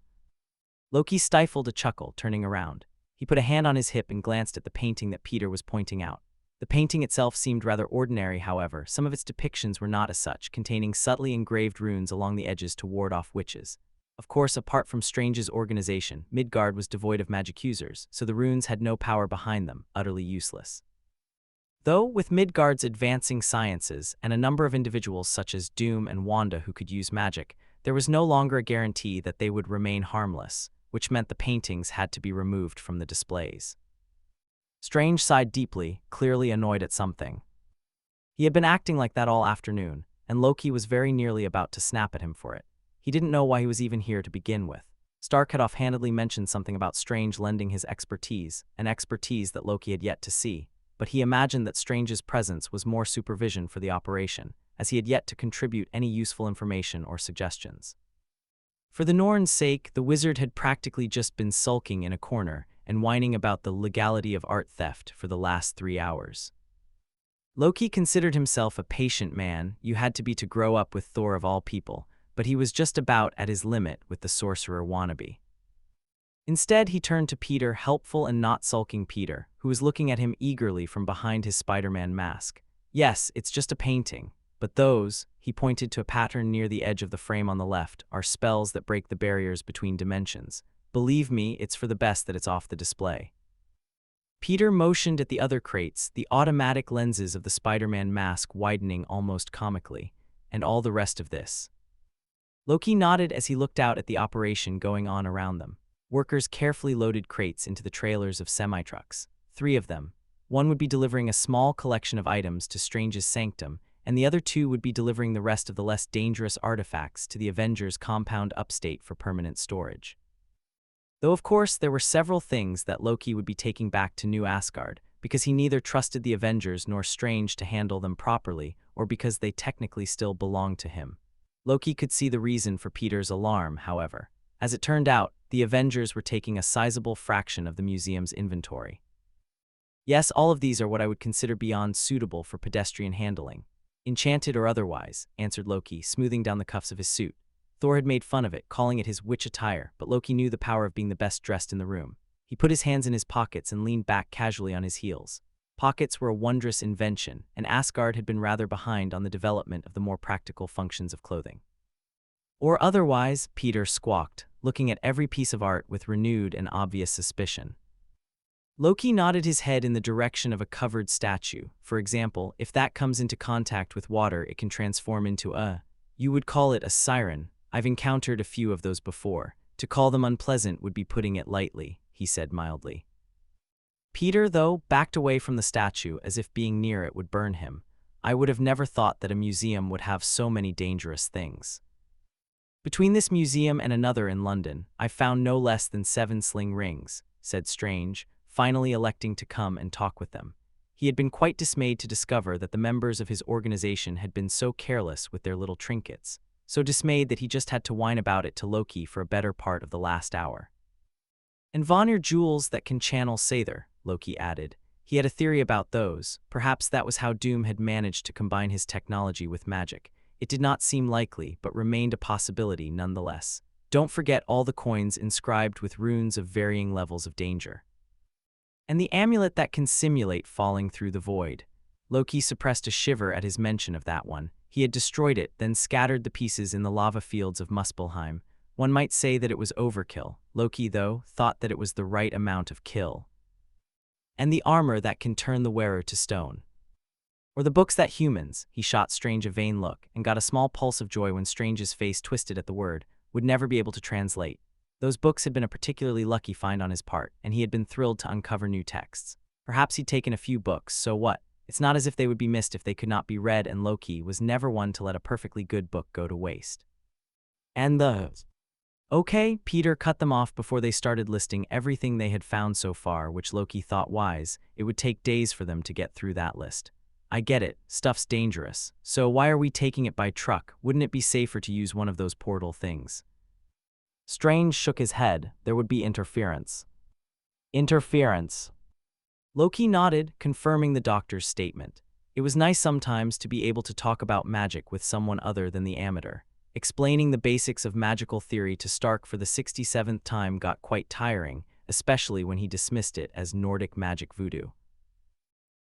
Speaker 1: Loki stifled a chuckle, turning around. He put a hand on his hip and glanced at the painting that Peter was pointing out. The painting itself seemed rather ordinary, however. Some of its depictions were not as such, containing subtly engraved runes along the edges to ward off witches. Of course, apart from Strange's organization, Midgard was devoid of magic users, so the runes had no power behind them, utterly useless. Though, with Midgard's advancing sciences and a number of individuals such as Doom and Wanda who could use magic, there was no longer a guarantee that they would remain harmless, which meant the paintings had to be removed from the displays. Strange sighed deeply, clearly annoyed at something. He had been acting like that all afternoon, and Loki was very nearly about to snap at him for it. He didn't know why he was even here to begin with. Stark had offhandedly mentioned something about Strange lending his expertise, an expertise that Loki had yet to see, but he imagined that Strange's presence was more supervision for the operation, as he had yet to contribute any useful information or suggestions. For the Norn's sake, the wizard had practically just been sulking in a corner and whining about the legality of art theft for the last 3 hours. Loki considered himself a patient man. You had to be to grow up with Thor of all people, but he was just about at his limit with the sorcerer wannabe. Instead, he turned to Peter, helpful and not sulking Peter, who was looking at him eagerly from behind his Spider-Man mask. "Yes, it's just a painting, but those," he pointed to a pattern near the edge of the frame on the left, "are spells that break the barriers between dimensions. Believe me, it's for the best that it's off the display." Peter motioned at the other crates, the automatic lenses of the Spider-Man mask widening almost comically, and all the rest of this. Loki nodded as he looked out at the operation going on around them. Workers carefully loaded crates into the trailers of semi-trucks. 3 of them. One would be delivering a small collection of items to Strange's sanctum, and the other 2 would be delivering the rest of the less dangerous artifacts to the Avengers compound upstate for permanent storage. Though of course there were several things that Loki would be taking back to New Asgard, because he neither trusted the Avengers nor Strange to handle them properly, or because they technically still belonged to him. Loki could see the reason for Peter's alarm, however. As it turned out, the Avengers were taking a sizable fraction of the museum's inventory. "Yes, all of these are what I would consider beyond suitable for pedestrian handling. Enchanted or otherwise," answered Loki, smoothing down the cuffs of his suit. Thor had made fun of it, calling it his witch attire, but Loki knew the power of being the best dressed in the room. He put his hands in his pockets and leaned back casually on his heels. Pockets were a wondrous invention, and Asgard had been rather behind on the development of the more practical functions of clothing. "Or otherwise," Peter squawked, looking at every piece of art with renewed and obvious suspicion. Loki nodded his head in the direction of a covered statue. "For example, if that comes into contact with water, it can transform into you would call it a siren. I've encountered a few of those before. To call them unpleasant would be putting it lightly," he said mildly. Peter, though, backed away from the statue as if being near it would burn him. "I would have never thought that a museum would have so many dangerous things. Between this museum and another in London, I found no less than 7 sling rings," said Strange, finally electing to come and talk with them. He had been quite dismayed to discover that the members of his organization had been so careless with their little trinkets, so dismayed that he just had to whine about it to Loki for a better part of the last hour. "And Vanir jewels that can channel Sather," Loki added. He had a theory about those. Perhaps that was how Doom had managed to combine his technology with magic. It did not seem likely, but remained a possibility nonetheless. "Don't forget all the coins inscribed with runes of varying levels of danger. And the amulet that can simulate falling through the void." Loki suppressed a shiver at his mention of that one. He had destroyed it, then scattered the pieces in the lava fields of Muspelheim. One might say that it was overkill. Loki, though, thought that it was the right amount of kill. "And the armor that can turn the wearer to stone." Or the books that humans, he shot Strange a vain look and got a small pulse of joy when Strange's face twisted at the word, would never be able to translate. Those books had been a particularly lucky find on his part, and he had been thrilled to uncover new texts. Perhaps he'd taken a few books, so what? It's not as if they would be missed if they could not be read, and Loki was never one to let a perfectly good book go to waste. And those. Okay, Peter cut them off before they started listing everything they had found so far, which Loki thought wise. It would take days for them to get through that list. I get it, stuff's dangerous. So why are we taking it by truck? Wouldn't it be safer to use one of those portal things? Strange shook his head. There would be interference. Interference. Loki nodded, confirming the doctor's statement. It was nice sometimes to be able to talk about magic with someone other than the amateur. Explaining the basics of magical theory to Stark for the 67th time got quite tiring, especially when he dismissed it as Nordic magic voodoo.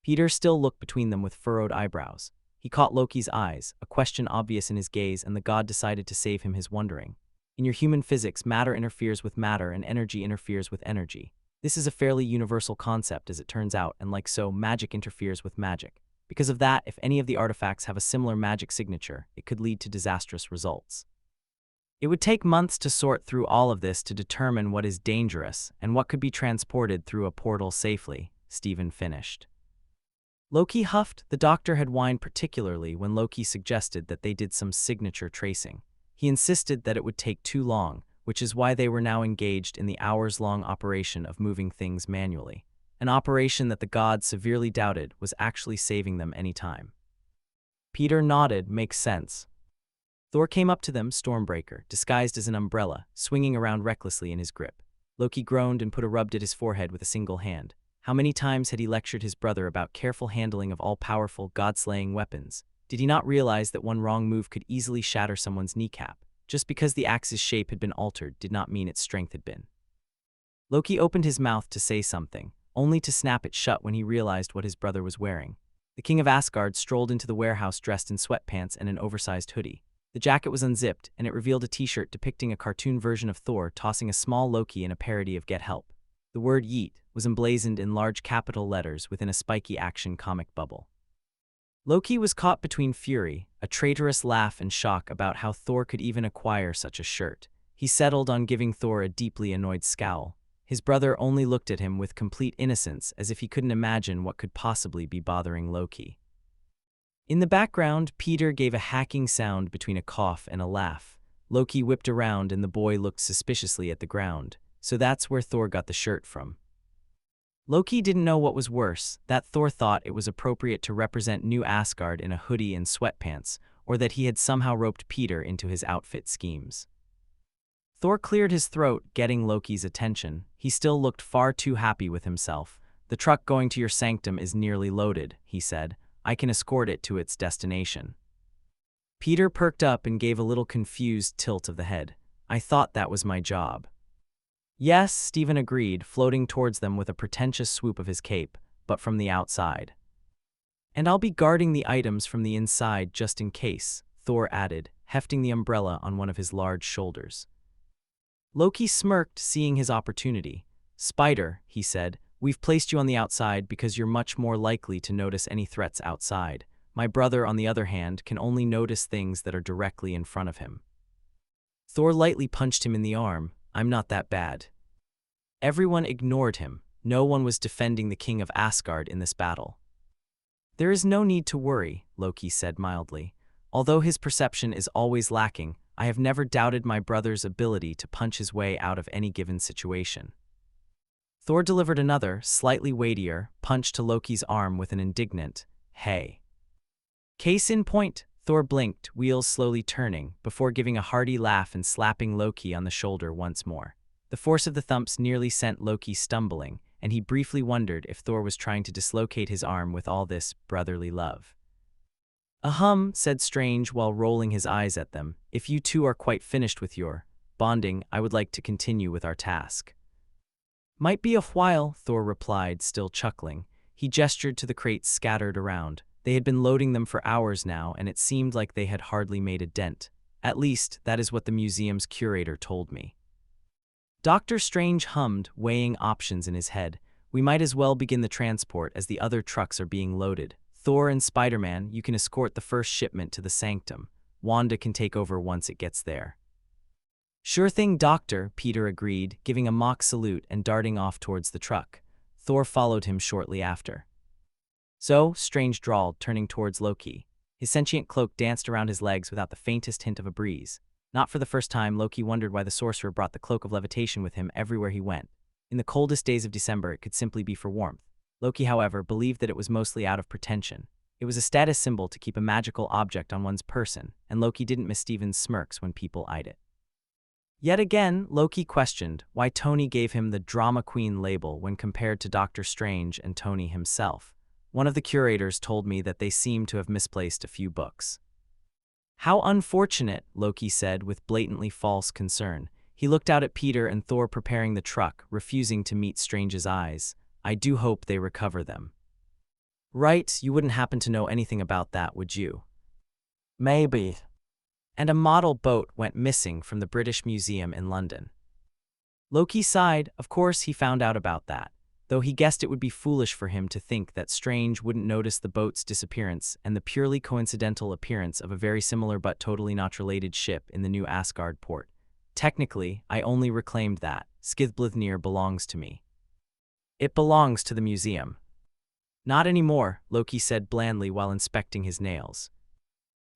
Speaker 1: Peter still looked between them with furrowed eyebrows. He caught Loki's eyes, a question obvious in his gaze, and the god decided to save him his wondering. In your human physics, matter interferes with matter and energy interferes with energy. This is a fairly universal concept, as it turns out, and like so, magic interferes with magic. Because of that, if any of the artifacts have a similar magic signature, it could lead to disastrous results. It would take months to sort through all of this to determine what is dangerous and what could be transported through a portal safely, Stephen finished. Loki huffed. The doctor had whined particularly when Loki suggested that they did some signature tracing. He insisted that it would take too long, which is why they were now engaged in the hours-long operation of moving things manually. An operation that the gods severely doubted was actually saving them any time. Peter nodded. Makes sense. Thor came up to them, Stormbreaker, disguised as an umbrella, swinging around recklessly in his grip. Loki groaned and put a rub at his forehead with a single hand. How many times had he lectured his brother about careful handling of all-powerful, god-slaying weapons? Did he not realize that one wrong move could easily shatter someone's kneecap? Just because the axe's shape had been altered did not mean its strength had been. Loki opened his mouth to say something, only to snap it shut when he realized what his brother was wearing. The king of Asgard strolled into the warehouse dressed in sweatpants and an oversized hoodie. The jacket was unzipped, and it revealed a t-shirt depicting a cartoon version of Thor tossing a small Loki in a parody of Get Help. The word Yeet was emblazoned in large capital letters within a spiky action comic bubble. Loki was caught between fury, a traitorous laugh, and shock about how Thor could even acquire such a shirt. He settled on giving Thor a deeply annoyed scowl. His brother only looked at him with complete innocence, as if he couldn't imagine what could possibly be bothering Loki. In the background, Peter gave a hacking sound between a cough and a laugh. Loki whipped around and the boy looked suspiciously at the ground. So that's where Thor got the shirt from. Loki didn't know what was worse, that Thor thought it was appropriate to represent New Asgard in a hoodie and sweatpants, or that he had somehow roped Peter into his outfit schemes. Thor cleared his throat, getting Loki's attention. He still looked far too happy with himself. The truck going to your sanctum is nearly loaded, he said. I can escort it to its destination. Peter perked up and gave a little confused tilt of the head. I thought that was my job. Yes, Stephen agreed, floating towards them with a pretentious swoop of his cape, but from the outside. And I'll be guarding the items from the inside just in case, Thor added, hefting the umbrella on one of his large shoulders. Loki smirked, seeing his opportunity. Spider, he said, we've placed you on the outside because you're much more likely to notice any threats outside. My brother, on the other hand, can only notice things that are directly in front of him. Thor lightly punched him in the arm. I'm not that bad. Everyone ignored him. No one was defending the king of Asgard in this battle. There is no need to worry, Loki said mildly. Although his perception is always lacking, I have never doubted my brother's ability to punch his way out of any given situation. Thor delivered another, slightly weightier, punch to Loki's arm with an indignant, hey. Case in point, Thor blinked, wheels slowly turning, before giving a hearty laugh and slapping Loki on the shoulder once more. The force of the thumps nearly sent Loki stumbling, and he briefly wondered if Thor was trying to dislocate his arm with all this brotherly love. Ahem, said Strange while rolling his eyes at them. If you two are quite finished with your bonding, I would like to continue with our task. Might be a while, Thor replied, still chuckling. He gestured to the crates scattered around. They had been loading them for hours now, and it seemed like they had hardly made a dent. At least, that is what the museum's curator told me. Dr. Strange hummed, weighing options in his head. We might as well begin the transport as the other trucks are being loaded. Thor and Spider-Man, you can escort the first shipment to the sanctum. Wanda can take over once it gets there. Sure thing, Doctor, Peter agreed, giving a mock salute and darting off towards the truck. Thor followed him shortly after. So, Strange drawled, turning towards Loki. His sentient cloak danced around his legs without the faintest hint of a breeze. Not for the first time, Loki wondered why the sorcerer brought the cloak of levitation with him everywhere he went. In the coldest days of December, it could simply be for warmth. Loki, however, believed that it was mostly out of pretension. It was a status symbol to keep a magical object on one's person, and Loki didn't miss Steven's smirks when people eyed it. Yet again, Loki questioned why Tony gave him the drama queen label when compared to Doctor Strange and Tony himself. One of the curators told me that they seemed to have misplaced a few books. How unfortunate, Loki said with blatantly false concern. He looked out at Peter and Thor preparing the truck, refusing to meet Strange's eyes. I do hope they recover them. Right, you wouldn't happen to know anything about that, would you? Maybe. And a model boat went missing from the British Museum in London. Loki sighed. Of course he found out about that, though he guessed it would be foolish for him to think that Strange wouldn't notice the boat's disappearance and the purely coincidental appearance of a very similar but totally not related ship in the new Asgard port. Technically, I only reclaimed that. Skithblathnir belongs to me. It belongs to the museum. Not anymore, Loki said blandly while inspecting his nails.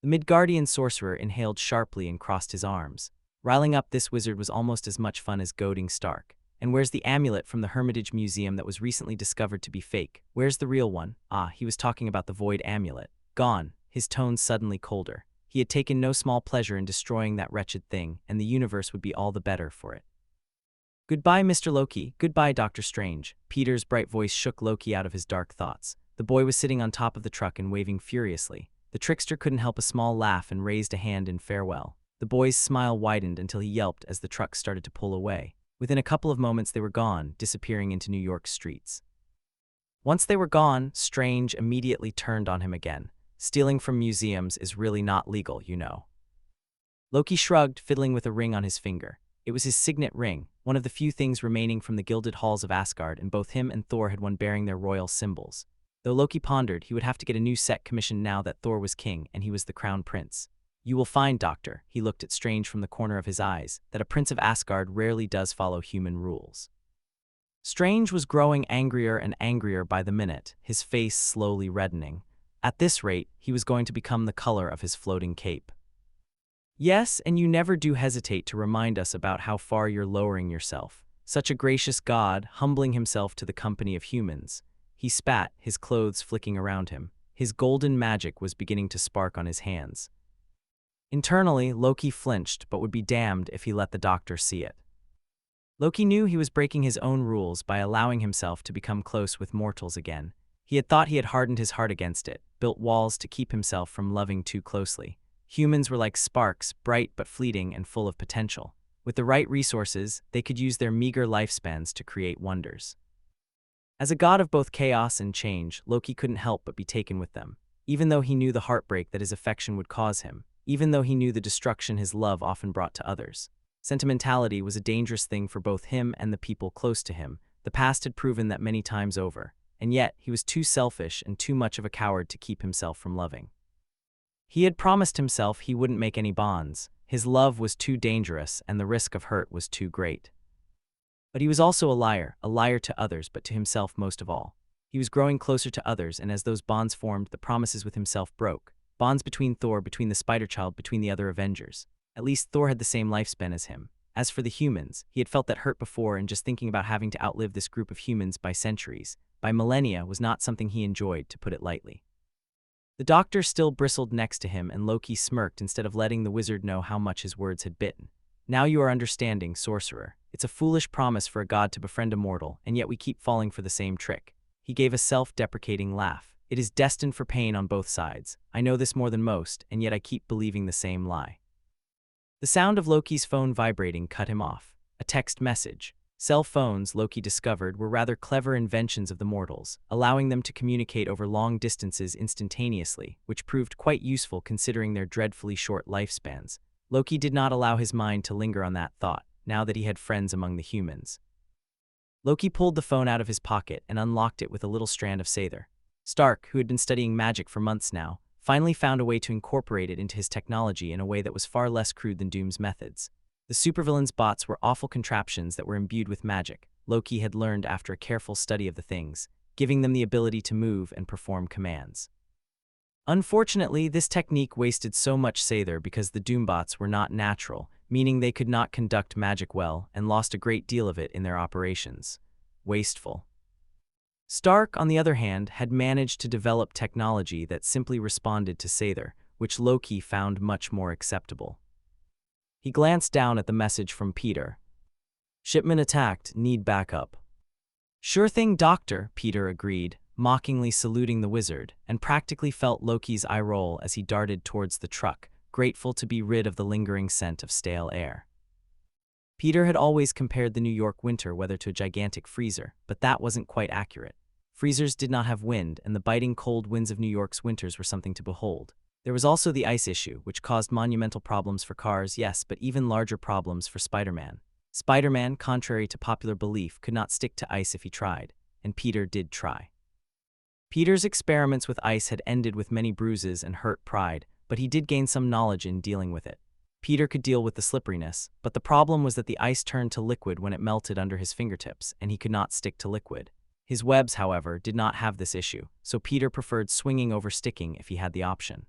Speaker 1: The Midgardian sorcerer inhaled sharply and crossed his arms. Riling up this wizard was almost as much fun as goading Stark. And where's the amulet from the Hermitage Museum that was recently discovered to be fake? Where's the real one? Ah, he was talking about the Void Amulet. Gone, his tone suddenly colder. He had taken no small pleasure in destroying that wretched thing, and the universe would be all the better for it. Goodbye, Mr. Loki. Goodbye, Doctor Strange. Peter's bright voice shook Loki out of his dark thoughts. The boy was sitting on top of the truck and waving furiously. The trickster couldn't help a small laugh and raised a hand in farewell. The boy's smile widened until he yelped as the truck started to pull away. Within a couple of moments they were gone, disappearing into New York's streets. Once they were gone, Strange immediately turned on him again. Stealing from museums is really not legal, you know. Loki shrugged, fiddling with a ring on his finger. It was his signet ring, one of the few things remaining from the gilded halls of Asgard, and both him and Thor had one bearing their royal symbols. Though Loki pondered, he would have to get a new set commissioned now that Thor was king and he was the crown prince. You will find, Doctor, he looked at Strange from the corner of his eyes, that a prince of Asgard rarely does follow human rules. Strange was growing angrier and angrier by the minute, his face slowly reddening. At this rate, he was going to become the color of his floating cape. Yes, and you never do hesitate to remind us about how far you're lowering yourself. Such a gracious god, humbling himself to the company of humans. He spat, his clothes flicking around him. His golden magic was beginning to spark on his hands. Internally, Loki flinched, but would be damned if he let the doctor see it. Loki knew he was breaking his own rules by allowing himself to become close with mortals again. He had thought he had hardened his heart against it, built walls to keep himself from loving too closely. Humans were like sparks, bright but fleeting and full of potential. With the right resources, they could use their meager lifespans to create wonders. As a god of both chaos and change, Loki couldn't help but be taken with them. Even though he knew the heartbreak that his affection would cause him, even though he knew the destruction his love often brought to others. Sentimentality was a dangerous thing for both him and the people close to him. The past had proven that many times over, and yet he was too selfish and too much of a coward to keep himself from loving. He had promised himself he wouldn't make any bonds. His love was too dangerous and the risk of hurt was too great. But he was also a liar to others, but to himself most of all. He was growing closer to others, and as those bonds formed, the promises with himself broke. Bonds between Thor, between the Spider-Child, between the other Avengers. At least Thor had the same lifespan as him. As for the humans, he had felt that hurt before, and just thinking about having to outlive this group of humans by centuries, by millennia, was not something he enjoyed, to put it lightly. The doctor still bristled next to him, and Loki smirked instead of letting the wizard know how much his words had bitten. Now you are understanding, sorcerer. It's a foolish promise for a god to befriend a mortal, and yet we keep falling for the same trick. He gave a self-deprecating laugh. It is destined for pain on both sides. I know this more than most, and yet I keep believing the same lie. The sound of Loki's phone vibrating cut him off. A text message. Cell phones, Loki discovered, were rather clever inventions of the mortals, allowing them to communicate over long distances instantaneously, which proved quite useful considering their dreadfully short lifespans. Loki did not allow his mind to linger on that thought, now that he had friends among the humans. Loki pulled the phone out of his pocket and unlocked it with a little strand of sather. Stark, who had been studying magic for months now, finally found a way to incorporate it into his technology in a way that was far less crude than Doom's methods. The supervillain's bots were awful contraptions that were imbued with magic, Loki had learned after a careful study of the things, giving them the ability to move and perform commands. Unfortunately, this technique wasted so much Sather because the Doombots were not natural, meaning they could not conduct magic well and lost a great deal of it in their operations. Wasteful. Stark, on the other hand, had managed to develop technology that simply responded to Sather, which Loki found much more acceptable. He glanced down at the message from Peter. "Shipment attacked, need backup." "Sure thing, Doctor," Peter agreed, mockingly saluting the wizard, and practically felt Loki's eye roll as he darted towards the truck, grateful to be rid of the lingering scent of stale air. Peter had always compared the New York winter weather to a gigantic freezer, but that wasn't quite accurate. Freezers did not have wind, and the biting cold winds of New York's winters were something to behold. There was also the ice issue, which caused monumental problems for cars, yes, but even larger problems for Spider-Man. Spider-Man, contrary to popular belief, could not stick to ice if he tried, and Peter did try. Peter's experiments with ice had ended with many bruises and hurt pride, but he did gain some knowledge in dealing with it. Peter could deal with the slipperiness, but the problem was that the ice turned to liquid when it melted under his fingertips, and he could not stick to liquid. His webs, however, did not have this issue, so Peter preferred swinging over sticking if he had the option.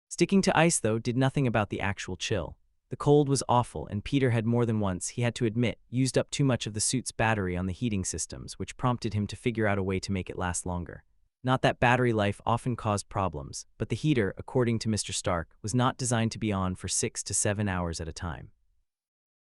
Speaker 1: Sticking to ice, though, did nothing about the actual chill. The cold was awful, and Peter had more than once, he had to admit, used up too much of the suit's battery on the heating systems, which prompted him to figure out a way to make it last longer. Not that battery life often caused problems, but the heater, according to Mr. Stark, was not designed to be on for 6 to 7 hours at a time.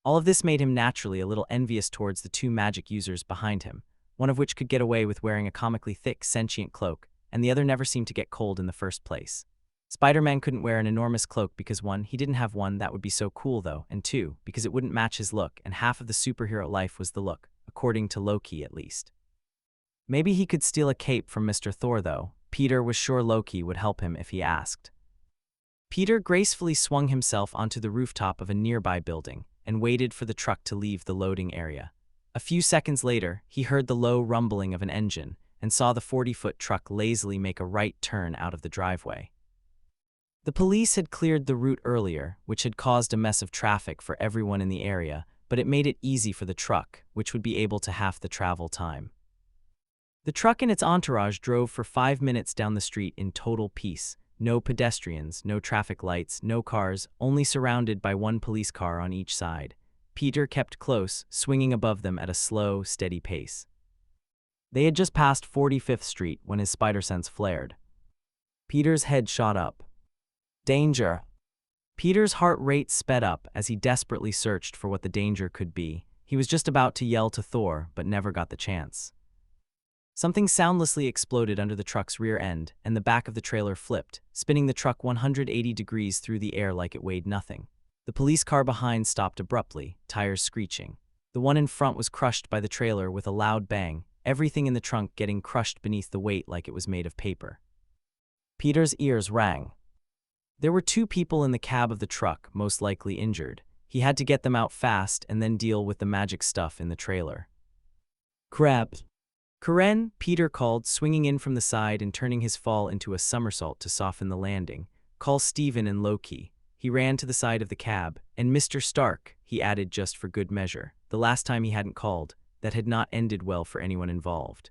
Speaker 1: All of this made him naturally a little envious towards the two magic users behind him, one of which could get away with wearing a comically thick, sentient cloak, and the other never seemed to get cold in the first place. Spider-Man couldn't wear an enormous cloak because 1, he didn't have one that would be so cool though, and 2, because it wouldn't match his look, and half of the superhero life was the look, according to Loki at least. Maybe he could steal a cape from Mr. Thor though. Peter was sure Loki would help him if he asked. Peter gracefully swung himself onto the rooftop of a nearby building and waited for the truck to leave the loading area. A few seconds later, he heard the low rumbling of an engine and saw the 40-foot truck lazily make a right turn out of the driveway. The police had cleared the route earlier, which had caused a mess of traffic for everyone in the area, but it made it easy for the truck, which would be able to half the travel time. The truck and its entourage drove for 5 minutes down the street in total peace. No pedestrians, no traffic lights, no cars, only surrounded by one police car on each side. Peter kept close, swinging above them at a slow, steady pace. They had just passed 45th Street when his spider sense flared. Peter's head shot up. Danger! Peter's heart rate sped up as he desperately searched for what the danger could be. He was just about to yell to Thor, but never got the chance. Something soundlessly exploded under the truck's rear end, and the back of the trailer flipped, spinning the truck 180 degrees through the air like it weighed nothing. The police car behind stopped abruptly, tires screeching. The one in front was crushed by the trailer with a loud bang, everything in the trunk getting crushed beneath the weight like it was made of paper. Peter's ears rang. There were 2 people in the cab of the truck, most likely injured. He had to get them out fast and then deal with the magic stuff in the trailer. "Crap!" "Karen," Peter called, swinging in from the side and turning his fall into a somersault to soften the landing. "Call Steven and Loki." He ran to the side of the cab, and Mr. Stark, he added just for good measure. The last time he hadn't called, that had not ended well for anyone involved.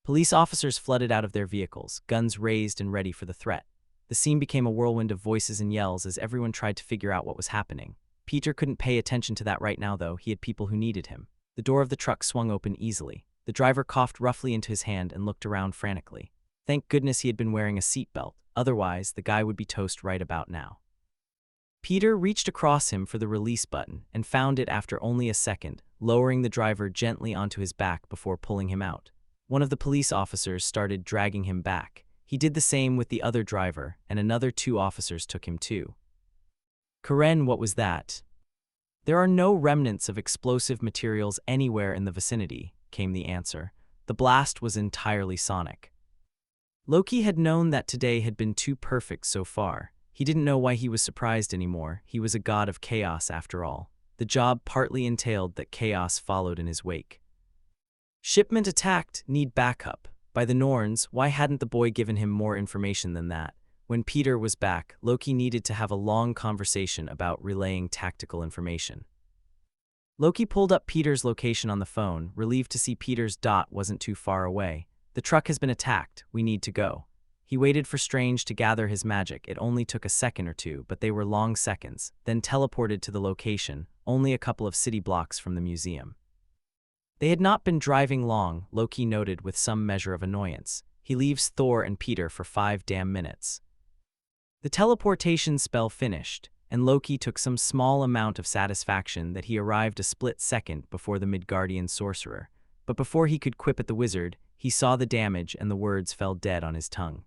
Speaker 1: Police officers flooded out of their vehicles, guns raised and ready for the threat. The scene became a whirlwind of voices and yells as everyone tried to figure out what was happening. Peter couldn't pay attention to that right now though, he had people who needed him. The door of the truck swung open easily. The driver coughed roughly into his hand and looked around frantically. Thank goodness he had been wearing a seatbelt, otherwise the guy would be toast right about now. Peter reached across him for the release button and found it after only a second, lowering the driver gently onto his back before pulling him out. One of the police officers started dragging him back. He did the same with the other driver, and another 2 officers took him too. "Karen, what was that?" "There are no remnants of explosive materials anywhere in the vicinity," came the answer. The blast was entirely sonic. Loki had known that today had been too perfect so far. He didn't know why he was surprised anymore. He was a god of chaos after all. The job partly entailed that chaos followed in his wake. "Shipment attacked, need backup." By the Norns, why hadn't the boy given him more information than that? When Peter was back, Loki needed to have a long conversation about relaying tactical information. Loki pulled up Peter's location on the phone, relieved to see Peter's dot wasn't too far away. The truck has been attacked, we need to go. He waited for Strange to gather his magic. It only took a second or two, but they were long seconds, then teleported to the location, only a couple of city blocks from the museum. They had not been driving long, Loki noted with some measure of annoyance. He leaves Thor and Peter for 5 damn minutes. The teleportation spell finished, and Loki took some small amount of satisfaction that he arrived a split second before the Midgardian sorcerer. But before he could quip at the wizard, he saw the damage and the words fell dead on his tongue.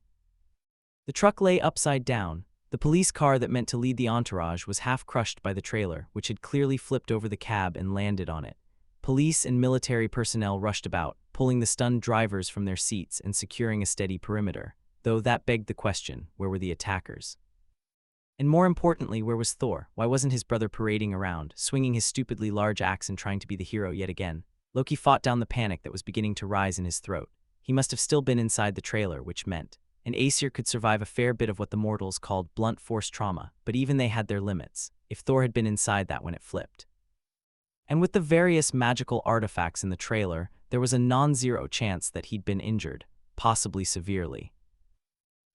Speaker 1: The truck lay upside down. The police car that meant to lead the entourage was half crushed by the trailer, which had clearly flipped over the cab and landed on it. Police and military personnel rushed about, pulling the stunned drivers from their seats and securing a steady perimeter. Though that begged the question, where were the attackers? And more importantly, where was Thor? Why wasn't his brother parading around, swinging his stupidly large axe and trying to be the hero yet again? Loki fought down the panic that was beginning to rise in his throat. He must have still been inside the trailer, which meant an Aesir could survive a fair bit of what the mortals called blunt force trauma, but even they had their limits, if Thor had been inside that when it flipped. And with the various magical artifacts in the trailer, there was a non-zero chance that he'd been injured, possibly severely.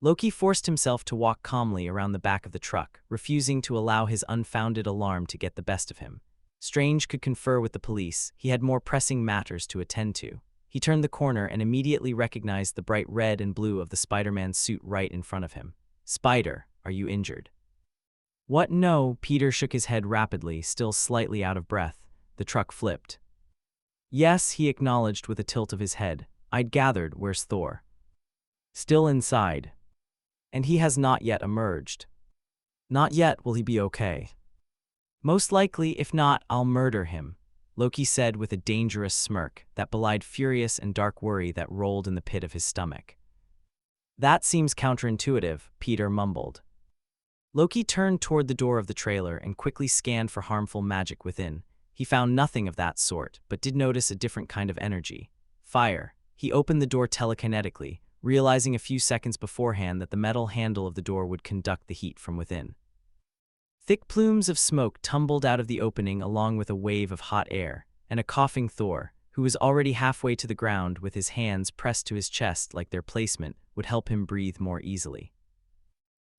Speaker 1: Loki forced himself to walk calmly around the back of the truck, refusing to allow his unfounded alarm to get the best of him. Strange could confer with the police. He had more pressing matters to attend to. He turned the corner and immediately recognized the bright red and blue of the Spider-Man suit right in front of him. "Spider, are you injured?" "What? No." Peter shook his head rapidly, still slightly out of breath. The truck flipped. "Yes," he acknowledged with a tilt of his head. "I'd gathered. Where's Thor?" "Still inside. And he has not yet emerged." "Not yet. Will he be okay?" "Most likely. If not, I'll murder him," Loki said with a dangerous smirk that belied furious and dark worry that rolled in the pit of his stomach. "That seems counterintuitive," Peter mumbled. Loki turned toward the door of the trailer and quickly scanned for harmful magic within. He found nothing of that sort, but did notice a different kind of energy. Fire. He opened the door telekinetically, realizing a few seconds beforehand that the metal handle of the door would conduct the heat from within. Thick plumes of smoke tumbled out of the opening along with a wave of hot air, and a coughing Thor, who was already halfway to the ground with his hands pressed to his chest like their placement, would help him breathe more easily.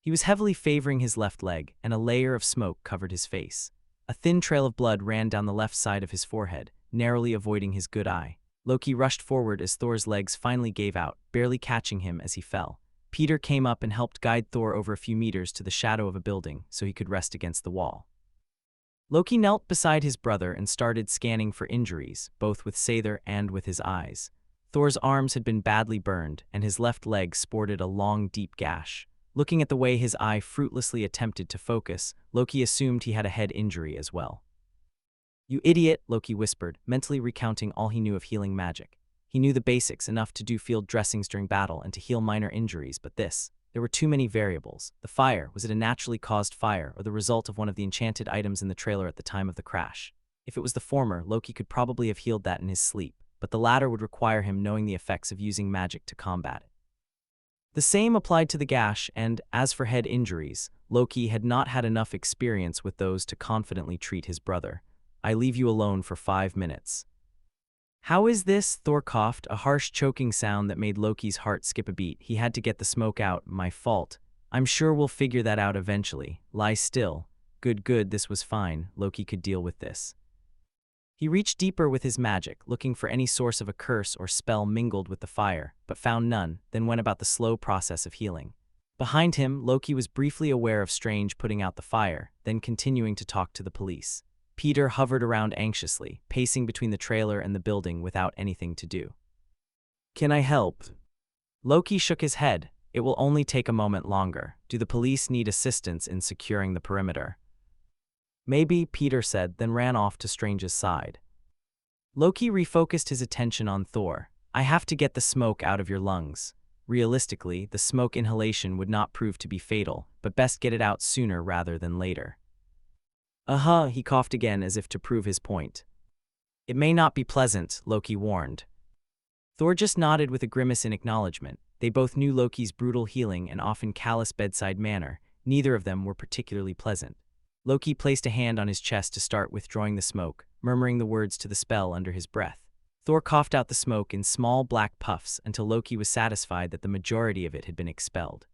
Speaker 1: He was heavily favoring his left leg, and a layer of smoke covered his face. A thin trail of blood ran down the left side of his forehead, narrowly avoiding his good eye. Loki rushed forward as Thor's legs finally gave out, barely catching him as he fell. Peter came up and helped guide Thor over a few meters to the shadow of a building so he could rest against the wall. Loki knelt beside his brother and started scanning for injuries, both with Sather and with his eyes. Thor's arms had been badly burned, and his left leg sported a long, deep gash. Looking at the way his eye fruitlessly attempted to focus, Loki assumed he had a head injury as well. "You idiot," Loki whispered, mentally recounting all he knew of healing magic. He knew the basics, enough to do field dressings during battle and to heal minor injuries, but there were too many variables. The fire, was it a naturally caused fire or the result of one of the enchanted items in the trailer at the time of the crash? If it was the former, Loki could probably have healed that in his sleep, but the latter would require him knowing the effects of using magic to combat it. The same applied to the gash, and, as for head injuries, Loki had not had enough experience with those to confidently treat his brother. "I leave you alone for 5 minutes. "How is this?" Thor coughed, a harsh choking sound that made Loki's heart skip a beat. He had to get the smoke out. "My fault. I'm sure we'll figure that out eventually. Lie still." Good, this was fine. Loki could deal with this. He reached deeper with his magic, looking for any source of a curse or spell mingled with the fire, but found none, then went about the slow process of healing. Behind him, Loki was briefly aware of Strange putting out the fire, then continuing to talk to the police. Peter hovered around anxiously, pacing between the trailer and the building without anything to do. "Can I help?" Loki shook his head. "It will only take a moment longer. Do the police need assistance in securing the perimeter?" "Maybe," Peter said, then ran off to Strange's side. Loki refocused his attention on Thor. "I have to get the smoke out of your lungs." Realistically, the smoke inhalation would not prove to be fatal, but best get it out sooner rather than later. He coughed again as if to prove his point. "It may not be pleasant," Loki warned. Thor just nodded with a grimace in acknowledgement. They both knew Loki's brutal healing and often callous bedside manner. Neither of them were particularly pleasant. Loki placed a hand on his chest to start withdrawing the smoke, murmuring the words to the spell under his breath. Thor coughed out the smoke in small black puffs until Loki was satisfied that the majority of it had been expelled.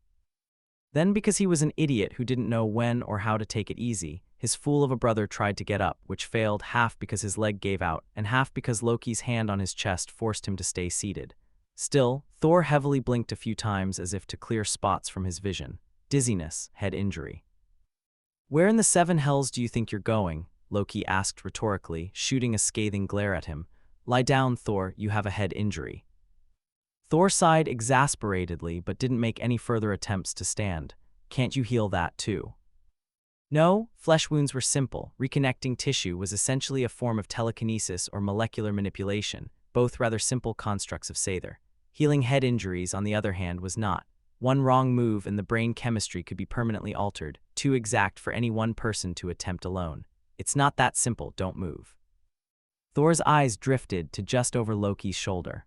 Speaker 1: Then, because he was an idiot who didn't know when or how to take it easy, his fool of a brother tried to get up, which failed half because his leg gave out and half because Loki's hand on his chest forced him to stay seated. Still, Thor heavily blinked a few times as if to clear spots from his vision. Dizziness, head injury. "Where in the seven hells do you think you're going?" Loki asked rhetorically, shooting a scathing glare at him. "Lie down, Thor, you have a head injury." Thor sighed exasperatedly but didn't make any further attempts to stand. "Can't you heal that too?" No, flesh wounds were simple. Reconnecting tissue was essentially a form of telekinesis or molecular manipulation, both rather simple constructs of Sather. Healing head injuries, on the other hand, was not. One wrong move and the brain chemistry could be permanently altered, too exact for any one person to attempt alone. It's not that simple, don't move. Thor's eyes drifted to just over Loki's shoulder.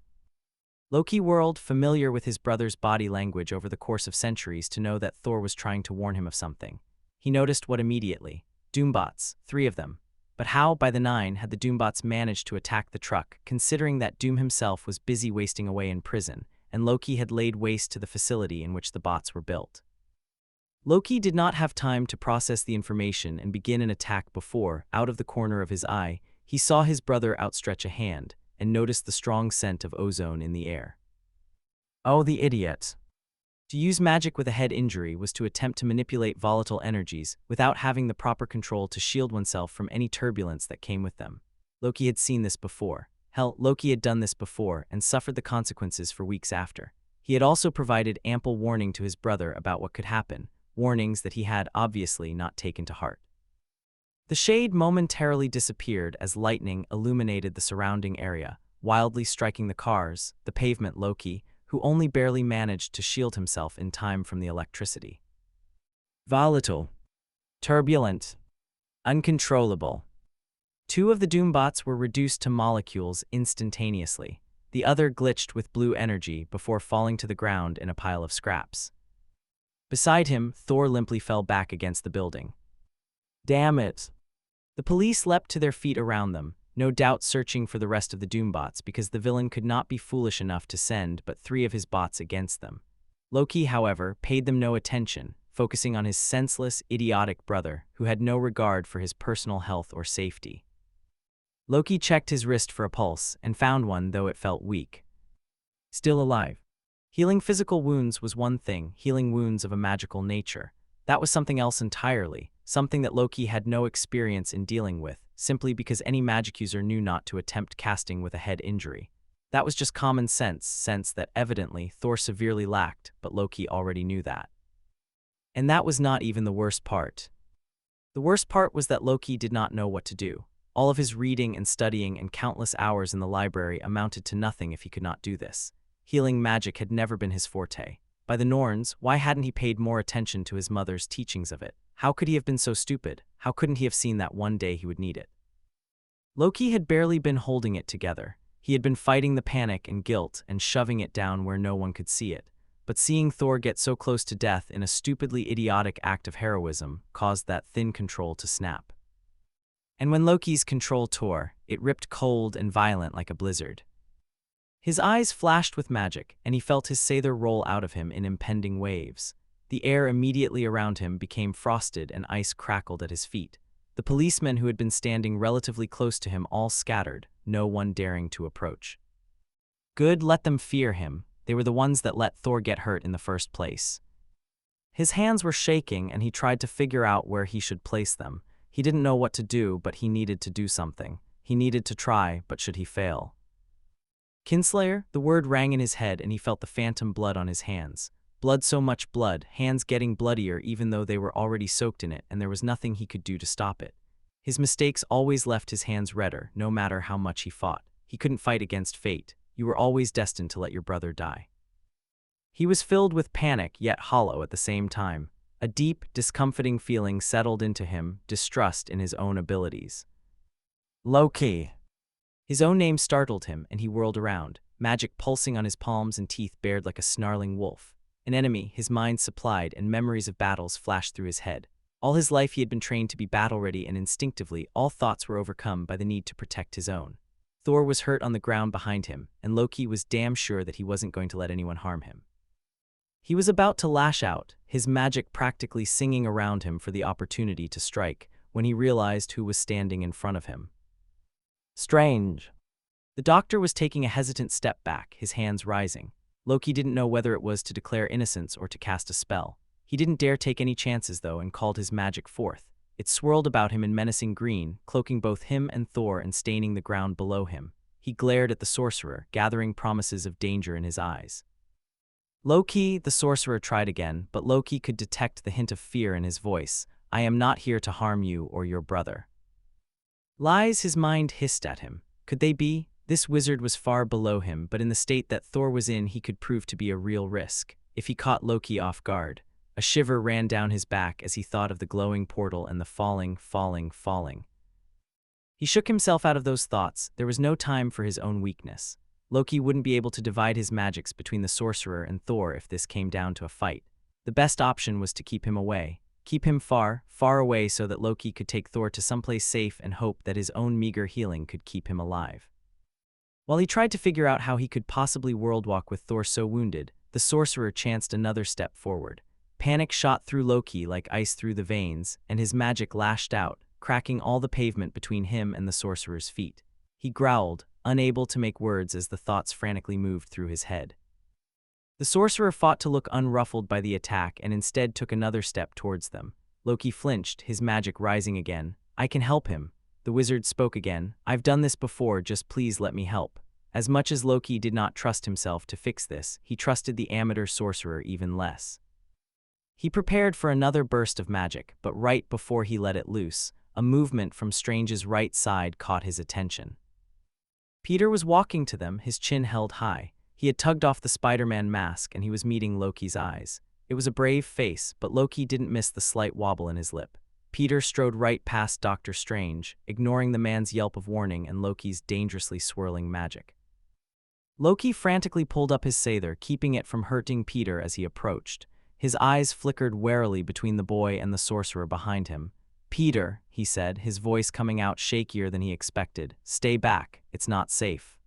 Speaker 1: Loki whirled, familiar with his brother's body language over the course of centuries, to know that Thor was trying to warn him of something. He noticed what immediately. Doombots, 3 of them. But how, by the 9, had the Doombots managed to attack the truck, considering that Doom himself was busy wasting away in prison, and Loki had laid waste to the facility in which the bots were built? Loki did not have time to process the information and begin an attack before, out of the corner of his eye, he saw his brother outstretch a hand, and noticed the strong scent of ozone in the air. Oh, the idiot. To use magic with a head injury was to attempt to manipulate volatile energies without having the proper control to shield oneself from any turbulence that came with them. Loki had seen this before. Hell, Loki had done this before and suffered the consequences for weeks after. He had also provided ample warning to his brother about what could happen, warnings that he had obviously not taken to heart. The shade momentarily disappeared as lightning illuminated the surrounding area, wildly striking the cars, the pavement. Loki, who only barely managed to shield himself in time from the electricity. Volatile. Turbulent. Uncontrollable. 2 of the Doombots were reduced to molecules instantaneously. The other glitched with blue energy before falling to the ground in a pile of scraps. Beside him, Thor limply fell back against the building. Damn it. The police leapt to their feet around them, no doubt searching for the rest of the Doombots because the villain could not be foolish enough to send but 3 of his bots against them. Loki, however, paid them no attention, focusing on his senseless, idiotic brother who had no regard for his personal health or safety. Loki checked his wrist for a pulse and found one, though it felt weak. Still alive. Healing physical wounds was one thing, healing wounds of a magical nature. That was something else entirely, something that Loki had no experience in dealing with, simply because any magic user knew not to attempt casting with a head injury. That was just common sense that evidently Thor severely lacked, but Loki already knew that. And that was not even the worst part. The worst part was that Loki did not know what to do. All of his reading and studying and countless hours in the library amounted to nothing if he could not do this. Healing magic had never been his forte. By the Norns, why hadn't he paid more attention to his mother's teachings of it? How could he have been so stupid? How couldn't he have seen that one day he would need it? Loki had barely been holding it together. He had been fighting the panic and guilt and shoving it down where no one could see it. But seeing Thor get so close to death in a stupidly idiotic act of heroism caused that thin control to snap. And when Loki's control tore, it ripped cold and violent like a blizzard. His eyes flashed with magic, and he felt his Sather roll out of him in impending waves. The air immediately around him became frosted and ice crackled at his feet. The policemen who had been standing relatively close to him all scattered, no one daring to approach. Good, let them fear him. They were the ones that let Thor get hurt in the first place. His hands were shaking and he tried to figure out where he should place them. He didn't know what to do, but he needed to do something. He needed to try, but should he fail? Kinslayer, the word rang in his head and he felt the phantom blood on his hands. Blood, so much blood, hands getting bloodier even though they were already soaked in it, and there was nothing he could do to stop it. His mistakes always left his hands redder, no matter how much he fought. He couldn't fight against fate. You were always destined to let your brother die. He was filled with panic, yet hollow at the same time. A deep, discomforting feeling settled into him, distrust in his own abilities. Loki. His own name startled him, and he whirled around. magic pulsing on his palms and teeth bared like a snarling wolf. An enemy, his mind supplied, and memories of battles flashed through his head. All his life he had been trained to be battle-ready, and instinctively, all thoughts were overcome by the need to protect his own. Thor was hurt on the ground behind him, and Loki was damn sure that he wasn't going to let anyone harm him. He was about to lash out, his magic practically singing around him for the opportunity to strike, when he realized who was standing in front of him. Strange. The doctor was taking a hesitant step back, his hands rising. Loki didn't know whether it was to declare innocence or to cast a spell. He didn't dare take any chances, though, and called his magic forth. It swirled about him in menacing green, cloaking both him and Thor and staining the ground below him. He glared at the sorcerer, gathering promises of danger in his eyes. Loki, the sorcerer tried again, but Loki could detect the hint of fear in his voice. I am not here to harm you or your brother. Lies, his mind hissed at him. Could they be? This wizard was far below him, but in the state that Thor was in, he could prove to be a real risk. If he caught Loki off guard, a shiver ran down his back as he thought of the glowing portal and the falling. He shook himself out of those thoughts. There was no time for his own weakness. Loki wouldn't be able to divide his magics between the sorcerer and Thor if this came down to a fight. The best option was to keep him away. Keep him far, far away so that Loki could take Thor to someplace safe and hope that his own meager healing could keep him alive. While he tried to figure out how he could possibly worldwalk with Thor so wounded, the sorcerer chanced another step forward. Panic shot through Loki like ice through the veins, and his magic lashed out, cracking all the pavement between him and the sorcerer's feet. He growled, unable to make words as the thoughts frantically moved through his head. The sorcerer fought to look unruffled by the attack and instead took another step towards them. Loki flinched, his magic rising again. I can help him. The wizard spoke again. I've done this before, just please let me help. As much as Loki did not trust himself to fix this, he trusted the amateur sorcerer even less. He prepared for another burst of magic, but right before he let it loose, a movement from Strange's right side caught his attention. Peter was walking to them, his chin held high. He had tugged off the Spider-Man mask and he was meeting Loki's eyes. It was a brave face, but Loki didn't miss the slight wobble in his lip. Peter strode right past Dr. Strange, ignoring the man's yelp of warning and Loki's dangerously swirling magic. Loki frantically pulled up his Sather, keeping it from hurting Peter as he approached. His eyes flickered warily between the boy and the sorcerer behind him. Peter, he said, his voice coming out shakier than he expected. Stay back, it's not safe.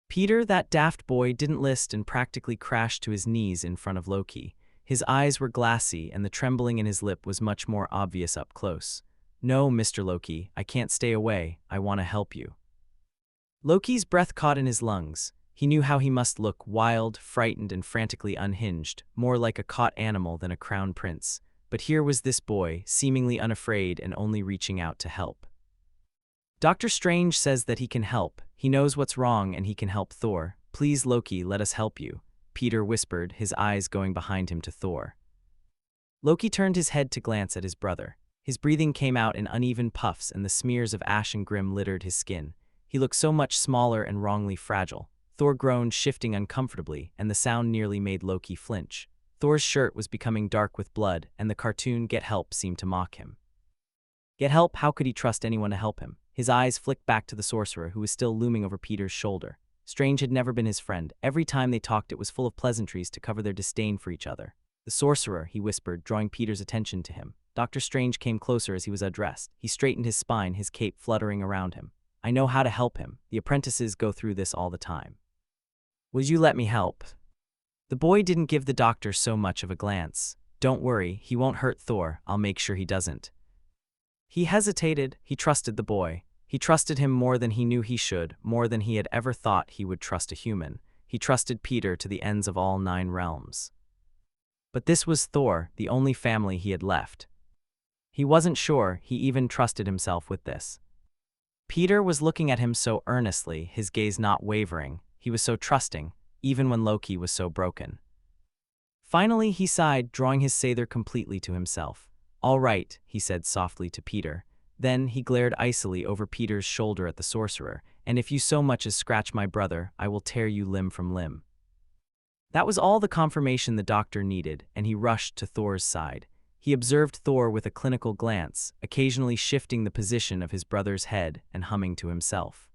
Speaker 1: Peter, that daft boy, didn't list and practically crashed to his knees in front of Loki. His eyes were glassy and the trembling in his lip was much more obvious up close. No, Mr. Loki, I can't stay away, I want to help you. Loki's breath caught in his lungs. He knew how he must look, wild, frightened, and frantically unhinged, more like a caught animal than a crown prince. But here was this boy, seemingly unafraid and only reaching out to help. Dr. Strange says that he can help. He knows what's wrong and he can help Thor. Please, Loki, let us help you, Peter whispered, his eyes going behind him to Thor. Loki turned his head to glance at his brother. His breathing came out in uneven puffs and the smears of ash and grim littered his skin. He looked so much smaller and wrongly fragile. Thor groaned, shifting uncomfortably, and the sound nearly made Loki flinch. Thor's shirt was becoming dark with blood, and the cartoon Get Help seemed to mock him. Get help? How could he trust anyone to help him? His eyes flicked back to the sorcerer, who was still looming over Peter's shoulder. Strange had never been his friend. Every time they talked, it was full of pleasantries to cover their disdain for each other. The sorcerer, he whispered, drawing Peter's attention to him. Dr. Strange came closer as he was addressed. He straightened his spine, his cape fluttering around him. I know how to help him. The apprentices go through this all the time. Will you let me help? The boy didn't give the doctor so much of a glance. Don't worry, he won't hurt Thor. I'll make sure he doesn't. He hesitated. He trusted the boy. He trusted him more than he knew he should, more than he had ever thought he would trust a human. He trusted Peter to the ends of all 9 realms. But this was Thor, the only family he had left. He wasn't sure he even trusted himself with this. Peter was looking at him so earnestly, his gaze not wavering. He was so trusting, even when Loki was so broken. Finally, he sighed, drawing his Sather completely to himself. All right, he said softly to Peter. Then he glared icily over Peter's shoulder at the sorcerer, and if you so much as scratch my brother, I will tear you limb from limb. That was all the confirmation the doctor needed, and he rushed to Thor's side. He observed Thor with a clinical glance, occasionally shifting the position of his brother's head and humming to himself.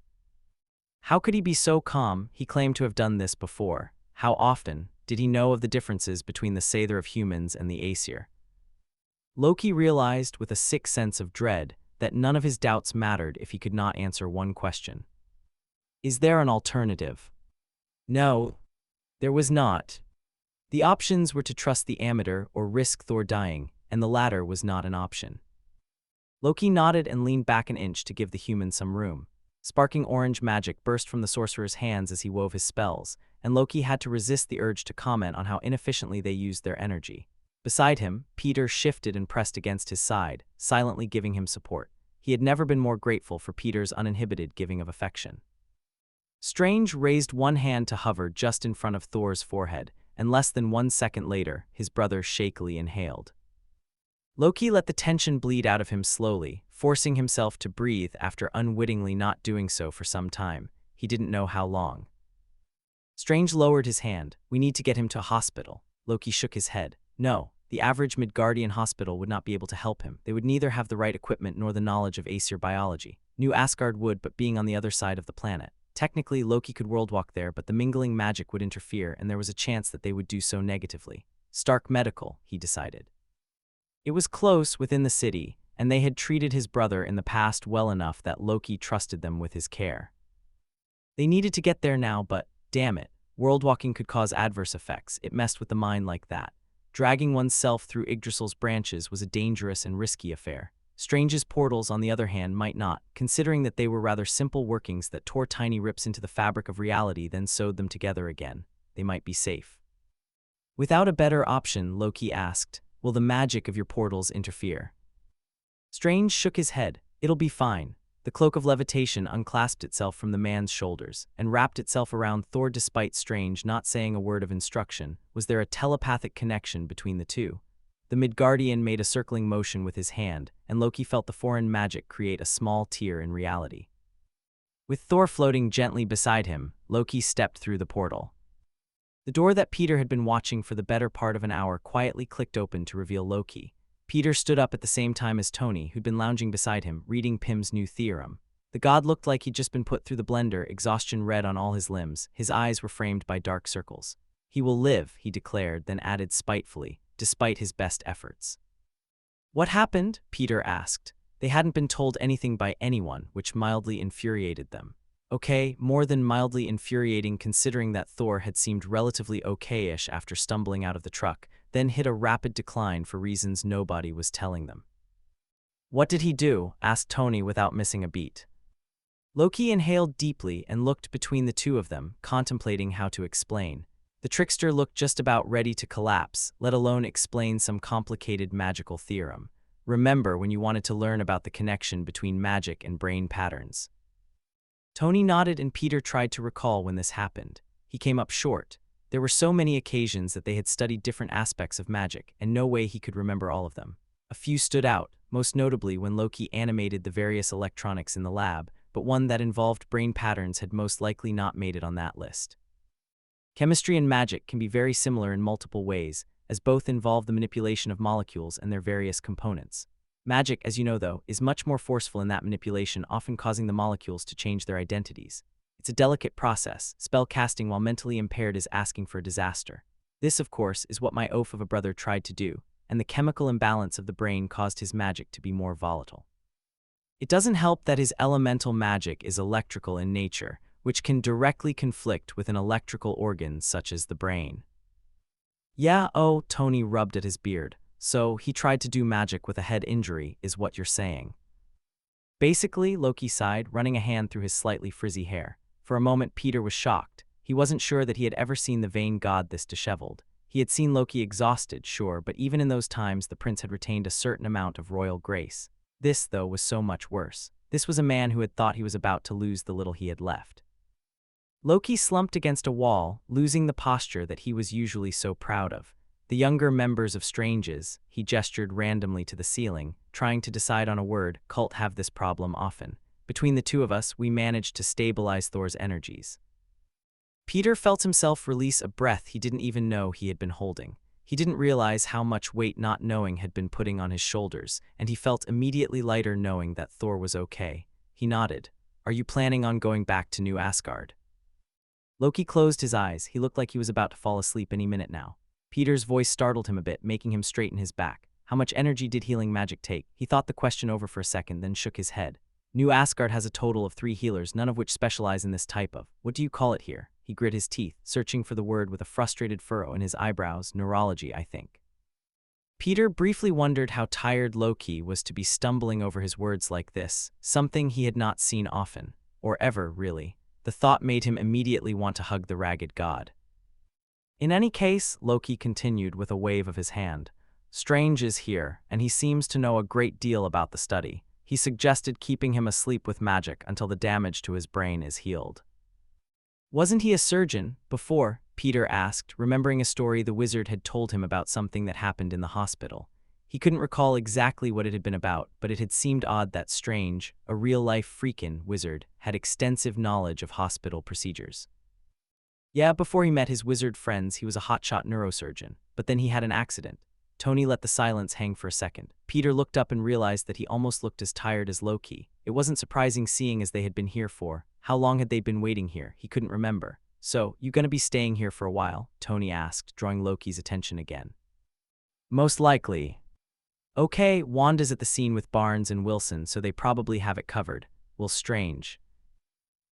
Speaker 1: How could he be so calm? He claimed to have done this before. How often? Did he know of the differences between the Sather of humans and the Aesir? Loki realized with a sick sense of dread that none of his doubts mattered if he could not answer one question. Is there an alternative? No, there was not. The options were to trust the Amateur or risk Thor dying, and the latter was not an option. Loki nodded and leaned back an inch to give the human some room. Sparking orange magic burst from the sorcerer's hands as he wove his spells, and Loki had to resist the urge to comment on how inefficiently they used their energy. Beside him, Peter shifted and pressed against his side, silently giving him support. He had never been more grateful for Peter's uninhibited giving of affection. Strange raised one hand to hover just in front of Thor's forehead, and less than 1 second later, his brother shakily inhaled. Loki let the tension bleed out of him slowly, forcing himself to breathe after unwittingly not doing so for some time. He didn't know how long. Strange lowered his hand. We need to get him to a hospital. Loki shook his head. No, the average Midgardian hospital would not be able to help him. They would neither have the right equipment nor the knowledge of Aesir biology. New Asgard would, but being on the other side of the planet. Technically, Loki could worldwalk there, but the mingling magic would interfere, and there was a chance that they would do so negatively. Stark Medical, he decided. It was close within the city, and they had treated his brother in the past well enough that Loki trusted them with his care. They needed to get there now, but, damn it, worldwalking could cause adverse effects. It messed with the mind like that. Dragging oneself through Yggdrasil's branches was a dangerous and risky affair. Strange's portals, on the other hand, might not, considering that they were rather simple workings that tore tiny rips into the fabric of reality then sewed them together again. They might be safe. Without a better option, Loki asked, will the magic of your portals interfere? Strange shook his head. It'll be fine. The cloak of levitation unclasped itself from the man's shoulders and wrapped itself around Thor despite Strange not saying a word of instruction. Was there a telepathic connection between the two? The Midgardian made a circling motion with his hand, and Loki felt the foreign magic create a small tear in reality. With Thor floating gently beside him, Loki stepped through the portal. The door that Peter had been watching for the better part of an hour quietly clicked open to reveal Loki. Peter stood up at the same time as Tony, who'd been lounging beside him, reading Pym's new theorem. The god looked like he'd just been put through the blender, exhaustion red on all his limbs. His eyes were framed by dark circles. He will live, he declared, then added spitefully, despite his best efforts. What happened? Peter asked. They hadn't been told anything by anyone, which mildly infuriated them. Okay, more than mildly infuriating considering that Thor had seemed relatively okay-ish after stumbling out of the truck, then hit a rapid decline for reasons nobody was telling them. What did he do? Asked Tony without missing a beat. Loki inhaled deeply and looked between the two of them, contemplating how to explain. The trickster looked just about ready to collapse, let alone explain some complicated magical theorem. Remember when you wanted to learn about the connection between magic and brain patterns? Tony nodded and Peter tried to recall when this happened. He came up short. There were so many occasions that they had studied different aspects of magic, and no way he could remember all of them. A few stood out, most notably when Loki animated the various electronics in the lab, but one that involved brain patterns had most likely not made it on that list. Chemistry and magic can be very similar in multiple ways, as both involve the manipulation of molecules and their various components. Magic, as you know though, is much more forceful in that manipulation, often causing the molecules to change their identities. It's a delicate process. Spell casting while mentally impaired is asking for a disaster. This, of course, is what my oaf of a brother tried to do, and the chemical imbalance of the brain caused his magic to be more volatile. It doesn't help that his elemental magic is electrical in nature, which can directly conflict with an electrical organ such as the brain. Yeah, oh, Tony rubbed at his beard. So, he tried to do magic with a head injury, is what you're saying. Basically, Loki sighed, running a hand through his slightly frizzy hair. For a moment, Peter was shocked. He wasn't sure that he had ever seen the vain god this disheveled. He had seen Loki exhausted, sure, but even in those times, the prince had retained a certain amount of royal grace. This, though, was so much worse. This was a man who had thought he was about to lose the little he had left. Loki slumped against a wall, losing the posture that he was usually so proud of. The younger members of Stranges, he gestured randomly to the ceiling, trying to decide on a word. Cult have this problem often. Between the two of us, we managed to stabilize Thor's energies. Peter felt himself release a breath he didn't even know he had been holding. He didn't realize how much weight not knowing had been putting on his shoulders, and he felt immediately lighter knowing that Thor was okay. He nodded. Are you planning on going back to New Asgard? Loki closed his eyes. He looked like he was about to fall asleep any minute now. Peter's voice startled him a bit, making him straighten his back. How much energy did healing magic take? He thought the question over for a second, then shook his head. New Asgard has a total of 3 healers, none of which specialize in this type of. What do you call it here? He grit his teeth, searching for the word with a frustrated furrow in his eyebrows. Neurology, I think. Peter briefly wondered how tired Loki was to be stumbling over his words like this, something he had not seen often, or ever, really. The thought made him immediately want to hug the ragged god. In any case, Loki continued with a wave of his hand. Strange is here, and he seems to know a great deal about the study. He suggested keeping him asleep with magic until the damage to his brain is healed. Wasn't he a surgeon before? Peter asked, remembering a story the wizard had told him about something that happened in the hospital. He couldn't recall exactly what it had been about, but it had seemed odd that Strange, a real-life freakin' wizard, had extensive knowledge of hospital procedures. Yeah, before he met his wizard friends, he was a hotshot neurosurgeon, but then he had an accident. Tony let the silence hang for a second. Peter looked up and realized that he almost looked as tired as Loki. It wasn't surprising seeing as they had been here for. How long had they been waiting here? He couldn't remember. So, you gonna be staying here for a while? Tony asked, drawing Loki's attention again. Most likely. Okay, Wanda's at the scene with Barnes and Wilson, so they probably have it covered. Well, Strange.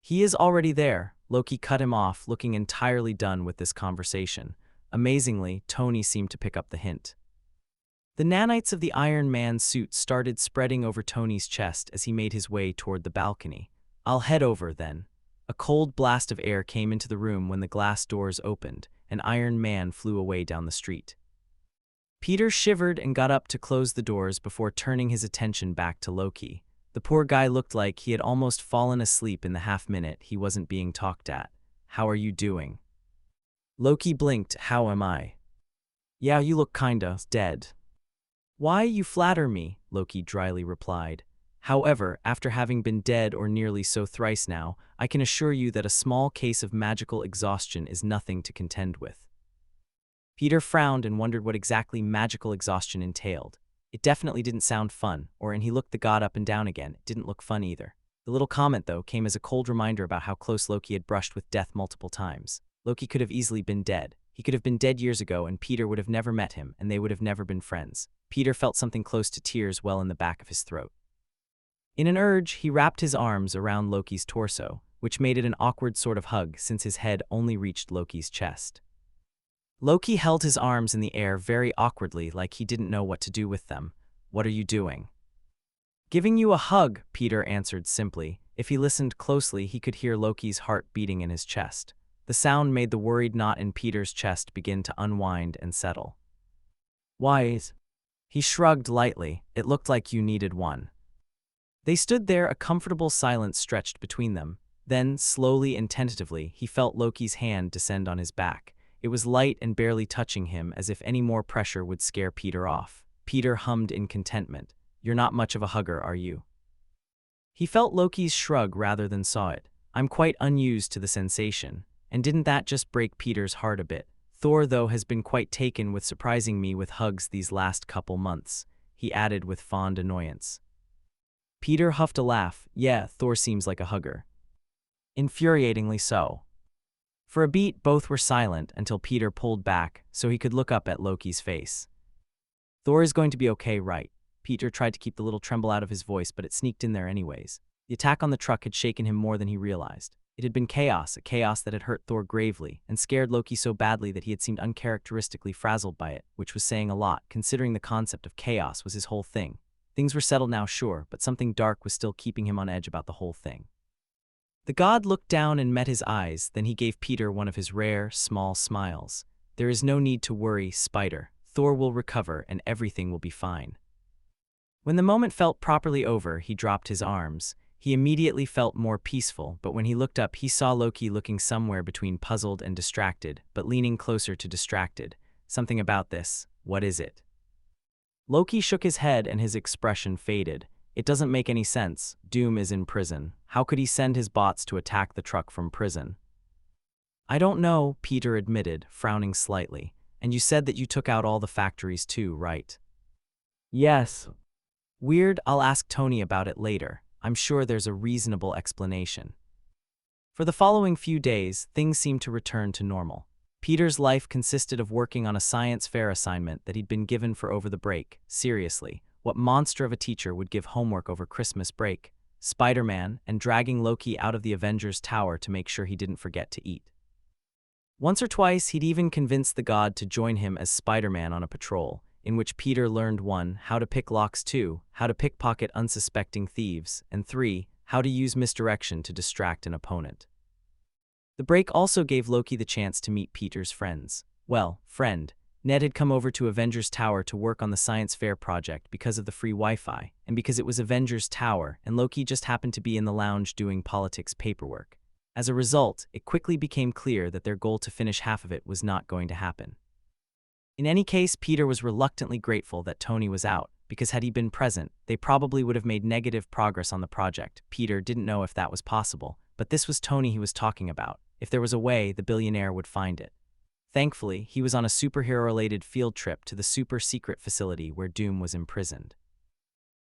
Speaker 1: He is already there. Loki cut him off, looking entirely done with this conversation. Amazingly, Tony seemed to pick up the hint. The nanites of the Iron Man suit started spreading over Tony's chest as he made his way toward the balcony. I'll head over, then. A cold blast of air came into the room when the glass doors opened, and Iron Man flew away down the street. Peter shivered and got up to close the doors before turning his attention back to Loki. The poor guy looked like he had almost fallen asleep in the half-minute he wasn't being talked at. How are you doing? Loki blinked. How am I? Yeah, you look kinda dead. Why, you flatter me, Loki dryly replied. However, after having been dead or nearly so thrice now, I can assure you that a small case of magical exhaustion is nothing to contend with. Peter frowned and wondered what exactly magical exhaustion entailed. It definitely didn't sound fun, and he looked the god up and down again. It didn't look fun either. The little comment, though, came as a cold reminder about how close Loki had brushed with death multiple times. Loki could have easily been dead. He could have been dead years ago, and Peter would have never met him, and they would have never been friends. Peter felt something close to tears well in the back of his throat. In an urge, he wrapped his arms around Loki's torso, which made it an awkward sort of hug since his head only reached Loki's chest. Loki held his arms in the air very awkwardly, like he didn't know what to do with them. What are you doing? Giving you a hug, Peter answered simply. If he listened closely, he could hear Loki's heart beating in his chest. The sound made the worried knot in Peter's chest begin to unwind and settle. Why? He shrugged lightly. It looked like you needed one. They stood there, a comfortable silence stretched between them. Then, slowly and tentatively, he felt Loki's hand descend on his back. It was light and barely touching him, as if any more pressure would scare Peter off. Peter hummed in contentment. You're not much of a hugger, are you? He felt Loki's shrug rather than saw it. I'm quite unused to the sensation. And didn't that just break Peter's heart a bit? Thor, though, has been quite taken with surprising me with hugs these last couple months, he added with fond annoyance. Peter huffed a laugh. Yeah, Thor seems like a hugger. Infuriatingly so. For a beat, both were silent until Peter pulled back so he could look up at Loki's face. Thor is going to be okay, right? Peter tried to keep the little tremble out of his voice, but it sneaked in there anyways. The attack on the truck had shaken him more than he realized. It had been chaos, a chaos that had hurt Thor gravely, and scared Loki so badly that he had seemed uncharacteristically frazzled by it, which was saying a lot, considering the concept of chaos was his whole thing. Things were settled now, sure, but something dark was still keeping him on edge about the whole thing. The god looked down and met his eyes, then he gave Peter one of his rare, small smiles. There is no need to worry, Spider. Thor will recover and everything will be fine. When the moment felt properly over, he dropped his arms. He immediately felt more peaceful, but when he looked up, he saw Loki looking somewhere between puzzled and distracted, but leaning closer to distracted. Something about this. What is it? Loki shook his head and his expression faded. It doesn't make any sense. Doom is in prison. How could he send his bots to attack the truck from prison? I don't know, Peter admitted, frowning slightly. And you said that you took out all the factories too, right? Yes. Weird, I'll ask Tony about it later. I'm sure there's a reasonable explanation. For the following few days, things seemed to return to normal. Peter's life consisted of working on a science fair assignment that he'd been given for over the break. Seriously, what monster of a teacher would give homework over Christmas break? Spider-Man, and dragging Loki out of the Avengers tower to make sure he didn't forget to eat. Once or twice, he'd even convinced the god to join him as Spider-Man on a patrol, in which Peter learned 1. How to pick locks, 2. How to pickpocket unsuspecting thieves, and 3. How to use misdirection to distract an opponent. The break also gave Loki the chance to meet Peter's friends. Friend, Ned had come over to Avengers Tower to work on the science fair project because of the free Wi-Fi, and because it was Avengers Tower, and Loki just happened to be in the lounge doing politics paperwork. As a result, it quickly became clear that their goal to finish half of it was not going to happen. In any case, Peter was reluctantly grateful that Tony was out, because had he been present, they probably would have made negative progress on the project. Peter didn't know if that was possible, but this was Tony he was talking about. If there was a way, the billionaire would find it. Thankfully, he was on a superhero-related field trip to the super-secret facility where Doom was imprisoned.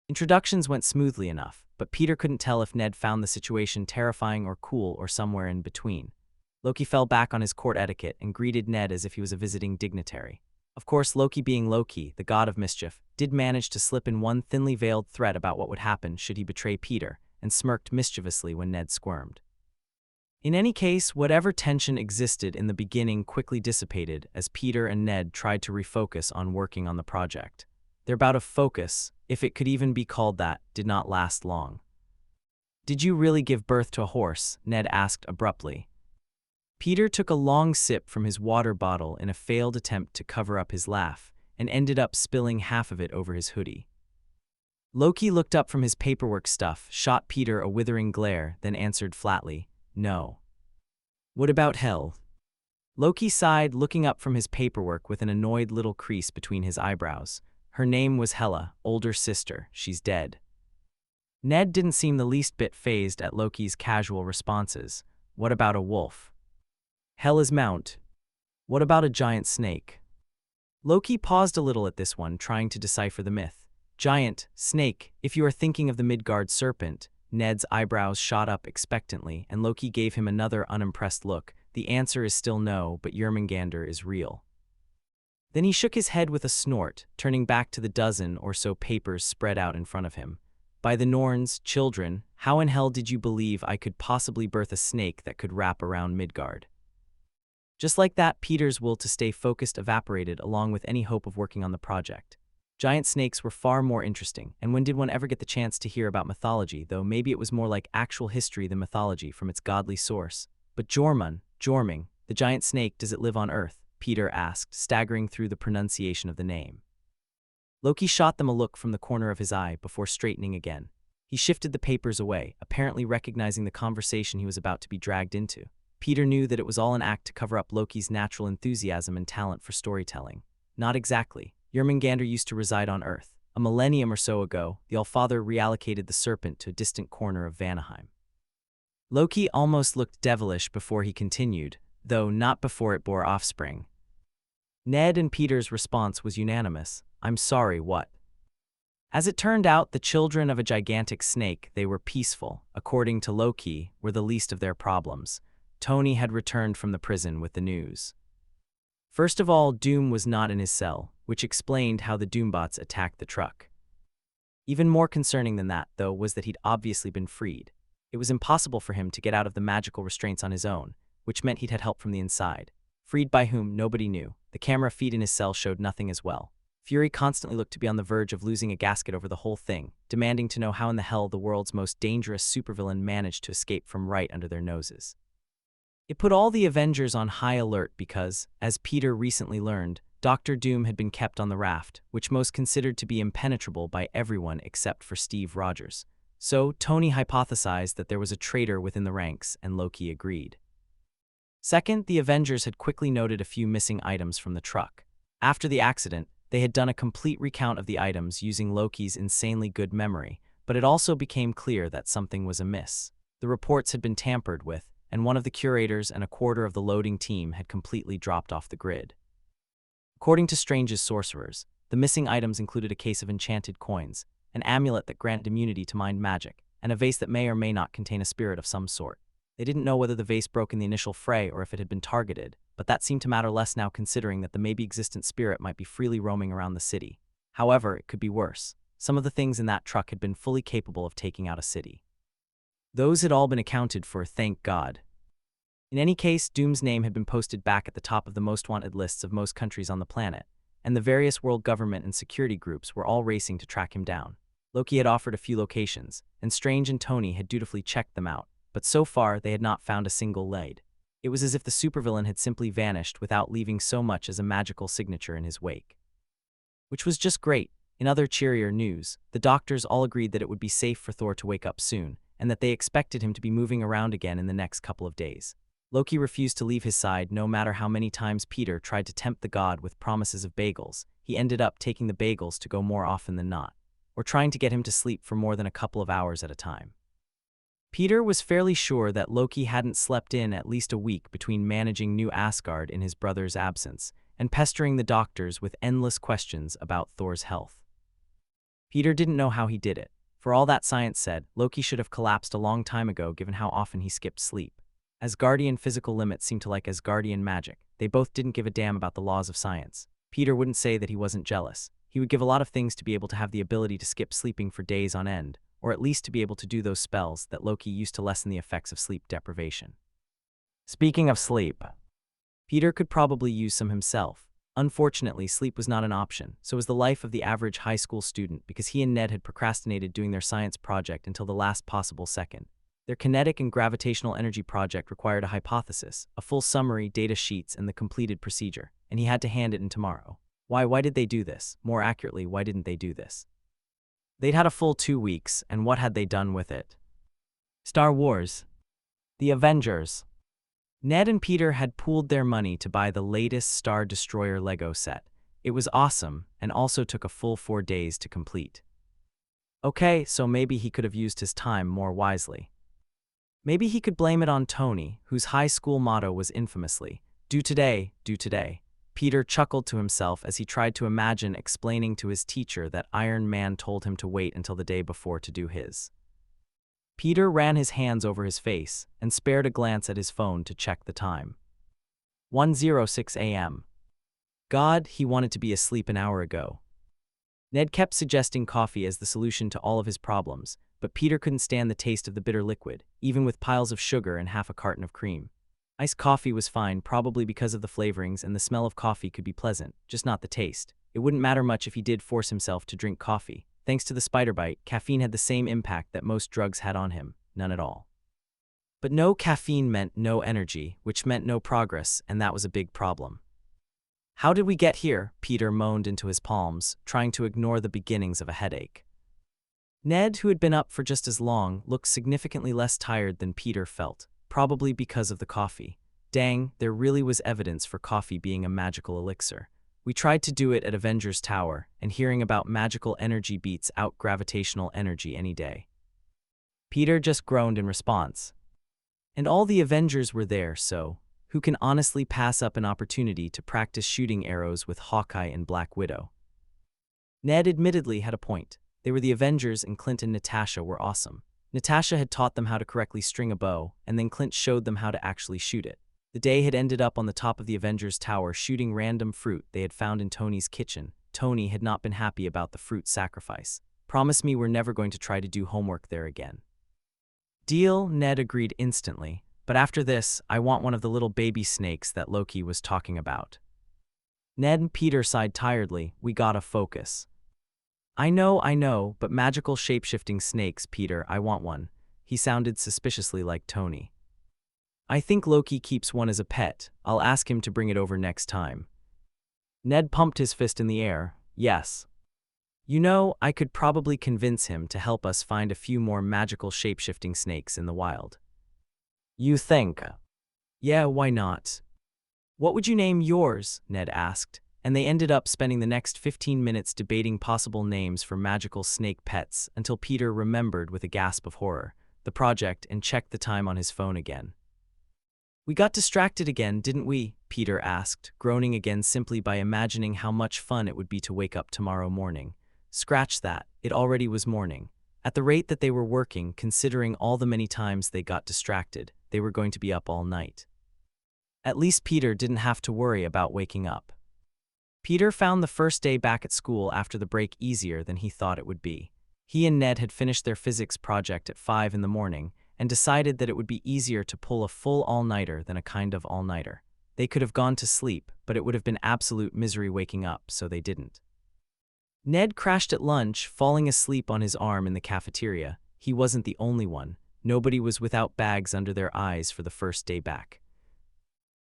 Speaker 1: Introductions went smoothly enough, but Peter couldn't tell if Ned found the situation terrifying or cool or somewhere in between. Loki fell back on his court etiquette and greeted Ned as if he was a visiting dignitary. Of course, Loki, being Loki, the god of mischief, did manage to slip in one thinly veiled threat about what would happen should he betray Peter, and smirked mischievously when Ned squirmed. In any case, whatever tension existed in the beginning quickly dissipated as Peter and Ned tried to refocus on working on the project. Their bout of focus, if it could even be called that, did not last long. "Did you really give birth to a horse?" Ned asked abruptly. Peter took a long sip from his water bottle in a failed attempt to cover up his laugh, and ended up spilling half of it over his hoodie. Loki looked up from his paperwork stuff, shot Peter a withering glare, then answered flatly, "No." "What about Hel?" Loki sighed, looking up from his paperwork with an annoyed little crease between his eyebrows. "Her name was Hela, older sister. She's dead." Ned didn't seem the least bit fazed at Loki's casual responses. "What about a wolf?" "Hela's mount." "What about a giant snake?" Loki paused a little at this one, trying to decipher the myth. "Giant, snake, if you are thinking of the Midgard serpent." Ned's eyebrows shot up expectantly, and Loki gave him another unimpressed look. "The answer is still no, but Jörmungandr is real." Then he shook his head with a snort, turning back to the dozen or so papers spread out in front of him. "By the Norns, children, how in hell did you believe I could possibly birth a snake that could wrap around Midgard?" Just like that, Peter's will to stay focused evaporated along with any hope of working on the project. Giant snakes were far more interesting, and when did one ever get the chance to hear about mythology, though maybe it was more like actual history than mythology from its godly source. "But Jormung, the giant snake, does it live on Earth?" Peter asked, staggering through the pronunciation of the name. Loki shot them a look from the corner of his eye before straightening again. He shifted the papers away, apparently recognizing the conversation he was about to be dragged into. Peter knew that it was all an act to cover up Loki's natural enthusiasm and talent for storytelling. Not exactly. Jörmungandr used to reside on Earth. A millennium or so ago, the Allfather reallocated the serpent to a distant corner of Vanaheim. Loki almost looked devilish before he continued, though not before it bore offspring. Ned and Peter's response was unanimous. "I'm sorry, what?" As it turned out, the children of a gigantic snake, they were peaceful, according to Loki, were the least of their problems. Tony had returned from the prison with the news. First of all, Doom was not in his cell, which explained how the Doombots attacked the truck. Even more concerning than that, though, was that he'd obviously been freed. It was impossible for him to get out of the magical restraints on his own, which meant he'd had help from the inside. Freed by whom, nobody knew. The camera feed in his cell showed nothing as well. Fury constantly looked to be on the verge of losing a gasket over the whole thing, demanding to know how in the hell the world's most dangerous supervillain managed to escape from right under their noses. It put all the Avengers on high alert because, as Peter recently learned, Dr. Doom had been kept on the raft, which most considered to be impenetrable by everyone except for Steve Rogers. So, Tony hypothesized that there was a traitor within the ranks, and Loki agreed. Second, the Avengers had quickly noted a few missing items from the truck. After the accident, they had done a complete recount of the items using Loki's insanely good memory, but it also became clear that something was amiss. The reports had been tampered with, and one of the curators and a quarter of the loading team had completely dropped off the grid. According to Strange's sorcerers, the missing items included a case of enchanted coins, an amulet that granted immunity to mind magic, and a vase that may or may not contain a spirit of some sort. They didn't know whether the vase broke in the initial fray or if it had been targeted, but that seemed to matter less now considering that the maybe-existent spirit might be freely roaming around the city. However, it could be worse. Some of the things in that truck had been fully capable of taking out a city. Those had all been accounted for, thank God. In any case, Doom's name had been posted back at the top of the most wanted lists of most countries on the planet, and the various world government and security groups were all racing to track him down. Loki had offered a few locations, and Strange and Tony had dutifully checked them out, but so far they had not found a single lead. It was as if the supervillain had simply vanished without leaving so much as a magical signature in his wake. Which was just great. In other cheerier news, the doctors all agreed that it would be safe for Thor to wake up soon, and that they expected him to be moving around again in the next couple of days. Loki refused to leave his side no matter how many times Peter tried to tempt the god with promises of bagels. He ended up taking the bagels to go more often than not, or trying to get him to sleep for more than a couple of hours at a time. Peter was fairly sure that Loki hadn't slept in at least a week between managing New Asgard in his brother's absence and pestering the doctors with endless questions about Thor's health. Peter didn't know how he did it. For all that science said, Loki should have collapsed a long time ago given how often he skipped sleep. Asgardian physical limits seemed to like Asgardian magic. They both didn't give a damn about the laws of science. Peter wouldn't say that he wasn't jealous. He would give a lot of things to be able to have the ability to skip sleeping for days on end, or at least to be able to do those spells that Loki used to lessen the effects of sleep deprivation. Speaking of sleep, Peter could probably use some himself. Unfortunately, sleep was not an option, so was the life of the average high school student because he and Ned had procrastinated doing their science project until the last possible second. Their kinetic and gravitational energy project required a hypothesis, a full summary, data sheets, and the completed procedure, and he had to hand it in tomorrow. Why did they do this? More accurately, why didn't they do this? They'd had a full 2 weeks, and what had they done with it? Star Wars. The Avengers. Ned and Peter had pooled their money to buy the latest Star Destroyer Lego set. It was awesome, and also took a full 4 days to complete. Okay, so maybe he could have used his time more wisely. Maybe he could blame it on Tony, whose high school motto was infamously, "Do today, do today." Peter chuckled to himself as he tried to imagine explaining to his teacher that Iron Man told him to wait until the day before to do his. Peter ran his hands over his face and spared a glance at his phone to check the time. 1:06 a.m. God, he wanted to be asleep an hour ago. Ned kept suggesting coffee as the solution to all of his problems, but Peter couldn't stand the taste of the bitter liquid, even with piles of sugar and half a carton of cream. Iced coffee was fine, probably because of the flavorings, and the smell of coffee could be pleasant, just not the taste. It wouldn't matter much if he did force himself to drink coffee. Thanks to the spider bite, caffeine had the same impact that most drugs had on him, none at all. But no caffeine meant no energy, which meant no progress, and that was a big problem. How did we get here? Peter moaned into his palms, trying to ignore the beginnings of a headache. Ned, who had been up for just as long, looked significantly less tired than Peter felt, probably because of the coffee. Dang, there really was evidence for coffee being a magical elixir. We tried to do it at Avengers Tower, and hearing about magical energy beats out gravitational energy any day. Peter just groaned in response. And all the Avengers were there, so who can honestly pass up an opportunity to practice shooting arrows with Hawkeye and Black Widow? Ned admittedly had a point. They were the Avengers, and Clint and Natasha were awesome. Natasha had taught them how to correctly string a bow, and then Clint showed them how to actually shoot it. The day had ended up on the top of the Avengers Tower shooting random fruit they had found in Tony's kitchen. Tony had not been happy about the fruit sacrifice. Promise me we're never going to try to do homework there again. Deal, Ned agreed instantly, but after this, I want one of the little baby snakes that Loki was talking about. Ned and Peter sighed tiredly. We gotta focus. I know, but magical shape-shifting snakes, Peter, I want one. He sounded suspiciously like Tony. I think Loki keeps one as a pet. I'll ask him to bring it over next time. Ned pumped his fist in the air. Yes. You know, I could probably convince him to help us find a few more magical shape-shifting snakes in the wild. You think? Yeah, why not? What would you name yours? Ned asked. And they ended up spending the next 15 minutes debating possible names for magical snake pets until Peter remembered with a gasp of horror the project and checked the time on his phone again. We got distracted again, didn't we? Peter asked, groaning again simply by imagining how much fun it would be to wake up tomorrow morning. Scratch that, it already was morning. At the rate that they were working, considering all the many times they got distracted, they were going to be up all night. At least Peter didn't have to worry about waking up. Peter found the first day back at school after the break easier than he thought it would be. He and Ned had finished their physics project at 5 in the morning and decided that it would be easier to pull a full all-nighter than a kind of all-nighter. They could have gone to sleep, but it would have been absolute misery waking up, so they didn't. Ned crashed at lunch, falling asleep on his arm in the cafeteria. He wasn't the only one. Nobody was without bags under their eyes for the first day back.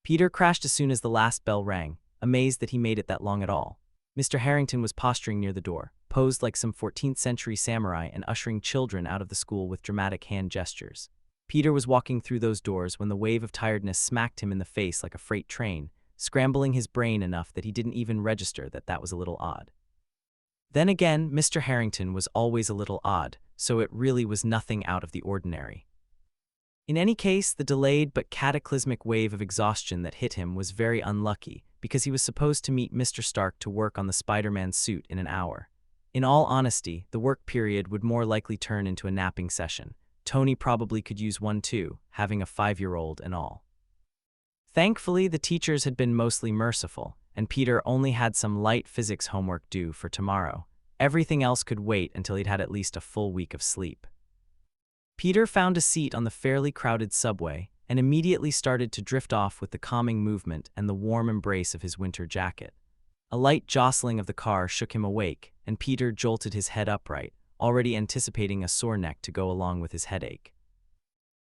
Speaker 1: Peter crashed as soon as the last bell rang, amazed that he made it that long at all. Mr. Harrington was posturing near the door, posed like some 14th century samurai and ushering children out of the school with dramatic hand gestures. Peter was walking through those doors when the wave of tiredness smacked him in the face like a freight train, scrambling his brain enough that he didn't even register that that was a little odd. Then again, Mr. Harrington was always a little odd, so it really was nothing out of the ordinary. In any case, the delayed but cataclysmic wave of exhaustion that hit him was very unlucky, because he was supposed to meet Mr. Stark to work on the Spider-Man suit in an hour. In all honesty, the work period would more likely turn into a napping session. Tony probably could use one too, having a 5-year-old and all. Thankfully, the teachers had been mostly merciful, and Peter only had some light physics homework due for tomorrow. Everything else could wait until he'd had at least a full week of sleep. Peter found a seat on the fairly crowded subway and immediately started to drift off with the calming movement and the warm embrace of his winter jacket. A light jostling of the car shook him awake, and Peter jolted his head upright, already anticipating a sore neck to go along with his headache.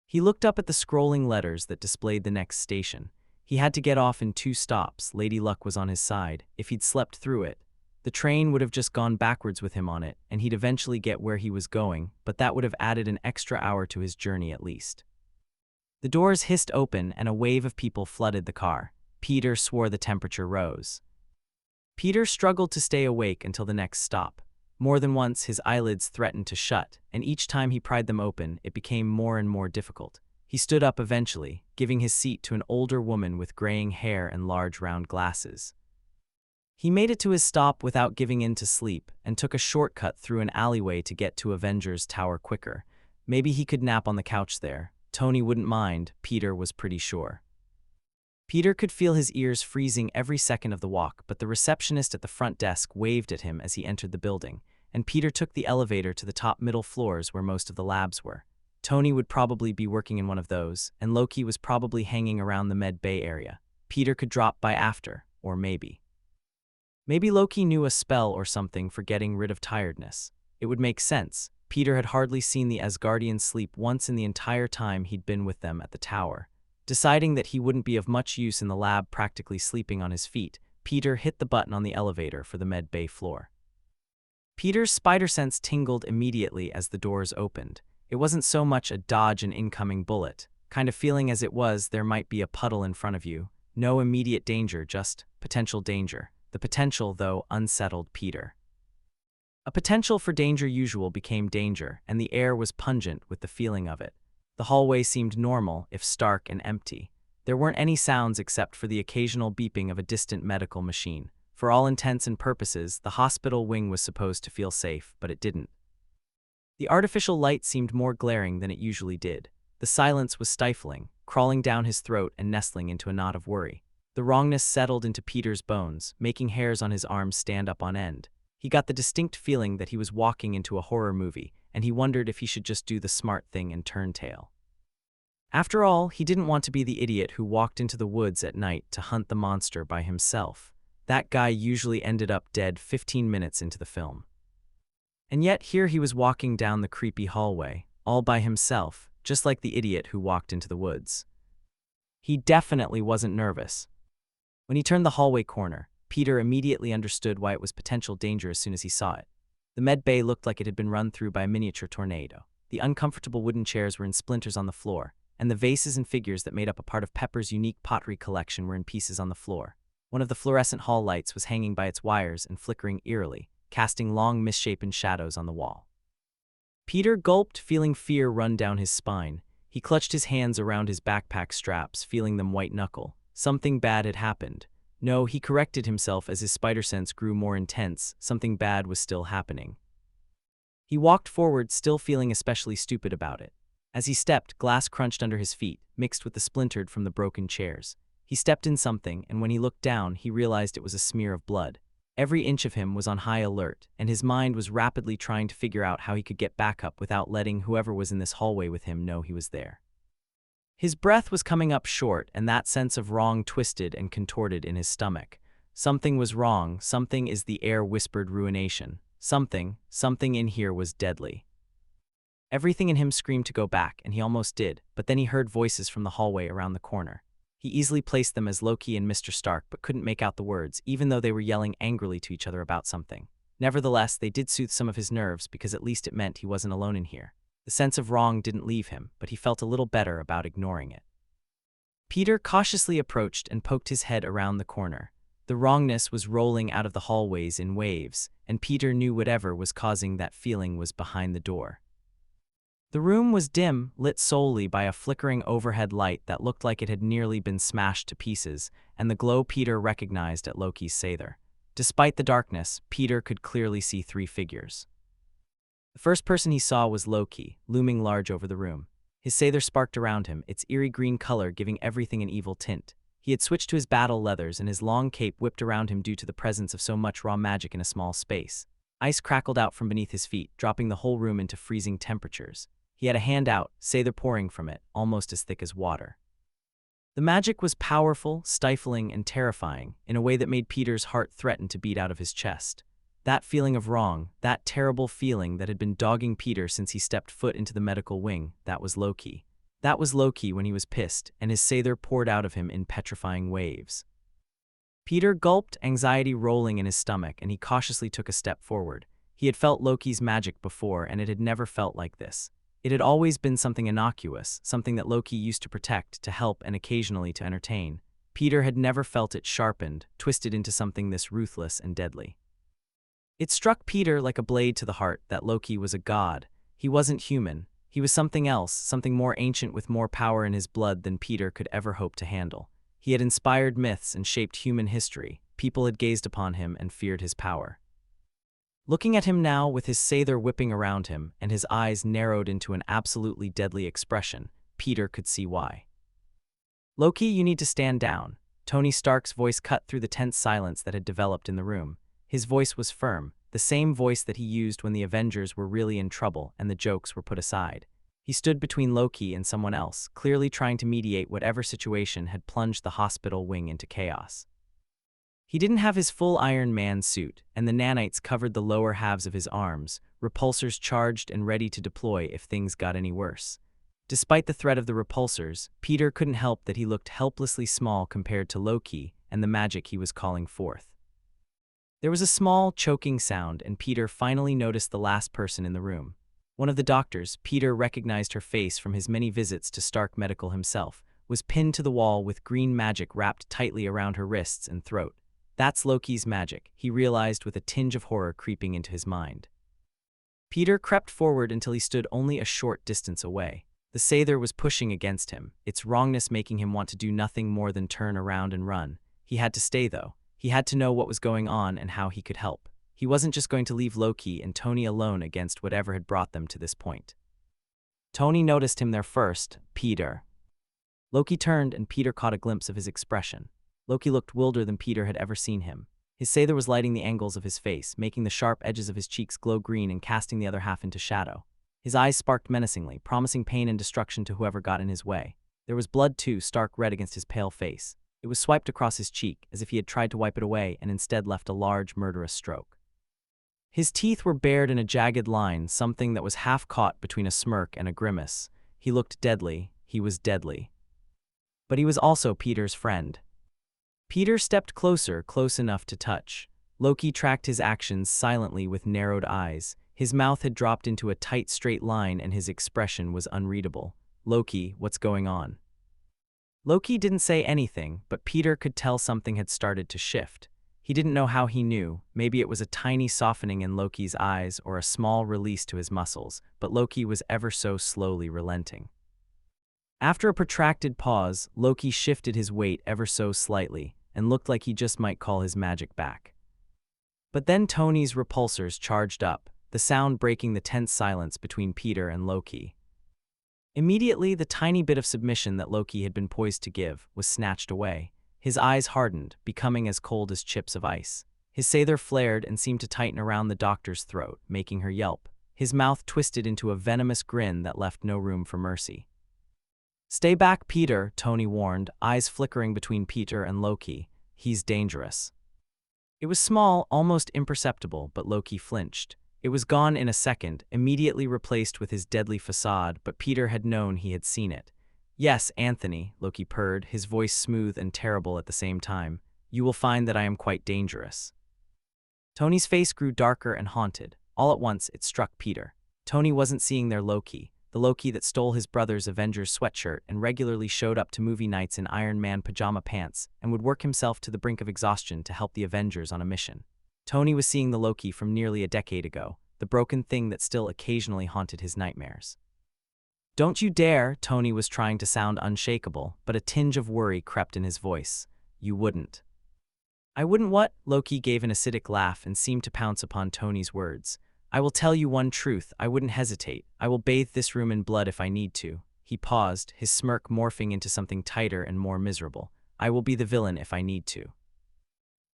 Speaker 1: He looked up at the scrolling letters that displayed the next station. He had to get off in 2 stops. Lady Luck was on his side. If he'd slept through it, the train would have just gone backwards with him on it, and he'd eventually get where he was going, but that would have added an extra hour to his journey at least. The doors hissed open and a wave of people flooded the car. Peter swore the temperature rose. Peter struggled to stay awake until the next stop. More than once, his eyelids threatened to shut, and each time he pried them open, it became more and more difficult. He stood up eventually, giving his seat to an older woman with graying hair and large round glasses. He made it to his stop without giving in to sleep and took a shortcut through an alleyway to get to Avengers Tower quicker. Maybe he could nap on the couch there. Tony wouldn't mind, Peter was pretty sure. Peter could feel his ears freezing every second of the walk, but the receptionist at the front desk waved at him as he entered the building, and Peter took the elevator to the top middle floors where most of the labs were. Tony would probably be working in one of those, and Loki was probably hanging around the Med Bay area. Peter could drop by after, or maybe Loki knew a spell or something for getting rid of tiredness. It would make sense. Peter had hardly seen the Asgardians sleep once in the entire time he'd been with them at the tower. Deciding that he wouldn't be of much use in the lab practically sleeping on his feet, Peter hit the button on the elevator for the Med Bay floor. Peter's spider sense tingled immediately as the doors opened. It wasn't so much a dodge an incoming bullet, kind of feeling as it was there might be a puddle in front of you. No immediate danger, just potential danger. The potential, though, unsettled Peter. A potential for danger usual became danger, and the air was pungent with the feeling of it. The hallway seemed normal, if stark and empty. There weren't any sounds except for the occasional beeping of a distant medical machine. For all intents and purposes, the hospital wing was supposed to feel safe, but it didn't. The artificial light seemed more glaring than it usually did. The silence was stifling, crawling down his throat and nestling into a knot of worry. The wrongness settled into Peter's bones, making hairs on his arms stand up on end. He got the distinct feeling that he was walking into a horror movie, and he wondered if he should just do the smart thing and turn tail. After all, he didn't want to be the idiot who walked into the woods at night to hunt the monster by himself. That guy usually ended up dead 15 minutes into the film. And yet here he was walking down the creepy hallway, all by himself, just like the idiot who walked into the woods. He definitely wasn't nervous. When he turned the hallway corner, Peter immediately understood why it was potential danger as soon as he saw it. The med bay looked like it had been run through by a miniature tornado. The uncomfortable wooden chairs were in splinters on the floor, and the vases and figures that made up a part of Pepper's unique pottery collection were in pieces on the floor. One of the fluorescent hall lights was hanging by its wires and flickering eerily, casting long misshapen shadows on the wall. Peter gulped, feeling fear run down his spine. He clutched his hands around his backpack straps, feeling them white-knuckle. Something bad had happened. No, he corrected himself as his spider sense grew more intense. Something bad was still happening. He walked forward, still feeling especially stupid about it. As he stepped, glass crunched under his feet, mixed with the splintered from the broken chairs. He stepped in something, and when he looked down, he realized it was a smear of blood. Every inch of him was on high alert, and his mind was rapidly trying to figure out how he could get back up without letting whoever was in this hallway with him know he was there. His breath was coming up short, and that sense of wrong twisted and contorted in his stomach. Something was wrong, something is the air whispered ruination. Something in here was deadly. Everything in him screamed to go back, and he almost did, but then he heard voices from the hallway around the corner. He easily placed them as Loki and Mr. Stark, but couldn't make out the words, even though they were yelling angrily to each other about something. Nevertheless, they did soothe some of his nerves because at least it meant he wasn't alone in here. The sense of wrong didn't leave him, but he felt a little better about ignoring it. Peter cautiously approached and poked his head around the corner. The wrongness was rolling out of the hallways in waves, and Peter knew whatever was causing that feeling was behind the door. The room was dim, lit solely by a flickering overhead light that looked like it had nearly been smashed to pieces, and the glow Peter recognized at Loki's Sather. Despite the darkness, Peter could clearly see 3 figures. The first person he saw was Loki, looming large over the room. His Sather sparked around him, its eerie green color giving everything an evil tint. He had switched to his battle leathers, and his long cape whipped around him due to the presence of so much raw magic in a small space. Ice crackled out from beneath his feet, dropping the whole room into freezing temperatures. He had a hand out, Sather pouring from it, almost as thick as water. The magic was powerful, stifling, and terrifying, in a way that made Peter's heart threaten to beat out of his chest. That feeling of wrong, that terrible feeling that had been dogging Peter since he stepped foot into the medical wing, that was Loki. That was Loki when he was pissed, and his Sather poured out of him in petrifying waves. Peter gulped, anxiety rolling in his stomach, and he cautiously took a step forward. He had felt Loki's magic before, and it had never felt like this. It had always been something innocuous, something that Loki used to protect, to help, and occasionally to entertain. Peter had never felt it sharpened, twisted into something this ruthless and deadly. It struck Peter like a blade to the heart that Loki was a god. He wasn't human. He was something else, something more ancient with more power in his blood than Peter could ever hope to handle. He had inspired myths and shaped human history. People had gazed upon him and feared his power. Looking at him now with his Sather whipping around him and his eyes narrowed into an absolutely deadly expression, Peter could see why. "Loki, you need to stand down." Tony Stark's voice cut through the tense silence that had developed in the room. His voice was firm, the same voice that he used when the Avengers were really in trouble and the jokes were put aside. He stood between Loki and someone else, clearly trying to mediate whatever situation had plunged the hospital wing into chaos. He didn't have his full Iron Man suit, and the nanites covered the lower halves of his arms, repulsors charged and ready to deploy if things got any worse. Despite the threat of the repulsors, Peter couldn't help that he looked helplessly small compared to Loki and the magic he was calling forth. There was a small, choking sound, and Peter finally noticed the last person in the room. One of the doctors, Peter recognized her face from his many visits to Stark Medical himself, was pinned to the wall with green magic wrapped tightly around her wrists and throat. That's Loki's magic, he realized with a tinge of horror creeping into his mind. Peter crept forward until he stood only a short distance away. The Sather was pushing against him, its wrongness making him want to do nothing more than turn around and run. He had to stay, though. He had to know what was going on and how he could help. He wasn't just going to leave Loki and Tony alone against whatever had brought them to this point. Tony noticed him there first. "Peter." Loki turned, and Peter caught a glimpse of his expression. Loki looked wilder than Peter had ever seen him. His Sather was lighting the angles of his face, making the sharp edges of his cheeks glow green and casting the other half into shadow. His eyes sparked menacingly, promising pain and destruction to whoever got in his way. There was blood too, stark red against his pale face. It was swiped across his cheek, as if he had tried to wipe it away and instead left a large, murderous stroke. His teeth were bared in a jagged line, something that was half caught between a smirk and a grimace. He looked deadly. He was deadly. But he was also Peter's friend. Peter stepped closer, close enough to touch. Loki tracked his actions silently with narrowed eyes. His mouth had dropped into a tight, straight line and his expression was unreadable. "Loki, what's going on?" Loki didn't say anything, but Peter could tell something had started to shift. He didn't know how he knew. Maybe it was a tiny softening in Loki's eyes or a small release to his muscles, but Loki was ever so slowly relenting. After a protracted pause, Loki shifted his weight ever so slightly and looked like he just might call his magic back. But then Tony's repulsors charged up. the sound breaking the tense silence between Peter and Loki. Immediately, the tiny bit of submission that Loki had been poised to give was snatched away. His eyes hardened, becoming as cold as chips of ice. His sather flared and seemed to tighten around the doctor's throat, making her yelp. His mouth twisted into a venomous grin that left no room for mercy. "Stay back, Peter," Tony warned, eyes flickering between Peter and Loki. "He's dangerous." It was small, almost imperceptible, but Loki flinched. It was gone in a second, immediately replaced with his deadly facade, but Peter had known he had seen it. "Yes, Anthony," Loki purred, his voice smooth and terrible at the same time. "You will find that I am quite dangerous." Tony's face grew darker and haunted. All at once, it struck Peter. Tony wasn't seeing their Loki, the Loki that stole his brother's Avengers sweatshirt and regularly showed up to movie nights in Iron Man pajama pants and would work himself to the brink of exhaustion to help the Avengers on a mission. Tony was seeing the Loki from nearly a decade ago, the broken thing that still occasionally haunted his nightmares. "Don't you dare," Tony was trying to sound unshakable, but a tinge of worry crept in his voice. "You wouldn't." "I wouldn't what?" Loki gave an acidic laugh and seemed to pounce upon Tony's words. "I will tell you one truth, I wouldn't hesitate. I will bathe this room in blood if I need to." He paused, his smirk morphing into something tighter and more miserable. "I will be the villain if I need to."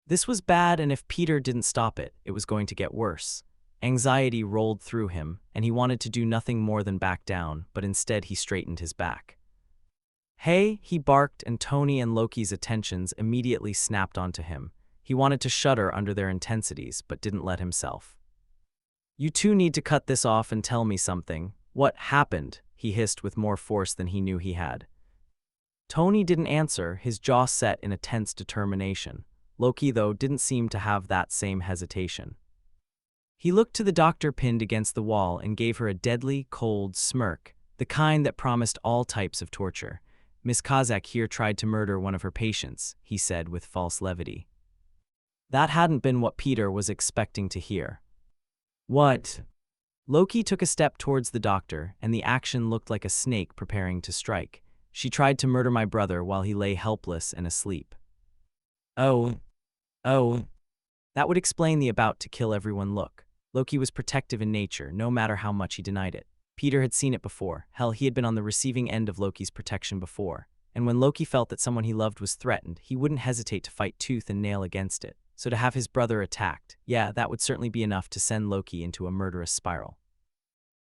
Speaker 1: This was bad, and if Peter didn't stop it, it was going to get worse. Anxiety rolled through him, and he wanted to do nothing more than back down, but instead he straightened his back. "Hey," he barked, and Tony and Loki's attentions immediately snapped onto him. He wanted to shudder under their intensities, but didn't let himself. "You two need to cut this off and tell me something. What happened?" he hissed with more force than he knew he had. Tony didn't answer, his jaw set in a tense determination. Loki, though, didn't seem to have that same hesitation. He looked to the doctor pinned against the wall and gave her a deadly, cold smirk, the kind that promised all types of torture. "Miss Kazak here tried to murder one of her patients," he said with false levity. That hadn't been what Peter was expecting to hear. "What?" Loki took a step towards the doctor, and the action looked like a snake preparing to strike. "She tried to murder my brother while he lay helpless and asleep." Oh. That would explain the about-to-kill-everyone look. Loki was protective in nature, no matter how much he denied it. Peter had seen it before. Hell, he had been on the receiving end of Loki's protection before. And when Loki felt that someone he loved was threatened, he wouldn't hesitate to fight tooth and nail against it. So to have his brother attacked, yeah, that would certainly be enough to send Loki into a murderous spiral.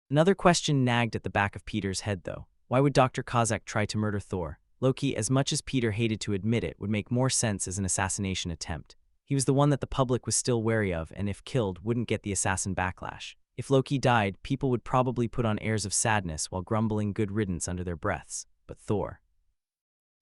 Speaker 1: Another question nagged at the back of Peter's head, though. Why would Dr. Kazak try to murder Thor? Loki, as much as Peter hated to admit it, would make more sense as an assassination attempt. He was the one that the public was still wary of, and if killed, wouldn't get the assassin backlash. If Loki died, people would probably put on airs of sadness while grumbling good riddance under their breaths. But Thor.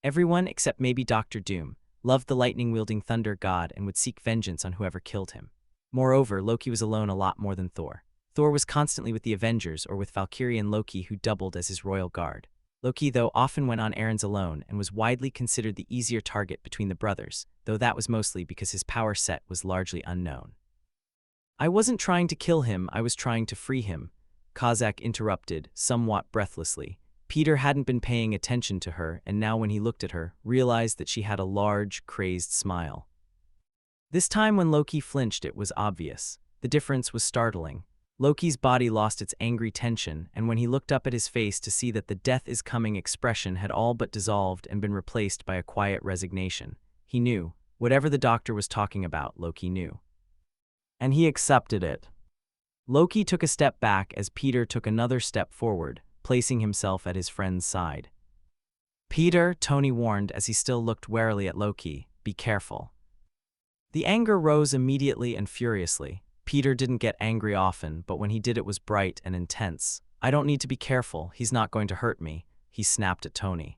Speaker 1: Everyone, except maybe Dr. Doom, loved the lightning-wielding thunder god and would seek vengeance on whoever killed him. Moreover, Loki was alone a lot more than Thor. Thor was constantly with the Avengers or with Valkyrie and Loki, who doubled as his royal guard. Loki, though, often went on errands alone and was widely considered the easier target between the brothers, though that was mostly because his power set was largely unknown. "I wasn't trying to kill him, I was trying to free him," Kazak interrupted, somewhat breathlessly. Peter hadn't been paying attention to her, and now when he looked at her, realized that she had a large, crazed smile. This time when Loki flinched, it was obvious. The difference was startling. Loki's body lost its angry tension, and when he looked up at his face to see that the death-is-coming expression had all but dissolved and been replaced by a quiet resignation, he knew. Whatever the doctor was talking about, Loki knew. And he accepted it. Loki took a step back as Peter took another step forward, placing himself at his friend's side. "Peter," Tony warned as he still looked warily at Loki, "be careful." The anger rose immediately and furiously. Peter didn't get angry often, but when he did it was bright and intense. "I don't need to be careful, he's not going to hurt me," he snapped at Tony.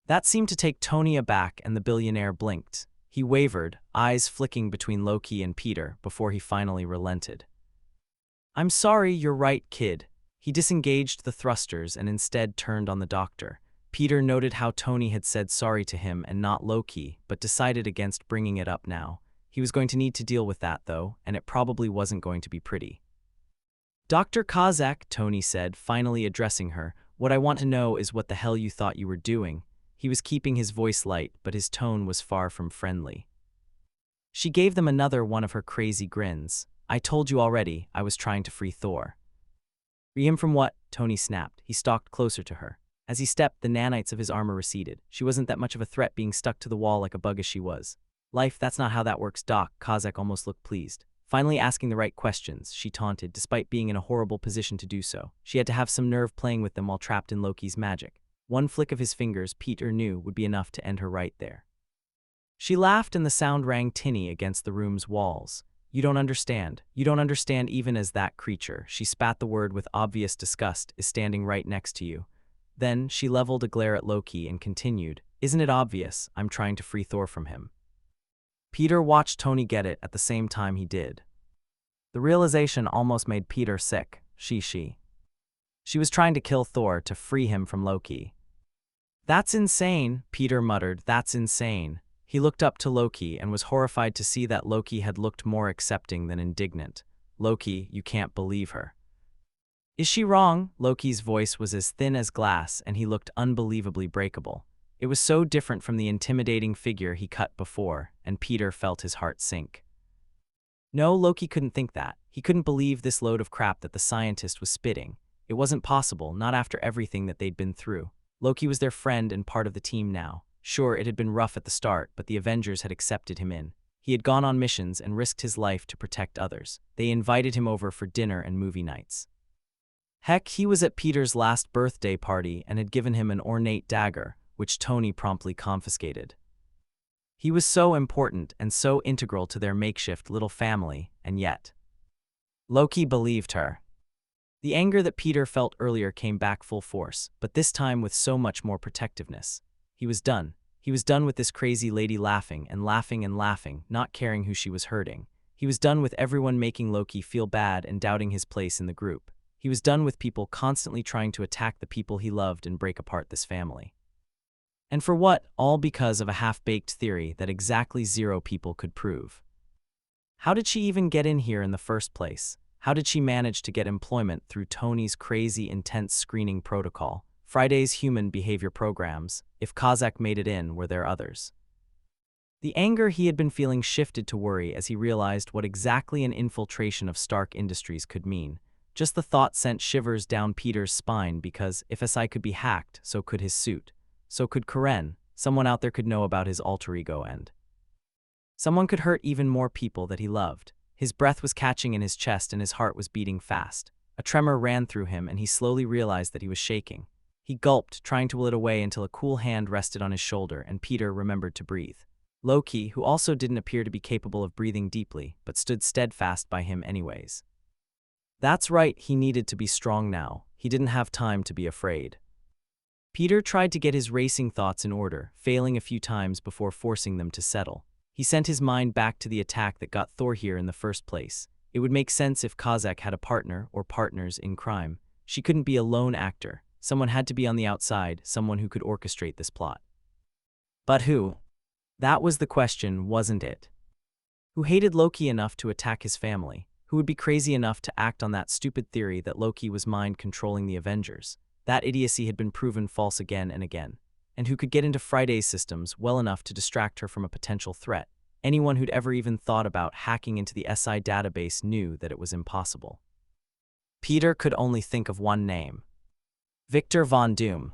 Speaker 1: That seemed to take Tony aback, and the billionaire blinked. He wavered, eyes flicking between Loki and Peter, before he finally relented. "I'm sorry, you're right, kid." He disengaged the thrusters and instead turned on the doctor. Peter noted how Tony had said sorry to him and not Loki, but decided against bringing it up now. He was going to need to deal with that, though, and it probably wasn't going to be pretty. "Dr. Kazak," Tony said, finally addressing her, "what I want to know is what the hell you thought you were doing." He was keeping his voice light, but his tone was far from friendly. She gave them another one of her crazy grins. I told you already, I was trying to free Thor. Free him from what? Tony snapped. He stalked closer to her. As he stepped, the nanites of his armor receded. She wasn't that much of a threat being stuck to the wall like a bug as she was. Life, that's not how that works, Doc. Kozak almost looked pleased. Finally asking the right questions, she taunted, despite being in a horrible position to do so. She had to have some nerve playing with them while trapped in Loki's magic. One flick of his fingers, Peter knew, would be enough to end her right there. She laughed and the sound rang tinny against the room's walls. You don't understand. You don't understand even as that creature, she spat the word with obvious disgust, is standing right next to you. Then she leveled a glare at Loki and continued, Isn't it obvious? I'm trying to free Thor from him. Peter watched Tony get it at the same time he did. The realization almost made Peter sick. She was trying to kill Thor to free him from Loki. That's insane, Peter muttered, that's insane. He looked up to Loki and was horrified to see that Loki had looked more accepting than indignant. Loki, you can't believe her. Is she wrong? Loki's voice was as thin as glass and he looked unbelievably breakable. It was so different from the intimidating figure he cut before, and Peter felt his heart sink. No, Loki couldn't think that. He couldn't believe this load of crap that the scientist was spitting. It wasn't possible, not after everything that they'd been through. Loki was their friend and part of the team now. Sure, it had been rough at the start, but the Avengers had accepted him in. He had gone on missions and risked his life to protect others. They invited him over for dinner and movie nights. Heck, he was at Peter's last birthday party and had given him an ornate dagger, which Tony promptly confiscated. He was so important and so integral to their makeshift little family, and yet Loki believed her. The anger that Peter felt earlier came back full force, but this time with so much more protectiveness. He was done. He was done with this crazy lady laughing and laughing and laughing, not caring who she was hurting. He was done with everyone making Loki feel bad and doubting his place in the group. He was done with people constantly trying to attack the people he loved and break apart this family. And for what? All because of a half-baked theory that exactly 0 people could prove. How did she even get in here in the first place? How did she manage to get employment through Tony's crazy, intense screening protocol? Friday's human behavior programs. If Kozak made it in, were there others? The anger he had been feeling shifted to worry as he realized what exactly an infiltration of Stark Industries could mean. Just the thought sent shivers down Peter's spine because if SI could be hacked, so could his suit. So could Karen. Someone out there could know about his alter ego and someone could hurt even more people that he loved. His breath was catching in his chest and his heart was beating fast. A tremor ran through him and he slowly realized that he was shaking. He gulped, trying to will it away until a cool hand rested on his shoulder and Peter remembered to breathe. Loki, who also didn't appear to be capable of breathing deeply, but stood steadfast by him anyways. That's right, he needed to be strong now. He didn't have time to be afraid. Peter tried to get his racing thoughts in order, failing a few times before forcing them to settle. He sent his mind back to the attack that got Thor here in the first place. It would make sense if Kozak had a partner or partners in crime. She couldn't be a lone actor. Someone had to be on the outside, someone who could orchestrate this plot. But who? That was the question, wasn't it? Who hated Loki enough to attack his family? Who would be crazy enough to act on that stupid theory that Loki was mind-controlling the Avengers? That idiocy had been proven false again and again. And who could get into Friday's systems well enough to distract her from a potential threat? Anyone who'd ever even thought about hacking into the SI database knew that it was impossible. Peter could only think of one name. Victor Von Doom.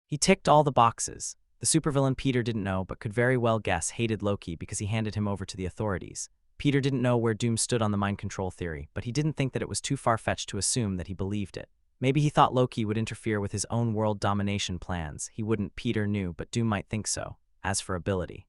Speaker 1: He ticked all the boxes. The supervillain Peter didn't know but could very well guess hated Loki because he handed him over to the authorities. Peter didn't know where Doom stood on the mind control theory, but he didn't think that it was too far-fetched to assume that he believed it. Maybe he thought Loki would interfere with his own world domination plans. He wouldn't, Peter knew, but Doom might think so. As for ability.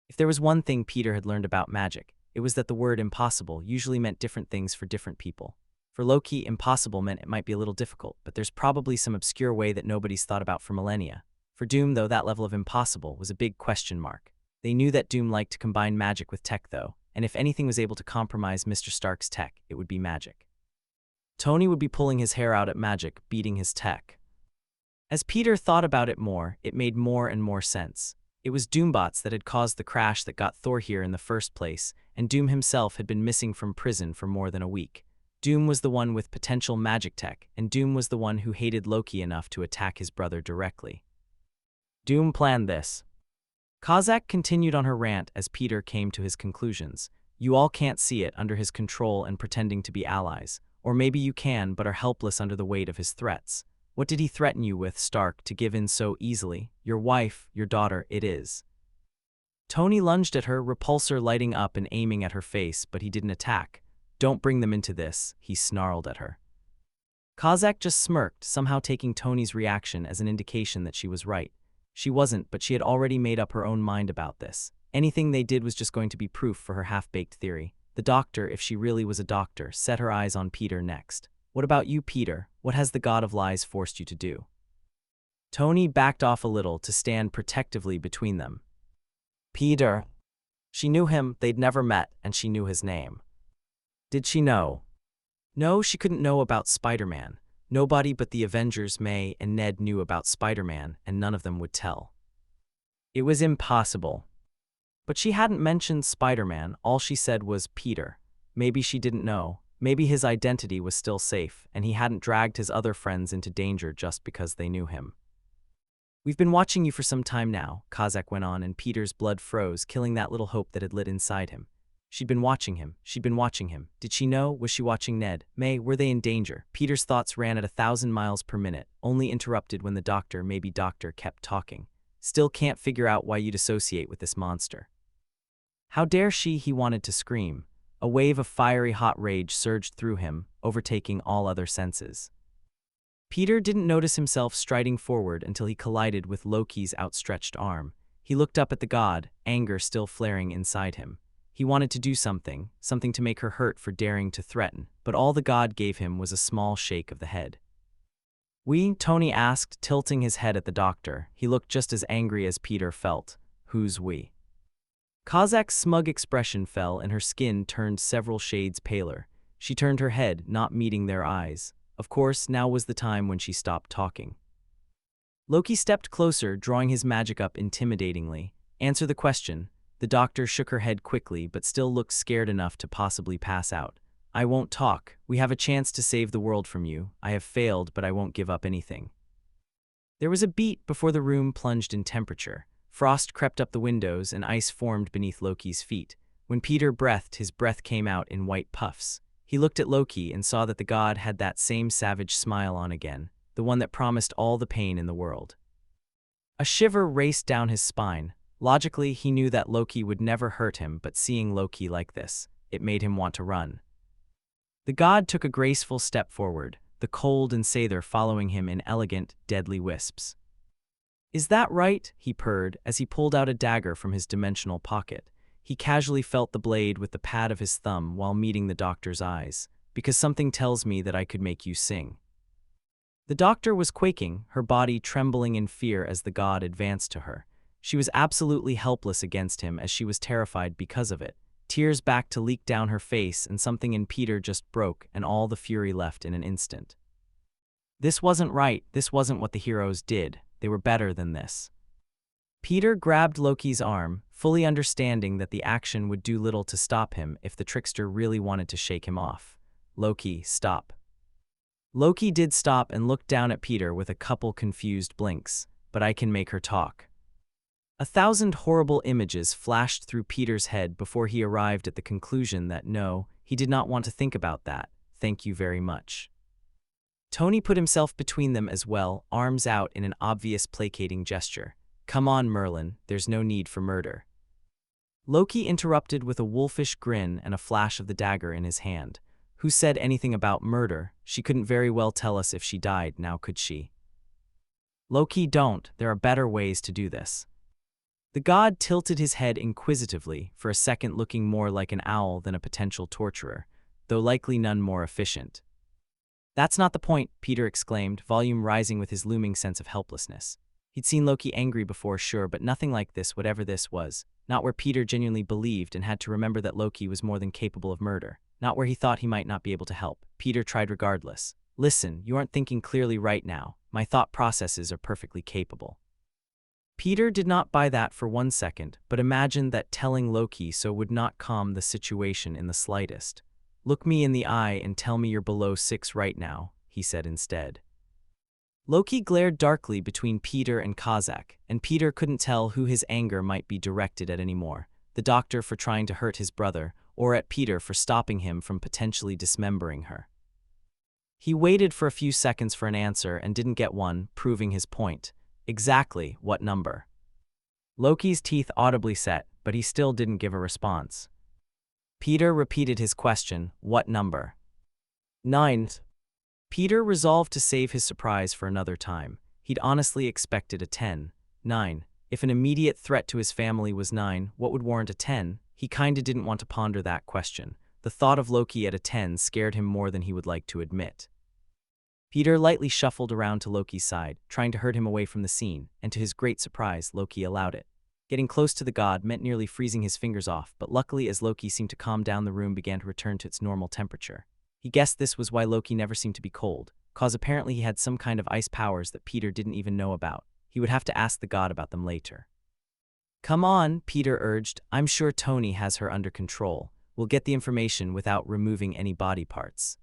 Speaker 1: If there was one thing Peter had learned about magic, it was that the word impossible usually meant different things for different people. For Loki, impossible meant it might be a little difficult, but there's probably some obscure way that nobody's thought about for millennia. For Doom, though, that level of impossible was a big question mark. They knew that Doom liked to combine magic with tech, though, and if anything was able to compromise Mr. Stark's tech, it would be magic. Tony would be pulling his hair out at magic, beating his tech. As Peter thought about it more, it made more and more sense. It was Doombots that had caused the crash that got Thor here in the first place, and Doom himself had been missing from prison for more than a week. Doom was the one with potential magic tech, and Doom was the one who hated Loki enough to attack his brother directly. Doom planned this. Kozak continued on her rant as Peter came to his conclusions. You all can't see it under his control and pretending to be allies. Or maybe you can, but are helpless under the weight of his threats. What did he threaten you with, Stark, to give in so easily? Your wife, your daughter, it is. Tony lunged at her, repulsor lighting up and aiming at her face, but he didn't attack. Don't bring them into this, he snarled at her. Kozak just smirked, somehow taking Tony's reaction as an indication that she was right. She wasn't, but she had already made up her own mind about this. Anything they did was just going to be proof for her half-baked theory. The doctor, if she really was a doctor, set her eyes on Peter next. What about you, Peter? What has the god of lies forced you to do? Tony backed off a little to stand protectively between them. Peter. She knew him, they'd never met, and she knew his name. Did she know? No, she couldn't know about Spider-Man. Nobody but the Avengers, May and Ned knew about Spider-Man, and none of them would tell. It was impossible. But she hadn't mentioned Spider-Man, all she said was Peter. Maybe she didn't know. Maybe his identity was still safe, and he hadn't dragged his other friends into danger just because they knew him. We've been watching you for some time now, Kozak went on, and Peter's blood froze, killing that little hope that had lit inside him. She'd been watching him. Did she know? Was she watching Ned? May, were they in danger? Peter's thoughts ran at 1,000 miles per minute, only interrupted when the doctor, maybe doctor, kept talking. Still can't figure out why you'd associate with this monster. How dare she? He wanted to scream. A wave of fiery hot rage surged through him, overtaking all other senses. Peter didn't notice himself striding forward until he collided with Loki's outstretched arm. He looked up at the god, anger still flaring inside him. He wanted to do something to make her hurt for daring to threaten, but all the god gave him was a small shake of the head. We? Tony asked, tilting his head at the doctor. He looked just as angry as Peter felt. Who's we? Kozak's smug expression fell and her skin turned several shades paler. She turned her head, not meeting their eyes. Of course, now was the time when she stopped talking. Loki stepped closer, drawing his magic up intimidatingly. Answer the question. The doctor shook her head quickly, but still looked scared enough to possibly pass out. I won't talk. We have a chance to save the world from you. I have failed, but I won't give up anything. There was a beat before the room plunged in temperature. Frost crept up the windows and ice formed beneath Loki's feet. When Peter breathed, his breath came out in white puffs. He looked at Loki and saw that the god had that same savage smile on again, the one that promised all the pain in the world. A shiver raced down his spine. Logically, he knew that Loki would never hurt him, but seeing Loki like this, it made him want to run. The god took a graceful step forward, the cold and Sather following him in elegant, deadly wisps. Is that right? He purred as he pulled out a dagger from his dimensional pocket. He casually felt the blade with the pad of his thumb while meeting the doctor's eyes. Because something tells me that I could make you sing. The doctor was quaking, her body trembling in fear as the god advanced to her. She was absolutely helpless against him as she was terrified because of it. Tears backed to leak down her face and something in Peter just broke and all the fury left in an instant. This wasn't right, this wasn't what the heroes did, they were better than this. Peter grabbed Loki's arm, fully understanding that the action would do little to stop him if the trickster really wanted to shake him off. Loki, stop. Loki did stop and looked down at Peter with a couple confused blinks, but I can make her talk. 1,000 horrible images flashed through Peter's head before he arrived at the conclusion that no, he did not want to think about that. Thank you very much. Tony put himself between them as well, arms out in an obvious placating gesture. Come on, Merlin, there's no need for murder. Loki interrupted with a wolfish grin and a flash of the dagger in his hand. Who said anything about murder? She couldn't very well tell us if she died, now could she? Loki, don't. There are better ways to do this. The god tilted his head inquisitively, for a second looking more like an owl than a potential torturer, though likely none more efficient. That's not the point, Peter exclaimed, volume rising with his looming sense of helplessness. He'd seen Loki angry before, sure, but nothing like this, whatever this was. Not where Peter genuinely believed and had to remember that Loki was more than capable of murder. Not where he thought he might not be able to help. Peter tried regardless. Listen, you aren't thinking clearly right now. My thought processes are perfectly capable. Peter did not buy that for 1 second, but imagined that telling Loki so would not calm the situation in the slightest. Look me in the eye and tell me you're below 6 right now, he said instead. Loki glared darkly between Peter and Kozak, and Peter couldn't tell who his anger might be directed at anymore, the doctor for trying to hurt his brother, or at Peter for stopping him from potentially dismembering her. He waited for a few seconds for an answer and didn't get one, proving his point. Exactly what number? Loki's teeth audibly set, but he still didn't give a response. Peter repeated his question, what number? 9. Peter resolved to save his surprise for another time. He'd honestly expected a 10. 9. If an immediate threat to his family was 9, what would warrant a 10? He kinda didn't want to ponder that question. The thought of Loki at a 10 scared him more than he would like to admit. Peter lightly shuffled around to Loki's side, trying to herd him away from the scene, and to his great surprise, Loki allowed it. Getting close to the god meant nearly freezing his fingers off, but luckily as Loki seemed to calm down, the room began to return to its normal temperature. He guessed this was why Loki never seemed to be cold, cause apparently he had some kind of ice powers that Peter didn't even know about. He would have to ask the god about them later. Come on, Peter urged. I'm sure Tony has her under control. We'll get the information without removing any body parts.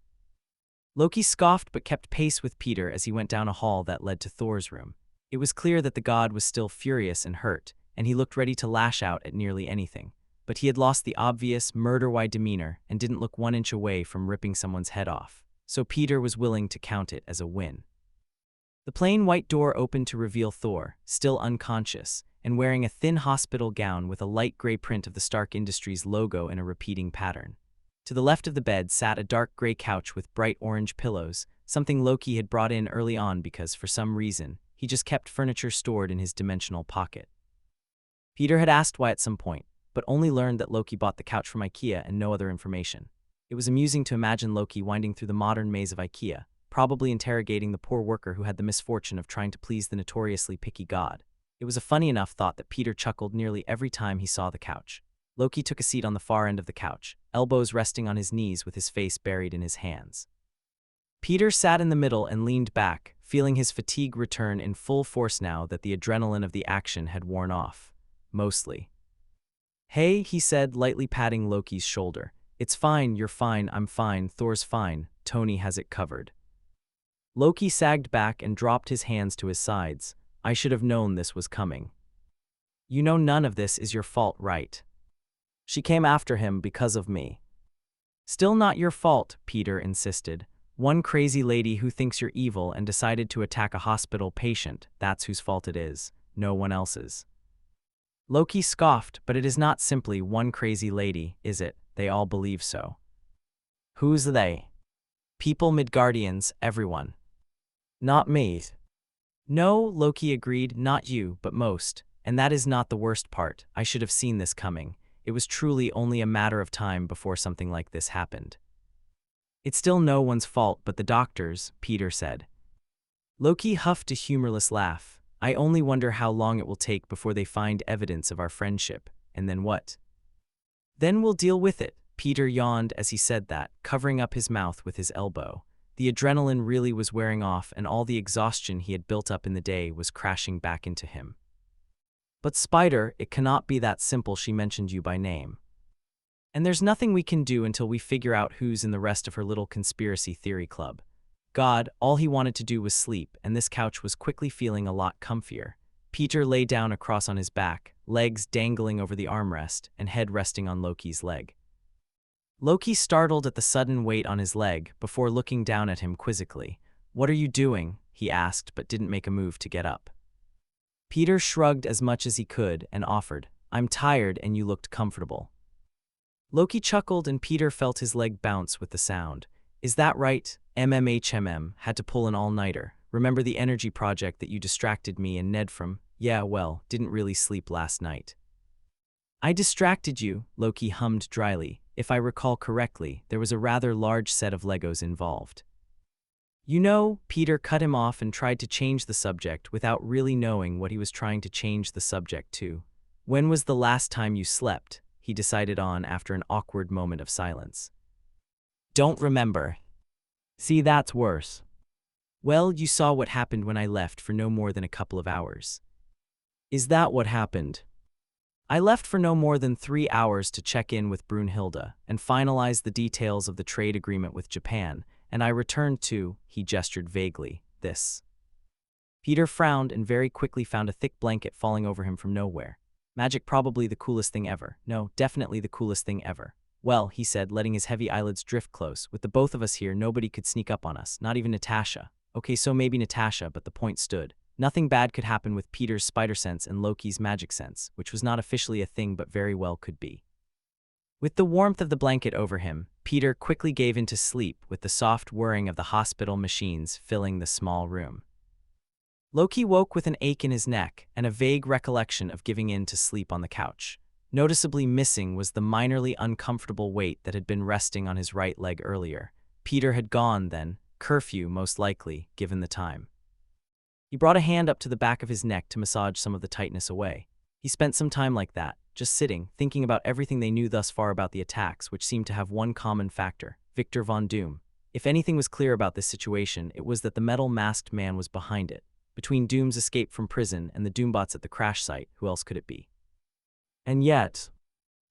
Speaker 1: Loki scoffed but kept pace with Peter as he went down a hall that led to Thor's room. It was clear that the god was still furious and hurt, and he looked ready to lash out at nearly anything. But he had lost the obvious, murder-wide demeanor and didn't look 1 inch away from ripping someone's head off. So Peter was willing to count it as a win. The plain white door opened to reveal Thor, still unconscious, and wearing a thin hospital gown with a light gray print of the Stark Industries logo in a repeating pattern. To the left of the bed sat a dark gray couch with bright orange pillows, something Loki had brought in early on because, for some reason, he just kept furniture stored in his dimensional pocket. Peter had asked why at some point, but only learned that Loki bought the couch from IKEA and no other information. It was amusing to imagine Loki winding through the modern maze of IKEA, probably interrogating the poor worker who had the misfortune of trying to please the notoriously picky god. It was a funny enough thought that Peter chuckled nearly every time he saw the couch. Loki took a seat on the far end of the couch, elbows resting on his knees with his face buried in his hands. Peter sat in the middle and leaned back, feeling his fatigue return in full force now that the adrenaline of the action had worn off. Mostly. Hey, he said, lightly patting Loki's shoulder. It's fine, you're fine, I'm fine, Thor's fine, Tony has it covered. Loki sagged back and dropped his hands to his sides. I should have known this was coming. You know none of this is your fault, right? She came after him because of me. Still not your fault, Peter insisted. One crazy lady who thinks you're evil and decided to attack a hospital patient, that's whose fault it is, no one else's. Loki scoffed, but it is not simply one crazy lady, is it? They all believe so. Who's they? People, Midgardians, everyone. Not me. No, Loki agreed, not you, but most. And that is not the worst part. I should have seen this coming. It was truly only a matter of time before something like this happened. It's still no one's fault but the doctor's, Peter said. Loki huffed a humorless laugh. I only wonder how long it will take before they find evidence of our friendship. And then what? Then we'll deal with it, Peter yawned as he said that, covering up his mouth with his elbow. The adrenaline really was wearing off and all the exhaustion he had built up in the day was crashing back into him. But Spider, it cannot be that simple. She mentioned you by name. And there's nothing we can do until we figure out who's in the rest of her little conspiracy theory club. God, all he wanted to do was sleep, and this couch was quickly feeling a lot comfier. Peter lay down across on his back, legs dangling over the armrest, and head resting on Loki's leg. Loki startled at the sudden weight on his leg before looking down at him quizzically. What are you doing? He asked, but didn't make a move to get up. Peter shrugged as much as he could and offered, I'm tired and you looked comfortable. Loki chuckled and Peter felt his leg bounce with the sound. Is that right? MMHMM, had to pull an all-nighter. Remember the energy project that you distracted me and Ned from? Yeah, well, didn't really sleep last night. I distracted you, Loki hummed dryly. If I recall correctly, there was a rather large set of Legos involved. You know, Peter cut him off and tried to change the subject without really knowing what he was trying to change the subject to. When was the last time you slept? He decided on after an awkward moment of silence. Don't remember. See, that's worse. Well, you saw what happened when I left for no more than a couple of hours. Is that what happened? I left for no more than 3 hours to check in with Brunhilde and finalize the details of the trade agreement with Japan, and I returned to, he gestured vaguely, this. Peter frowned and very quickly found a thick blanket falling over him from nowhere. Magic, probably the coolest thing ever. No, definitely the coolest thing ever. Well, he said, letting his heavy eyelids drift close, with the both of us here, nobody could sneak up on us, not even Natasha. Okay, so maybe Natasha, but the point stood. Nothing bad could happen with Peter's spider sense and Loki's magic sense, which was not officially a thing but very well could be. With the warmth of the blanket over him, Peter quickly gave into sleep with the soft whirring of the hospital machines filling the small room. Loki woke with an ache in his neck and a vague recollection of giving in to sleep on the couch. Noticeably missing was the minorly uncomfortable weight that had been resting on his right leg earlier. Peter had gone then, curfew most likely, given the time. He brought a hand up to the back of his neck to massage some of the tightness away. He spent some time like that, just sitting, thinking about everything they knew thus far about the attacks, which seemed to have one common factor: Victor Von Doom. If anything was clear about this situation, it was that the metal-masked man was behind it. Between Doom's escape from prison and the Doombots at the crash site, who else could it be? And yet,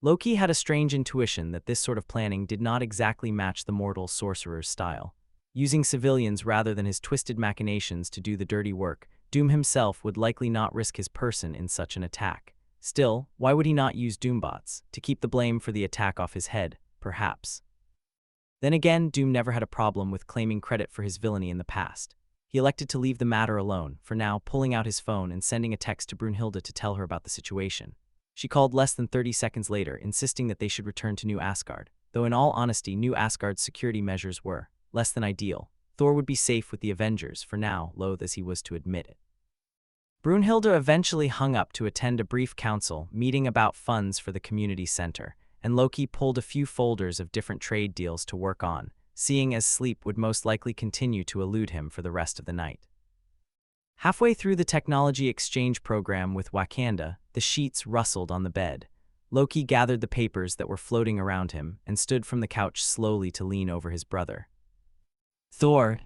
Speaker 1: Loki had a strange intuition that this sort of planning did not exactly match the mortal sorcerer's style. Using civilians rather than his twisted machinations to do the dirty work, Doom himself would likely not risk his person in such an attack. Still, why would he not use Doombots? To keep the blame for the attack off his head, perhaps. Then again, Doom never had a problem with claiming credit for his villainy in the past. He elected to leave the matter alone, for now, pulling out his phone and sending a text to Brunhilde to tell her about the situation. She called less than 30 seconds later, insisting that they should return to New Asgard, though in all honesty, New Asgard's security measures were less than ideal. Thor would be safe with the Avengers, for now, loath as he was to admit it. Brunhilde eventually hung up to attend a brief council meeting about funds for the community center, and Loki pulled a few folders of different trade deals to work on, seeing as sleep would most likely continue to elude him for the rest of the night. Halfway through the technology exchange program with Wakanda, the sheets rustled on the bed. Loki gathered the papers that were floating around him and stood from the couch slowly to lean over his brother. Thor.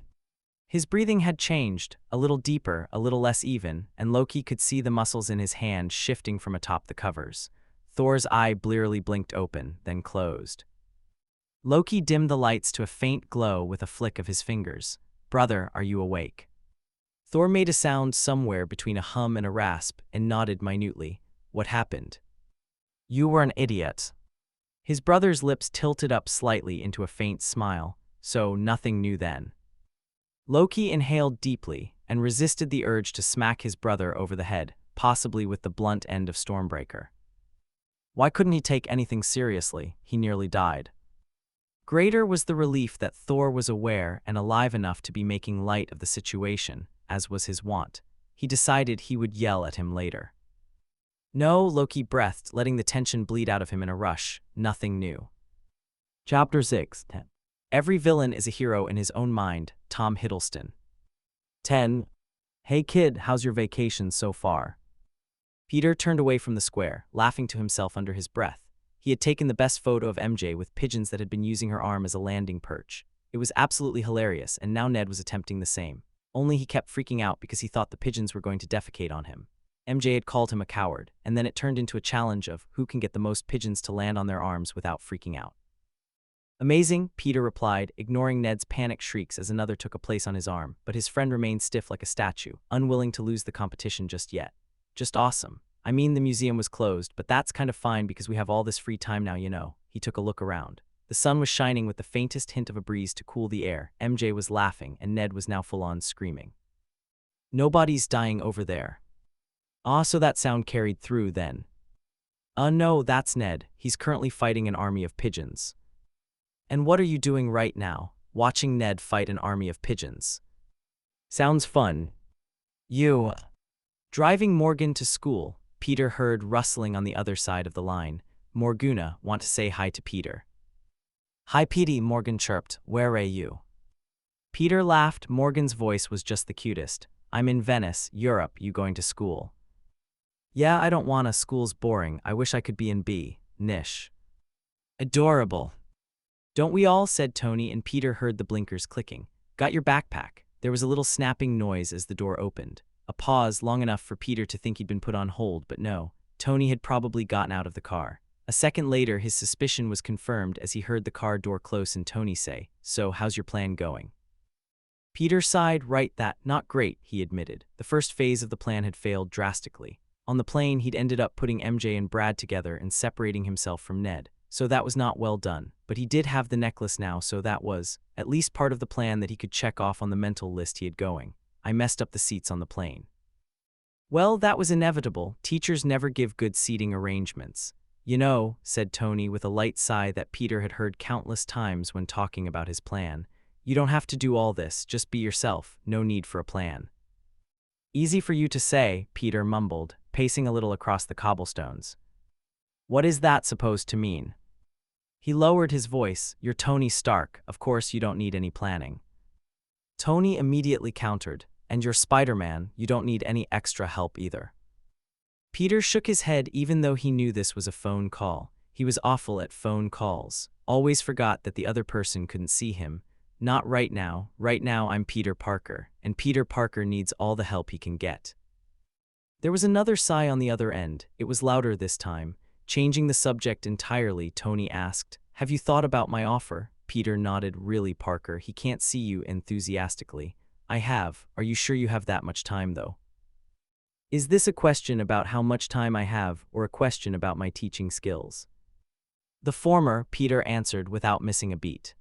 Speaker 1: His breathing had changed, a little deeper, a little less even, and Loki could see the muscles in his hand shifting from atop the covers. Thor's eye blearily blinked open, then closed. Loki dimmed the lights to a faint glow with a flick of his fingers. "Brother, are you awake?" Thor made a sound somewhere between a hum and a rasp and nodded minutely. "What happened?" "You were an idiot." His brother's lips tilted up slightly into a faint smile. "So nothing new then." Loki inhaled deeply and resisted the urge to smack his brother over the head, possibly with the blunt end of Stormbreaker. Why couldn't he take anything seriously? He nearly died. Greater was the relief that Thor was aware and alive enough to be making light of the situation, as was his wont. He decided he would yell at him later. "No," Loki breathed, letting the tension bleed out of him in a rush. "Nothing new." Chapter 6. Every villain is a hero in his own mind. Tom Hiddleston. 10. Hey kid, how's your vacation so far? Peter turned away from the square, laughing to himself under his breath. He had taken the best photo of MJ with pigeons that had been using her arm as a landing perch. It was absolutely hilarious, and now Ned was attempting the same. Only he kept freaking out because he thought the pigeons were going to defecate on him. MJ had called him a coward, and then it turned into a challenge of who can get the most pigeons to land on their arms without freaking out. "Amazing," Peter replied, ignoring Ned's panicked shrieks as another took a place on his arm, but his friend remained stiff like a statue, unwilling to lose the competition just yet. "Just awesome. I mean, the museum was closed, but that's kind of fine because we have all this free time now, you know." He took a look around. The sun was shining with the faintest hint of a breeze to cool the air. MJ was laughing, and Ned was now full-on screaming. "Nobody's dying over there." "Ah, so that sound carried through, then." No, that's Ned. He's currently fighting an army of pigeons." "And what are you doing right now?" "Watching Ned fight an army of pigeons." "Sounds fun." "You." Driving Morgan to school, Peter heard rustling on the other side of the line. "Morgana, want to say hi to Peter." "Hi Petey," Morgan chirped. "Where are you?" Peter laughed. Morgan's voice was just the cutest. "I'm in Venice, Europe. You going to school?" "Yeah, I don't wanna. School's boring. I wish I could be in B. Nish." "Adorable." "Don't we all?" said Tony, and Peter heard the blinkers clicking. "Got your backpack?" There was a little snapping noise as the door opened. A pause long enough for Peter to think he'd been put on hold, but no. Tony had probably gotten out of the car. A second later, his suspicion was confirmed as he heard the car door close and Tony say, "So, how's your plan going?" Peter sighed. "Right, that, not great," he admitted. The first phase of the plan had failed drastically. On the plane, he'd ended up putting MJ and Brad together and separating himself from Ned. so that was not well done, but he did have the necklace now, so that was, at least part of the plan that he could check off on the mental list he had going. I messed up the seats on the plane. Well, that was inevitable. Teachers never give good seating arrangements. You know, said Tony with a light sigh that Peter had heard countless times when talking about his plan. You don't have to do all this, just be yourself, no need for a plan. Easy for you to say, Peter mumbled, pacing a little across the cobblestones. What is that supposed to mean? He lowered his voice. You're Tony Stark, of course you don't need any planning. Tony immediately countered, and you're Spider-Man, you don't need any extra help either. Peter shook his head even though he knew this was a phone call. He was awful at phone calls, always forgot that the other person couldn't see him. Not right now I'm Peter Parker, and Peter Parker needs all the help he can get. There was another sigh on the other end. It was louder this time. Changing the subject entirely, Tony asked, Have you thought about my offer? Peter nodded. Really, Parker, he can't see you enthusiastically. I have. Are you sure you have that much time, though? Is this a question about how much time I have, or a question about my teaching skills? The former, Peter answered without missing a beat.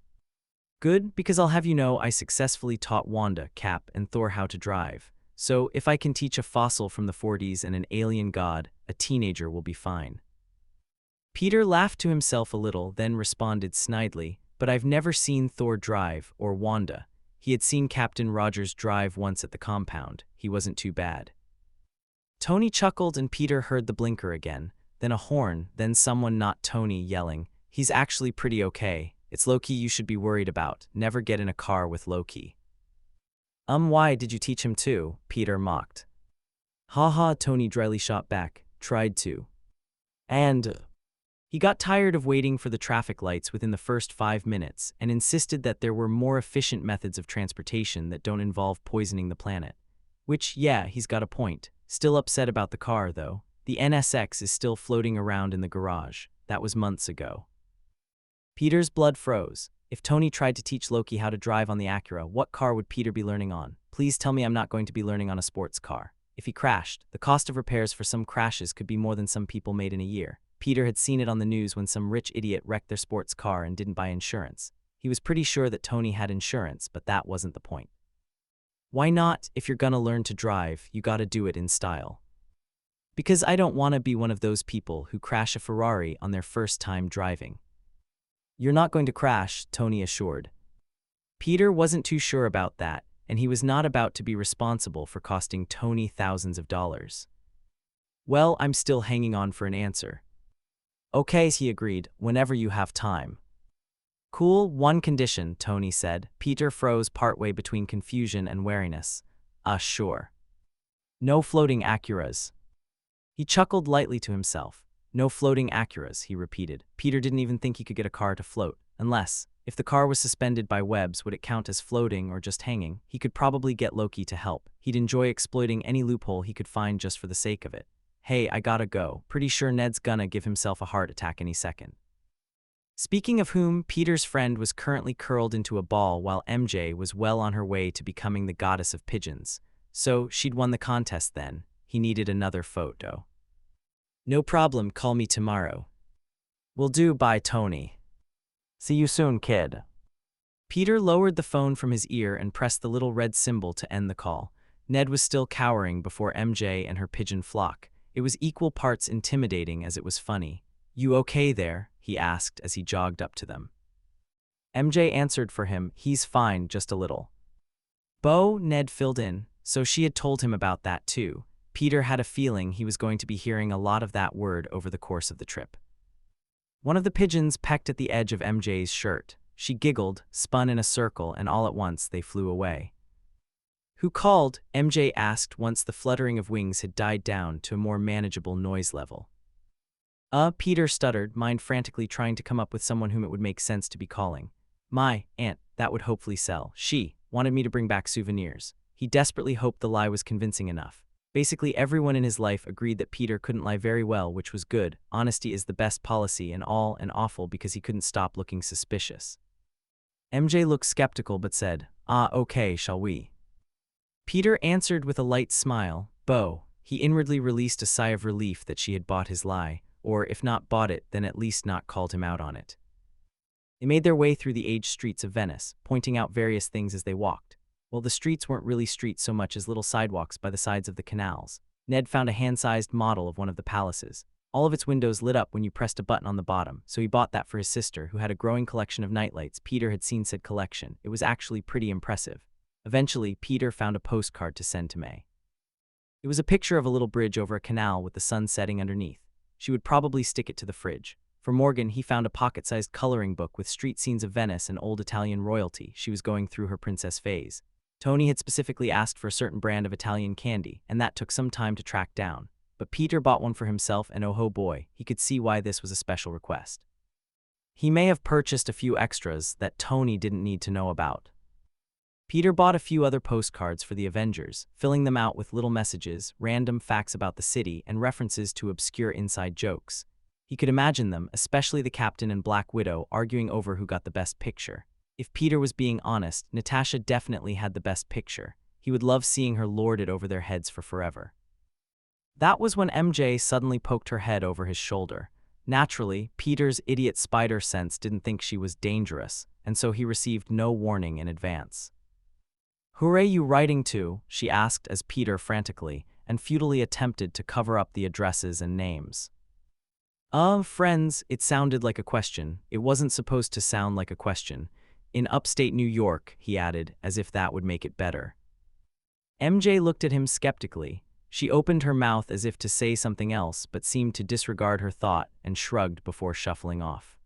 Speaker 1: Good, because I'll have you know I successfully taught Wanda, Cap, and Thor how to drive. So, if I can teach a fossil from the 40s and an alien god, a teenager will be fine. Peter laughed to himself a little, then responded snidely, but I've never seen Thor drive, or Wanda. He had seen Captain Rogers drive once at the compound. He wasn't too bad. Tony chuckled and Peter heard the blinker again, then a horn, then someone not Tony yelling, He's actually pretty okay. It's Loki you should be worried about. Never get in a car with Loki. Why did you teach him to? Peter mocked. Ha ha, Tony dryly shot back. Tried to. And he got tired of waiting for the traffic lights within the first 5 minutes and insisted that there were more efficient methods of transportation that don't involve poisoning the planet. Which, yeah, he's got a point. Still upset about the car, though. The NSX is still floating around in the garage. That was months ago. Peter's blood froze. If Tony tried to teach Loki how to drive on the Acura, what car would Peter be learning on? Please tell me I'm not going to be learning on a sports car. If he crashed, the cost of repairs for some crashes could be more than some people made in a year. Peter had seen it on the news when some rich idiot wrecked their sports car and didn't buy insurance. He was pretty sure that Tony had insurance, but that wasn't the point. Why not? If you're gonna learn to drive, you gotta do it in style. Because I don't want to be one of those people who crash a Ferrari on their first time driving. You're not going to crash, Tony assured. Peter wasn't too sure about that, and he was not about to be responsible for costing Tony thousands of dollars. Well, I'm still hanging on for an answer. Okay, he agreed, whenever you have time. Cool, one condition, Tony said. Peter froze partway between confusion and wariness. Sure. No floating Acuras. He chuckled lightly to himself. No floating Acuras, he repeated. Peter didn't even think he could get a car to float. Unless, if the car was suspended by webs, would it count as floating or just hanging? He could probably get Loki to help. He'd enjoy exploiting any loophole he could find just for the sake of it. Hey, I gotta go. Pretty sure Ned's gonna give himself a heart attack any second. Speaking of whom, Peter's friend was currently curled into a ball while MJ was well on her way to becoming the goddess of pigeons. So, she'd won the contest then. He needed another photo. No problem, call me tomorrow. Will do, bye Tony. See you soon, kid. Peter lowered the phone from his ear and pressed the little red symbol to end the call. Ned was still cowering before MJ and her pigeon flock. It was equal parts intimidating as it was funny. You okay there? He asked as he jogged up to them. MJ answered for him, he's fine, just a little. Bo, Ned filled in, so she had told him about that too. Peter had a feeling he was going to be hearing a lot of that word over the course of the trip. One of the pigeons pecked at the edge of MJ's shirt. She giggled, spun in a circle, and all at once they flew away. Who called? MJ asked once the fluttering of wings had died down to a more manageable noise level. Peter stuttered, mind frantically trying to come up with someone whom it would make sense to be calling. My aunt, that would hopefully sell. She wanted me to bring back souvenirs. He desperately hoped the lie was convincing enough. Basically everyone in his life agreed that Peter couldn't lie very well, which was good. Honesty is the best policy and all and awful because he couldn't stop looking suspicious. MJ looked skeptical but said, okay, shall we? Peter answered with a light smile, Bo. He inwardly released a sigh of relief that she had bought his lie, or if not bought it, then at least not called him out on it. They made their way through the aged streets of Venice, pointing out various things as they walked. Well, the streets weren't really streets so much as little sidewalks by the sides of the canals. Ned found a hand-sized model of one of the palaces. All of its windows lit up when you pressed a button on the bottom, so he bought that for his sister, who had a growing collection of nightlights. Peter had seen said collection. It was actually pretty impressive. Eventually, Peter found a postcard to send to May. It was a picture of a little bridge over a canal with the sun setting underneath. She would probably stick it to the fridge. For Morgan, he found a pocket-sized coloring book with street scenes of Venice and old Italian royalty. She was going through her princess phase. Tony had specifically asked for a certain brand of Italian candy, and that took some time to track down. But Peter bought one for himself, and oh boy, he could see why this was a special request. He may have purchased a few extras that Tony didn't need to know about. Peter bought a few other postcards for the Avengers, filling them out with little messages, random facts about the city, and references to obscure inside jokes. He could imagine them, especially the Captain and Black Widow, arguing over who got the best picture. If Peter was being honest, Natasha definitely had the best picture. He would love seeing her lord it over their heads for forever. That was when MJ suddenly poked her head over his shoulder. Naturally, Peter's idiot spider sense didn't think she was dangerous, and so he received no warning in advance. "Who are you writing to?" she asked as Peter frantically and futilely attempted to cover up the addresses and names. Friends," it sounded like a question. It wasn't supposed to sound like a question. "In upstate New York," he added, as if that would make it better. MJ looked at him skeptically. She opened her mouth as if to say something else, but seemed to disregard her thought and shrugged before shuffling off.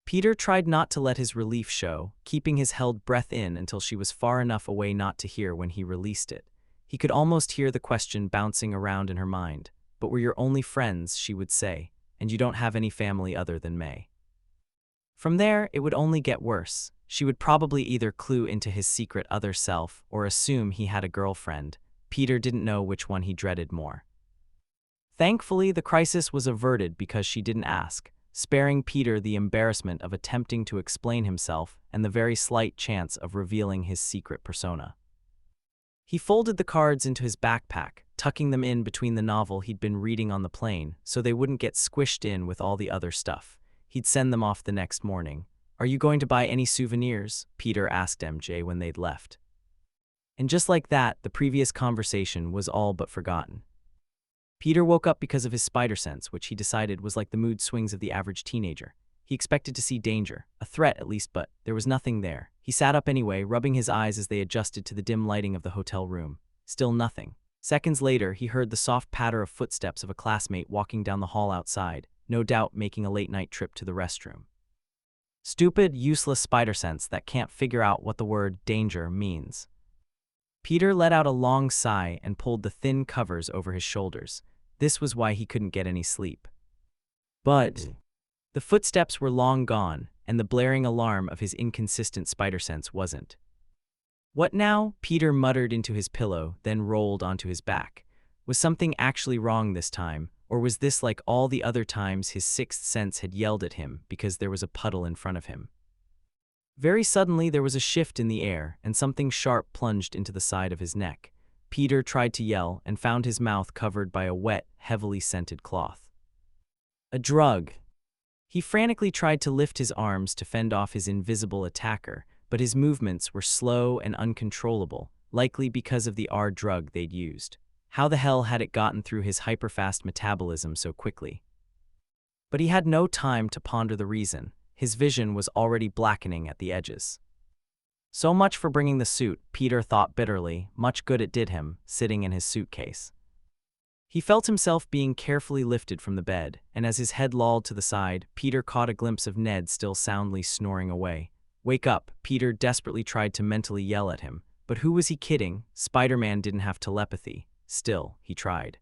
Speaker 1: Peter tried not to let his relief show, keeping his held breath in until she was far enough away not to hear when he released it. He could almost hear the question bouncing around in her mind. "But we're your only friends," she would say, "and you don't have any family other than May." From there, it would only get worse. She would probably either clue into his secret other self or assume he had a girlfriend. Peter didn't know which one he dreaded more. Thankfully, the crisis was averted because she didn't ask, sparing Peter the embarrassment of attempting to explain himself and the very slight chance of revealing his secret persona. He folded the cards into his backpack, tucking them in between the novel he'd been reading on the plane so they wouldn't get squished in with all the other stuff. He'd send them off the next morning. "Are you going to buy any souvenirs?" Peter asked MJ when they'd left. And just like that, the previous conversation was all but forgotten. Peter woke up because of his spider sense, which he decided was like the mood swings of the average teenager. He expected to see danger, a threat at least, but there was nothing there. He sat up anyway, rubbing his eyes as they adjusted to the dim lighting of the hotel room. Still nothing. Seconds later, he heard the soft patter of footsteps of a classmate walking down the hall outside, no doubt making a late-night trip to the restroom. Stupid, useless spider sense that can't figure out what the word danger means. Peter let out a long sigh and pulled the thin covers over his shoulders. This was why he couldn't get any sleep. But the footsteps were long gone, and the blaring alarm of his inconsistent spider sense wasn't. "What now?" Peter muttered into his pillow, then rolled onto his back. Was something actually wrong this time, or was this like all the other times his sixth sense had yelled at him because there was a puddle in front of him? Very suddenly there was a shift in the air, and something sharp plunged into the side of his neck. Peter tried to yell and found his mouth covered by a wet, heavily scented cloth. A drug. He frantically tried to lift his arms to fend off his invisible attacker, but his movements were slow and uncontrollable, likely because of the drug they'd used. How the hell had it gotten through his hyperfast metabolism so quickly? But he had no time to ponder the reason. His vision was already blackening at the edges. So much for bringing the suit, Peter thought bitterly. Much good it did him, sitting in his suitcase. He felt himself being carefully lifted from the bed, and as his head lolled to the side, Peter caught a glimpse of Ned still soundly snoring away. "Wake up," Peter desperately tried to mentally yell at him. But who was he kidding? Spider-Man didn't have telepathy. Still, he tried.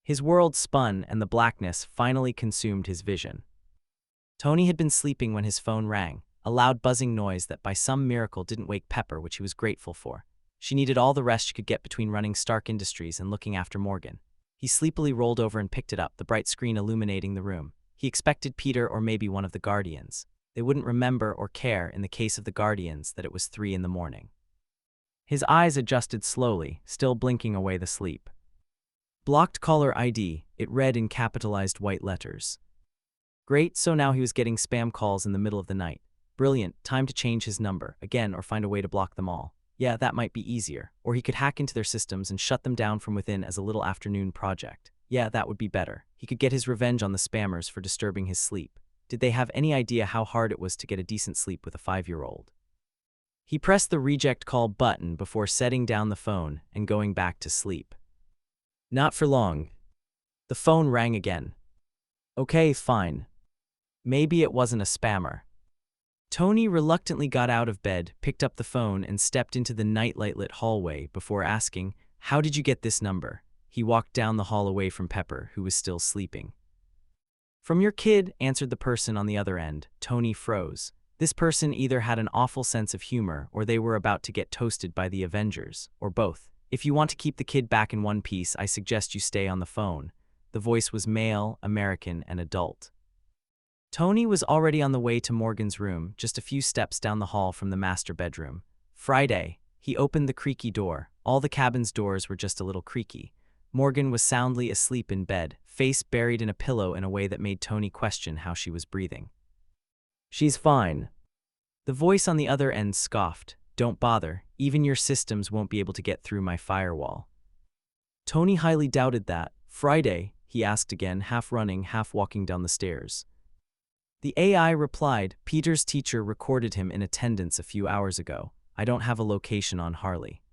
Speaker 1: His world spun, and the blackness finally consumed his vision. Tony had been sleeping when his phone rang, a loud buzzing noise that by some miracle didn't wake Pepper, which he was grateful for. She needed all the rest she could get between running Stark Industries and looking after Morgan. He sleepily rolled over and picked it up, the bright screen illuminating the room. He expected Peter or maybe one of the Guardians. They wouldn't remember or care in the case of the Guardians that it was 3 in the morning. His eyes adjusted slowly, still blinking away the sleep. Blocked caller ID. It read in capitalized white letters. Great, so now he was getting spam calls in the middle of the night. Brilliant, time to change his number, again, or find a way to block them all. Yeah, that might be easier. Or he could hack into their systems and shut them down from within as a little afternoon project. Yeah, that would be better. He could get his revenge on the spammers for disturbing his sleep. Did they have any idea how hard it was to get a decent sleep with a 5-year-old? He pressed the reject call button before setting down the phone and going back to sleep. Not for long. The phone rang again. Okay, fine. Maybe it wasn't a spammer. Tony reluctantly got out of bed, picked up the phone, and stepped into the nightlight-lit hallway before asking, "How did you get this number?" He walked down the hall away from Pepper, who was still sleeping. "From your kid," answered the person on the other end. Tony froze. This person either had an awful sense of humor or they were about to get toasted by the Avengers, or both. "If you want to keep the kid back in one piece, I suggest you stay on the phone." The voice was male, American, and adult. Tony was already on the way to Morgan's room, just a few steps down the hall from the master bedroom. Friday. He opened the creaky door. All the cabin's doors were just a little creaky. Morgan was soundly asleep in bed, face buried in a pillow in a way that made Tony question how she was breathing. "She's fine." The voice on the other end scoffed. "Don't bother, even your systems won't be able to get through my firewall." Tony highly doubted that. "Friday?" he asked again, half running, half walking down the stairs. The AI replied, "Peter's teacher recorded him in attendance a few hours ago. I don't have a location on Harley."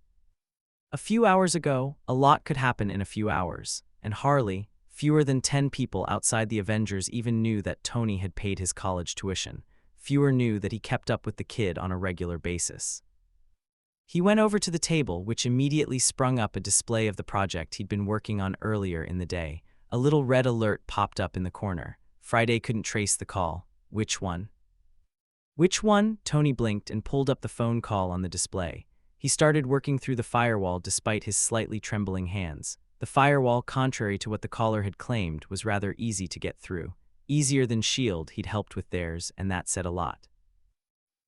Speaker 1: A few hours ago, a lot could happen in a few hours, and Harley, fewer than 10 people outside the Avengers even knew that Tony had paid his college tuition. Fewer knew that he kept up with the kid on a regular basis. He went over to the table, which immediately sprung up a display of the project he'd been working on earlier in the day. A little red alert popped up in the corner. Friday couldn't trace the call. Which one? Which one? Tony blinked and pulled up the phone call on the display. He started working through the firewall despite his slightly trembling hands. The firewall, contrary to what the caller had claimed, was rather easy to get through. Easier than S.H.I.E.L.D. He'd helped with theirs, and that said a lot.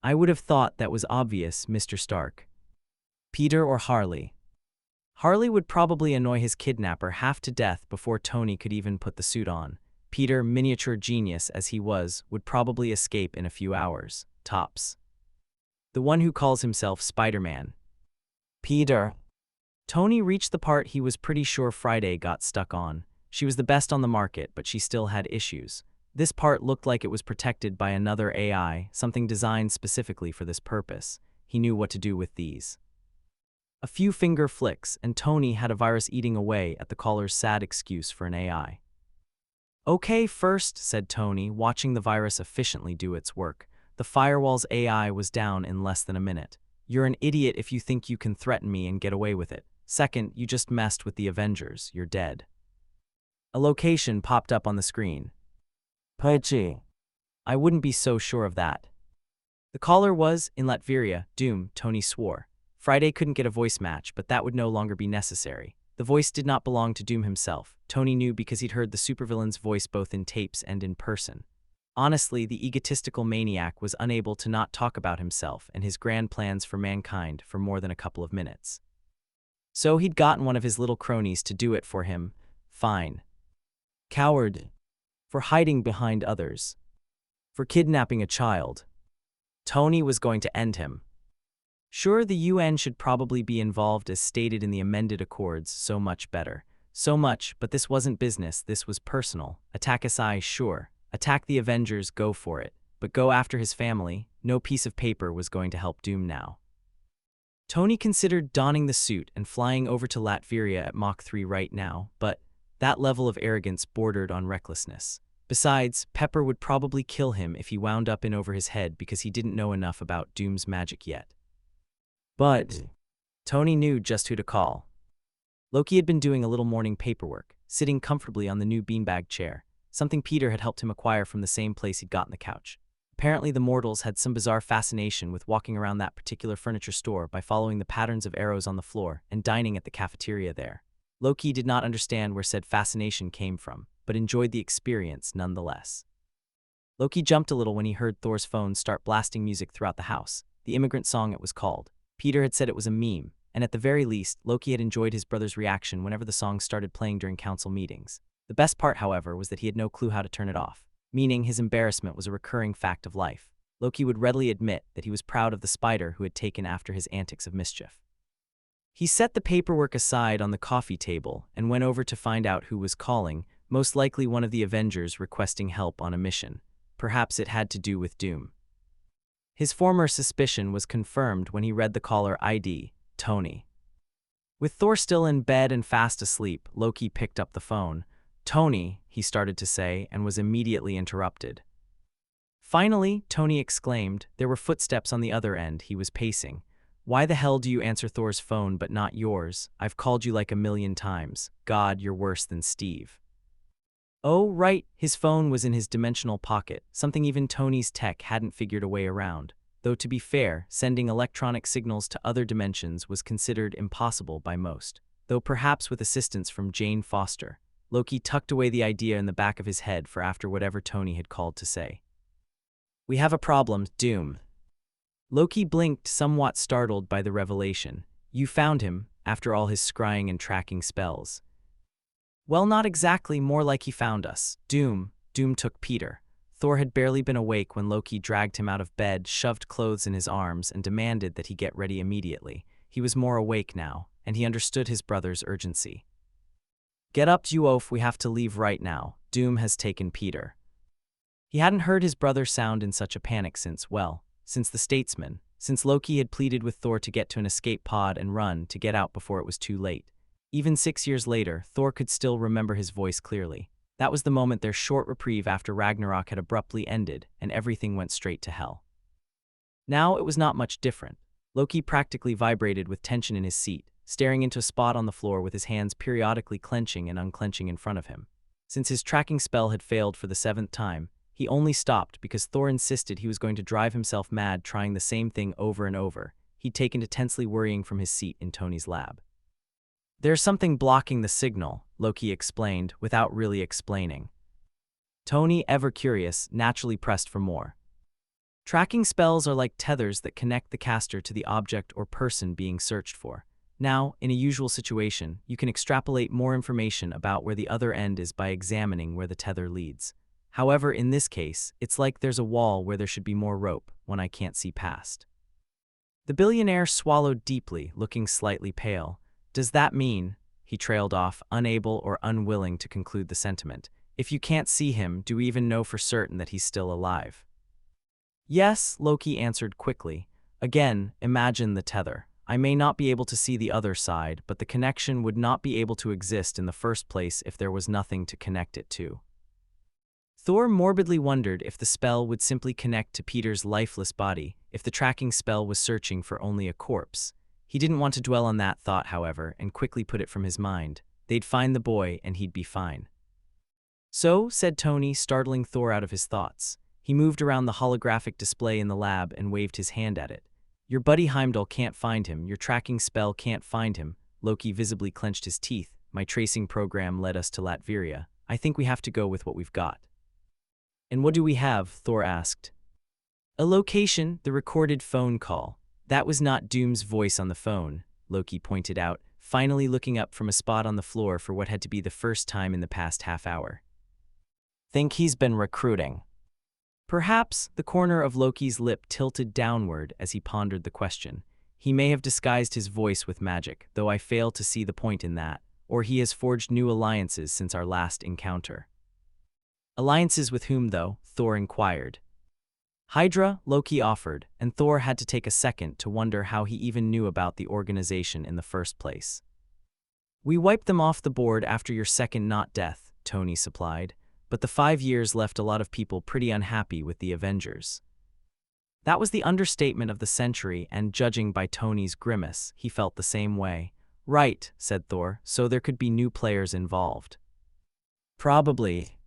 Speaker 1: "I would have thought that was obvious, Mr. Stark." Peter or Harley? Harley would probably annoy his kidnapper half to death before Tony could even put the suit on. Peter, miniature genius as he was, would probably escape in a few hours, tops. The one who calls himself Spider-Man. Peter. Tony reached the part he was pretty sure Friday got stuck on. She was the best on the market, but she still had issues. This part looked like it was protected by another AI, something designed specifically for this purpose. He knew what to do with these. A few finger flicks, and Tony had a virus eating away at the caller's sad excuse for an AI. "Okay, first," said Tony, watching the virus efficiently do its work. The firewall's AI was down in less than a minute. "You're an idiot if you think you can threaten me and get away with it. Second, you just messed with the Avengers. You're dead." A location popped up on the screen. "Pudgy." "I wouldn't be so sure of that." The caller was, in Latveria, Doom, Tony swore. Friday couldn't get a voice match, but that would no longer be necessary. The voice did not belong to Doom himself. Tony knew because he'd heard the supervillain's voice both in tapes and in person. Honestly, the egotistical maniac was unable to not talk about himself and his grand plans for mankind for more than a couple of minutes. So he'd gotten one of his little cronies to do it for him. Fine. Coward. For hiding behind others. For kidnapping a child. Tony was going to end him. Sure, the UN should probably be involved as stated in the amended accords, so much better. So much, but this wasn't business, this was personal. Attack Asai, sure. Attack the Avengers, go for it. But go after his family, no piece of paper was going to help Doom now. Tony considered donning the suit and flying over to Latveria at Mach 3 right now, but that level of arrogance bordered on recklessness. Besides, Pepper would probably kill him if he wound up in over his head because he didn't know enough about Doom's magic yet. But Tony knew just who to call. Loki had been doing a little morning paperwork, sitting comfortably on the new beanbag chair, something Peter had helped him acquire from the same place he'd gotten the couch. Apparently the mortals had some bizarre fascination with walking around that particular furniture store by following the patterns of arrows on the floor and dining at the cafeteria there. Loki did not understand where said fascination came from, but enjoyed the experience nonetheless. Loki jumped a little when he heard Thor's phone start blasting music throughout the house, the immigrant song it was called. Peter had said it was a meme, and at the very least, Loki had enjoyed his brother's reaction whenever the song started playing during council meetings. The best part, however, was that he had no clue how to turn it off, meaning his embarrassment was a recurring fact of life. Loki would readily admit that he was proud of the spider who had taken after his antics of mischief. He set the paperwork aside on the coffee table and went over to find out who was calling, most likely one of the Avengers requesting help on a mission. Perhaps it had to do with Doom. His former suspicion was confirmed when he read the caller ID, Tony. With Thor still in bed and fast asleep, Loki picked up the phone. "Tony," he started to say, and was immediately interrupted. "Finally," Tony exclaimed. There were footsteps on the other end. He was pacing. "Why the hell do you answer Thor's phone but not yours? I've called you like a million times. God, you're worse than Steve." Oh, right, his phone was in his dimensional pocket, something even Tony's tech hadn't figured a way around. Though to be fair, sending electronic signals to other dimensions was considered impossible by most. Though perhaps with assistance from Jane Foster, Loki tucked away the idea in the back of his head for after whatever Tony had called to say. "We have a problem, Doom." Loki blinked, somewhat startled by the revelation. "You found him, after all his scrying and tracking spells." "Well, not exactly, more like he found us. Doom took Peter." Thor had barely been awake when Loki dragged him out of bed, shoved clothes in his arms, and demanded that he get ready immediately. He was more awake now, and he understood his brother's urgency. "Get up, you oaf, we have to leave right now. Doom has taken Peter." He hadn't heard his brother sound in such a panic since the Statesman, since Loki had pleaded with Thor to get to an escape pod and run to get out before it was too late. Even 6 years later, Thor could still remember his voice clearly. That was the moment their short reprieve after Ragnarok had abruptly ended and everything went straight to hell. Now it was not much different. Loki practically vibrated with tension in his seat, staring into a spot on the floor with his hands periodically clenching and unclenching in front of him. Since his tracking spell had failed for the 7th time, he only stopped because Thor insisted he was going to drive himself mad trying the same thing over and over. He'd taken to tensely worrying from his seat in Tony's lab. "There's something blocking the signal," Loki explained, without really explaining. Tony, ever curious, naturally pressed for more. "Tracking spells are like tethers that connect the caster to the object or person being searched for. Now, in a usual situation, you can extrapolate more information about where the other end is by examining where the tether leads. However, in this case, it's like there's a wall where there should be more rope, one I can't see past." The billionaire swallowed deeply, looking slightly pale. "Does that mean," he trailed off, unable or unwilling to conclude the sentiment, "if you can't see him, do we even know for certain that he's still alive?" "Yes," Loki answered quickly. "Again, imagine the tether. I may not be able to see the other side, but the connection would not be able to exist in the first place if there was nothing to connect it to." Thor morbidly wondered if the spell would simply connect to Peter's lifeless body, if the tracking spell was searching for only a corpse. He didn't want to dwell on that thought, however, and quickly put it from his mind. They'd find the boy, and he'd be fine. "So," said Tony, startling Thor out of his thoughts. He moved around the holographic display in the lab and waved his hand at it. "Your buddy Heimdall can't find him. Your tracking spell can't find him." Loki visibly clenched his teeth. "My tracing program led us to Latveria. I think we have to go with what we've got." "And what do we have?" Thor asked. "A location, the recorded phone call." "That was not Doom's voice on the phone," Loki pointed out, finally looking up from a spot on the floor for what had to be the first time in the past half hour. "Think he's been recruiting?" Perhaps. The corner of Loki's lip tilted downward as he pondered the question. "He may have disguised his voice with magic, though I fail to see the point in that, or he has forged new alliances since our last encounter." "Alliances with whom, though?" Thor inquired. "Hydra," Loki offered, and Thor had to take a second to wonder how he even knew about the organization in the first place. "We wiped them off the board after your second not death," Tony supplied, "but the 5 years left a lot of people pretty unhappy with the Avengers." That was the understatement of the century, and judging by Tony's grimace, he felt the same way. "Right," said Thor, "so there could be new players involved." "Probably."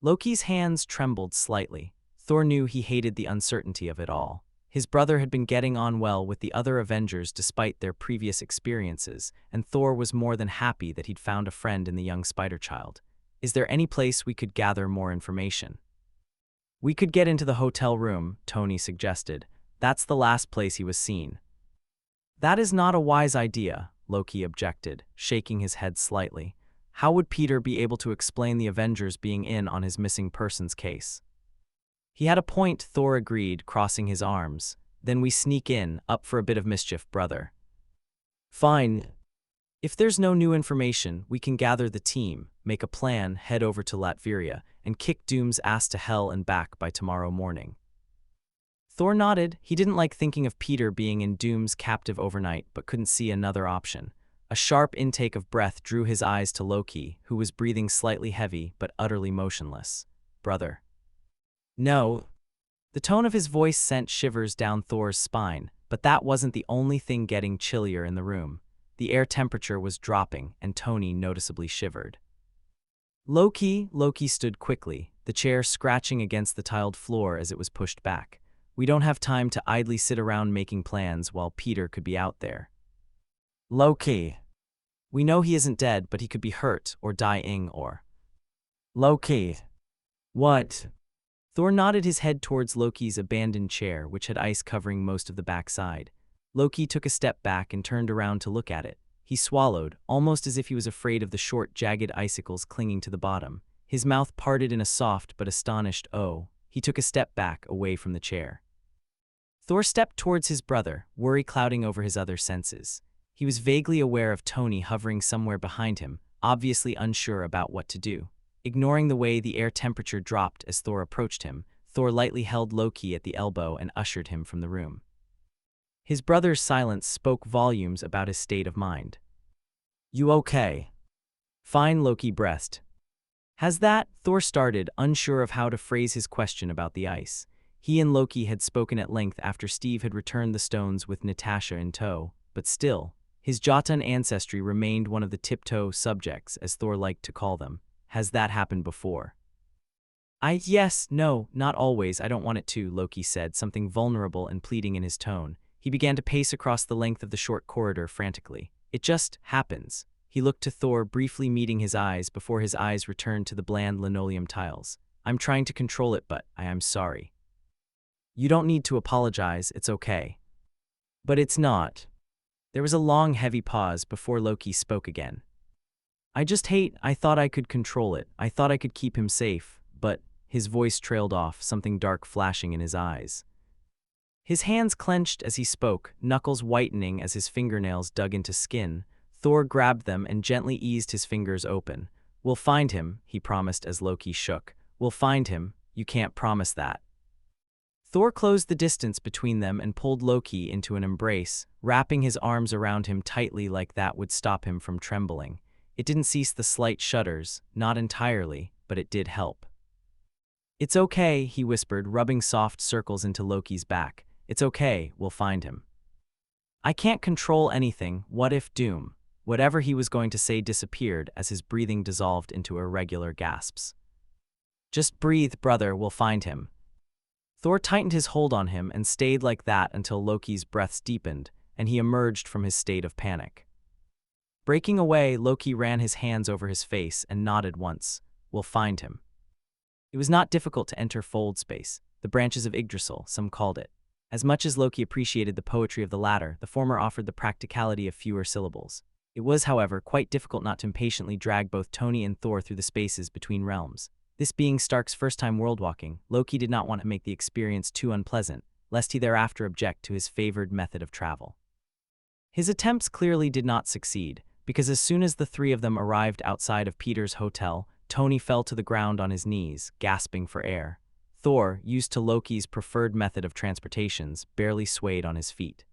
Speaker 1: Loki's hands trembled slightly. Thor knew he hated the uncertainty of it all. His brother had been getting on well with the other Avengers despite their previous experiences, and Thor was more than happy that he'd found a friend in the young spider child. "Is there any place we could gather more information?" "We could get into the hotel room," Tony suggested. "That's the last place he was seen." "That is not a wise idea," Loki objected, shaking his head slightly. How would Peter be able to explain the Avengers being in on his missing persons case? He had a point, Thor agreed, crossing his arms. Then we sneak in, up for a bit of mischief, brother. Fine. If there's no new information, we can gather the team, make a plan, head over to Latveria, and kick Doom's ass to hell and back by tomorrow morning. Thor nodded. He didn't like thinking of Peter being in Doom's captive overnight, but couldn't see another option. A sharp intake of breath drew his eyes to Loki, who was breathing slightly heavy but utterly motionless. Brother. No. The tone of his voice sent shivers down Thor's spine, but that wasn't the only thing getting chillier in the room. The air temperature was dropping, and Tony noticeably shivered. Loki stood quickly, the chair scratching against the tiled floor as it was pushed back. We don't have time to idly sit around making plans while Peter could be out there. Loki. We know he isn't dead, but he could be hurt or dying or... Loki. What? Thor nodded his head towards Loki's abandoned chair, which had ice covering most of the backside. Loki took a step back and turned around to look at it. He swallowed, almost as if he was afraid of the short, jagged icicles clinging to the bottom. His mouth parted in a soft but astonished "oh." He took a step back, away from the chair. Thor stepped towards his brother, worry clouding over his other senses. He was vaguely aware of Tony hovering somewhere behind him, obviously unsure about what to do. Ignoring the way the air temperature dropped as Thor approached him, Thor lightly held Loki at the elbow and ushered him from the room. His brother's silence spoke volumes about his state of mind. You okay? Fine, Loki breathed. Has that? Thor started, unsure of how to phrase his question about the ice. He and Loki had spoken at length after Steve had returned the stones with Natasha in tow, but still, his Jotun ancestry remained one of the tiptoe subjects, as Thor liked to call them. Has that happened before? Yes, no, not always, I don't want it to, Loki said, something vulnerable and pleading in his tone. He began to pace across the length of the short corridor frantically. It just happens. He looked to Thor, briefly meeting his eyes before his eyes returned to the bland linoleum tiles. I'm trying to control it, but I am sorry. You don't need to apologize, it's okay. But it's not. There was a long, heavy pause before Loki spoke again. I thought I could control it. I thought I could keep him safe, but his voice trailed off, something dark flashing in his eyes. His hands clenched as he spoke, knuckles whitening as his fingernails dug into skin. Thor grabbed them and gently eased his fingers open. We'll find him, he promised as Loki shook. We'll find him, you can't promise that. Thor closed the distance between them and pulled Loki into an embrace, wrapping his arms around him tightly like that would stop him from trembling. It didn't cease the slight shudders, not entirely, but it did help. It's okay, he whispered, rubbing soft circles into Loki's back. It's okay, we'll find him. I can't control anything, what if Doom? Whatever he was going to say disappeared as his breathing dissolved into irregular gasps. Just breathe, brother, we'll find him. Thor tightened his hold on him and stayed like that until Loki's breaths deepened, and he emerged from his state of panic. Breaking away, Loki ran his hands over his face and nodded once. We'll find him. It was not difficult to enter fold space, the branches of Yggdrasil, some called it. As much as Loki appreciated the poetry of the latter, the former offered the practicality of fewer syllables. It was, however, quite difficult not to impatiently drag both Tony and Thor through the spaces between realms. This being Stark's first time world-walking, Loki did not want to make the experience too unpleasant, lest he thereafter object to his favored method of travel. His attempts clearly did not succeed, because as soon as the three of them arrived outside of Peter's hotel, Tony fell to the ground on his knees, gasping for air. Thor, used to Loki's preferred method of transportations, barely swayed on his feet.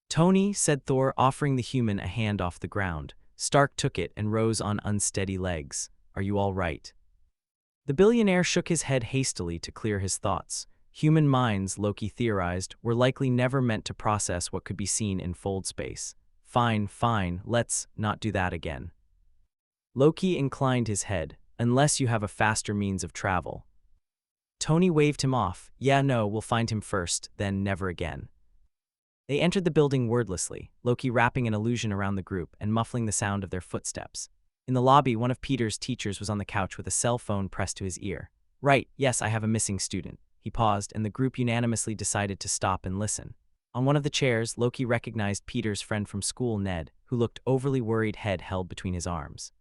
Speaker 1: Tony, said Thor, offering the human a hand off the ground. Stark took it and rose on unsteady legs. Are you all right? The billionaire shook his head hastily to clear his thoughts. Human minds, Loki theorized, were likely never meant to process what could be seen in fold space. Fine, let's not do that again. Loki inclined his head. Unless you have a faster means of travel. Tony waved him off. Yeah, no, we'll find him first, then never again. They entered the building wordlessly, Loki wrapping an illusion around the group and muffling the sound of their footsteps. In the lobby, one of Peter's teachers was on the couch with a cell phone pressed to his ear. Right, yes, I have a missing student. He paused, and the group unanimously decided to stop and listen. On one of the chairs, Loki recognized Peter's friend from school, Ned, who looked overly worried, head held between his arms.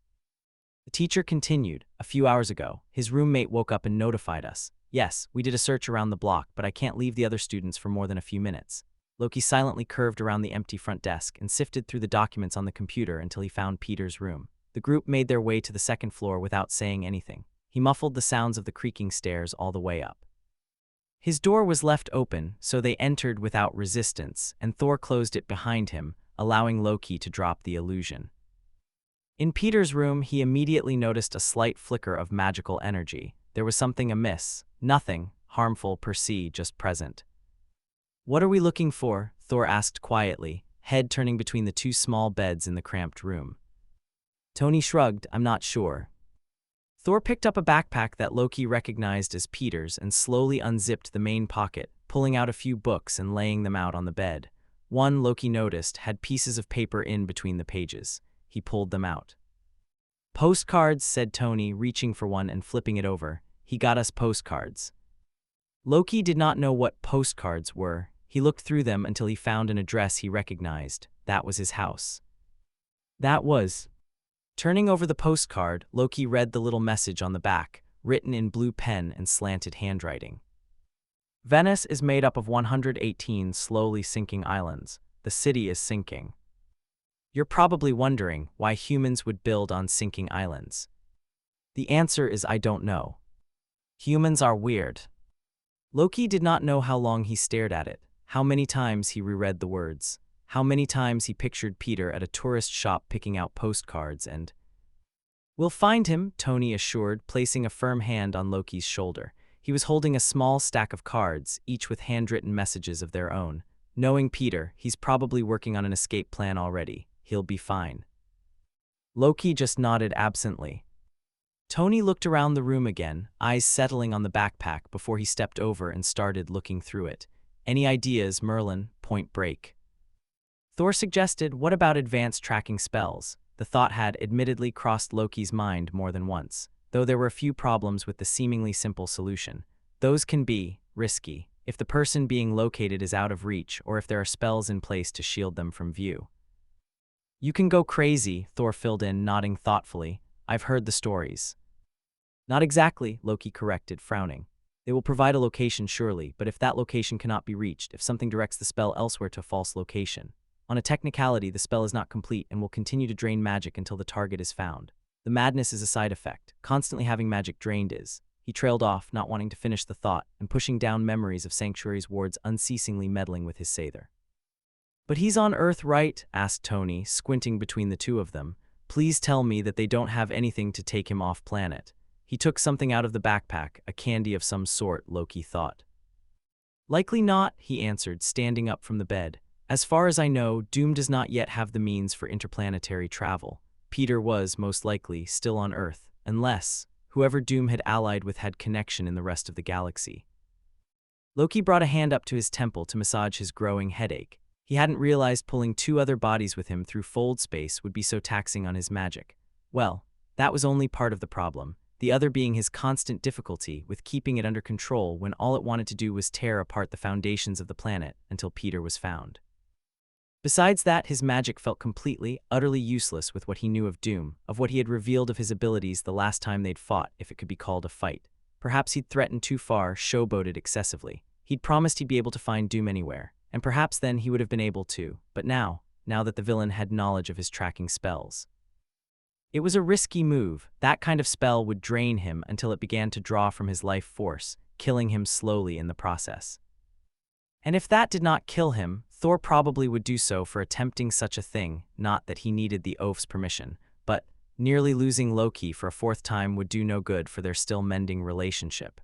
Speaker 1: The teacher continued, "A few hours ago, his roommate woke up and notified us. Yes, we did a search around the block, but I can't leave the other students for more than a few minutes." Loki silently curved around the empty front desk and sifted through the documents on the computer until he found Peter's room. The group made their way to the second floor without saying anything. He muffled the sounds of the creaking stairs all the way up. His door was left open, so they entered without resistance, and Thor closed it behind him, allowing Loki to drop the illusion. In Peter's room, he immediately noticed a slight flicker of magical energy. There was something amiss. Nothing harmful per se, just present. "What are we looking for?" Thor asked quietly, head turning between the two small beds in the cramped room. Tony shrugged, "I'm not sure." Thor picked up a backpack that Loki recognized as Peter's and slowly unzipped the main pocket, pulling out a few books and laying them out on the bed. One, Loki noticed, had pieces of paper in between the pages. He pulled them out. "Postcards," said Tony, reaching for one and flipping it over. "He got us postcards." Loki did not know what postcards were. He looked through them until he found an address he recognized. That was his house. Turning over the postcard, Loki read the little message on the back, written in blue pen and slanted handwriting. "Venice is made up of 118 slowly sinking islands. The city is sinking." You're probably wondering why humans would build on sinking islands. The answer is I don't know. Humans are weird. Loki did not know how long he stared at it, how many times he reread the words, how many times he pictured Peter at a tourist shop picking out postcards and... "We'll find him," Tony assured, placing a firm hand on Loki's shoulder. He was holding a small stack of cards, each with handwritten messages of their own. Knowing Peter, he's probably working on an escape plan already. He'll be fine. Loki just nodded absently. Tony looked around the room again, eyes settling on the backpack before he stepped over and started looking through it. "Any ideas, Merlin?" Point break. Thor suggested, "What about advanced tracking spells?" The thought had admittedly crossed Loki's mind more than once, though there were a few problems with the seemingly simple solution. Those can be risky if the person being located is out of reach or if there are spells in place to shield them from view. "You can go crazy," Thor filled in, nodding thoughtfully. "I've heard the stories." "Not exactly," Loki corrected, frowning. "They will provide a location surely, but if that location cannot be reached, if something directs the spell elsewhere to a false location, on a technicality, the spell is not complete and will continue to drain magic until the target is found. The madness is a side effect. Constantly having magic drained is..." He trailed off, not wanting to finish the thought, and pushing down memories of Sanctuary's wards unceasingly meddling with his Sather. "But he's on Earth, right?" asked Tony, squinting between the two of them. "Please tell me that they don't have anything to take him off planet." He took something out of the backpack, a candy of some sort, Loki thought. "Likely not," he answered, standing up from the bed. "As far as I know, Doom does not yet have the means for interplanetary travel. Peter was, most likely, still on Earth, unless whoever Doom had allied with had connection in the rest of the galaxy." Loki brought a hand up to his temple to massage his growing headache. He hadn't realized pulling two other bodies with him through fold space would be so taxing on his magic. Well, that was only part of the problem, the other being his constant difficulty with keeping it under control when all it wanted to do was tear apart the foundations of the planet until Peter was found. Besides that, his magic felt completely, utterly useless with what he knew of Doom, of what he had revealed of his abilities the last time they'd fought, if it could be called a fight. Perhaps he'd threatened too far, showboated excessively. He'd promised he'd be able to find Doom anywhere, and perhaps then he would have been able to, but now that the villain had knowledge of his tracking spells. It was a risky move. That kind of spell would drain him until it began to draw from his life force, killing him slowly in the process. And if that did not kill him, Thor probably would do so for attempting such a thing, not that he needed the oaf's permission, but nearly losing Loki for a fourth time would do no good for their still mending relationship.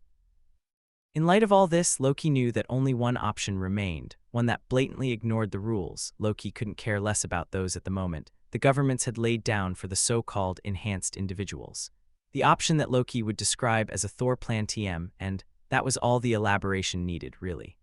Speaker 1: In light of all this, Loki knew that only one option remained, one that blatantly ignored the rules. Loki couldn't care less about those at the moment. The governments had laid down for the so-called enhanced individuals. The option that Loki would describe as a Thor Plan TM, and that was all the elaboration needed, really.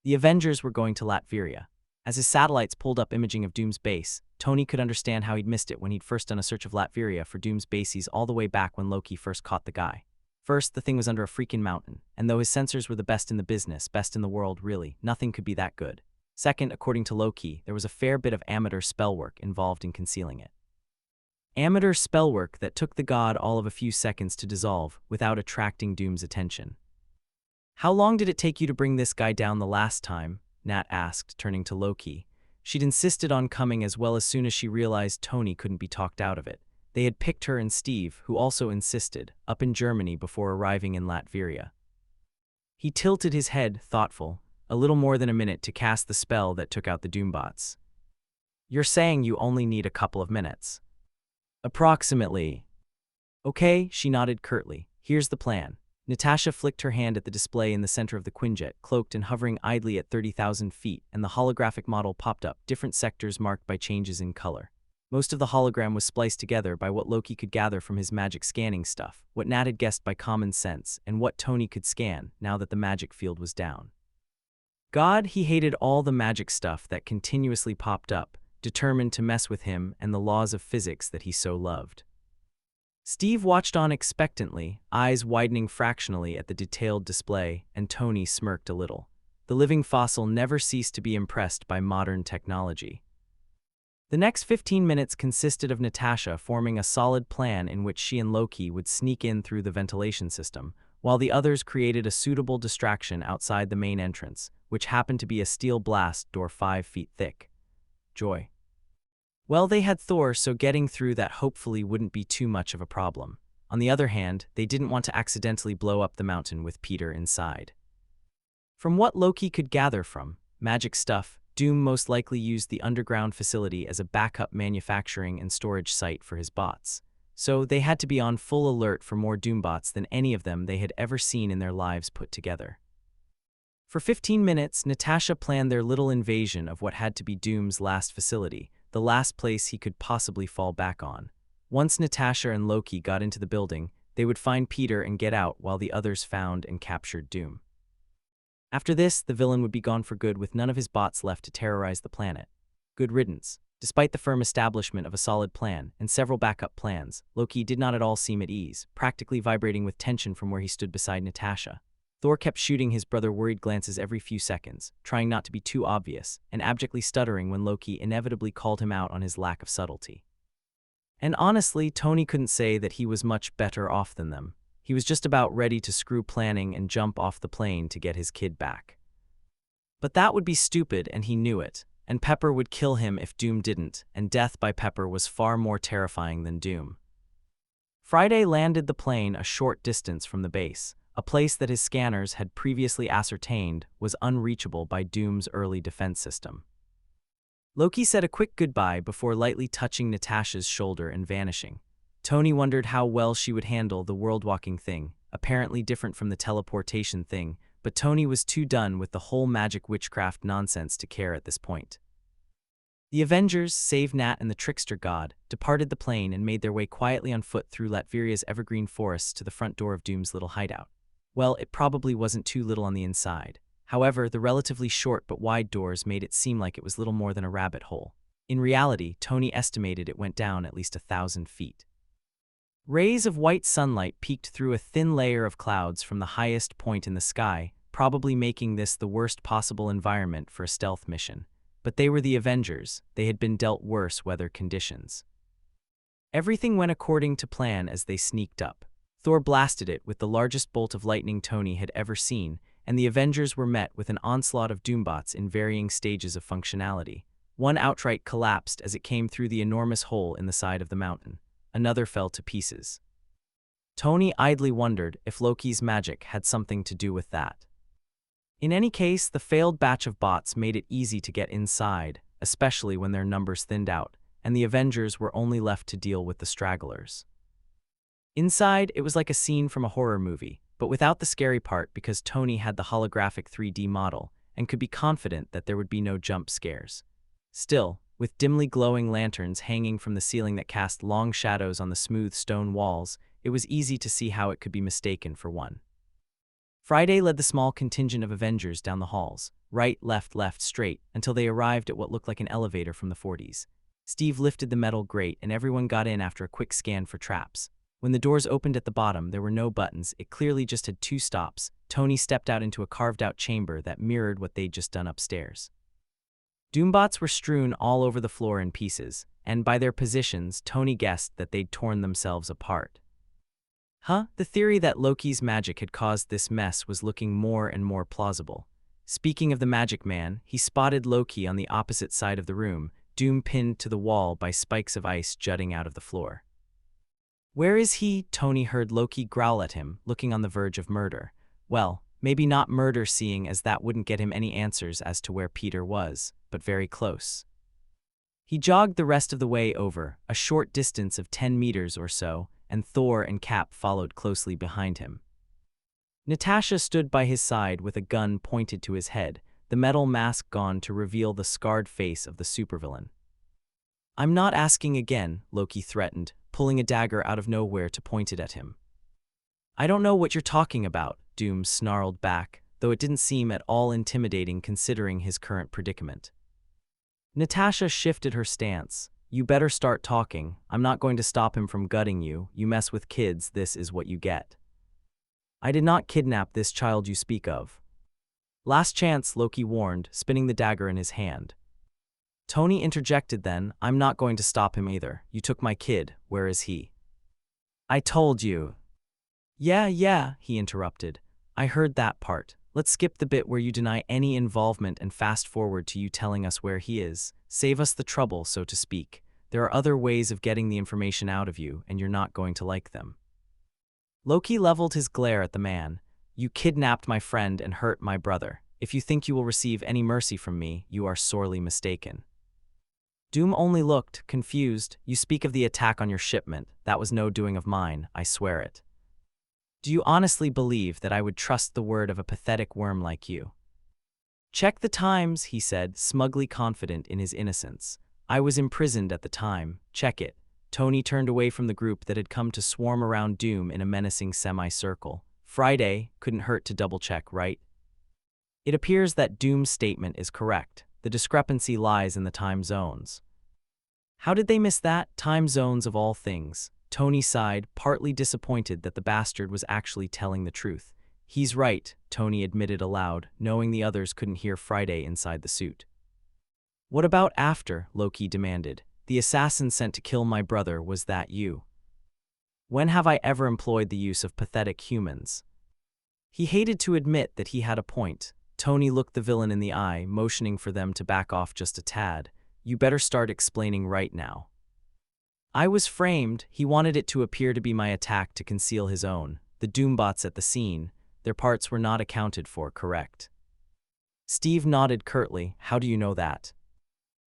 Speaker 1: The Avengers were going to Latveria. As his satellites pulled up imaging of Doom's base, Tony could understand how he'd missed it when he'd first done a search of Latveria for Doom's bases all the way back when Loki first caught the guy. First, the thing was under a freaking mountain, and though his sensors were the best in the business, best in the world really, nothing could be that good. Second, according to Loki, there was a fair bit of amateur spell work involved in concealing it. Amateur spellwork that took the god all of a few seconds to dissolve without attracting Doom's attention. "How long did it take you to bring this guy down the last time?" Nat asked, turning to Loki. She'd insisted on coming as well as soon as she realized Tony couldn't be talked out of it. They had picked her and Steve, who also insisted, up in Germany before arriving in Latveria. He tilted his head, thoughtful, a little more than a minute to cast the spell that took out the Doombots. "You're saying you only need a couple of minutes?" "Approximately." "Okay," she nodded curtly. "Here's the plan." Natasha flicked her hand at the display in the center of the Quinjet, cloaked and hovering idly at 30,000 feet, and the holographic model popped up, different sectors marked by changes in color. Most of the hologram was spliced together by what Loki could gather from his magic scanning stuff, what Nat had guessed by common sense, and what Tony could scan now that the magic field was down. God, he hated all the magic stuff that continuously popped up, determined to mess with him and the laws of physics that he so loved. Steve watched on expectantly, eyes widening fractionally at the detailed display, and Tony smirked a little. The living fossil never ceased to be impressed by modern technology. The next 15 minutes consisted of Natasha forming a solid plan in which she and Loki would sneak in through the ventilation system, while the others created a suitable distraction outside the main entrance, which happened to be a steel blast door 5 feet thick. Joy. Well, they had Thor, so getting through that hopefully wouldn't be too much of a problem. On the other hand, they didn't want to accidentally blow up the mountain with Peter inside. From what Loki could gather from magic stuff, Doom most likely used the underground facility as a backup manufacturing and storage site for his bots. So they had to be on full alert for more Doombots than any of them they had ever seen in their lives put together. For 15 minutes, Natasha planned their little invasion of what had to be Doom's last facility, the last place he could possibly fall back on. Once Natasha and Loki got into the building, they would find Peter and get out while the others found and captured Doom. After this, the villain would be gone for good with none of his bots left to terrorize the planet. Good riddance. Despite the firm establishment of a solid plan and several backup plans, Loki did not at all seem at ease, practically vibrating with tension from where he stood beside Natasha. Thor kept shooting his brother worried glances every few seconds, trying not to be too obvious, and abjectly stuttering when Loki inevitably called him out on his lack of subtlety. And honestly, Tony couldn't say that he was much better off than them. He was just about ready to screw planning and jump off the plane to get his kid back. But that would be stupid, and he knew it, and Pepper would kill him if Doom didn't, and death by Pepper was far more terrifying than Doom. Friday landed the plane a short distance from the base, a place that his scanners had previously ascertained was unreachable by Doom's early defense system. Loki said a quick goodbye before lightly touching Natasha's shoulder and vanishing. Tony wondered how well she would handle the world-walking thing, apparently different from the teleportation thing, but Tony was too done with the whole magic witchcraft nonsense to care at this point. The Avengers, save Nat and the trickster god, departed the plane and made their way quietly on foot through Latveria's evergreen forests to the front door of Doom's little hideout. Well, it probably wasn't too little on the inside. However, the relatively short but wide doors made it seem like it was little more than a rabbit hole. In reality, Tony estimated it went down at least 1,000 feet. Rays of white sunlight peeked through a thin layer of clouds from the highest point in the sky, probably making this the worst possible environment for a stealth mission. But they were the Avengers. They had been dealt worse weather conditions. Everything went according to plan as they sneaked up. Thor blasted it with the largest bolt of lightning Tony had ever seen, and the Avengers were met with an onslaught of Doombots in varying stages of functionality. One outright collapsed as it came through the enormous hole in the side of the mountain. Another fell to pieces. Tony idly wondered if Loki's magic had something to do with that. In any case, the failed batch of bots made it easy to get inside, especially when their numbers thinned out, and the Avengers were only left to deal with the stragglers. Inside, it was like a scene from a horror movie, but without the scary part because Tony had the holographic 3D model and could be confident that there would be no jump scares. Still, with dimly glowing lanterns hanging from the ceiling that cast long shadows on the smooth stone walls, it was easy to see how it could be mistaken for one. Friday led the small contingent of Avengers down the halls, right, left, straight, until they arrived at what looked like an elevator from the 40s. Steve lifted the metal grate and everyone got in after a quick scan for traps. When the doors opened at the bottom, there were no buttons. It clearly just had 2 stops. Tony stepped out into a carved-out chamber that mirrored what they'd just done upstairs. Doombots were strewn all over the floor in pieces, and by their positions, Tony guessed that they'd torn themselves apart. The theory that Loki's magic had caused this mess was looking more and more plausible. Speaking of the magic man, he spotted Loki on the opposite side of the room, Doom pinned to the wall by spikes of ice jutting out of the floor. "Where is he?" Tony heard Loki growl at him, looking on the verge of murder. Well, maybe not murder, seeing as that wouldn't get him any answers as to where Peter was, but very close. He jogged the rest of the way over, a short distance of 10 meters or so, and Thor and Cap followed closely behind him. Natasha stood by his side with a gun pointed to his head, the metal mask gone to reveal the scarred face of the supervillain. "I'm not asking again," Loki threatened, pulling a dagger out of nowhere to point it at him. "I don't know what you're talking about," Doom snarled back, though it didn't seem at all intimidating considering his current predicament. Natasha shifted her stance. "You better start talking. I'm not going to stop him from gutting you. You mess with kids, this is what you get." "I did not kidnap this child you speak of." "Last chance," Loki warned, spinning the dagger in his hand. Tony interjected then, "I'm not going to stop him either. You took my kid, where is he?" "I told you." Yeah, he interrupted. "I heard that part. Let's skip the bit where you deny any involvement and fast forward to you telling us where he is. Save us the trouble, so to speak. There are other ways of getting the information out of you, and you're not going to like them." Loki leveled his glare at the man. "You kidnapped my friend and hurt my brother. If you think you will receive any mercy from me, you are sorely mistaken." Doom only looked confused. "You speak of the attack on your shipment. That was no doing of mine, I swear it." "Do you honestly believe that I would trust the word of a pathetic worm like you?" "Check the times," he said, smugly confident in his innocence. "I was imprisoned at the time. Check it." Tony turned away from the group that had come to swarm around Doom in a menacing semicircle. "Friday, couldn't hurt to double-check, right?" It appears that Doom's statement is correct. The discrepancy lies in the time zones. How did they miss that? Time zones of all things. Tony sighed, partly disappointed that the bastard was actually telling the truth. "He's right," Tony admitted aloud, knowing the others couldn't hear Friday inside the suit. "What about after?" Loki demanded. "The assassin sent to kill my brother, was that you?" "When have I ever employed the use of pathetic humans?" He hated to admit that he had a point. Tony looked the villain in the eye, motioning for them to back off just a tad. "You better start explaining right now." "I was framed." He wanted it to appear to be my attack to conceal his own. "The Doombots at the scene, their parts were not accounted for, correct?" Steve nodded curtly. "How do you know that?"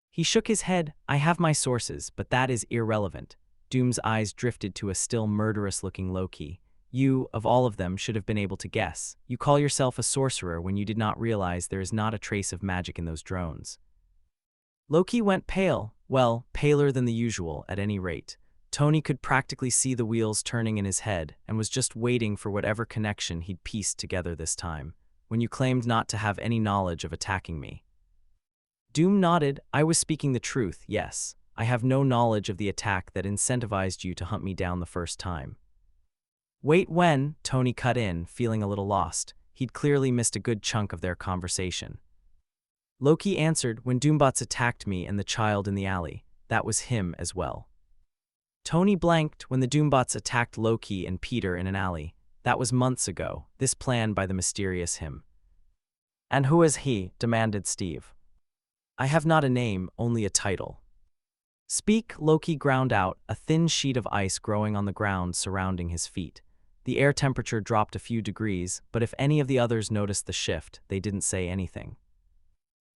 Speaker 1: He shook his head. "I have my sources, but that is irrelevant." Doom's eyes drifted to a still murderous-looking Loki. "You, of all of them, should have been able to guess. You call yourself a sorcerer when you did not realize there is not a trace of magic in those drones." Loki went pale. Well, paler than the usual, at any rate. Tony could practically see the wheels turning in his head, and was just waiting for whatever connection he'd pieced together this time. "When you claimed not to have any knowledge of attacking me." Doom nodded. "I was speaking the truth, yes. I have no knowledge of the attack that incentivized you to hunt me down the first time." "Wait, when?" Tony cut in, feeling a little lost. He'd clearly missed a good chunk of their conversation. Loki answered, "When Doombots attacked me and the child in the alley. That was him as well." Tony blanked. "When the Doombots attacked Loki and Peter in an alley. That was months ago. This plan by the mysterious him." "And who is he?" demanded Steve. "I have not a name, only a title." "Speak," Loki ground out, a thin sheet of ice growing on the ground surrounding his feet. The air temperature dropped a few degrees, but if any of the others noticed the shift, they didn't say anything.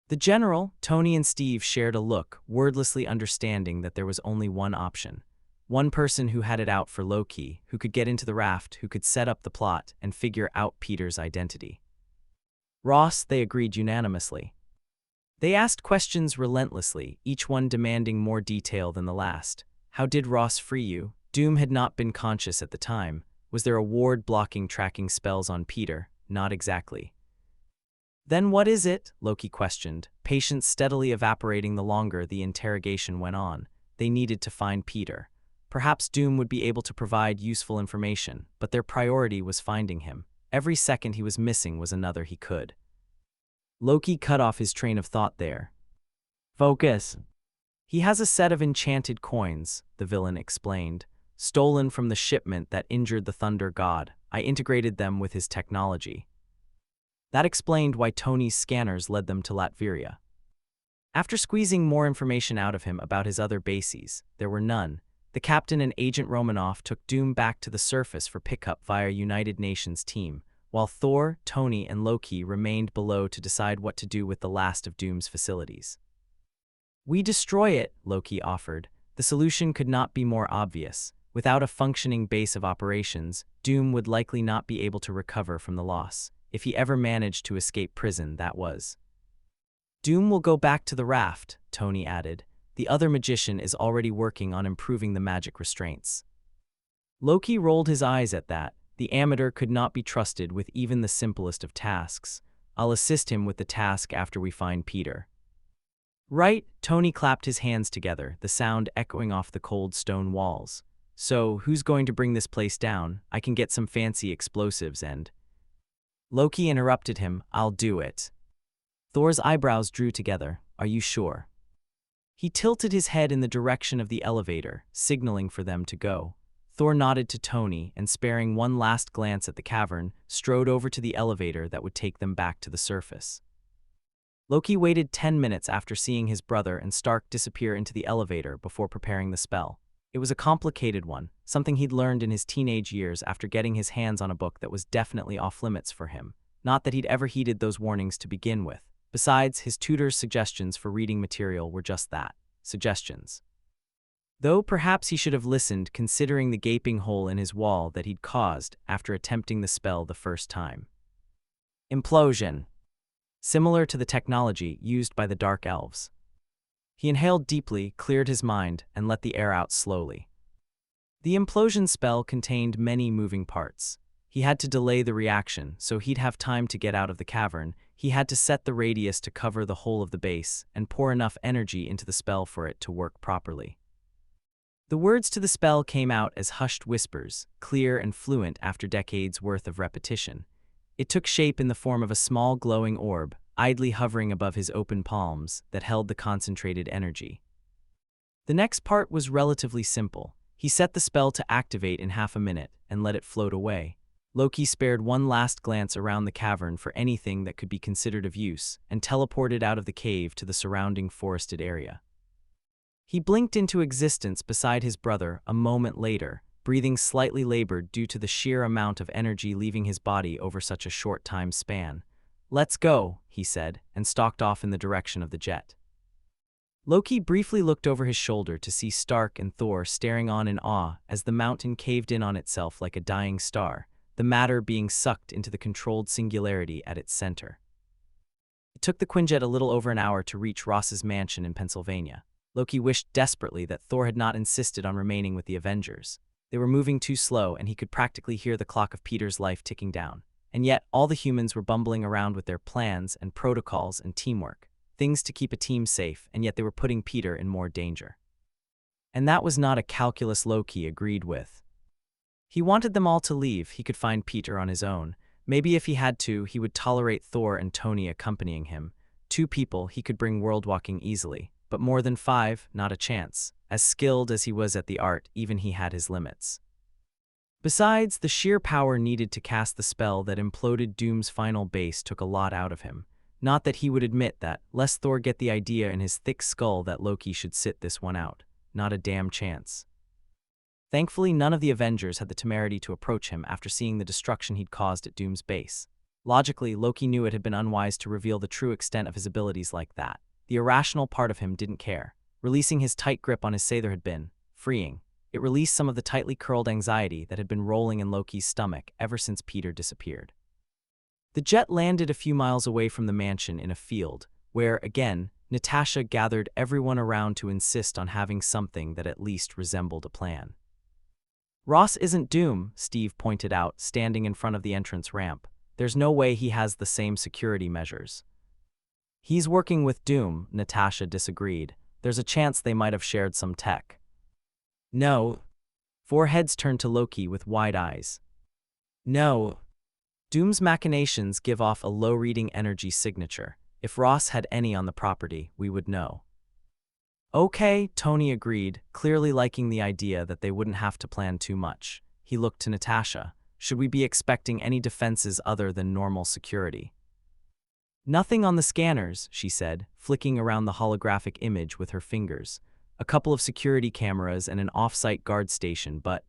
Speaker 1: The general, Tony and Steve shared a look, wordlessly understanding that there was only one option. One person who had it out for Loki, who could get into the raft, who could set up the plot, and figure out Peter's identity. Ross, they agreed unanimously. They asked questions relentlessly, each one demanding more detail than the last. How did Ross free you? Doom had not been conscious at the time. Was there a ward blocking tracking spells on Peter? Not exactly. Then what is it? Loki questioned, patience steadily evaporating the longer the interrogation went on. They needed to find Peter. Perhaps Doom would be able to provide useful information, but their priority was finding him. Every second he was missing was another he could. Loki cut off his train of thought there. Focus. He has a set of enchanted coins, the villain explained, stolen from the shipment that injured the Thunder God. I integrated them with his technology. That explained why Tony's scanners led them to Latveria. After squeezing more information out of him about his other bases, there were none. The captain and Agent Romanoff took Doom back to the surface for pickup via United Nations team, while Thor, Tony, and Loki remained below to decide what to do with the last of Doom's facilities. We destroy it, Loki offered. The solution could not be more obvious. Without a functioning base of operations, Doom would likely not be able to recover from the loss. If he ever managed to escape prison, that was. Doom will go back to the raft, Tony added. The other magician is already working on improving the magic restraints. Loki rolled his eyes at that. The amateur could not be trusted with even the simplest of tasks. I'll assist him with the task after we find Peter. Right, Tony clapped his hands together, the sound echoing off the cold stone walls. So, who's going to bring this place down? I can get some fancy explosives and… Loki interrupted him. I'll do it. Thor's eyebrows drew together. Are you sure? He tilted his head in the direction of the elevator, signaling for them to go. Thor nodded to Tony and, sparing one last glance at the cavern, strode over to the elevator that would take them back to the surface. Loki waited 10 minutes after seeing his brother and Stark disappear into the elevator before preparing the spell. It was a complicated one, something he'd learned in his teenage years after getting his hands on a book that was definitely off-limits for him. Not that he'd ever heeded those warnings to begin with. Besides, his tutor's suggestions for reading material were just that, suggestions. Though perhaps he should have listened, considering the gaping hole in his wall that he'd caused after attempting the spell the first time. Implosion. Similar to the technology used by the Dark Elves. He inhaled deeply, cleared his mind, and let the air out slowly. The implosion spell contained many moving parts. He had to delay the reaction, so he'd have time to get out of the cavern. He had to set the radius to cover the whole of the base, and pour enough energy into the spell for it to work properly. The words to the spell came out as hushed whispers, clear and fluent after decades' worth of repetition. It took shape in the form of a small glowing orb, idly hovering above his open palms, that held the concentrated energy. The next part was relatively simple. He set the spell to activate in half a minute and let it float away. Loki spared one last glance around the cavern for anything that could be considered of use and teleported out of the cave to the surrounding forested area. He blinked into existence beside his brother a moment later, breathing slightly labored due to the sheer amount of energy leaving his body over such a short time span. Let's go, he said, and stalked off in the direction of the jet. Loki briefly looked over his shoulder to see Stark and Thor staring on in awe as the mountain caved in on itself like a dying star, the matter being sucked into the controlled singularity at its center. It took the Quinjet a little over an hour to reach Ross's mansion in Pennsylvania. Loki wished desperately that Thor had not insisted on remaining with the Avengers. They were moving too slow, and he could practically hear the clock of Peter's life ticking down. And yet, all the humans were bumbling around with their plans and protocols and teamwork, things to keep a team safe, and yet they were putting Peter in more danger. And that was not a calculus Loki agreed with. He wanted them all to leave. He could find Peter on his own. Maybe if he had to, he would tolerate Thor and Tony accompanying him. 2 people he could bring world-walking easily, but more than 5, not a chance. As skilled as he was at the art, even he had his limits. Besides, the sheer power needed to cast the spell that imploded Doom's final base took a lot out of him. Not that he would admit that, lest Thor get the idea in his thick skull that Loki should sit this one out. Not a damn chance. Thankfully, none of the Avengers had the temerity to approach him after seeing the destruction he'd caused at Doom's base. Logically, Loki knew it had been unwise to reveal the true extent of his abilities like that. The irrational part of him didn't care. Releasing his tight grip on his saber had been freeing. It released some of the tightly curled anxiety that had been rolling in Loki's stomach ever since Peter disappeared. The jet landed a few miles away from the mansion in a field, where, again, Natasha gathered everyone around to insist on having something that at least resembled a plan. Ross isn't Doom, Steve pointed out, standing in front of the entrance ramp. There's no way he has the same security measures. He's working with Doom, Natasha disagreed. There's a chance they might have shared some tech. No. 4 heads turned to Loki with wide eyes. No. Doom's machinations give off a low-reading energy signature. If Ross had any on the property, we would know. Okay, Tony agreed, clearly liking the idea that they wouldn't have to plan too much. He looked to Natasha. Should we be expecting any defenses other than normal security? Nothing on the scanners, she said, flicking around the holographic image with her fingers. A couple of security cameras and an off-site guard station, but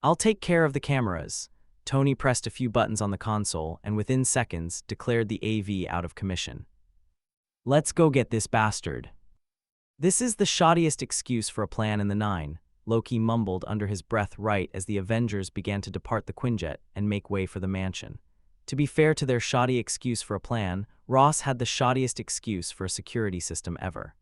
Speaker 1: I'll take care of the cameras. Tony pressed a few buttons on the console and within seconds declared the AV out of commission. Let's go get this bastard. This is the shoddiest excuse for a plan in the Nine, Loki mumbled under his breath right as the Avengers began to depart the Quinjet and make way for the mansion. To be fair to their shoddy excuse for a plan, Ross had the shoddiest excuse for a security system ever.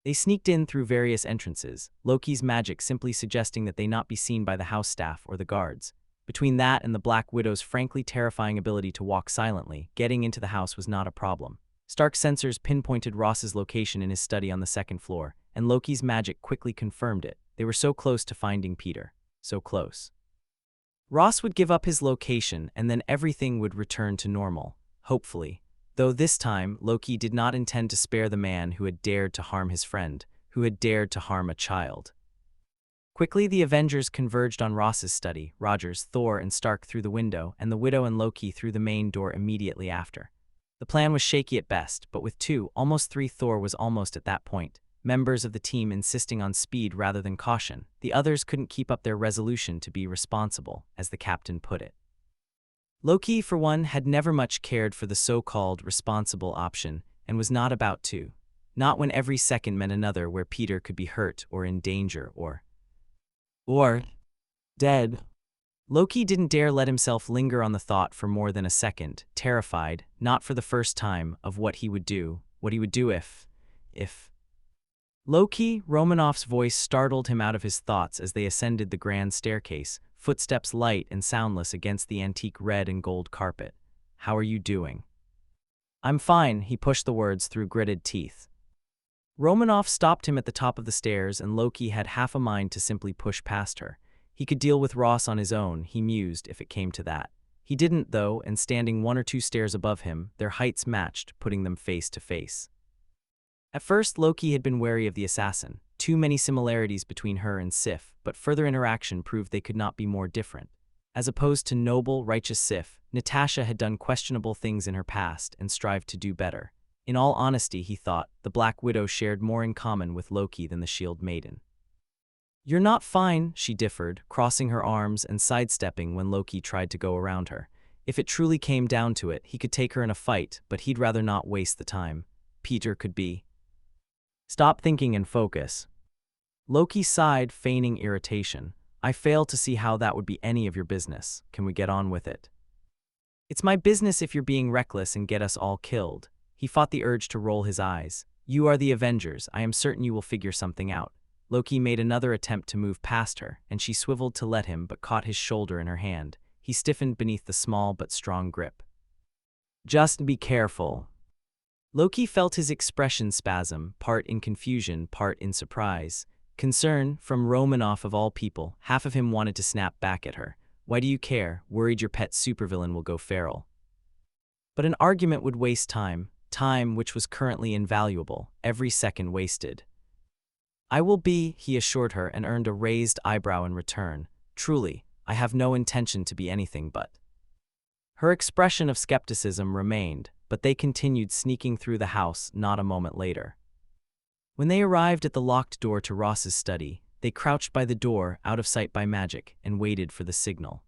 Speaker 1: They sneaked in through various entrances, Loki's magic simply suggesting that they not be seen by the house staff or the guards. Between that and the Black Widow's frankly terrifying ability to walk silently, getting into the house was not a problem. Stark's sensors pinpointed Ross's location in his study on the second floor, and Loki's magic quickly confirmed it. They were so close to finding Peter. So close. Ross would give up his location and then everything would return to normal, hopefully. Though this time, Loki did not intend to spare the man who had dared to harm his friend, who had dared to harm a child. Quickly, the Avengers converged on Ross's study, Rogers, Thor, and Stark through the window, and the Widow and Loki through the main door immediately after. The plan was shaky at best, but with two, almost three, Thor was almost at that point. Members of the team insisting on speed rather than caution. The others couldn't keep up their resolution to be responsible, as the captain put it. Loki, for one, had never much cared for the so-called responsible option and was not about to. Not when every second meant another where Peter could be hurt or in danger or dead. Loki didn't dare let himself linger on the thought for more than a second, terrified, not for the first time, of what he would do if. Loki, Romanoff's voice startled him out of his thoughts as they ascended the grand staircase, footsteps light and soundless against the antique red and gold carpet. How are you doing? I'm fine, he pushed the words through gritted teeth. Romanoff stopped him at the top of the stairs and Loki had half a mind to simply push past her. He could deal with Ross on his own, he mused, if it came to that. He didn't, though, and standing one or two stairs above him, their heights matched, putting them face to face. At first, Loki had been wary of the assassin. Too many similarities between her and Sif, but further interaction proved they could not be more different. As opposed to noble, righteous Sif, Natasha had done questionable things in her past and strived to do better. In all honesty, he thought, the Black Widow shared more in common with Loki than the Shield Maiden. You're not fine, she differed, crossing her arms and sidestepping when Loki tried to go around her. If it truly came down to it, he could take her in a fight, but he'd rather not waste the time. Peter could be. Stop thinking and focus. Loki sighed, feigning irritation. I fail to see how that would be any of your business. Can we get on with it? It's my business if you're being reckless and get us all killed. He fought the urge to roll his eyes. You are the Avengers. I am certain you will figure something out. Loki made another attempt to move past her, and she swiveled to let him but caught his shoulder in her hand. He stiffened beneath the small but strong grip. Just be careful. Loki felt his expression spasm, part in confusion, part in surprise. Concern, from Romanoff of all people, half of him wanted to snap back at her. Why do you care? Worried your pet supervillain will go feral. But an argument would waste time which was currently invaluable, every second wasted. I will be, he assured her and earned a raised eyebrow in return. Truly, I have no intention to be anything but. Her expression of skepticism remained, but they continued sneaking through the house not a moment later. When they arrived at the locked door to Ross's study, they crouched by the door, out of sight by magic, and waited for the signal.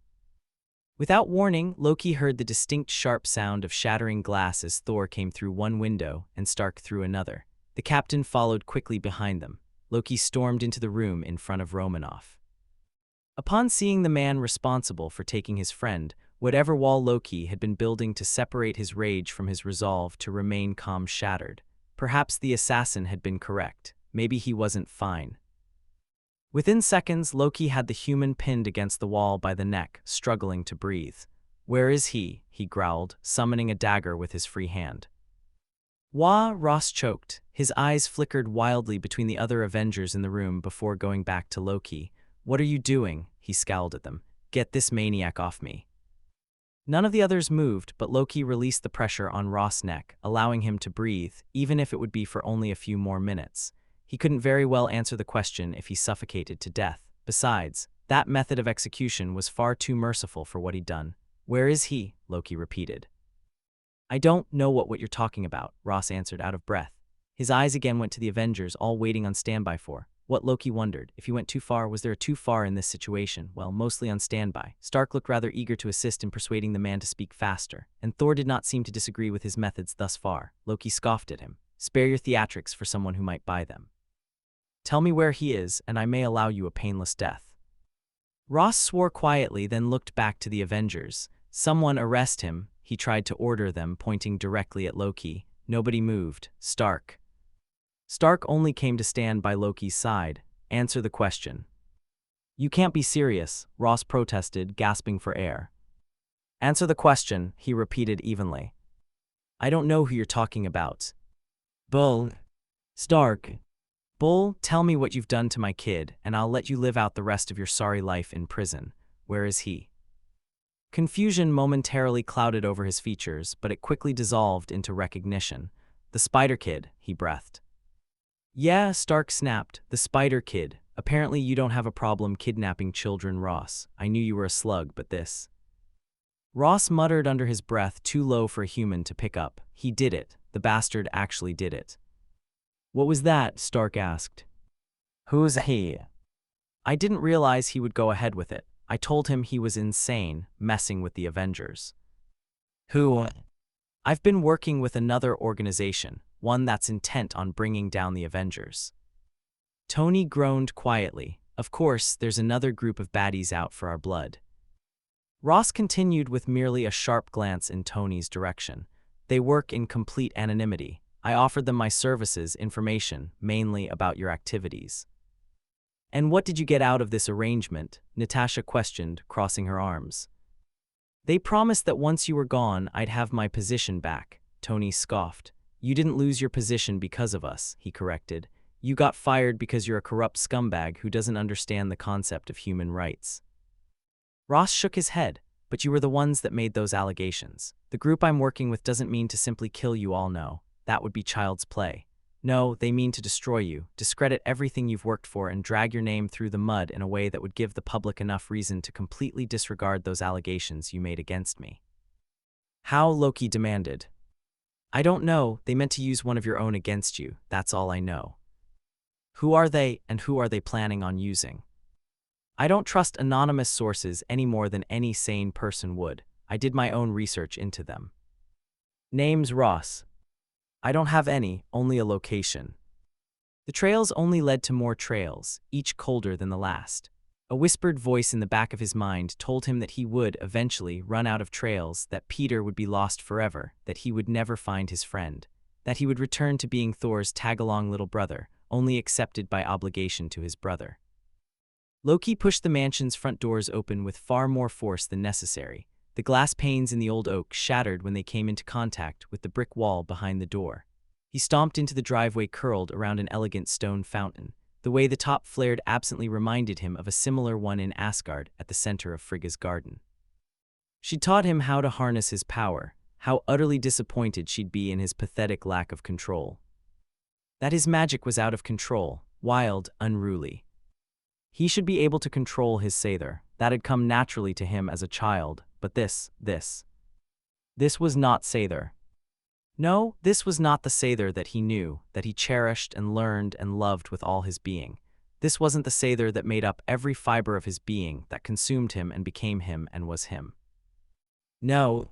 Speaker 1: Without warning, Loki heard the distinct sharp sound of shattering glass as Thor came through one window and Stark through another. The captain followed quickly behind them. Loki stormed into the room in front of Romanoff. Upon seeing the man responsible for taking his friend, whatever wall Loki had been building to separate his rage from his resolve to remain calm shattered. Perhaps the assassin had been correct. Maybe he wasn't fine. Within seconds, Loki had the human pinned against the wall by the neck, struggling to breathe. Where is he? He growled, summoning a dagger with his free hand. Wah! Ross choked. His eyes flickered wildly between the other Avengers in the room before going back to Loki. What are you doing? He scowled at them. Get this maniac off me. None of the others moved, but Loki released the pressure on Ross' neck, allowing him to breathe, even if it would be for only a few more minutes. He couldn't very well answer the question if he suffocated to death. Besides, that method of execution was far too merciful for what he'd done. "Where is he?" Loki repeated. "I don't know what you're talking about," Ross answered out of breath. His eyes again went to the Avengers, all waiting on standby for what Loki wondered. If he went too far, was there a too far in this situation? Well, mostly on standby. Stark looked rather eager to assist in persuading the man to speak faster, and Thor did not seem to disagree with his methods thus far. Loki scoffed at him. "Spare your theatrics for someone who might buy them. Tell me where he is, and I may allow you a painless death." Ross swore quietly, then looked back to the Avengers. "Someone arrest him," he tried to order them, pointing directly at Loki. Nobody moved. Stark only came to stand by Loki's side. "Answer the question." "You can't be serious," Ross protested, gasping for air. "Answer the question," he repeated evenly. "I don't know who you're talking about." "Bull." "Stark." "Bull, tell me what you've done to my kid, and I'll let you live out the rest of your sorry life in prison. Where is he?" Confusion momentarily clouded over his features, but it quickly dissolved into recognition. "The Spider Kid," he breathed. "Yeah," Stark snapped, "the Spider Kid. Apparently you don't have a problem kidnapping children, Ross. I knew you were a slug, but this..." Ross muttered under his breath, too low for a human to pick up. "He did it. The bastard actually did it." "What was that?" Stark asked. "Who's he?" "I didn't realize he would go ahead with it. I told him he was insane, messing with the Avengers." "Who?" "I've been working with another organization, one that's intent on bringing down the Avengers." Tony groaned quietly. "Of course, there's another group of baddies out for our blood." Ross continued with merely a sharp glance in Tony's direction. "They work in complete anonymity. I offered them my services, information, mainly about your activities." "And what did you get out of this arrangement?" Natasha questioned, crossing her arms. "They promised that once you were gone, I'd have my position back," Tony scoffed. "You didn't lose your position because of us," he corrected. "You got fired because you're a corrupt scumbag who doesn't understand the concept of human rights." Ross shook his head. "But you were the ones that made those allegations. The group I'm working with doesn't mean to simply kill you all, no. That would be child's play. No, they mean to destroy you, discredit everything you've worked for, and drag your name through the mud in a way that would give the public enough reason to completely disregard those allegations you made against me." "How?" Loki demanded. "I don't know. They meant to use one of your own against you. That's all I know." "Who are they, and who are they planning on using?" "I don't trust anonymous sources any more than any sane person would. I did my own research into them." "Names?" Ross. "I don't have any, only a location." The trails only led to more trails, each colder than the last. A whispered voice in the back of his mind told him that he would eventually run out of trails, that Peter would be lost forever, that he would never find his friend, that he would return to being Thor's tag-along little brother, only accepted by obligation to his brother. Loki pushed the mansion's front doors open with far more force than necessary. The glass panes in the old oak shattered when they came into contact with the brick wall behind the door. He stomped into the driveway curled around an elegant stone fountain. The way the top flared absently reminded him of a similar one in Asgard at the center of Frigga's garden. She taught him how to harness his power, how utterly disappointed she'd be in his pathetic lack of control. That his magic was out of control, wild, unruly. He should be able to control his Sather. That had come naturally to him as a child, but this was not Sather. No, this was not the Sather that he knew, that he cherished and learned and loved with all his being. This wasn't the Sather that made up every fiber of his being, that consumed him and became him and was him. No.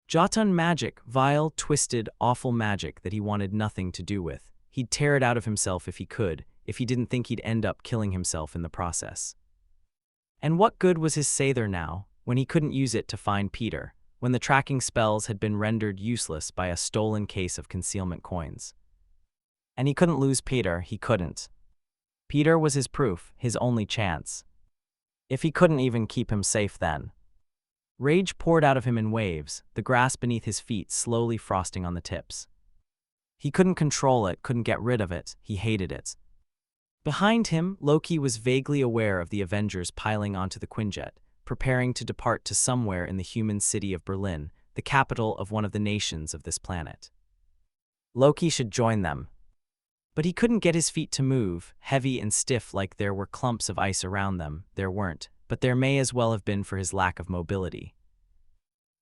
Speaker 1: Jotun magic, vile, twisted, awful magic that he wanted nothing to do with. He'd tear it out of himself if he could, if he didn't think he'd end up killing himself in the process. And what good was his Sather now, when he couldn't use it to find Peter, when the tracking spells had been rendered useless by a stolen case of concealment coins? And he couldn't lose Peter, he couldn't. Peter was his proof, his only chance. If he couldn't even keep him safe then. Rage poured out of him in waves, the grass beneath his feet slowly frosting on the tips. He couldn't control it, couldn't get rid of it, he hated it. Behind him, Loki was vaguely aware of the Avengers piling onto the Quinjet, preparing to depart to somewhere in the human city of Berlin, the capital of one of the nations of this planet. Loki should join them. But he couldn't get his feet to move, heavy and stiff like there were clumps of ice around them. There weren't, but there may as well have been for his lack of mobility.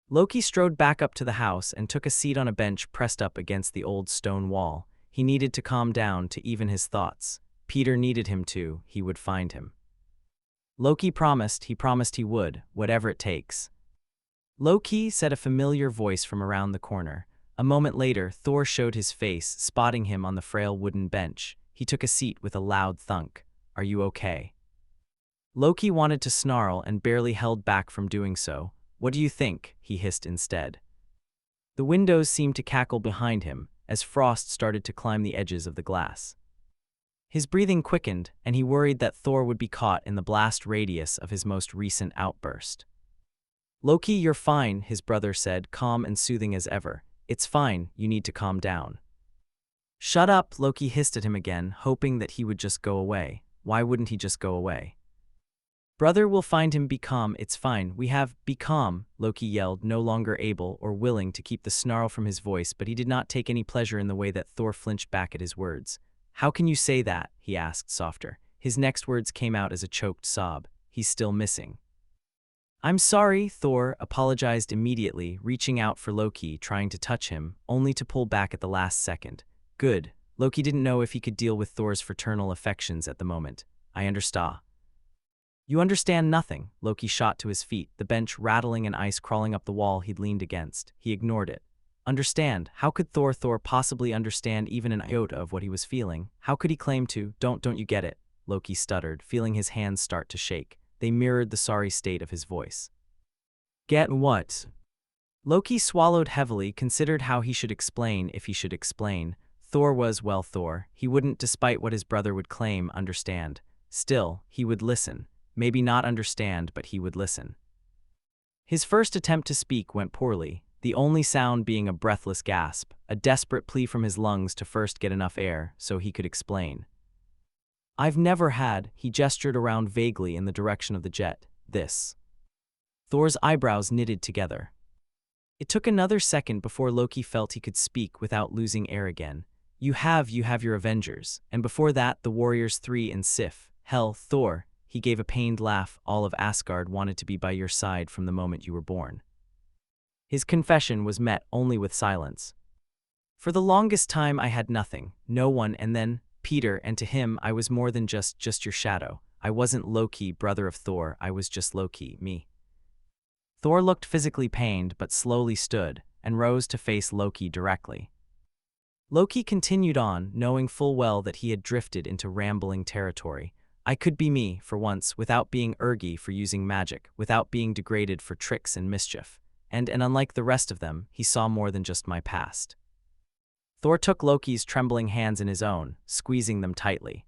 Speaker 1: Loki strode back up to the house and took a seat on a bench pressed up against the old stone wall. He needed to calm down to even his thoughts. Peter needed him to, he would find him. Loki promised he would, whatever it takes. Loki, said a familiar voice from around the corner. A moment later, Thor showed his face, spotting him on the frail wooden bench. He took a seat with a loud thunk. Are you okay? Loki wanted to snarl and barely held back from doing so. What do you think? He hissed instead. The windows seemed to cackle behind him as frost started to climb the edges of the glass. His breathing quickened, and he worried that Thor would be caught in the blast radius of his most recent outburst. Loki, you're fine, his brother said, calm and soothing as ever. It's fine, you need to calm down. Shut up, Loki hissed at him again, hoping that he would just go away. Why wouldn't he just go away? Brother, will find him. Be calm, it's fine, be calm, Loki yelled, no longer able or willing to keep the snarl from his voice, but he did not take any pleasure in the way that Thor flinched back at his words. How can you say that? He asked, softer. His next words came out as a choked sob. He's still missing. I'm sorry, Thor apologized immediately, reaching out for Loki, trying to touch him, only to pull back at the last second. Good. Loki didn't know if he could deal with Thor's fraternal affections at the moment. I understand. You understand nothing. Loki shot to his feet, the bench rattling and ice crawling up the wall he'd leaned against. He ignored it. Understand? How could Thor possibly understand even an iota of what he was feeling? How could he claim to? Don't you get it? Loki stuttered, feeling his hands start to shake. They mirrored the sorry state of his voice. Get what? Loki swallowed heavily, considered how he should explain if he should explain. Thor was, well, Thor. He wouldn't, despite what his brother would claim, understand. Still, he would listen. Maybe not understand, but he would listen. His first attempt to speak went poorly, the only sound being a breathless gasp, a desperate plea from his lungs to first get enough air so he could explain. I've never had, he gestured around vaguely in the direction of the jet, this. Thor's eyebrows knitted together. It took another second before Loki felt he could speak without losing air again. You have your Avengers, and before that the Warriors 3 and Sif. Hell, Thor, he gave a pained laugh, all of Asgard wanted to be by your side from the moment you were born. His confession was met only with silence. For the longest time I had nothing, no one, and then Peter, and to him I was more than just your shadow. I wasn't Loki, brother of Thor, I was just Loki, me. Thor looked physically pained but slowly stood and rose to face Loki directly. Loki continued on, knowing full well that he had drifted into rambling territory. I could be me, for once, without being ergy for using magic, without being degraded for tricks and mischief. And unlike the rest of them, he saw more than just my past. Thor took Loki's trembling hands in his own, squeezing them tightly.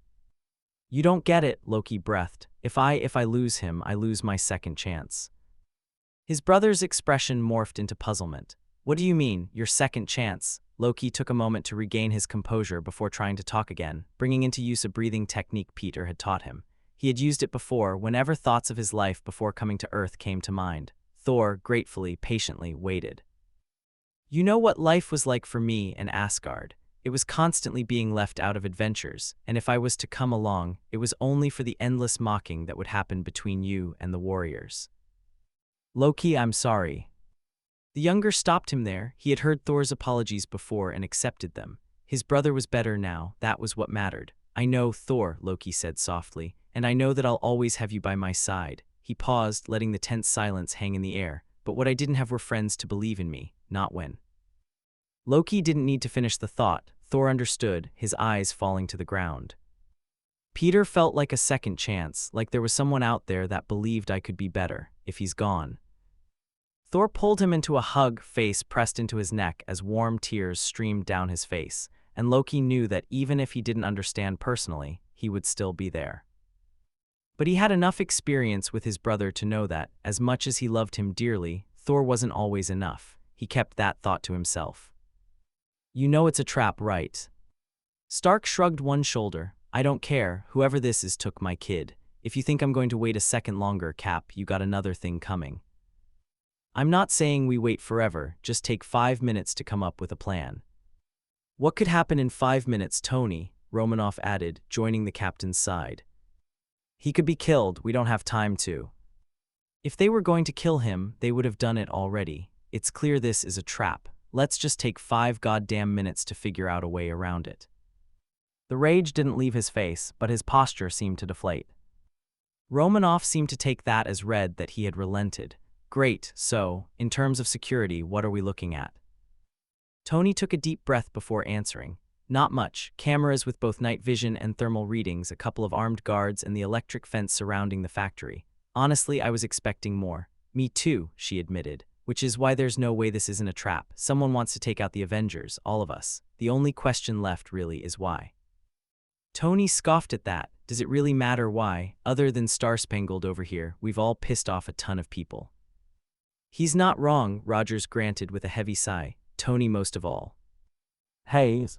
Speaker 1: You don't get it, Loki breathed. If I lose him, I lose my second chance. His brother's expression morphed into puzzlement. What do you mean, your second chance? Loki took a moment to regain his composure before trying to talk again, bringing into use a breathing technique Peter had taught him. He had used it before whenever thoughts of his life before coming to Earth came to mind. Thor, gratefully, patiently, waited. You know what life was like for me in Asgard. It was constantly being left out of adventures, and if I was to come along, it was only for the endless mocking that would happen between you and the warriors. Loki, I'm sorry. The younger stopped him there. He had heard Thor's apologies before and accepted them. His brother was better now, that was what mattered. I know, Thor, Loki said softly, and I know that I'll always have you by my side. He paused, letting the tense silence hang in the air, but what I didn't have were friends to believe in me, not when. Loki didn't need to finish the thought. Thor understood, his eyes falling to the ground. Peter felt like a second chance, like there was someone out there that believed I could be better, if he's gone. Thor pulled him into a hug, face pressed into his neck as warm tears streamed down his face, and Loki knew that even if he didn't understand personally, he would still be there. But he had enough experience with his brother to know that, as much as he loved him dearly, Thor wasn't always enough. He kept that thought to himself. You know it's a trap, right? Stark shrugged one shoulder. I don't care, whoever this is took my kid. If you think I'm going to wait a second longer, Cap, you got another thing coming. I'm not saying we wait forever, just take 5 minutes to come up with a plan. What could happen in 5 minutes, Tony? Romanoff added, joining the captain's side. He could be killed, we don't have time to. If they were going to kill him, they would have done it already. It's clear this is a trap. Let's just take 5 goddamn minutes to figure out a way around it. The rage didn't leave his face, but his posture seemed to deflate. Romanoff seemed to take that as read that he had relented. Great, so, in terms of security, what are we looking at? Tony took a deep breath before answering. Not much. Cameras with both night vision and thermal readings, a couple of armed guards, and the electric fence surrounding the factory. Honestly, I was expecting more. Me too, she admitted. Which is why there's no way this isn't a trap. Someone wants to take out the Avengers, all of us. The only question left, really, is why. Tony scoffed at that. Does it really matter why? Other than Star-Spangled over here, we've all pissed off a ton of people. He's not wrong, Rogers granted with a heavy sigh. Tony most of all. Hayes.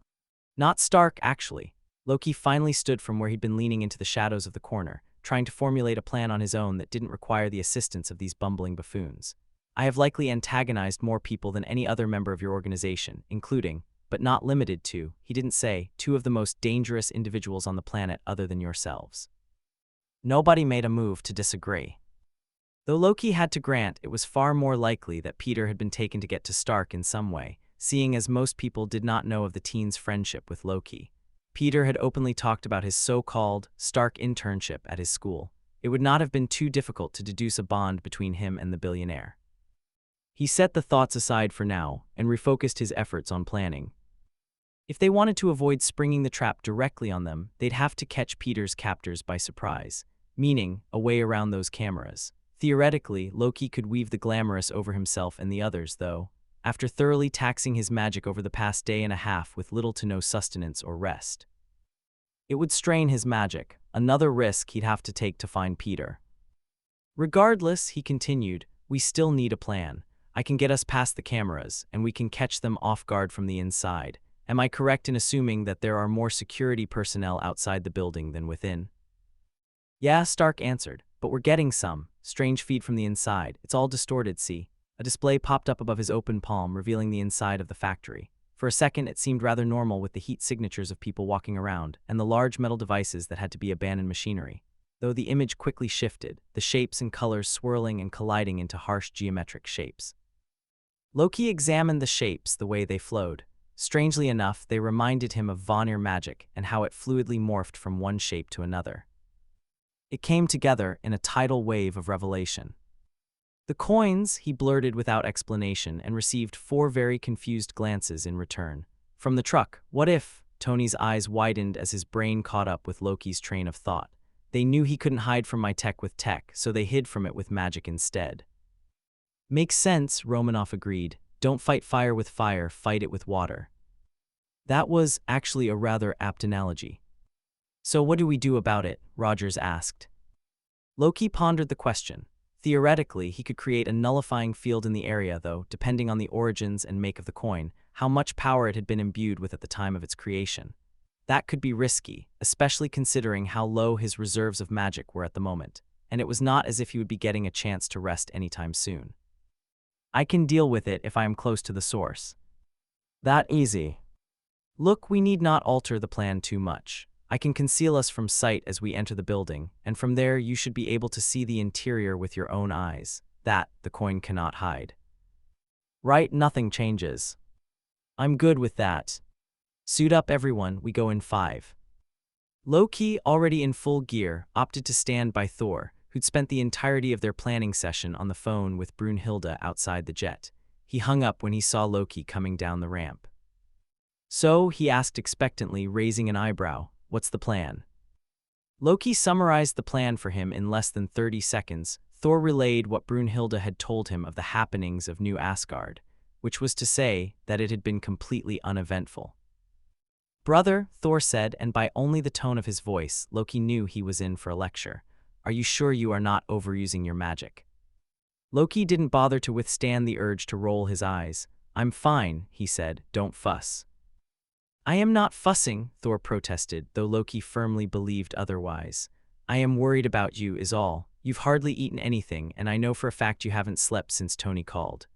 Speaker 1: Not Stark, actually. Loki finally stood from where he'd been leaning into the shadows of the corner, trying to formulate a plan on his own that didn't require the assistance of these bumbling buffoons. I have likely antagonized more people than any other member of your organization, including, but not limited to, he didn't say, 2 of the most dangerous individuals on the planet other than yourselves. Nobody made a move to disagree. Though Loki had to grant it was far more likely that Peter had been taken to get to Stark in some way, seeing as most people did not know of the teen's friendship with Loki. Peter had openly talked about his so-called Stark internship at his school. It would not have been too difficult to deduce a bond between him and the billionaire. He set the thoughts aside for now and refocused his efforts on planning. If they wanted to avoid springing the trap directly on them, they'd have to catch Peter's captors by surprise, meaning a way around those cameras. Theoretically, Loki could weave the glamorous over himself and the others, though, after thoroughly taxing his magic over the past day and a half with little to no sustenance or rest. It would strain his magic, another risk he'd have to take to find Peter. Regardless, he continued, we still need a plan. I can get us past the cameras, and we can catch them off guard from the inside. Am I correct in assuming that there are more security personnel outside the building than within? Yeah, Stark answered, but we're getting some. Strange feed from the inside. It's all distorted, see? A display popped up above his open palm, revealing the inside of the factory. For a second, it seemed rather normal with the heat signatures of people walking around, and the large metal devices that had to be abandoned machinery. Though the image quickly shifted, the shapes and colors swirling and colliding into harsh geometric shapes. Loki examined the shapes the way they flowed. Strangely enough, they reminded him of Vanir magic and how it fluidly morphed from one shape to another. It came together in a tidal wave of revelation. The coins, he blurted without explanation and received 4 very confused glances in return. From the truck, what if? Tony's eyes widened as his brain caught up with Loki's train of thought. They knew he couldn't hide from my tech with tech, so they hid from it with magic instead. Makes sense, Romanoff agreed. Don't fight fire with fire, fight it with water. That was actually a rather apt analogy. So what do we do about it? Rogers asked. Loki pondered the question. Theoretically, he could create a nullifying field in the area, though, depending on the origins and make of the coin, how much power it had been imbued with at the time of its creation. That could be risky, especially considering how low his reserves of magic were at the moment, and it was not as if he would be getting a chance to rest anytime soon. I can deal with it if I am close to the source. That easy. Look, we need not alter the plan too much. I can conceal us from sight as we enter the building, and from there you should be able to see the interior with your own eyes. That, the coin cannot hide. Right, nothing changes. I'm good with that. Suit up everyone, we go in 5. Loki, already in full gear, opted to stand by Thor, who'd spent the entirety of their planning session on the phone with Brunhilde outside the jet. He hung up when he saw Loki coming down the ramp. So, he asked expectantly, raising an eyebrow, what's the plan? Loki summarized the plan for him in less than 30 seconds. Thor relayed what Brunhilde had told him of the happenings of New Asgard, which was to say that it had been completely uneventful. Brother, Thor said, and by only the tone of his voice, Loki knew he was in for a lecture. Are you sure you are not overusing your magic? Loki didn't bother to withstand the urge to roll his eyes. I'm fine, he said, don't fuss. I am not fussing, Thor protested, though Loki firmly believed otherwise. I am worried about you is all. You've hardly eaten anything, and I know for a fact you haven't slept since Tony called.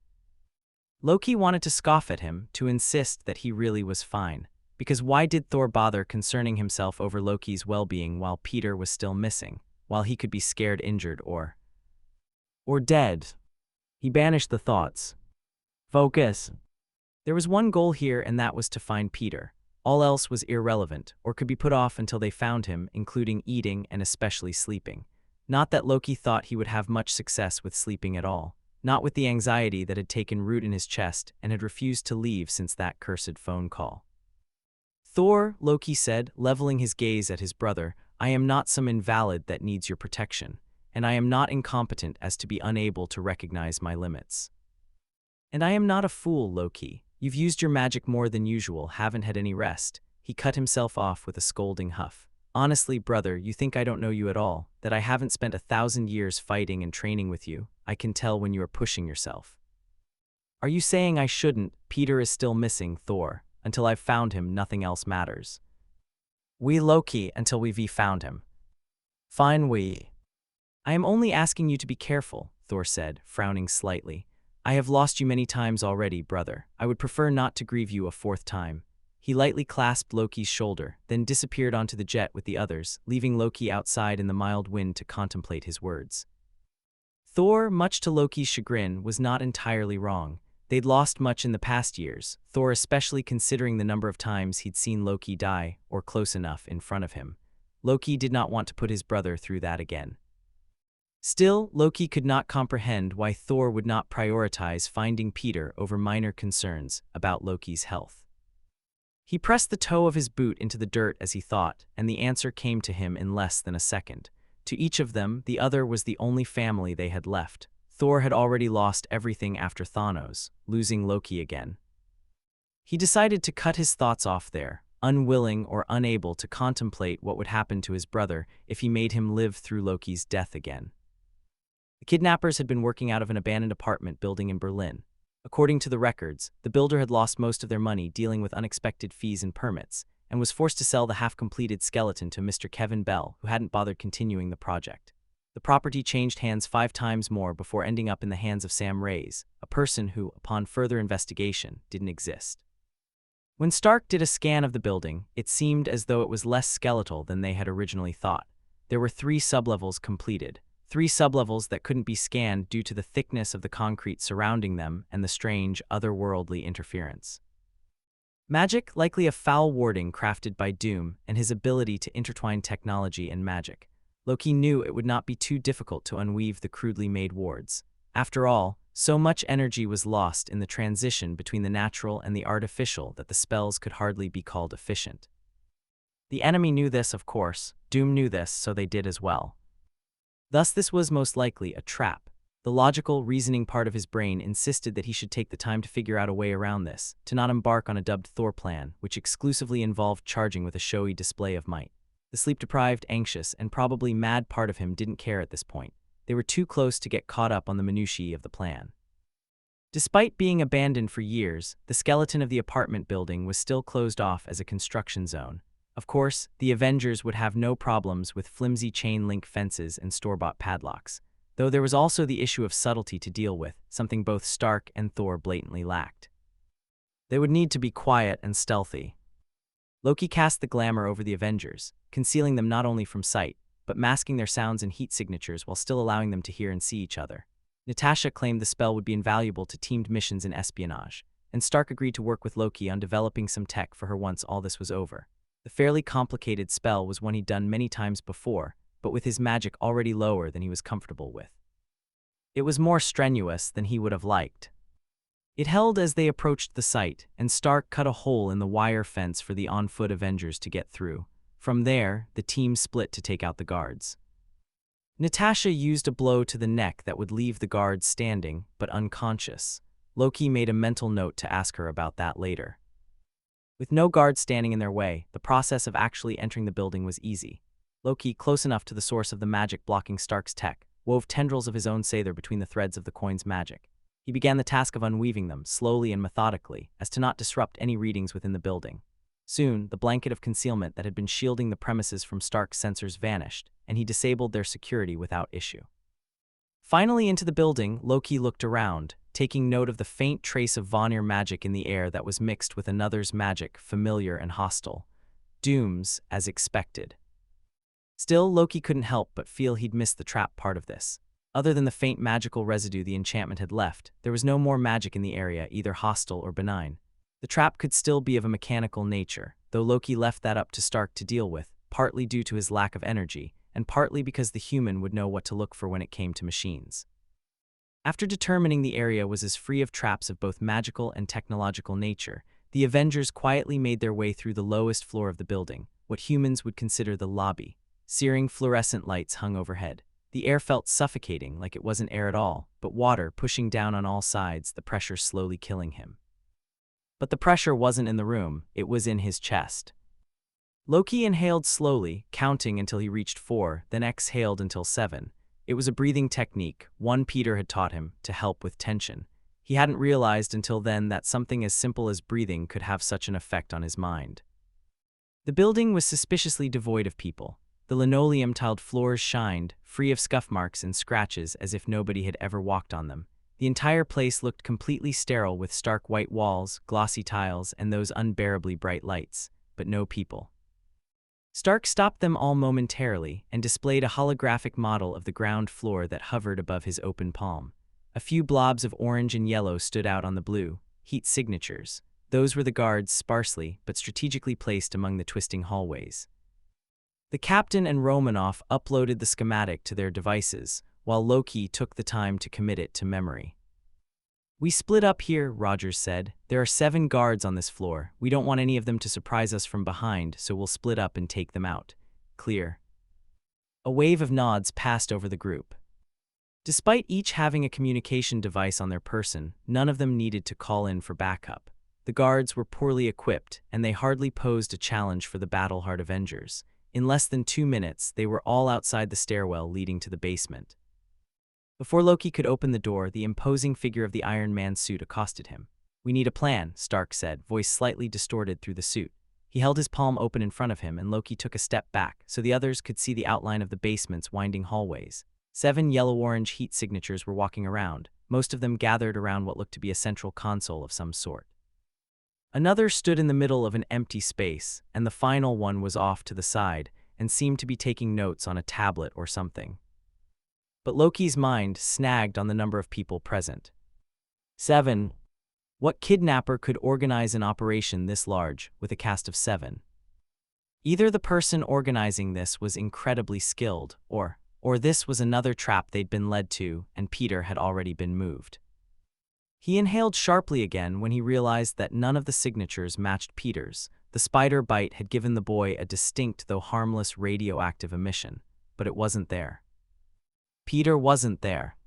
Speaker 1: Loki wanted to scoff at him, to insist that he really was fine. Because why did Thor bother concerning himself over Loki's well-being while Peter was still missing, while he could be scared injured or dead? He banished the thoughts. Focus. There was one goal here, and that was to find Peter. All else was irrelevant, or could be put off until they found him, including eating and especially sleeping. Not that Loki thought he would have much success with sleeping at all, not with the anxiety that had taken root in his chest and had refused to leave since that cursed phone call. Thor, Loki said, leveling his gaze at his brother, I am not some invalid that needs your protection, and I am not incompetent as to be unable to recognize my limits. And I am not a fool, Loki. You've used your magic more than usual, haven't had any rest. He cut himself off with a scolding huff. Honestly, brother, you think I don't know you at all, that I haven't spent 1,000 years fighting and training with you. I can tell when you are pushing yourself. Are you saying I shouldn't? Peter is still missing, Thor. Until I've found him, nothing else matters. We Loki until we've found him. Fine we. I am only asking you to be careful, Thor said, frowning slightly. I have lost you many times already, brother. I would prefer not to grieve you a fourth time. He lightly clasped Loki's shoulder, then disappeared onto the jet with the others, leaving Loki outside in the mild wind to contemplate his words. Thor, much to Loki's chagrin, was not entirely wrong. They'd lost much in the past years, Thor especially considering the number of times he'd seen Loki die, or close enough in front of him. Loki did not want to put his brother through that again. Still, Loki could not comprehend why Thor would not prioritize finding Peter over minor concerns about Loki's health. He pressed the toe of his boot into the dirt as he thought, and the answer came to him in less than a second. To each of them, the other was the only family they had left. Thor had already lost everything after Thanos, losing Loki again. He decided to cut his thoughts off there, unwilling or unable to contemplate what would happen to his brother if he made him live through Loki's death again. The kidnappers had been working out of an abandoned apartment building in Berlin. According to the records, the builder had lost most of their money dealing with unexpected fees and permits, and was forced to sell the half-completed skeleton to Mr. Kevin Bell, who hadn't bothered continuing the project. The property changed hands 5 times more before ending up in the hands of Sam Reyes, a person who, upon further investigation, didn't exist. When Stark did a scan of the building, it seemed as though it was less skeletal than they had originally thought. There were 3 sublevels completed. 3 sublevels that couldn't be scanned due to the thickness of the concrete surrounding them and the strange, otherworldly interference. Magic, likely a foul warding crafted by Doom, and his ability to intertwine technology and magic. Loki knew it would not be too difficult to unweave the crudely made wards. After all, so much energy was lost in the transition between the natural and the artificial that the spells could hardly be called efficient. The enemy knew this, of course. Doom knew this, so they did as well. Thus this was most likely a trap. The logical, reasoning part of his brain insisted that he should take the time to figure out a way around this, to not embark on a dubbed Thor plan, which exclusively involved charging with a showy display of might. The sleep-deprived, anxious, and probably mad part of him didn't care at this point. They were too close to get caught up on the minutiae of the plan. Despite being abandoned for years, the skeleton of the apartment building was still closed off as a construction zone. Of course, the Avengers would have no problems with flimsy chain-link fences and store-bought padlocks, though there was also the issue of subtlety to deal with, something both Stark and Thor blatantly lacked. They would need to be quiet and stealthy. Loki cast the glamour over the Avengers, concealing them not only from sight, but masking their sounds and heat signatures while still allowing them to hear and see each other. Natasha claimed the spell would be invaluable to teamed missions and espionage, and Stark agreed to work with Loki on developing some tech for her once all this was over. The fairly complicated spell was one he'd done many times before, but with his magic already lower than he was comfortable with. It was more strenuous than he would have liked. It held as they approached the site, and Stark cut a hole in the wire fence for the on-foot Avengers to get through. From there, the team split to take out the guards. Natasha used a blow to the neck that would leave the guards standing, but unconscious. Loki made a mental note to ask her about that later. With no guards standing in their way, the process of actually entering the building was easy. Loki, close enough to the source of the magic blocking Stark's tech, wove tendrils of his own Sather between the threads of the coin's magic. He began the task of unweaving them, slowly and methodically, as to not disrupt any readings within the building. Soon, the blanket of concealment that had been shielding the premises from Stark's sensors vanished, and he disabled their security without issue. Finally into the building, Loki looked around, taking note of the faint trace of Vanir magic in the air that was mixed with another's magic, familiar and hostile. Dooms, as expected. Still, Loki couldn't help but feel he'd missed the trap part of this. Other than the faint magical residue the enchantment had left, there was no more magic in the area, either hostile or benign. The trap could still be of a mechanical nature, though Loki left that up to Stark to deal with, partly due to his lack of energy, and partly because the human would know what to look for when it came to machines. After determining the area was as free of traps of both magical and technological nature, the Avengers quietly made their way through the lowest floor of the building, what humans would consider the lobby. Searing fluorescent lights hung overhead. The air felt suffocating, like it wasn't air at all, but water pushing down on all sides, the pressure slowly killing him. But the pressure wasn't in the room, it was in his chest. Loki inhaled slowly, counting until he reached 4, then exhaled until 7. It was a breathing technique, one Peter had taught him, to help with tension. He hadn't realized until then that something as simple as breathing could have such an effect on his mind. The building was suspiciously devoid of people. The linoleum-tiled floors shined, free of scuff marks and scratches as if nobody had ever walked on them. The entire place looked completely sterile with stark white walls, glossy tiles, and those unbearably bright lights, but no people. Stark stopped them all momentarily and displayed a holographic model of the ground floor that hovered above his open palm. A few blobs of orange and yellow stood out on the blue, heat signatures. Those were the guards, sparsely but strategically placed among the twisting hallways. The captain and Romanoff uploaded the schematic to their devices, while Loki took the time to commit it to memory. "We split up here," Rogers said. "There are 7 guards on this floor. We don't want any of them to surprise us from behind, so we'll split up and take them out." "Clear." A wave of nods passed over the group. Despite each having a communication device on their person, none of them needed to call in for backup. The guards were poorly equipped, and they hardly posed a challenge for the battle-hard Avengers. In less than 2 minutes, they were all outside the stairwell leading to the basement. Before Loki could open the door, the imposing figure of the Iron Man suit accosted him. "We need a plan," Stark said, voice slightly distorted through the suit. He held his palm open in front of him, and Loki took a step back, so the others could see the outline of the basement's winding hallways. 7 yellow-orange heat signatures were walking around, most of them gathered around what looked to be a central console of some sort. Another stood in the middle of an empty space, and the final one was off to the side, and seemed to be taking notes on a tablet or something. But Loki's mind snagged on the number of people present. 7. What kidnapper could organize an operation this large, with a cast of 7? Either the person organizing this was incredibly skilled, or this was another trap they'd been led to, and Peter had already been moved. He inhaled sharply again when he realized that none of the signatures matched Peter's. The spider bite had given the boy a distinct though harmless radioactive emission, but it wasn't there. Peter wasn't there.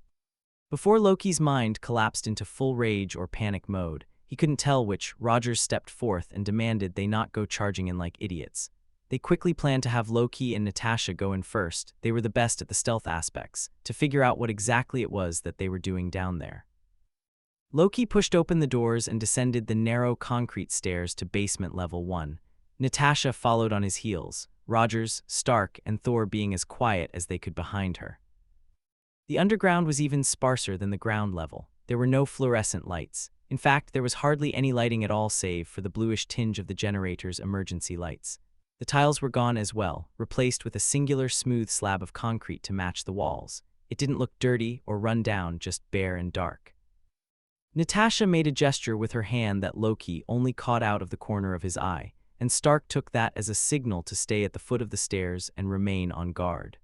Speaker 1: Before Loki's mind collapsed into full rage or panic mode, he couldn't tell which, Rogers stepped forth and demanded they not go charging in like idiots. They quickly planned to have Loki and Natasha go in first. They were the best at the stealth aspects, to figure out what exactly it was that they were doing down there. Loki pushed open the doors and descended the narrow concrete stairs to basement level 1. Natasha followed on his heels, Rogers, Stark, and Thor being as quiet as they could behind her. The underground was even sparser than the ground level. There were no fluorescent lights. In fact, there was hardly any lighting at all save for the bluish tinge of the generator's emergency lights. The tiles were gone as well, replaced with a singular smooth slab of concrete to match the walls. It didn't look dirty or run down, just bare and dark. Natasha made a gesture with her hand that Loki only caught out of the corner of his eye, and Stark took that as a signal to stay at the foot of the stairs and remain on guard.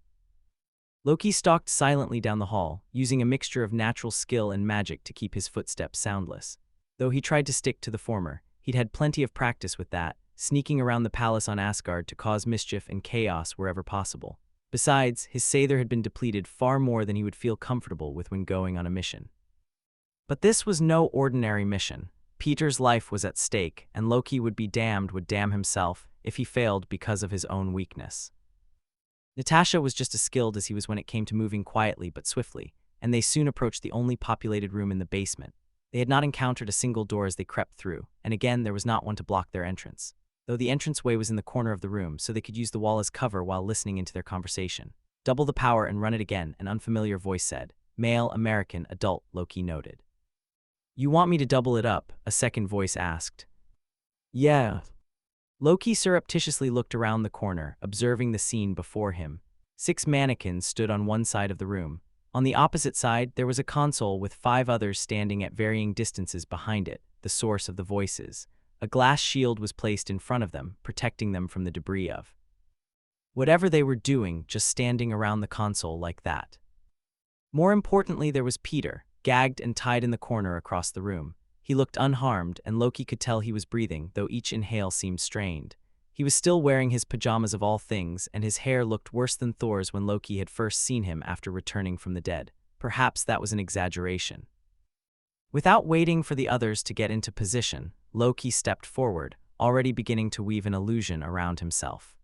Speaker 1: Loki stalked silently down the hall, using a mixture of natural skill and magic to keep his footsteps soundless. Though he tried to stick to the former, he'd had plenty of practice with that, sneaking around the palace on Asgard to cause mischief and chaos wherever possible. Besides, his Sather had been depleted far more than he would feel comfortable with when going on a mission. But this was no ordinary mission. Peter's life was at stake, and Loki would damn himself if he failed because of his own weakness. Natasha was just as skilled as he was when it came to moving quietly but swiftly, and they soon approached the only populated room in the basement. They had not encountered a single door as they crept through, and again there was not one to block their entrance, though the entranceway was in the corner of the room so they could use the wall as cover while listening into their conversation. "Double the power and run it again," an unfamiliar voice said. "Male, American, adult," Loki noted. You want me to double it up? A second voice asked. Yeah. Loki surreptitiously looked around the corner, observing the scene before him. 6 mannequins stood on one side of the room. On the opposite side, there was a console with 5 others standing at varying distances behind it, the source of the voices. A glass shield was placed in front of them, protecting them from the debris of whatever they were doing, just standing around the console like that. More importantly, there was Peter, gagged and tied in the corner across the room. He looked unharmed, and Loki could tell he was breathing, though each inhale seemed strained. He was still wearing his pajamas of all things, and his hair looked worse than Thor's when Loki had first seen him after returning from the dead. Perhaps that was an exaggeration. Without waiting for the others to get into position, Loki stepped forward, already beginning to weave an illusion around himself.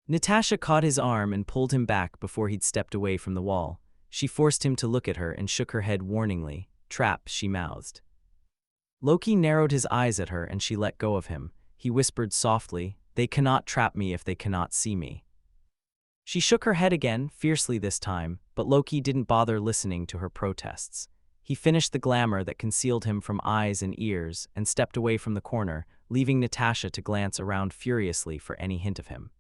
Speaker 1: Natasha caught his arm and pulled him back before he'd stepped away from the wall. She forced him to look at her and shook her head warningly. "Trap," she mouthed. Loki narrowed his eyes at her and she let go of him. He whispered softly, "They cannot trap me if they cannot see me." She shook her head again, fiercely this time, but Loki didn't bother listening to her protests. He finished the glamour that concealed him from eyes and ears and stepped away from the corner, leaving Natasha to glance around furiously for any hint of him.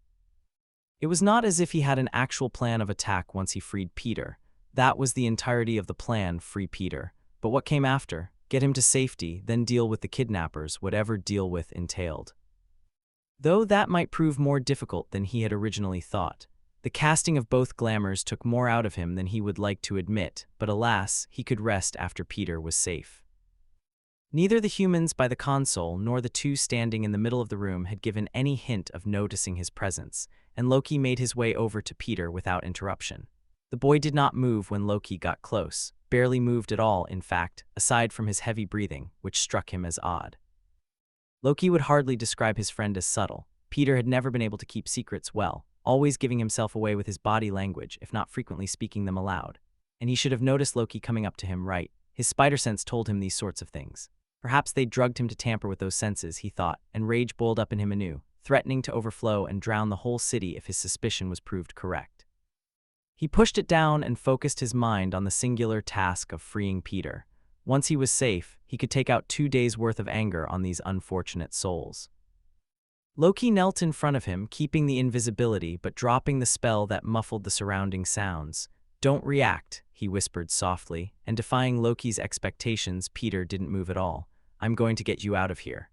Speaker 1: It was not as if he had an actual plan of attack once he freed Peter. That was the entirety of the plan, free Peter. But what came after? Get him to safety, then deal with the kidnappers, whatever deal with entailed. Though that might prove more difficult than he had originally thought. The casting of both glamours took more out of him than he would like to admit, but alas, he could rest after Peter was safe. Neither the humans by the console nor the 2 standing in the middle of the room had given any hint of noticing his presence, and Loki made his way over to Peter without interruption. The boy did not move when Loki got close, barely moved at all, in fact, aside from his heavy breathing, which struck him as odd. Loki would hardly describe his friend as subtle. Peter had never been able to keep secrets well, always giving himself away with his body language, if not frequently speaking them aloud. And he should have noticed Loki coming up to him, right? His spider sense told him these sorts of things. Perhaps they'd drugged him to tamper with those senses, he thought, and rage boiled up in him anew, threatening to overflow and drown the whole city if his suspicion was proved correct. He pushed it down and focused his mind on the singular task of freeing Peter. Once he was safe, he could take out 2 days' worth of anger on these unfortunate souls. Loki knelt in front of him, keeping the invisibility but dropping the spell that muffled the surrounding sounds. "Don't react," he whispered softly, and defying Loki's expectations, Peter didn't move at all. "I'm going to get you out of here."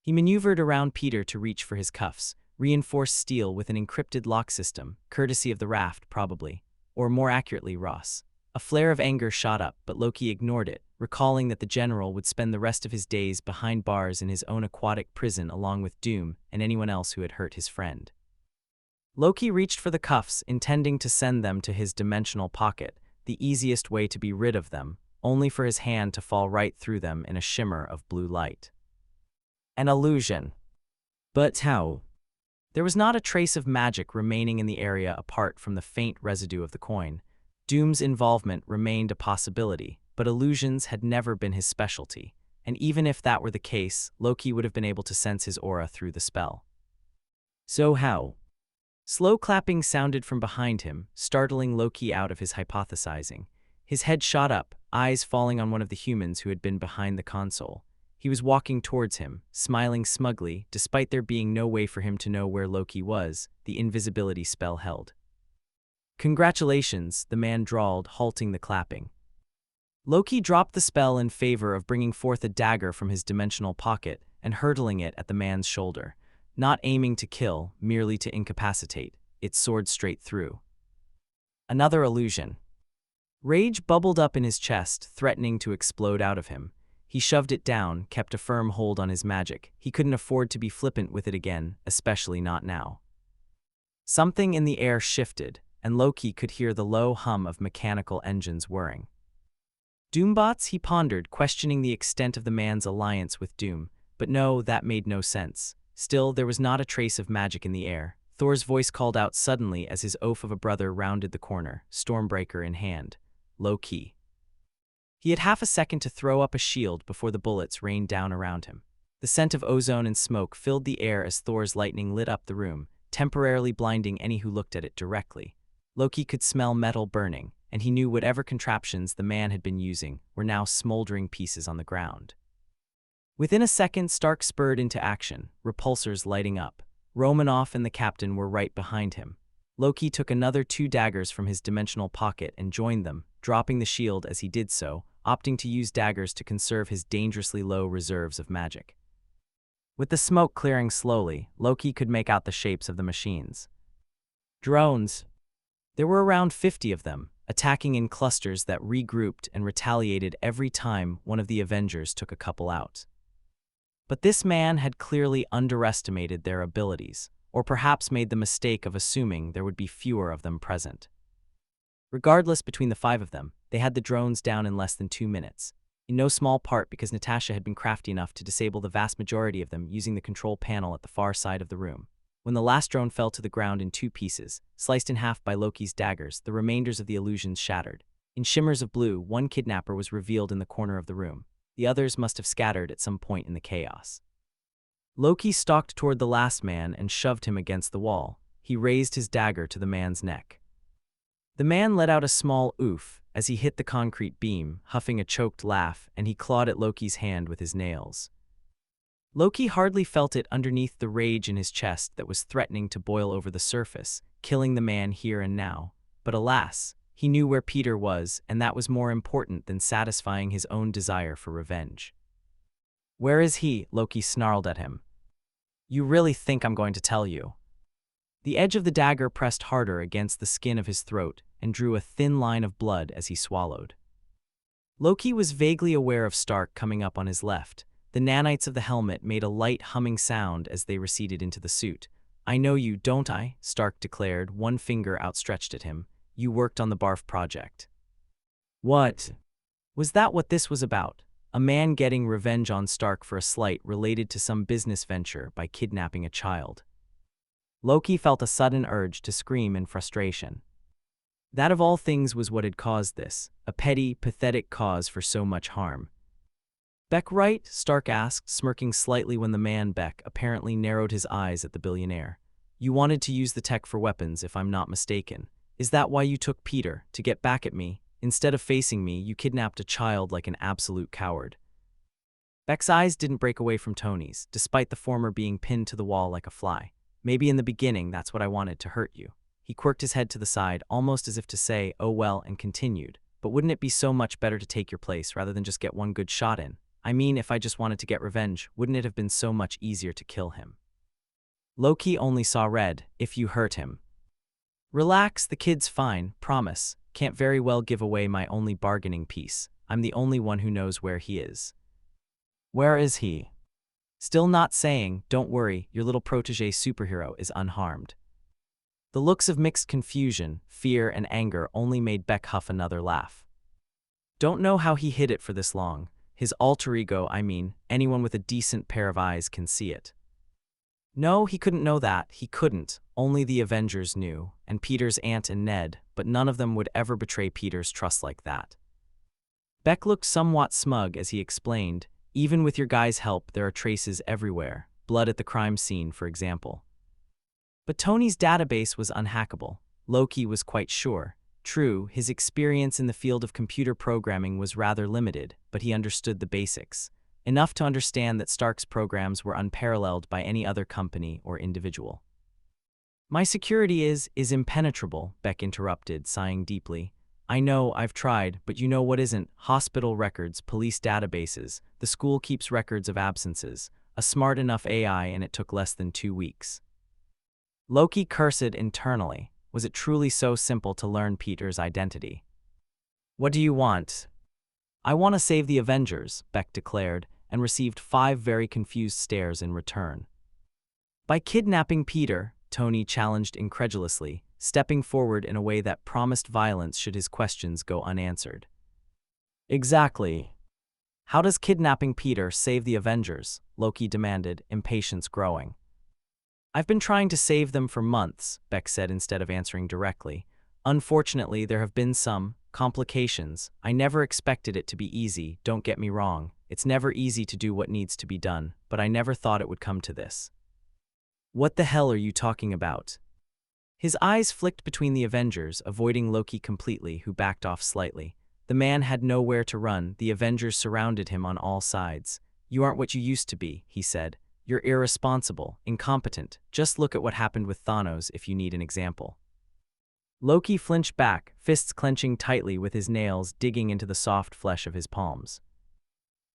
Speaker 1: He maneuvered around Peter to reach for his cuffs, reinforced steel with an encrypted lock system, courtesy of the raft, probably. Or more accurately, Ross. A flare of anger shot up, but Loki ignored it, recalling that the general would spend the rest of his days behind bars in his own aquatic prison along with Doom and anyone else who had hurt his friend. Loki reached for the cuffs, intending to send them to his dimensional pocket, the easiest way to be rid of them, only for his hand to fall right through them in a shimmer of blue light. An illusion. But how? There was not a trace of magic remaining in the area apart from the faint residue of the coin. Doom's involvement remained a possibility, but illusions had never been his specialty, and even if that were the case, Loki would have been able to sense his aura through the spell. So how? Slow clapping sounded from behind him, startling Loki out of his hypothesizing. His head shot up, eyes falling on one of the humans who had been behind the console. He was walking towards him, smiling smugly, despite there being no way for him to know where Loki was. The invisibility spell held. "Congratulations," the man drawled, halting the clapping. Loki dropped the spell in favor of bringing forth a dagger from his dimensional pocket and hurtling it at the man's shoulder. Not aiming to kill, merely to incapacitate, it soared straight through. Another illusion. Rage bubbled up in his chest, threatening to explode out of him. He shoved it down, kept a firm hold on his magic. He couldn't afford to be flippant with it again, especially not now. Something in the air shifted, and Loki could hear the low hum of mechanical engines whirring. Doombots, he pondered, questioning the extent of the man's alliance with Doom. But no, that made no sense. Still, there was not a trace of magic in the air. Thor's voice called out suddenly as his oaf of a brother rounded the corner, Stormbreaker in hand. Low-key. He had half a second to throw up a shield before the bullets rained down around him. The scent of ozone and smoke filled the air as Thor's lightning lit up the room, temporarily blinding any who looked at it directly. Loki could smell metal burning, and he knew whatever contraptions the man had been using were now smoldering pieces on the ground. Within a second, Stark spurred into action, repulsors lighting up. Romanoff and the captain were right behind him. Loki took another 2 daggers from his dimensional pocket and joined them, dropping the shield as he did so, opting to use daggers to conserve his dangerously low reserves of magic. With the smoke clearing slowly, Loki could make out the shapes of the machines. Drones. There were around 50 of them, attacking in clusters that regrouped and retaliated every time one of the Avengers took a couple out. But this man had clearly underestimated their abilities, or perhaps made the mistake of assuming there would be fewer of them present. Regardless, between the 5 of them, they had the drones down in less than 2 minutes, in no small part because Natasha had been crafty enough to disable the vast majority of them using the control panel at the far side of the room. When the last drone fell to the ground in 2 pieces, sliced in half by Loki's daggers, the remainders of the illusions shattered. In shimmers of blue, one kidnapper was revealed in the corner of the room. The others must have scattered at some point in the chaos. Loki stalked toward the last man and shoved him against the wall. He raised his dagger to the man's neck. The man let out a small oof as he hit the concrete beam, huffing a choked laugh, and he clawed at Loki's hand with his nails. Loki hardly felt it underneath the rage in his chest that was threatening to boil over the surface, killing the man here and now. But alas, he knew where Peter was, and that was more important than satisfying his own desire for revenge. "Where is he?" Loki snarled at him. "You really think I'm going to tell you?" The edge of the dagger pressed harder against the skin of his throat and drew a thin line of blood as he swallowed. Loki was vaguely aware of Stark coming up on his left. The nanites of the helmet made a light humming sound as they receded into the suit. "I know you, don't I?" Stark declared, one finger outstretched at him. "You worked on the Barf project." "What? Was that what this was about? A man getting revenge on Stark for a slight related to some business venture by kidnapping a child?" Loki felt a sudden urge to scream in frustration. That of all things was what had caused this, a petty, pathetic cause for so much harm. "Beck right?" Stark asked, smirking slightly when the man Beck apparently narrowed his eyes at the billionaire. "You wanted to use the tech for weapons, if I'm not mistaken. Is that why you took Peter, to get back at me? Instead of facing me, you kidnapped a child like an absolute coward." Beck's eyes didn't break away from Tony's, despite the former being pinned to the wall like a fly. "Maybe in the beginning that's what I wanted, to hurt you." He quirked his head to the side, almost as if to say, "Oh well," and continued. "But wouldn't it be so much better to take your place rather than just get one good shot in? I mean, if I just wanted to get revenge, wouldn't it have been so much easier to kill him?" Loki only saw red. "If you hurt him." "Relax, the kid's fine, promise. Can't very well give away my only bargaining piece. I'm the only one who knows where he is." "Where is he?" "Still not saying. Don't worry, your little protege superhero is unharmed." The looks of mixed confusion, fear, and anger only made Beck huff another laugh. "Don't know how he hid it for this long. His alter ego, I mean, anyone with a decent pair of eyes can see it." "No, he couldn't know that. He couldn't. Only the Avengers knew, and Peter's aunt and Ned, but none of them would ever betray Peter's trust like that." Beck looked somewhat smug as he explained, "Even with your guys' help, there are traces everywhere. Blood at the crime scene, for example." But Tony's database was unhackable. Loki was quite sure. True, his experience in the field of computer programming was rather limited, but he understood the basics. Enough to understand that Stark's programs were unparalleled by any other company or individual. "My security is impenetrable," Beck interrupted, sighing deeply. "I know, I've tried, but you know what isn't? Hospital records, police databases, the school keeps records of absences, a smart enough AI, and it took less than 2 weeks. Loki cursed internally. Was it truly so simple to learn Peter's identity? "What do you want?" "I want to save the Avengers," Beck declared, and received 5 very confused stares in return. "By kidnapping Peter?" Tony challenged incredulously, stepping forward in a way that promised violence should his questions go unanswered. "Exactly. How does kidnapping Peter save the Avengers?" Loki demanded, impatience growing. "I've been trying to save them for months," Beck said instead of answering directly. "Unfortunately, there have been some complications. I never expected it to be easy, don't get me wrong. It's never easy to do what needs to be done, but I never thought it would come to this." "What the hell are you talking about?" His eyes flicked between the Avengers, avoiding Loki completely, who backed off slightly. The man had nowhere to run. The Avengers surrounded him on all sides. "You aren't what you used to be," he said. "You're irresponsible, incompetent. Just look at what happened with Thanos if you need an example." Loki flinched back, fists clenching tightly with his nails digging into the soft flesh of his palms.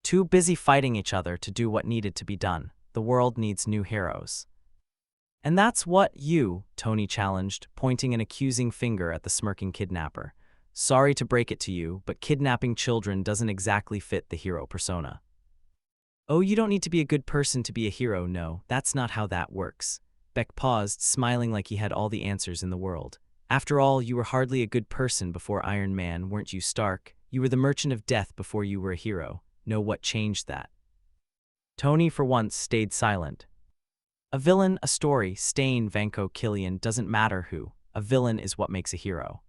Speaker 1: Too busy fighting each other to do what needed to be done. The world needs new heroes. "And that's what you," Tony challenged, pointing an accusing finger at the smirking kidnapper. "Sorry to break it to you, but kidnapping children doesn't exactly fit the hero persona." "Oh, you don't need to be a good person to be a hero, no, that's not how that works." Beck paused, smiling like he had all the answers in the world. "After all, you were hardly a good person before Iron Man, weren't you, Stark? You were the Merchant of Death before you were a hero. Know what changed that?" Tony, for once, stayed silent. "A villain, a story, Stain, Vanko, Killian, doesn't matter who. A villain is what makes a hero."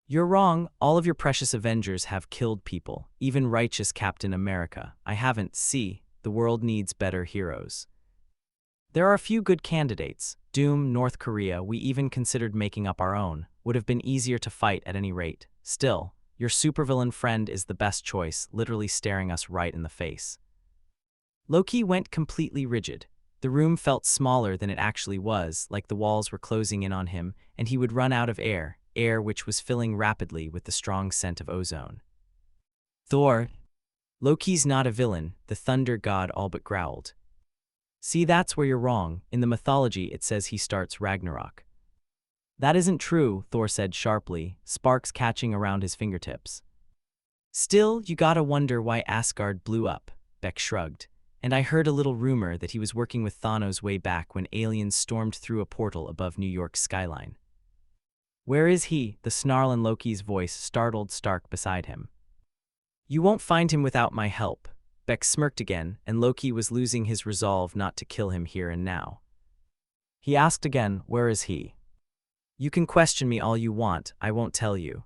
Speaker 1: "You're wrong. All of your precious Avengers have killed people, even righteous Captain America. I haven't. See, the world needs better heroes. There are a few good candidates. Doom, North Korea, we even considered making up our own. Would have been easier to fight at any rate. Still, your supervillain friend is the best choice, literally staring us right in the face." Loki went completely rigid. The room felt smaller than it actually was, like the walls were closing in on him, and he would run out of air which was filling rapidly with the strong scent of ozone. "Thor, Loki's not a villain," the thunder god all but growled. "See, that's where you're wrong. In the mythology, it says he starts Ragnarok." "That isn't true," Thor said sharply, sparks catching around his fingertips. "Still, you gotta wonder why Asgard blew up," Beck shrugged. "And I heard a little rumor that he was working with Thanos way back when aliens stormed through a portal above New York's skyline." "Where is he?" The snarl in Loki's voice startled Stark beside him. "You won't find him without my help." Beck smirked again, and Loki was losing his resolve not to kill him here and now. He asked again, "Where is he?" "You can question me all you want, I won't tell you."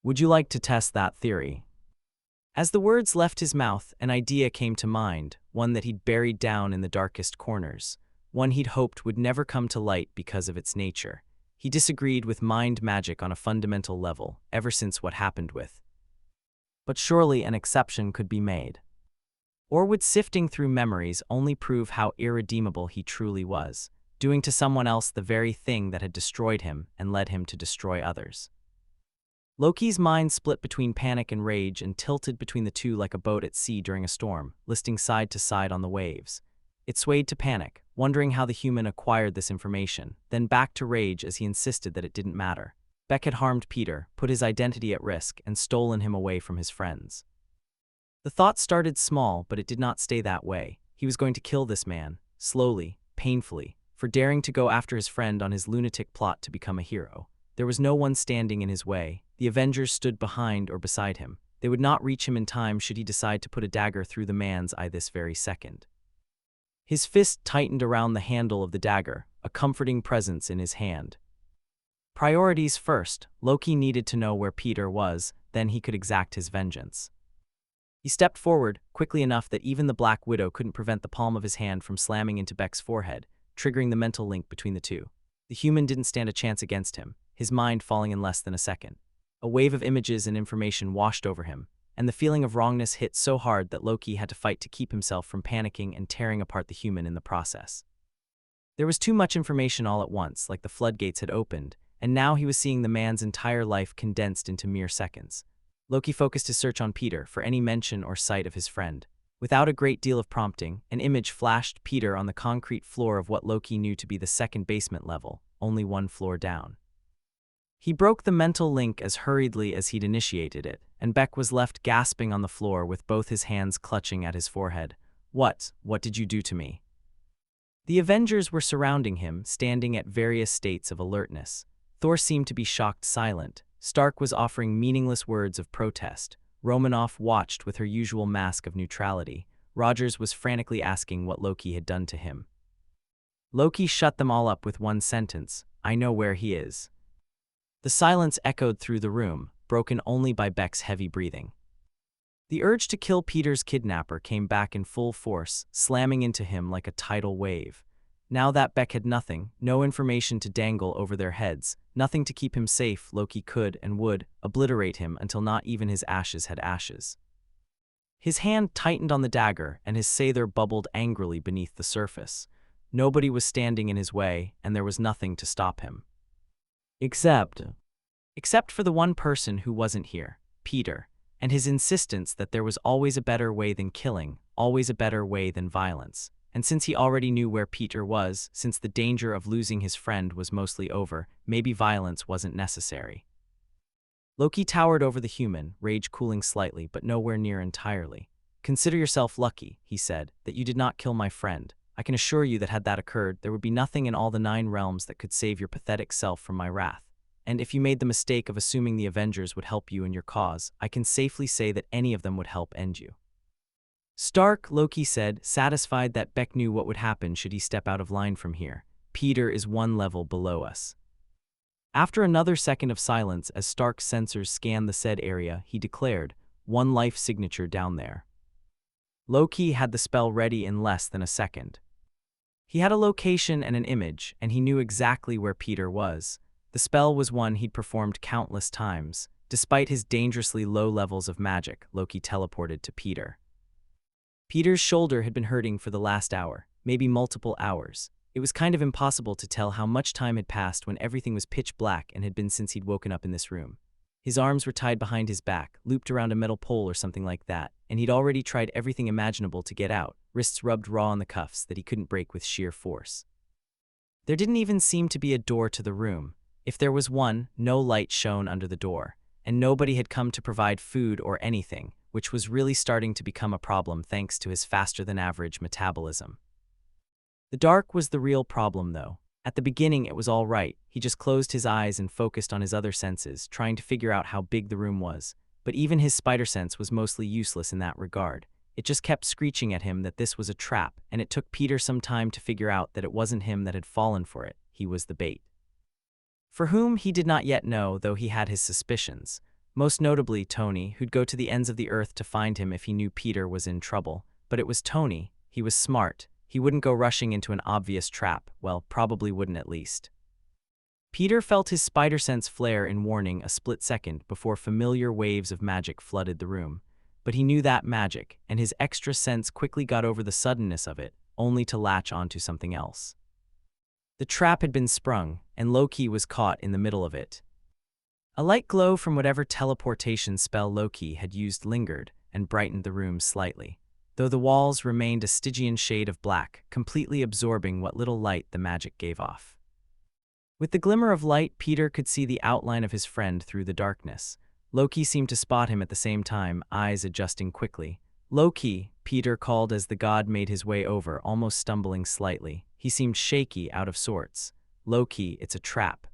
Speaker 1: "Would you like to test that theory?" As the words left his mouth, an idea came to mind, one that he'd buried down in the darkest corners, one he'd hoped would never come to light because of its nature. He disagreed with mind magic on a fundamental level, ever since what happened with. But surely an exception could be made. Or would sifting through memories only prove how irredeemable he truly was, doing to someone else the very thing that had destroyed him and led him to destroy others? Loki's mind split between panic and rage and tilted between the two like a boat at sea during a storm, listing side to side on the waves. It swayed to panic, wondering how the human acquired this information, then back to rage as he insisted that it didn't matter. Beck had harmed Peter, put his identity at risk, and stolen him away from his friends. The thought started small, but it did not stay that way. He was going to kill this man, slowly, painfully, for daring to go after his friend on his lunatic plot to become a hero. There was no one standing in his way. The Avengers stood behind or beside him. They would not reach him in time should he decide to put a dagger through the man's eye this very second. His fist tightened around the handle of the dagger, a comforting presence in his hand. Priorities first. Loki needed to know where Peter was, then he could exact his vengeance. He stepped forward, quickly enough that even the Black Widow couldn't prevent the palm of his hand from slamming into Beck's forehead, triggering the mental link between the two. The human didn't stand a chance against him, his mind falling in less than a second. A wave of images and information washed over him, and the feeling of wrongness hit so hard that Loki had to fight to keep himself from panicking and tearing apart the human in the process. There was too much information all at once, like the floodgates had opened, and now he was seeing the man's entire life condensed into mere seconds. Loki focused his search on Peter for any mention or sight of his friend. Without a great deal of prompting, an image flashed Peter on the concrete floor of what Loki knew to be the second basement level, only one floor down. He broke the mental link as hurriedly as he'd initiated it, and Beck was left gasping on the floor with both his hands clutching at his forehead. What did you do to me?" The Avengers were surrounding him, standing at various states of alertness. Thor seemed to be shocked silent. Stark was offering meaningless words of protest. Romanoff watched with her usual mask of neutrality. Rogers was frantically asking what Loki had done to him. Loki shut them all up with one sentence: "I know where he is." The silence echoed through the room, broken only by Beck's heavy breathing. The urge to kill Peter's kidnapper came back in full force, slamming into him like a tidal wave. Now that Beck had nothing, no information to dangle over their heads, nothing to keep him safe, Loki could and would obliterate him until not even his ashes had ashes. His hand tightened on the dagger, and his sather bubbled angrily beneath the surface. Nobody was standing in his way, and there was nothing to stop him. Except for the one person who wasn't here, Peter, and his insistence that there was always a better way than killing, always a better way than violence. And since he already knew where Peter was, since the danger of losing his friend was mostly over, maybe violence wasn't necessary. Loki towered over the human, rage cooling slightly but nowhere near entirely. "Consider yourself lucky," he said, "that you did not kill my friend. I can assure you that had that occurred, there would be nothing in all the 9 realms that could save your pathetic self from my wrath. And if you made the mistake of assuming the Avengers would help you in your cause, I can safely say that any of them would help end you." "Stark," Loki said, satisfied that Beck knew what would happen should he step out of line from here. "Peter is 1 level below us." After another second of silence as Stark's sensors scanned the said area, he declared, "1 life signature down there." Loki had the spell ready in less than a second. He had a location and an image, and he knew exactly where Peter was. The spell was one he'd performed countless times. Despite his dangerously low levels of magic, Loki teleported to Peter. Peter's shoulder had been hurting for the last hour, maybe multiple hours. It was kind of impossible to tell how much time had passed when everything was pitch black and had been since he'd woken up in this room. His arms were tied behind his back, looped around a metal pole or something like that, and he'd already tried everything imaginable to get out, wrists rubbed raw on the cuffs that he couldn't break with sheer force. There didn't even seem to be a door to the room. If there was one, no light shone under the door, and nobody had come to provide food or anything, which was really starting to become a problem thanks to his faster-than-average metabolism. The dark was the real problem, though. At the beginning, it was all right. He just closed his eyes and focused on his other senses, trying to figure out how big the room was. But even his spider sense was mostly useless in that regard. It just kept screeching at him that this was a trap, and it took Peter some time to figure out that it wasn't him that had fallen for it. He was the bait. For whom he did not yet know, though he had his suspicions. Most notably Tony, who'd go to the ends of the earth to find him if he knew Peter was in trouble. But it was Tony. He was smart. He wouldn't go rushing into an obvious trap. Well, probably wouldn't at least. Peter felt his spider sense flare in warning a split second before familiar waves of magic flooded the room. But he knew that magic, and his extra sense quickly got over the suddenness of it, only to latch onto something else. The trap had been sprung, and Loki was caught in the middle of it. A light glow from whatever teleportation spell Loki had used lingered and brightened the room slightly, though the walls remained a Stygian shade of black, completely absorbing what little light the magic gave off. With the glimmer of light, Peter could see the outline of his friend through the darkness. Loki seemed to spot him at the same time, eyes adjusting quickly. "Loki," Peter called as the god made his way over, almost stumbling slightly. He seemed shaky, out of sorts. "Loki, it's a trap."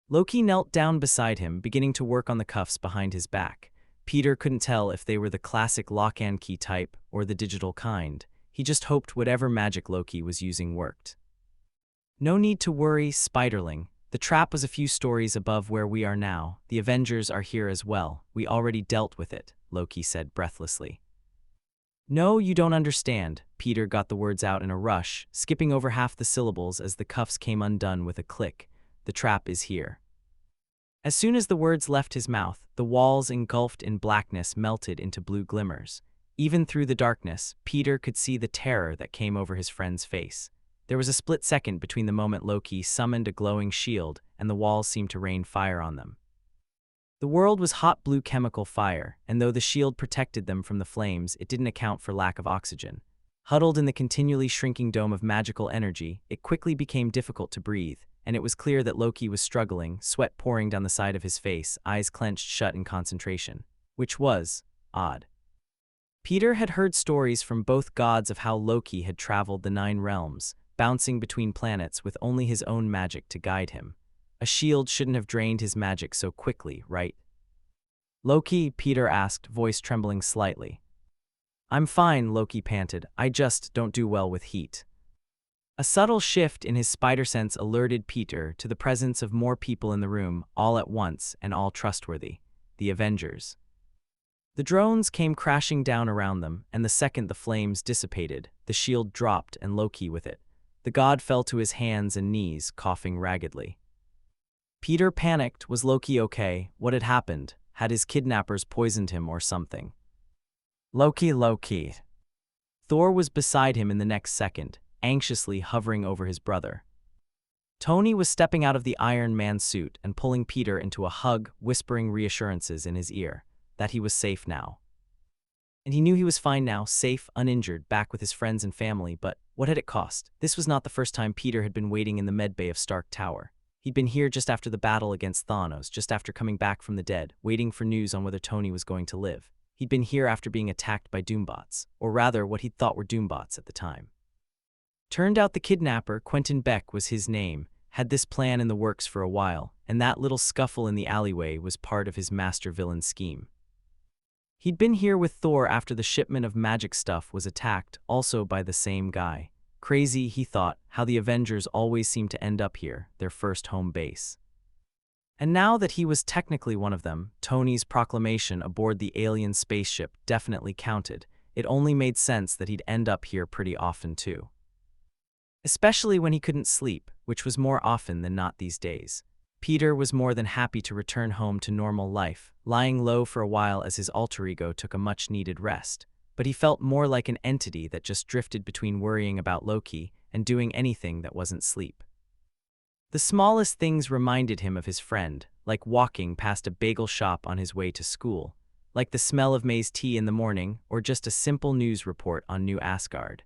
Speaker 1: Loki knelt down beside him, beginning to work on the cuffs behind his back. Peter couldn't tell if they were the classic lock-and key type or the digital kind. He just hoped whatever magic Loki was using worked. "No need to worry, Spiderling. The trap was a few stories above where we are now. The Avengers are here as well. We already dealt with it," Loki said breathlessly. "No, you don't understand." Peter got the words out in a rush, skipping over half the syllables as the cuffs came undone with a click. "The trap is here." As soon as the words left his mouth, the walls engulfed in blackness melted into blue glimmers. Even through the darkness, Peter could see the terror that came over his friend's face. There was a split second between the moment Loki summoned a glowing shield and the walls seemed to rain fire on them. The world was hot blue chemical fire, and though the shield protected them from the flames, it didn't account for lack of oxygen. Huddled in the continually shrinking dome of magical energy, it quickly became difficult to breathe, and it was clear that Loki was struggling, sweat pouring down the side of his face, eyes clenched shut in concentration. Which was odd. Peter had heard stories from both gods of how Loki had traveled the 9 realms, bouncing between planets with only his own magic to guide him. A shield shouldn't have drained his magic so quickly, right? "Loki?" Peter asked, voice trembling slightly. "I'm fine," Loki panted. "I just don't do well with heat." A subtle shift in his spider sense alerted Peter to the presence of more people in the room, all at once and all trustworthy. The Avengers. The drones came crashing down around them, and the second the flames dissipated, the shield dropped and Loki with it. The god fell to his hands and knees, coughing raggedly. Peter panicked. Was Loki okay? What had happened? Had his kidnappers poisoned him or something? Loki. Thor was beside him in the next second, anxiously hovering over his brother. Tony was stepping out of the Iron Man suit and pulling Peter into a hug, whispering reassurances in his ear that he was safe now. And he knew he was fine now, safe, uninjured, back with his friends and family, but what had it cost? This was not the first time Peter had been waiting in the medbay of Stark Tower. He'd been here just after the battle against Thanos, just after coming back from the dead, waiting for news on whether Tony was going to live. He'd been here after being attacked by Doombots, or rather what he'd thought were Doombots at the time. Turned out the kidnapper, Quentin Beck was his name, had this plan in the works for a while, and that little scuffle in the alleyway was part of his master villain scheme. He'd been here with Thor after the shipment of magic stuff was attacked, also by the same guy. Crazy, he thought, how the Avengers always seemed to end up here, their first home base. And now that he was technically one of them, Tony's proclamation aboard the alien spaceship definitely counted. It only made sense that he'd end up here pretty often too. Especially when he couldn't sleep, which was more often than not these days. Peter was more than happy to return home to normal life, lying low for a while as his alter ego took a much-needed rest. But he felt more like an entity that just drifted between worrying about Loki and doing anything that wasn't sleep. The smallest things reminded him of his friend, like walking past a bagel shop on his way to school, like the smell of maize tea in the morning, or just a simple news report on New Asgard.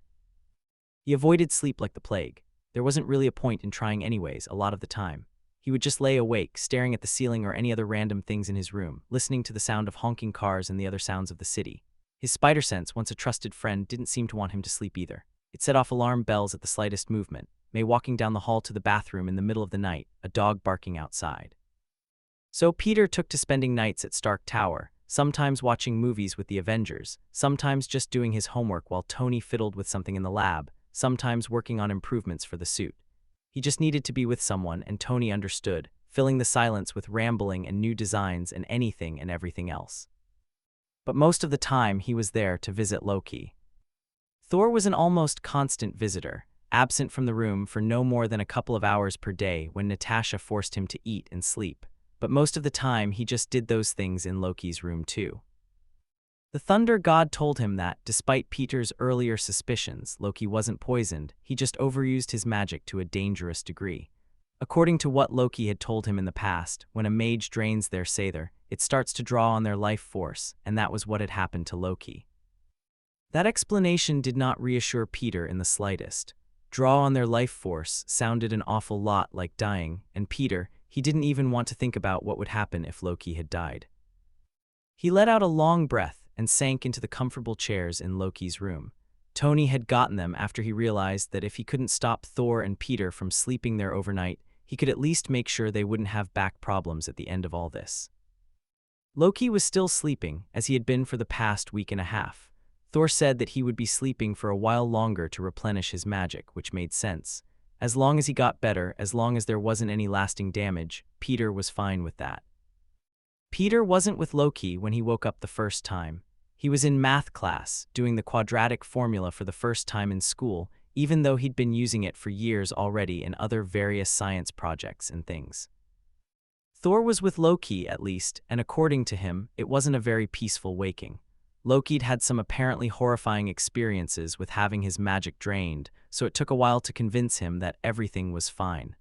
Speaker 1: He avoided sleep like the plague. There wasn't really a point in trying anyways, a lot of the time. He would just lay awake, staring at the ceiling or any other random things in his room, listening to the sound of honking cars and the other sounds of the city. His spider sense, once a trusted friend, didn't seem to want him to sleep either. It set off alarm bells at the slightest movement, May walking down the hall to the bathroom in the middle of the night, a dog barking outside. So Peter took to spending nights at Stark Tower, sometimes watching movies with the Avengers, sometimes just doing his homework while Tony fiddled with something in the lab, sometimes working on improvements for the suit. He just needed to be with someone, and Tony understood, filling the silence with rambling and new designs and anything and everything else. But most of the time, he was there to visit Loki. Thor was an almost constant visitor, absent from the room for no more than a couple of hours per day when Natasha forced him to eat and sleep. But most of the time, he just did those things in Loki's room too. The Thunder God told him that, despite Peter's earlier suspicions, Loki wasn't poisoned, he just overused his magic to a dangerous degree. According to what Loki had told him in the past, when a mage drains their Sather, it starts to draw on their life force, and that was what had happened to Loki. That explanation did not reassure Peter in the slightest. Draw on their life force sounded an awful lot like dying, and Peter, he didn't even want to think about what would happen if Loki had died. He let out a long breath and sank into the comfortable chairs in Loki's room. Tony had gotten them after he realized that if he couldn't stop Thor and Peter from sleeping there overnight, he could at least make sure they wouldn't have back problems at the end of all this. Loki was still sleeping, as he had been for the past week and a half. Thor said that he would be sleeping for a while longer to replenish his magic, which made sense. As long as he got better, as long as there wasn't any lasting damage, Peter was fine with that. Peter wasn't with Loki when he woke up the first time. He was in math class, doing the quadratic formula for the first time in school, even though he'd been using it for years already in other various science projects and things. Thor was with Loki, at least, and according to him, it wasn't a very peaceful waking. Loki'd had some apparently horrifying experiences with having his magic drained, so it took a while to convince him that everything was fine.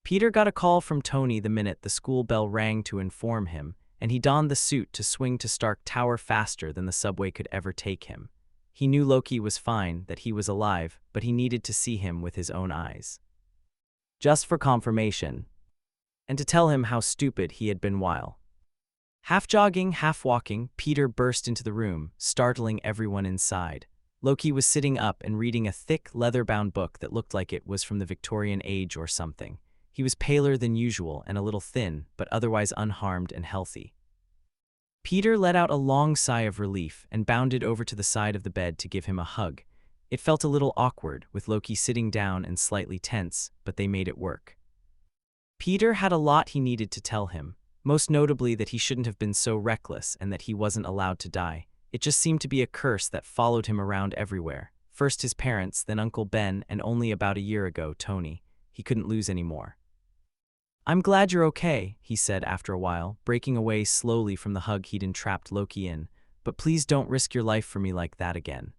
Speaker 1: Peter got a call from Tony the minute the school bell rang to inform him, and he donned the suit to swing to Stark Tower faster than the subway could ever take him. He knew Loki was fine, that he was alive, but he needed to see him with his own eyes. Just for confirmation. And to tell him how stupid he had been while. Half jogging, half walking, Peter burst into the room, startling everyone inside. Loki was sitting up and reading a thick, leather-bound book that looked like it was from the Victorian age or something. He was paler than usual and a little thin, but otherwise unharmed and healthy. Peter let out a long sigh of relief and bounded over to the side of the bed to give him a hug. It felt a little awkward, with Loki sitting down and slightly tense, but they made it work. Peter had a lot he needed to tell him, most notably that he shouldn't have been so reckless and that he wasn't allowed to die. It just seemed to be a curse that followed him around everywhere. First his parents, then Uncle Ben, and only about a year ago, Tony. He couldn't lose any more. I'm glad you're okay, he said after a while, breaking away slowly from the hug he'd entrapped Loki in, but please don't risk your life for me like that again.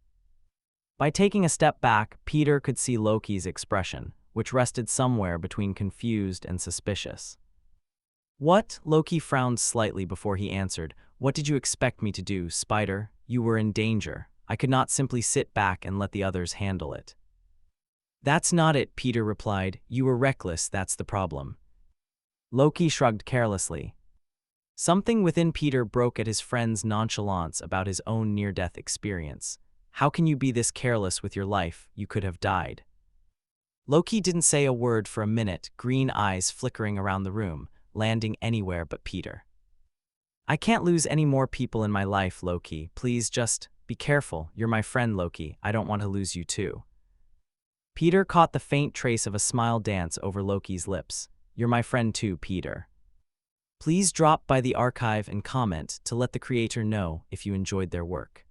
Speaker 1: By taking a step back, Peter could see Loki's expression, which rested somewhere between confused and suspicious. What? Loki frowned slightly before he answered. What did you expect me to do, Spider? You were in danger. I could not simply sit back and let the others handle it. That's not it, Peter replied. You were reckless, that's the problem. Loki shrugged carelessly. Something within Peter broke at his friend's nonchalance about his own near-death experience. How can you be this careless with your life? You could have died. Loki didn't say a word for a minute, green eyes flickering around the room, landing anywhere but Peter. I can't lose any more people in my life, Loki. Please just be careful. You're my friend, Loki. I don't want to lose you too. Peter caught the faint trace of a smile dance over Loki's lips. You're my friend too, Peter. Please drop by the archive and comment to let the creator know if you enjoyed their work.